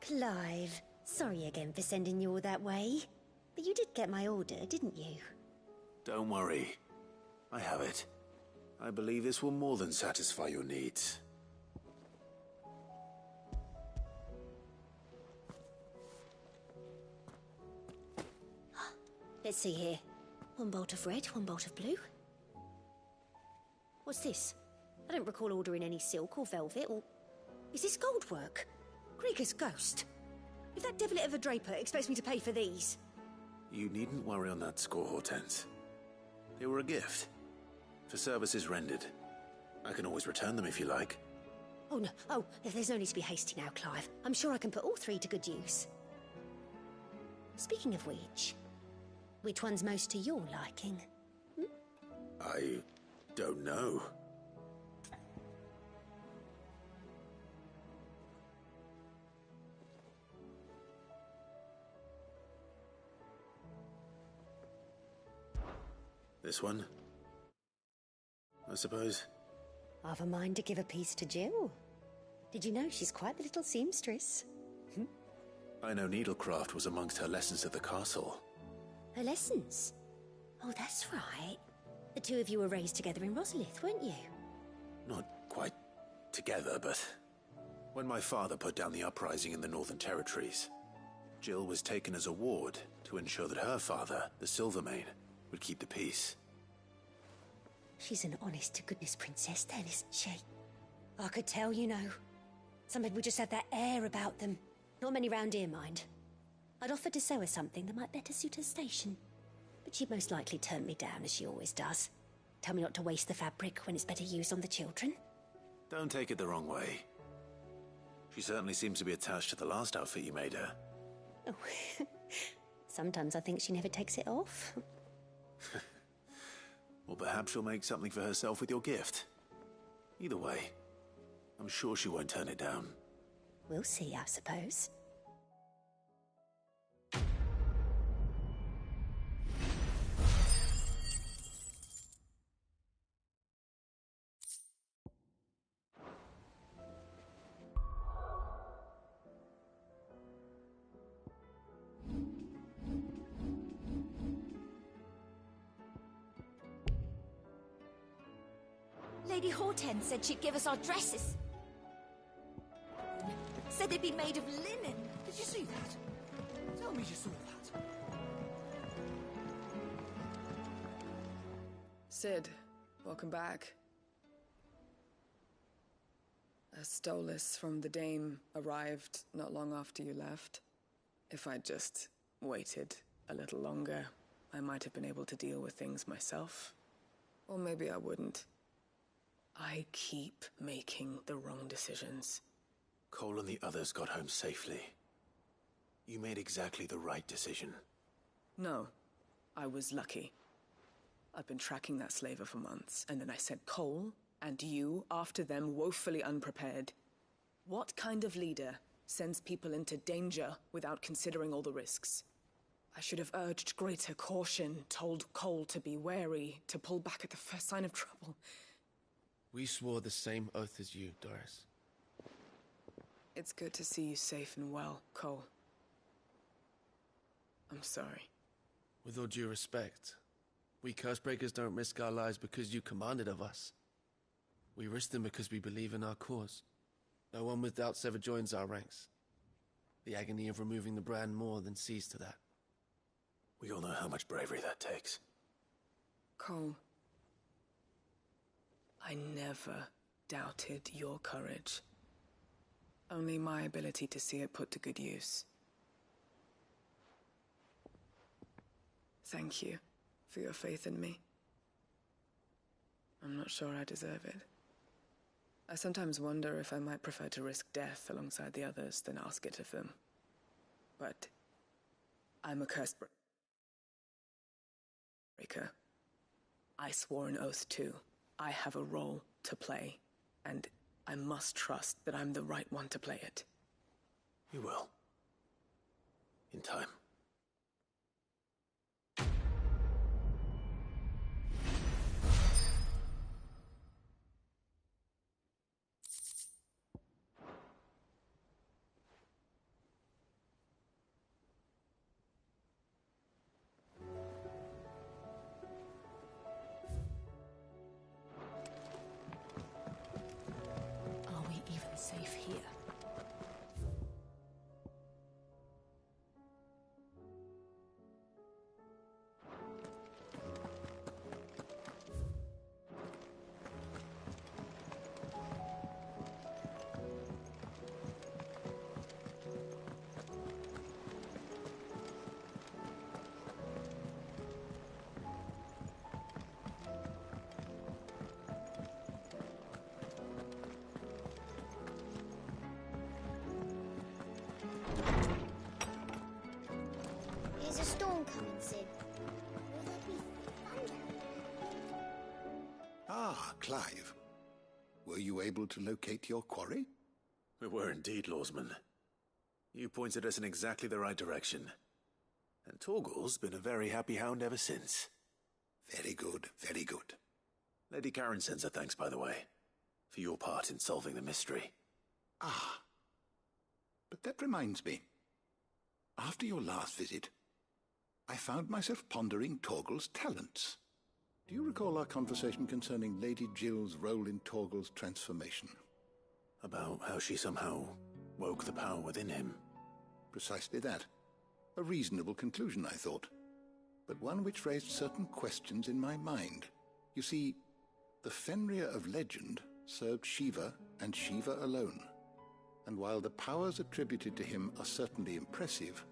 Clive, sorry again for sending you all that way. But you did get my order, didn't you? Don't worry. I have it. I believe this will more than satisfy your needs. Let's see here. One bolt of red, one bolt of blue. What's this? I don't recall ordering any silk or velvet or... Is this gold work? Krieger's ghost. If that devilit of a draper expects me to pay for these... You needn't worry on that score, Hortense. They were a gift. For services rendered. I can always return them if you like. Oh, no. Oh, there's no need to be hasty now, Clive. I'm sure I can put all three to good use. Speaking of which one's most to your liking? I don't know. This one? I suppose. I've a mind to give a piece to Jill. Did you know she's quite the little seamstress? I know needlecraft was amongst her lessons at the castle. Her lessons? Oh, that's right. The two of you were raised together in Rosalith, weren't you? Not quite together, but... When my father put down the uprising in the Northern Territories, Jill was taken as a ward to ensure that her father, the Silvermane, would keep the peace. She's an honest-to-goodness princess then, isn't she? I could tell, you know. Some people just have that air about them. Not many round here, mind. I'd offered to sew her something that might better suit her station. But she'd most likely turn me down, as she always does. Tell me not to waste the fabric when it's better used on the children. Don't take it the wrong way. She certainly seems to be attached to the last outfit you made her. Oh, sometimes I think she never takes it off. Or perhaps she'll make something for herself with your gift. Either way, I'm sure she won't turn it down. We'll see, I suppose. Lady Hortense said she'd give us our dresses. Said they'd be made of linen. Did you see that? Tell me you saw that. Sid, welcome back. A stolus from the Dame arrived not long after you left. If I'd just waited a little longer, I might have been able to deal with things myself. Or maybe I wouldn't. I keep making the wrong decisions. Cole and the others got home safely. You made exactly the right decision. No, I was lucky. I've been tracking that slaver for months, and then I sent Cole and you after them woefully unprepared. What kind of leader sends people into danger without considering all the risks? I should have urged greater caution, told Cole to be wary, to pull back at the first sign of trouble. We swore the same oath as you, Doris. It's good to see you safe and well, Cole. I'm sorry. With all due respect, we Cursebreakers don't risk our lives because you commanded of us. We risk them because we believe in our cause. No one with doubts ever joins our ranks. The agony of removing the brand more than sees to that. We all know how much bravery that takes. Cole, I never doubted your courage. Only my ability to see it put to good use. Thank you for your faith in me. I'm not sure I deserve it. I sometimes wonder if I might prefer to risk death alongside the others than ask it of them. But I'm a curse breaker. I swore an oath too. I have a role to play, and I must trust that I'm the right one to play it. You will. In time. Clive. Were you able to locate your quarry? We were indeed, Lawsman. You pointed us in exactly the right direction. And Torgal's been a very happy hound ever since. Very good, very good. Lady Karen sends her thanks, by the way, for your part in solving the mystery. Ah. But that reminds me. After your last visit, I found myself pondering Torgal's talents. Do you recall our conversation concerning Lady Jill's role in Torgal's transformation? About how she somehow woke the power within him. Precisely that. A reasonable conclusion, I thought. But one which raised certain questions in my mind. You see, the Fenrir of legend served Shiva and Shiva alone. And while the powers attributed to him are certainly impressive,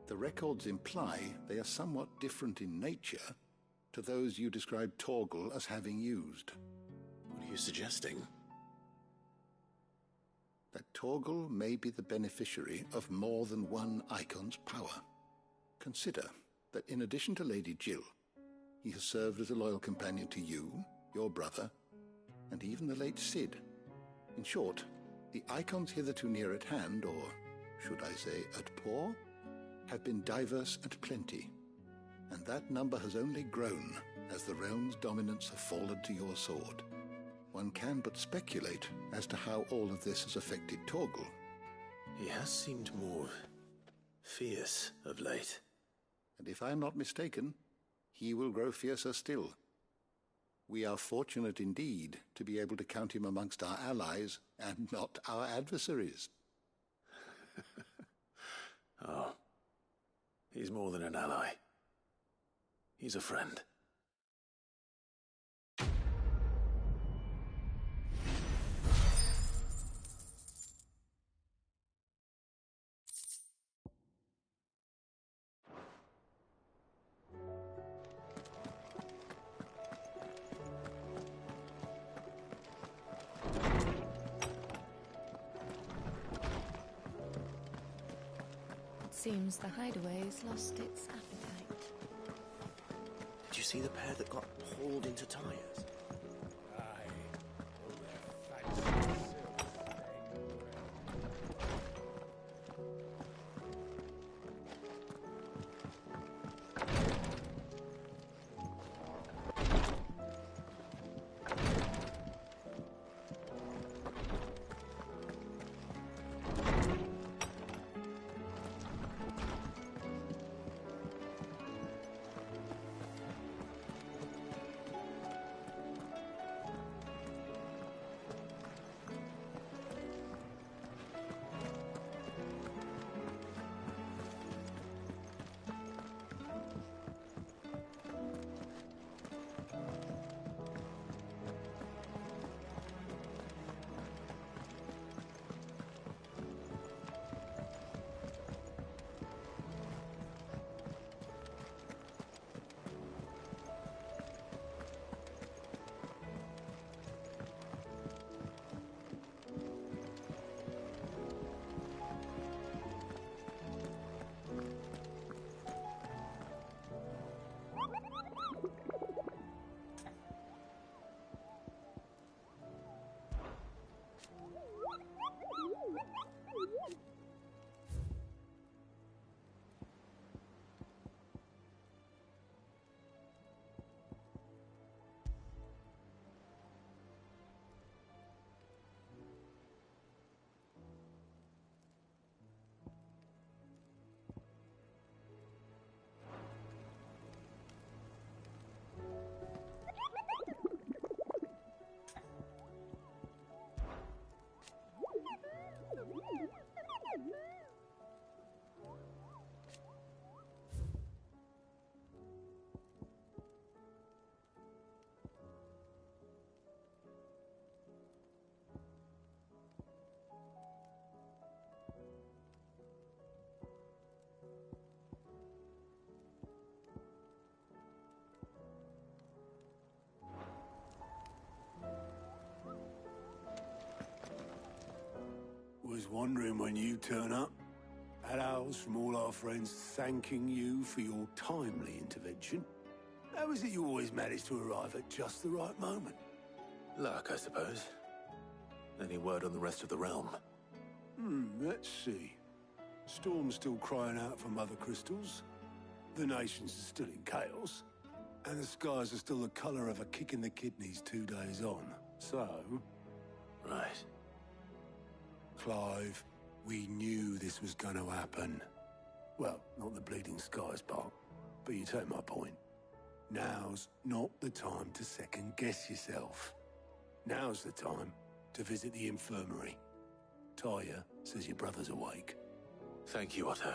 the records imply they are somewhat different in nature to those you described Torgal as having used. What are you suggesting? That Torgal may be the beneficiary of more than one icon's power. Consider that in addition to Lady Jill, he has served as a loyal companion to you, your brother, and even the late Cid. In short, the icons hitherto near at hand, or should I say at paw, have been diverse and plenty, and that number has only grown as the realm's dominance have fallen to your sword. One can but speculate as to how all of this has affected Torgal. He has seemed more fierce of late. And if I am not mistaken, he will grow fiercer still. We are fortunate indeed to be able to count him amongst our allies and not our adversaries. Oh, he's more than an ally. He's a friend. Seems the hideaway's lost its appetite. Did you see the pair that got hauled into tyres? Was wondering when you turn up. Had owls from all our friends thanking you for your timely intervention. How is it you always manage to arrive at just the right moment? Luck, I suppose. Any word on the rest of the realm? Let's see. Storm's still crying out for mother crystals. The nations are still in chaos. And the skies are still the colour of a kick in the kidneys 2 days on. So... Right. Clive, we knew this was going to happen. Well, not the bleeding skies part, but you take my point. Now's not the time to second-guess yourself. Now's the time to visit the infirmary. Talia says your brother's awake. Thank you, Otto.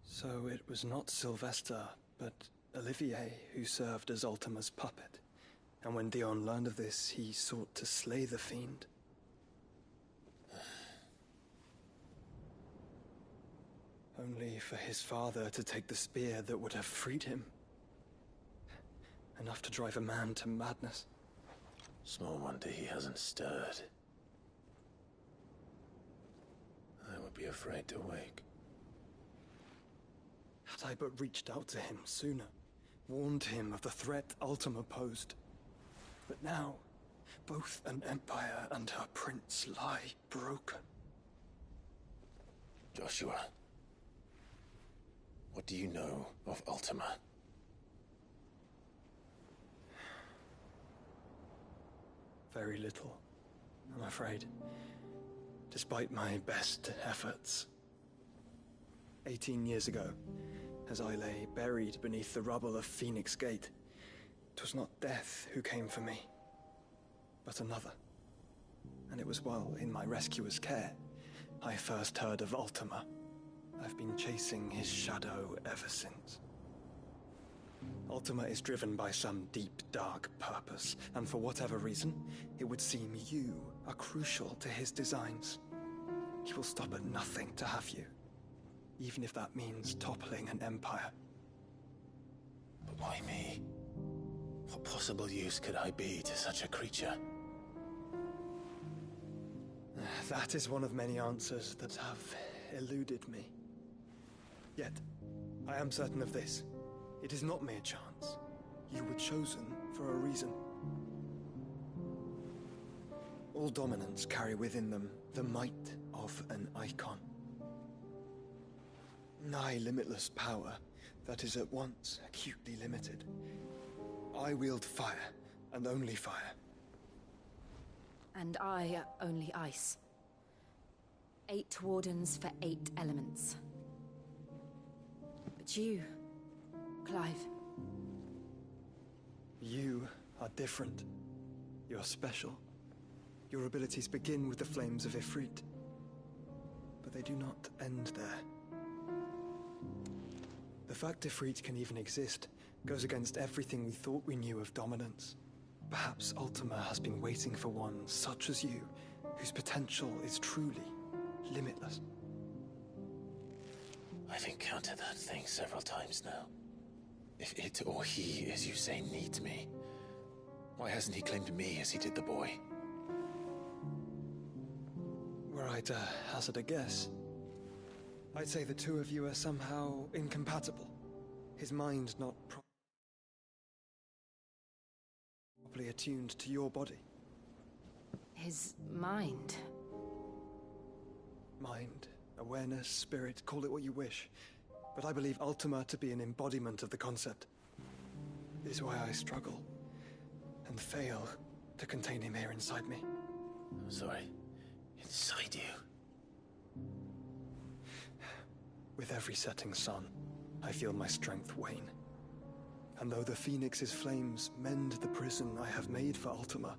So it was not Sylvester, but Olivier who served as Ultima's puppet. And when Dion learned of this, he sought to slay the fiend. Only for his father to take the spear that would have freed him. Enough to drive a man to madness. Small wonder he hasn't stirred. I would be afraid to wake. Had I but reached out to him sooner, warned him of the threat Ultima posed. But now, both an empire and her prince lie broken. Joshua, what do you know of Ultima? Very little, I'm afraid. Despite my best efforts. 18 years ago, as I lay buried beneath the rubble of Phoenix Gate, 'twas not death who came for me, but another. And it was while in my rescuer's care, I first heard of Ultima. I've been chasing his shadow ever since. Ultima is driven by some deep, dark purpose, and for whatever reason, it would seem you are crucial to his designs. He will stop at nothing to have you, even if that means toppling an empire. But why me? What possible use could I be to such a creature? That is one of many answers that have eluded me. Yet, I am certain of this. It is not mere chance. You were chosen for a reason. All dominants carry within them the might of an icon. Nigh limitless power that is at once acutely limited. I wield fire, and only fire. And I only ice. 8 wardens for 8 elements. But you, Clive. You are different. You're special. Your abilities begin with the flames of Ifrit. But they do not end there. The fact Ifrit can even exist goes against everything we thought we knew of dominance. Perhaps Ultima has been waiting for one such as you, whose potential is truly limitless. I've encountered that thing several times now. If it or he, as you say, needs me, why hasn't he claimed me as he did the boy? Were I to hazard a guess, I'd say the two of you are somehow incompatible. His mind not properly attuned to your body. His mind? Mind, awareness, spirit, call it what you wish. But I believe Ultima to be an embodiment of the concept. It is why I struggle and fail to contain him here inside me. I'm sorry. Inside you? With every setting sun, I feel my strength wane. And though the Phoenix's flames mend the prison I have made for Ultima,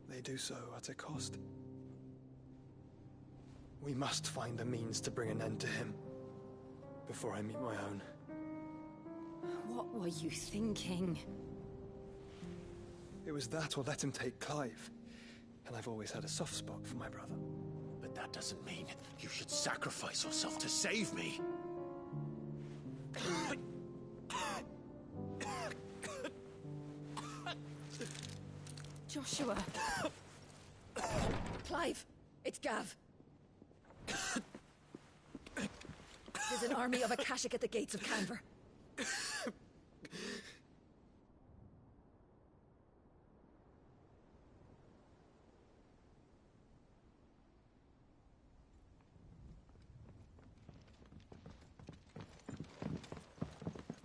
they do so at a cost. We must find a means to bring an end to him before I meet my own. What were you thinking? It was that or let him take Clive. And I've always had a soft spot for my brother. But that doesn't mean you should sacrifice yourself to save me. Joshua! Clive, it's Gav. There's an army of Akashic at the gates of Canver.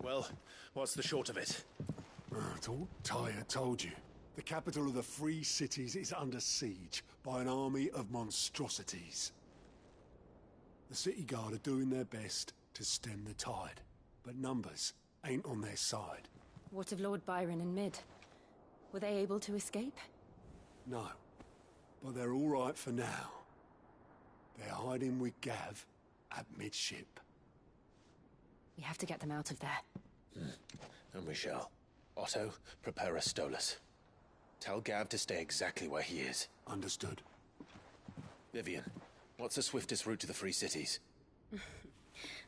Well, what's the short of it? I thought Tyre told you. The capital of the Free Cities is under siege by an army of monstrosities. The city guard are doing their best to stem the tide, but numbers ain't on their side. What of Lord Byron and Mid? Were they able to escape? No, but they're all right for now. They're hiding with Gav at midship. We have to get them out of there. And we shall. Otto, prepare a Stolas. Tell Gav to stay exactly where he is. Understood. Vivian, what's the swiftest route to the Free Cities?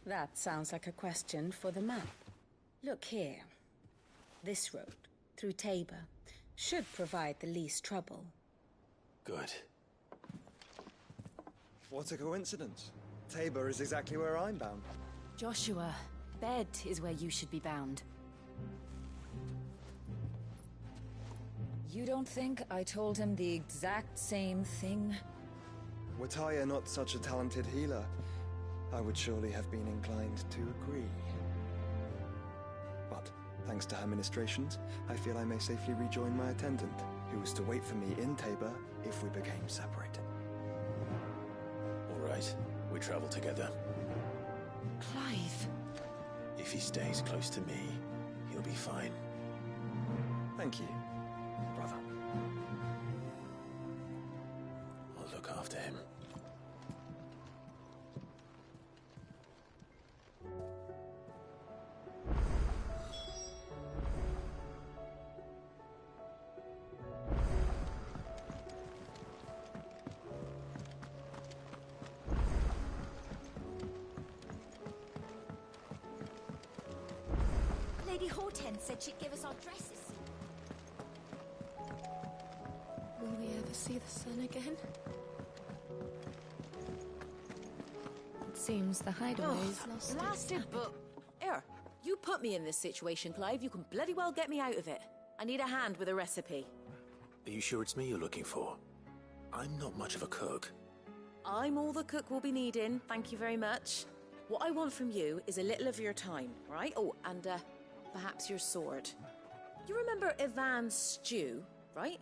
That sounds like a question for the map. Look here. This road, through Tabor, should provide the least trouble. Good. What a coincidence. Tabor is exactly where I'm bound. Joshua, Bed is where you should be bound. You don't think I told him the exact same thing? Were Tyre not such a talented healer, I would surely have been inclined to agree. But, thanks to her ministrations, I feel I may safely rejoin my attendant, who was to wait for me in Tabor if we became separated. All right, we travel together. Clive. If he stays close to me, he'll be fine. Thank you, brother. I'll look after him. Lady Hortense said she'd give us our dresses. Will we ever see the sun again? It seems the hideaway's lost Blasted book. Here, you put me in this situation, Clive. You can bloody well get me out of it. I need a hand with a recipe. Are you sure it's me you're looking for? I'm not much of a cook. I'm all the cook will be needing, thank you very much. What I want from you is a little of your time, right? Oh, and perhaps your sword. You remember Ivan's stew, right?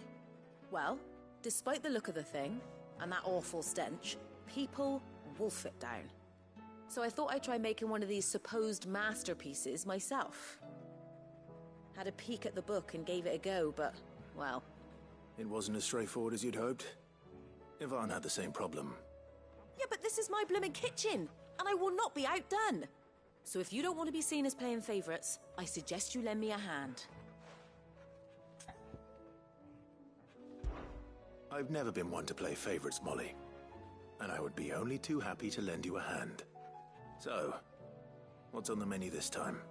Well, despite the look of the thing, and that awful stench, people wolf it down. So I thought I'd try making one of these supposed masterpieces myself. Had a peek at the book and gave it a go, but, well... It wasn't as straightforward as you'd hoped. Ivan had the same problem. Yeah, but this is my blooming kitchen, and I will not be outdone. So if you don't want to be seen as playing favourites, I suggest you lend me a hand. I've never been one to play favourites, Molly. And I would be only too happy to lend you a hand. So, what's on the menu this time?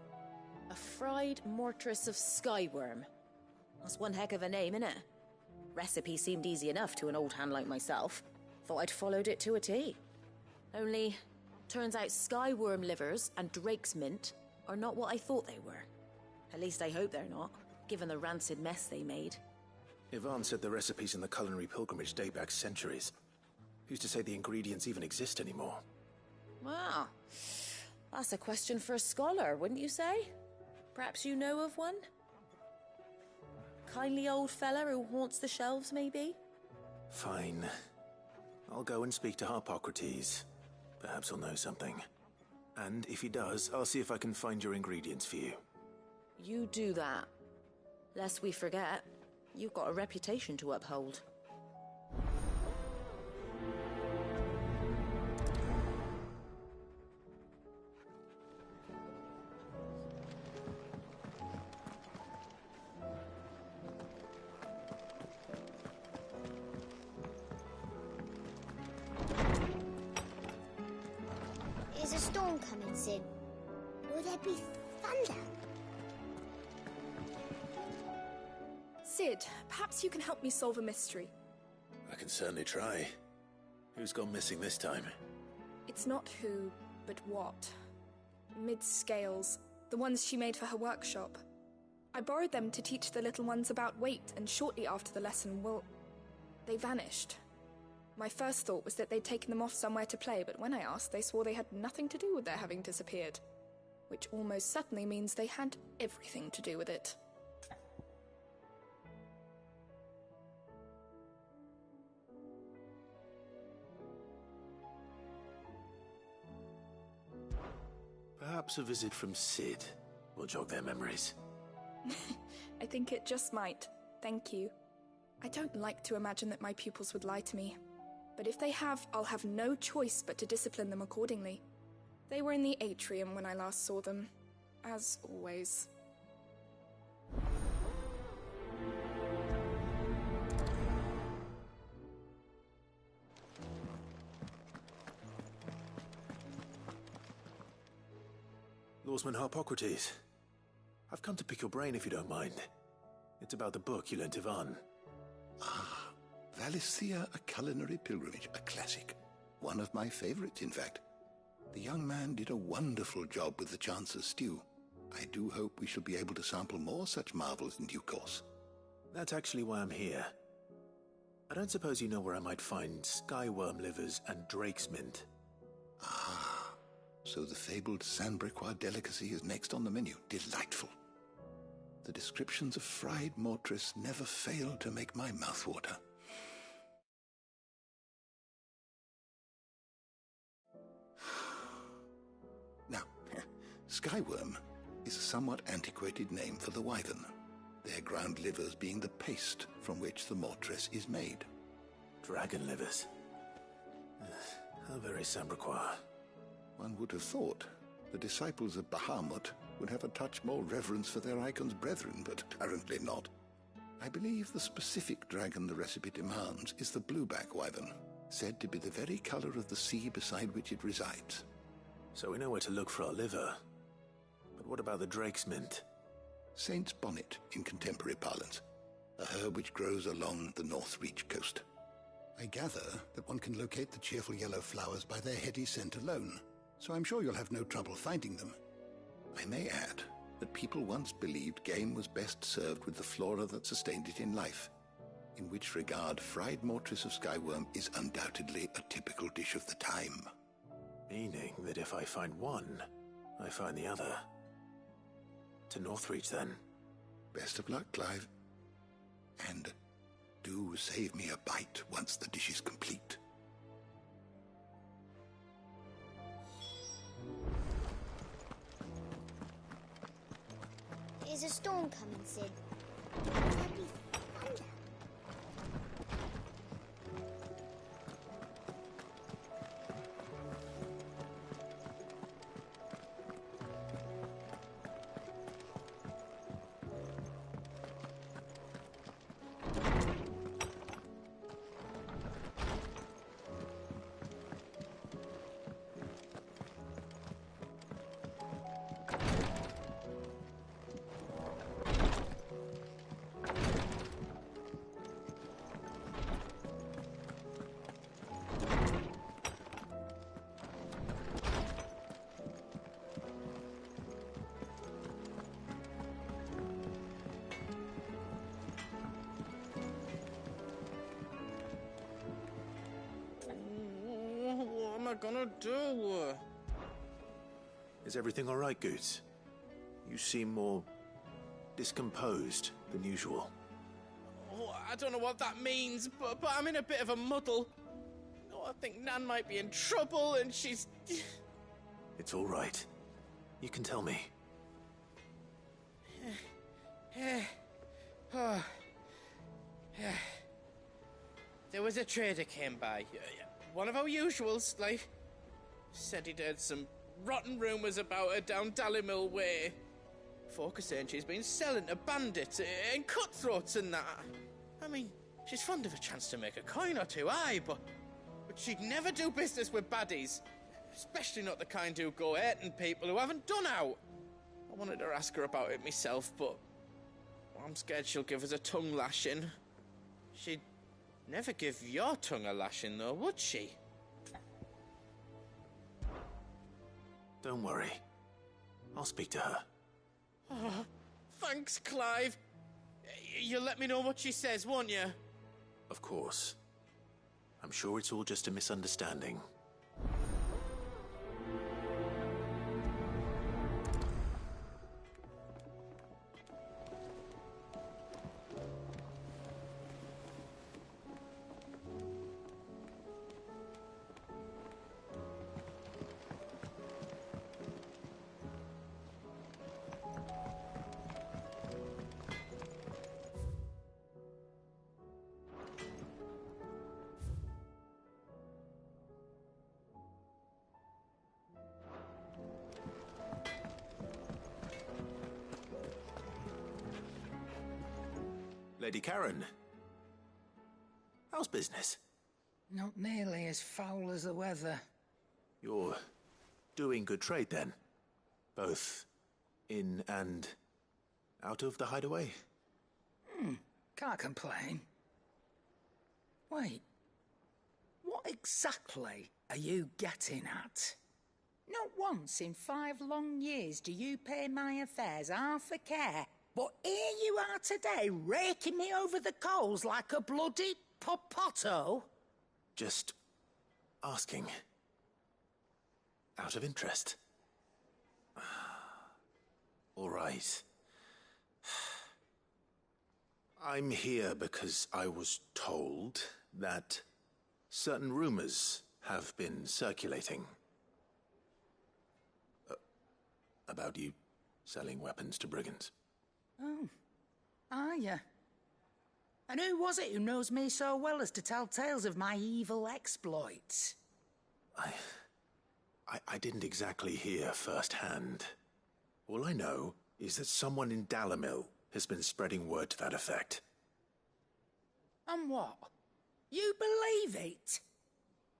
A fried mortress of skyworm. That's one heck of a name, innit? Recipe seemed easy enough to an old hand like myself. Thought I'd followed it to a T. Only, turns out skyworm livers and drake's mint are not what I thought they were. At least I hope they're not, given the rancid mess they made. Ivan said the recipes in the culinary pilgrimage date back centuries. Who's to say the ingredients even exist anymore? Well, that's a question for a scholar, wouldn't you say? Perhaps you know of one? Kindly old fella who haunts the shelves, maybe? Fine. I'll go and speak to Harpocrates. Perhaps he'll know something. And if he does, I'll see if I can find your ingredients for you. You do that. Lest we forget, you've got a reputation to uphold. Is a storm coming soon? Will there be thunder? Sid, perhaps you can help me solve a mystery. I can certainly try. Who's gone missing this time? It's not who, but what. Mid's scales, the ones she made for her workshop. I borrowed them to teach the little ones about weight, and shortly after the lesson, well, they vanished. My first thought was that they'd taken them off somewhere to play, but when I asked, they swore they had nothing to do with their having disappeared. Which almost certainly means they had everything to do with it. Perhaps a visit from Sid will jog their memories. I think it just might. Thank you. I don't like to imagine that my pupils would lie to me. But if they have, I'll have no choice but to discipline them accordingly. They were in the atrium when I last saw them. As always. Lawsman Harpocrates. I've come to pick your brain if you don't mind. It's about the book you lent Ivan. Ah, Valisthea, A Culinary Pilgrimage, a classic. One of my favorites, in fact. The young man did a wonderful job with the Chance's stew. I do hope we shall be able to sample more such marvels in due course. That's actually why I'm here. I don't suppose you know where I might find skyworm livers and drake's mint. Ah, so the fabled Sandbrequois delicacy is next on the menu. Delightful. The descriptions of fried mortress never fail to make my mouth water. Now, skyworm is a somewhat antiquated name for the wyvern, their ground livers being the paste from which the mortress is made. Dragon livers. How very Sandbrequois. One would have thought the disciples of Bahamut would have a touch more reverence for their icon's brethren, but apparently not. I believe the specific dragon the recipe demands is the blueback wyvern, said to be the very color of the sea beside which it resides. So we know where to look for our liver. But what about the drake's mint? Saint's bonnet in contemporary parlance, a herb which grows along the North Reach coast. I gather that one can locate the cheerful yellow flowers by their heady scent alone, so I'm sure you'll have no trouble finding them. I may add that people once believed game was best served with the flora that sustained it in life, in which regard fried mortress of skyworm is undoubtedly a typical dish of the time. Meaning that if I find one, I find the other. To Northreach, then. Best of luck, Clive. And do save me a bite once the dish is complete. Is a storm coming, Sid? Bloody thunder. What am I gonna do? Is everything all right, Goots? You seem more discomposed than usual. Oh, I don't know what that means, but I'm in a bit of a muddle. Oh, I think Nan might be in trouble, and she's... It's all right. You can tell me. There was a trader came by. One of our usuals, like... Said he'd heard some rotten rumours about her down Dallymill Way. Folk are saying she's been selling to bandits and cutthroats and that. I mean, she's fond of a chance to make a coin or two, aye, but she'd never do business with baddies. Especially not the kind who go hurting people who haven't done out. I wanted to ask her about it myself, but I'm scared she'll give us a tongue lashing. She'd never give your tongue a lashing, though, would she? Don't worry. I'll speak to her. Oh, thanks, Clive. You'll let me know what she says, won't you? Of course. I'm sure it's all just a misunderstanding. Lady Karen. How's business? Not nearly as foul as the weather. You're doing good trade, then? Both in and out of the hideaway? Can't complain. Wait. What exactly are you getting at? Not once in 5 long years do you pay my affairs half a care. But here you are today, raking me over the coals like a bloody popoto? Just asking. Out of interest. All right. I'm here because I was told that certain rumors have been circulating. About you selling weapons to brigands. Oh, are you? And who was it who knows me so well as to tell tales of my evil exploits? I didn't exactly hear firsthand. All I know is that someone in Dalamil has been spreading word to that effect. And what? You believe it?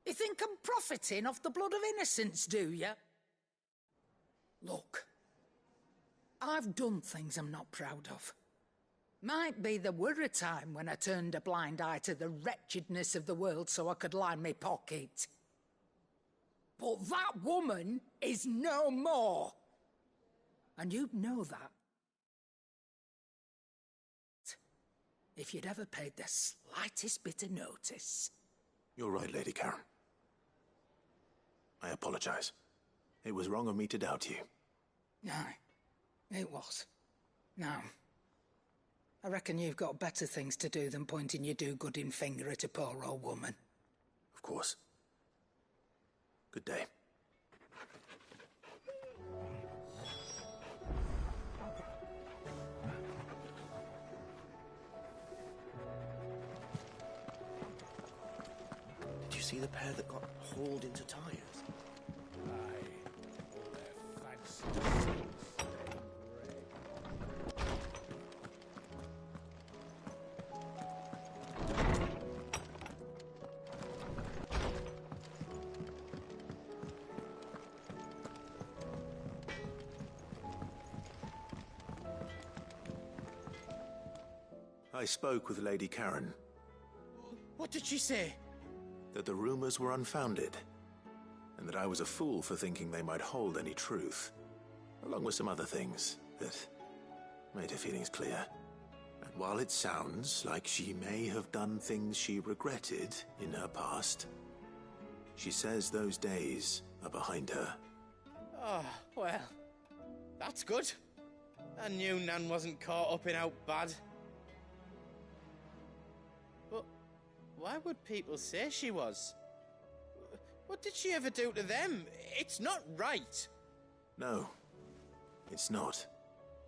You think I'm profiting off the blood of innocents, do you? Look. I've done things I'm not proud of. Might be there were a time when I turned a blind eye to the wretchedness of the world so I could line my pocket. But that woman is no more. And you'd know that if you'd ever paid the slightest bit of notice. You're right, Lady Karen. I apologize. It was wrong of me to doubt you. Aye. It was. Now, I reckon you've got better things to do than pointing your do-gooding finger at a poor old woman. Of course. Good day. Did you see the pair that got hauled into tyres? Aye. All their fancy I spoke with Lady Karen. What did she say? That the rumors were unfounded, and that I was a fool for thinking they might hold any truth, along with some other things that made her feelings clear. And while it sounds like she may have done things she regretted in her past, she says those days are behind her. Oh, well, that's good. I knew Nan wasn't caught up in out bad. But why would people say she was? What did she ever do to them? It's not right. No, it's not.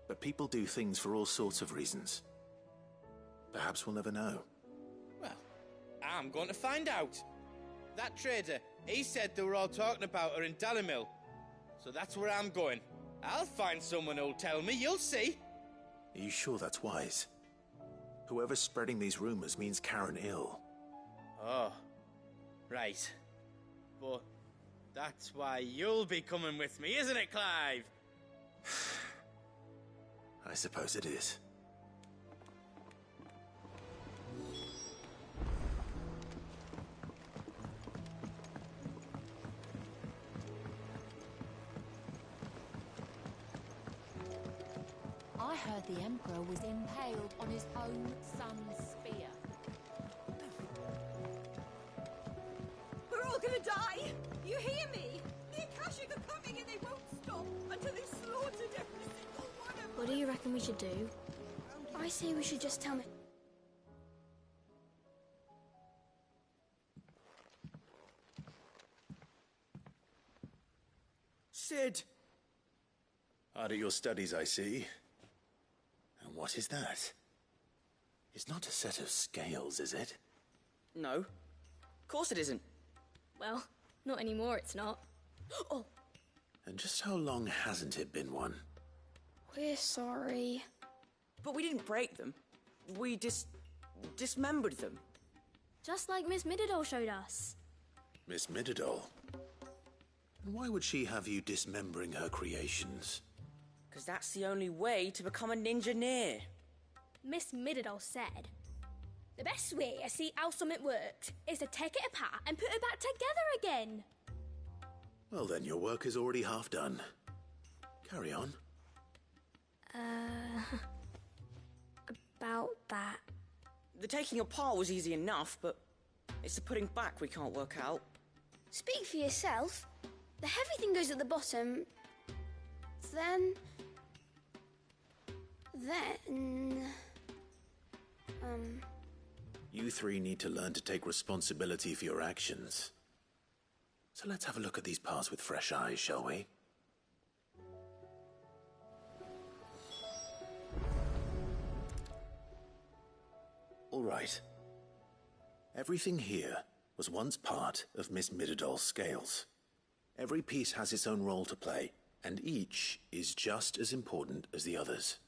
But people do things for all sorts of reasons. Perhaps we'll never know. Well, I'm going to find out. That trader, he said they were all talking about her in Dalamil. So that's where I'm going. I'll find someone who'll tell me, you'll see. Are you sure that's wise? Whoever's spreading these rumors means Karen ill. Oh, right. But that's why you'll be coming with me, isn't it, Clive? I suppose it is. heard the Emperor was impaled on his own son's spear. We're all gonna die! You hear me? The Akashic are coming and they won't stop until they've slaughtered every single one of us! What do you reckon we should do? I say we should just tell me. Sid! Hard at your studies, I see. And what is that? It's not a set of scales, is it? No. Of course it isn't. Well, not anymore, it's not. Oh! And just how long hasn't it been one? We're sorry. But we didn't break them. We dismembered them. Just like Miss Mididol showed us. Miss Mididol? And why would she have you dismembering her creations? Because that's the only way to become a ninja-neer. Miss Mididol said, the best way to see how something works is to take it apart and put it back together again. Well then, your work is already half done. Carry on. About that. The taking apart was easy enough, but it's the putting back we can't work out. Speak for yourself. The heavy thing goes at the bottom. Then... You three need to learn to take responsibility for your actions. So let's have a look at these parts with fresh eyes, shall we? All right. Everything here was once part of Miss Mididol's scales. Every piece has its own role to play, and each is just as important as the others.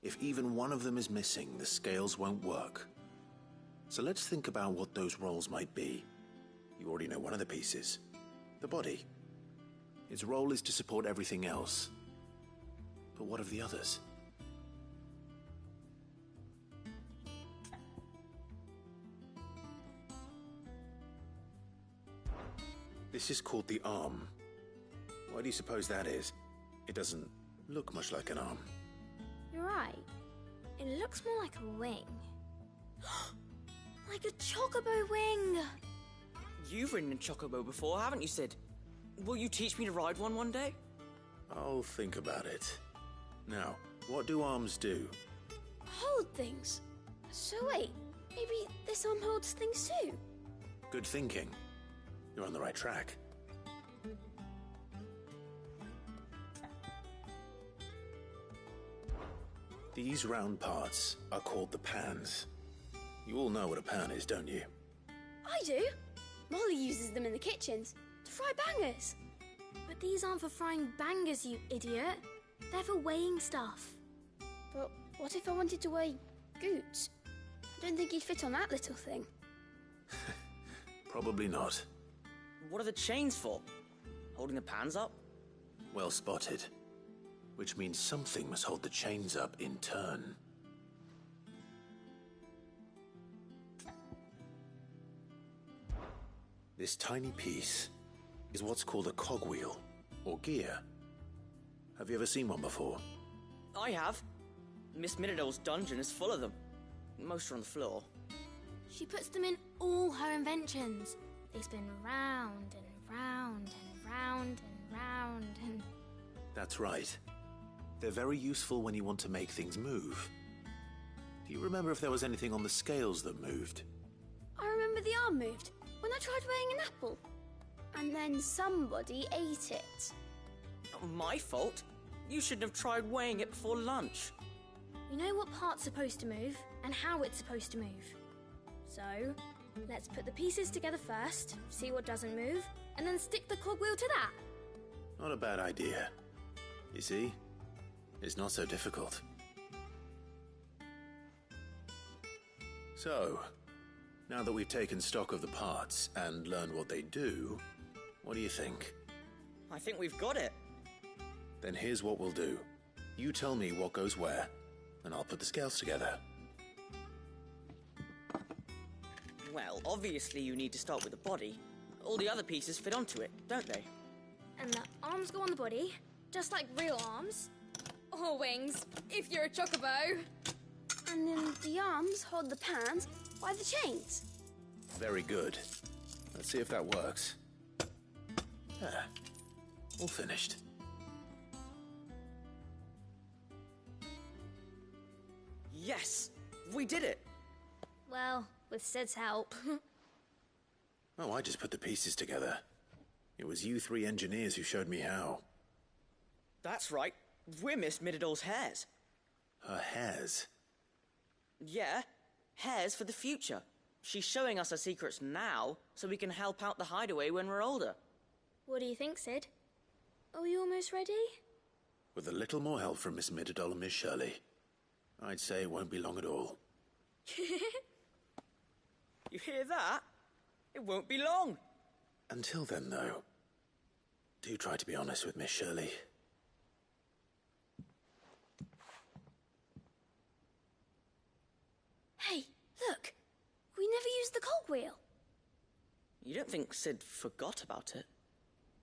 If even one of them is missing, the scales won't work. So let's think about what those roles might be. You already know one of the pieces. The body. Its role is to support everything else. But what of the others? This is called the arm. Why do you suppose that is? It doesn't look much like an arm. You're right. It looks more like a wing. Like a chocobo wing! You've ridden a chocobo before, haven't you, Sid? Will you teach me to ride one day? I'll think about it. Now, what do arms do? Hold things. So wait, maybe this arm holds things too? Good thinking. You're on the right track. These round parts are called the pans. You all know what a pan is, don't you? I do. Molly uses them in the kitchens to fry bangers. But these aren't for frying bangers, you idiot. They're for weighing stuff. But what if I wanted to weigh goods? I don't think you'd fit on that little thing. Probably not. What are the chains for? Holding the pans up? Well spotted. Which means something must hold the chains up in turn. This tiny piece is what's called a cogwheel, or gear. Have you ever seen one before? I have. Miss Mididol's dungeon is full of them. Most are on the floor. She puts them in all her inventions. They spin round and round and round and round and... That's right. They're very useful when you want to make things move. Do you remember if there was anything on the scales that moved? I remember the arm moved when I tried weighing an apple. And then somebody ate it. Not my fault. You shouldn't have tried weighing it before lunch. You know what part's supposed to move and how it's supposed to move. So, let's put the pieces together first, see what doesn't move, and then stick the cogwheel to that. Not a bad idea. You see? It's not so difficult. So, now that we've taken stock of the parts and learned what they do, what do you think? I think we've got it. Then here's what we'll do. You tell me what goes where, and I'll put the scales together. Well, obviously you need to start with the body. All the other pieces fit onto it, don't they? And the arms go on the body, just like real arms. Or wings, if you're a chocobo. And then the arms hold the pans by the chains. Very good. Let's see if that works. Ah, all finished. Yes! We did it! Well, with Sid's help. Oh, I just put the pieces together. It was you three engineers who showed me how. That's right. We're Miss Mididol's hares. Her hairs? Yeah, hares for the future. She's showing us her secrets now, so we can help out the hideaway when we're older. What do you think, Sid? Are we almost ready? With a little more help from Miss Mididol and Miss Shirley, I'd say it won't be long at all. You hear that? It won't be long. Until then, though, do try to be honest with Miss Shirley. Hey, look! We never used the cogwheel. You don't think Sid forgot about it,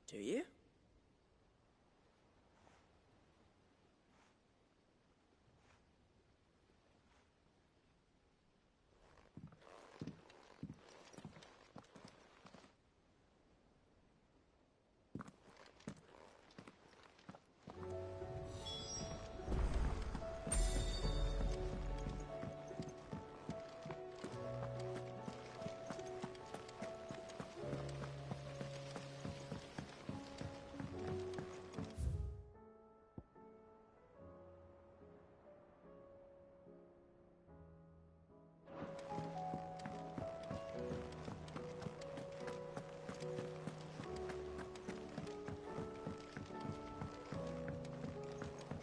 do you?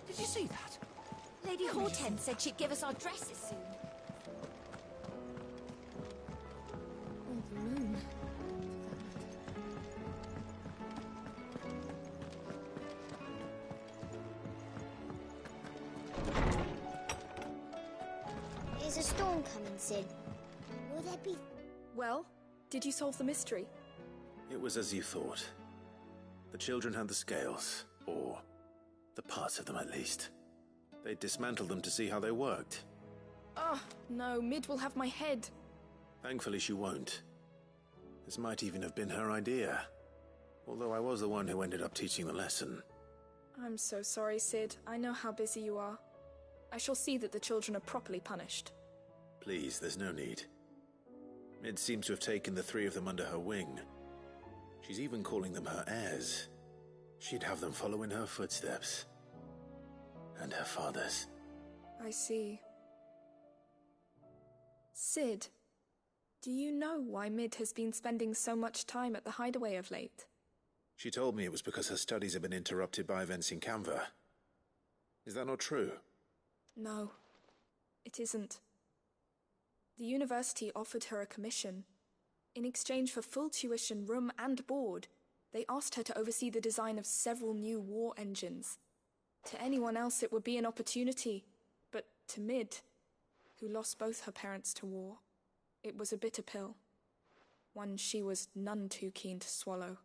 Did you see that? Lady Hortense said she'd give us our dresses soon. Oh, the moon. Is a storm coming, Sid? Will there be... Well, did you solve the mystery? It was as you thought. The children had the scales, or the parts of them at least. They dismantled them to see how they worked. Oh, no, Mid will have my head. Thankfully she won't. This might even have been her idea. Although I was the one who ended up teaching the lesson. I'm so sorry, Sid. I know how busy you are. I shall see that the children are properly punished. Please, there's no need. Mid seems to have taken the three of them under her wing. She's even calling them her heirs. She'd have them follow in her footsteps. And her father's. I see. Sid, do you know why Mid has been spending so much time at the hideaway of late? She told me it was because her studies have been interrupted by events in Canva. Is that not true? No, it isn't. The university offered her a commission. In exchange for full tuition, room and board, they asked her to oversee the design of several new war engines. To anyone else it would be an opportunity, but to Mid, who lost both her parents to war, it was a bitter pill. One she was none too keen to swallow.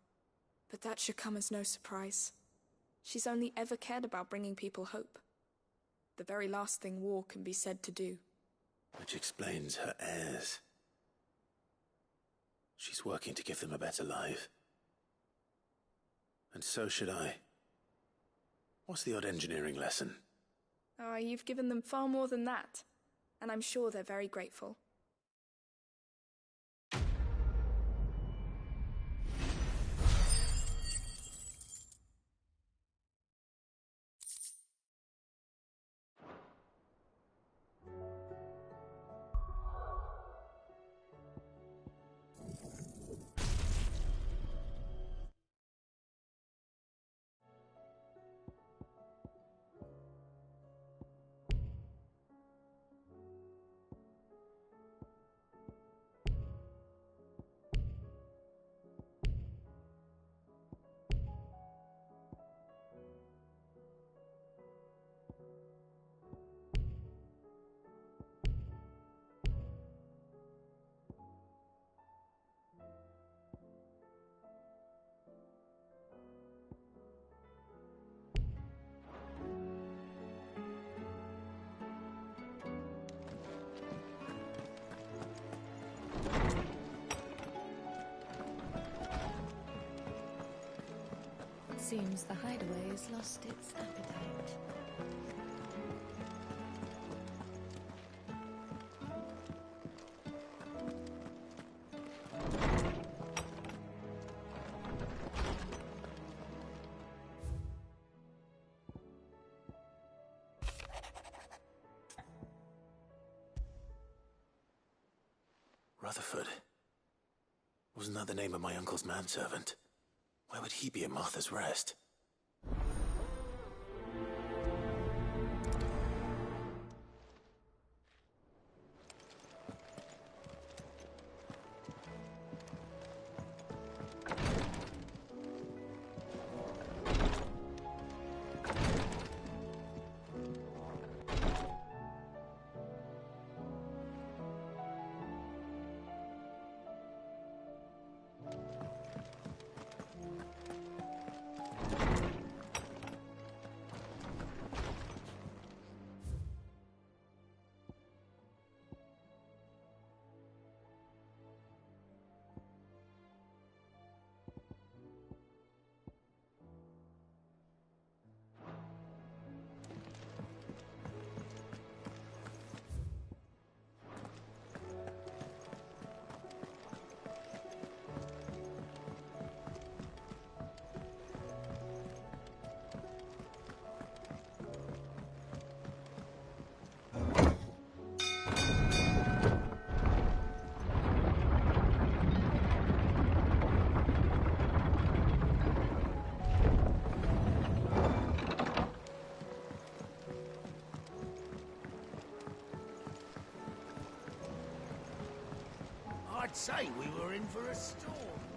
But that should come as no surprise. She's only ever cared about bringing people hope. The very last thing war can be said to do. Which explains her heirs. She's working to give them a better life. And so should I. What's the odd engineering lesson? Ah, you've given them far more than that, and I'm sure they're very grateful. Seems the hideaway has lost its appetite. Rutherford. Wasn't that the name of my uncle's manservant? Why would he be at Martha's Rest? I'd say we were in for a storm.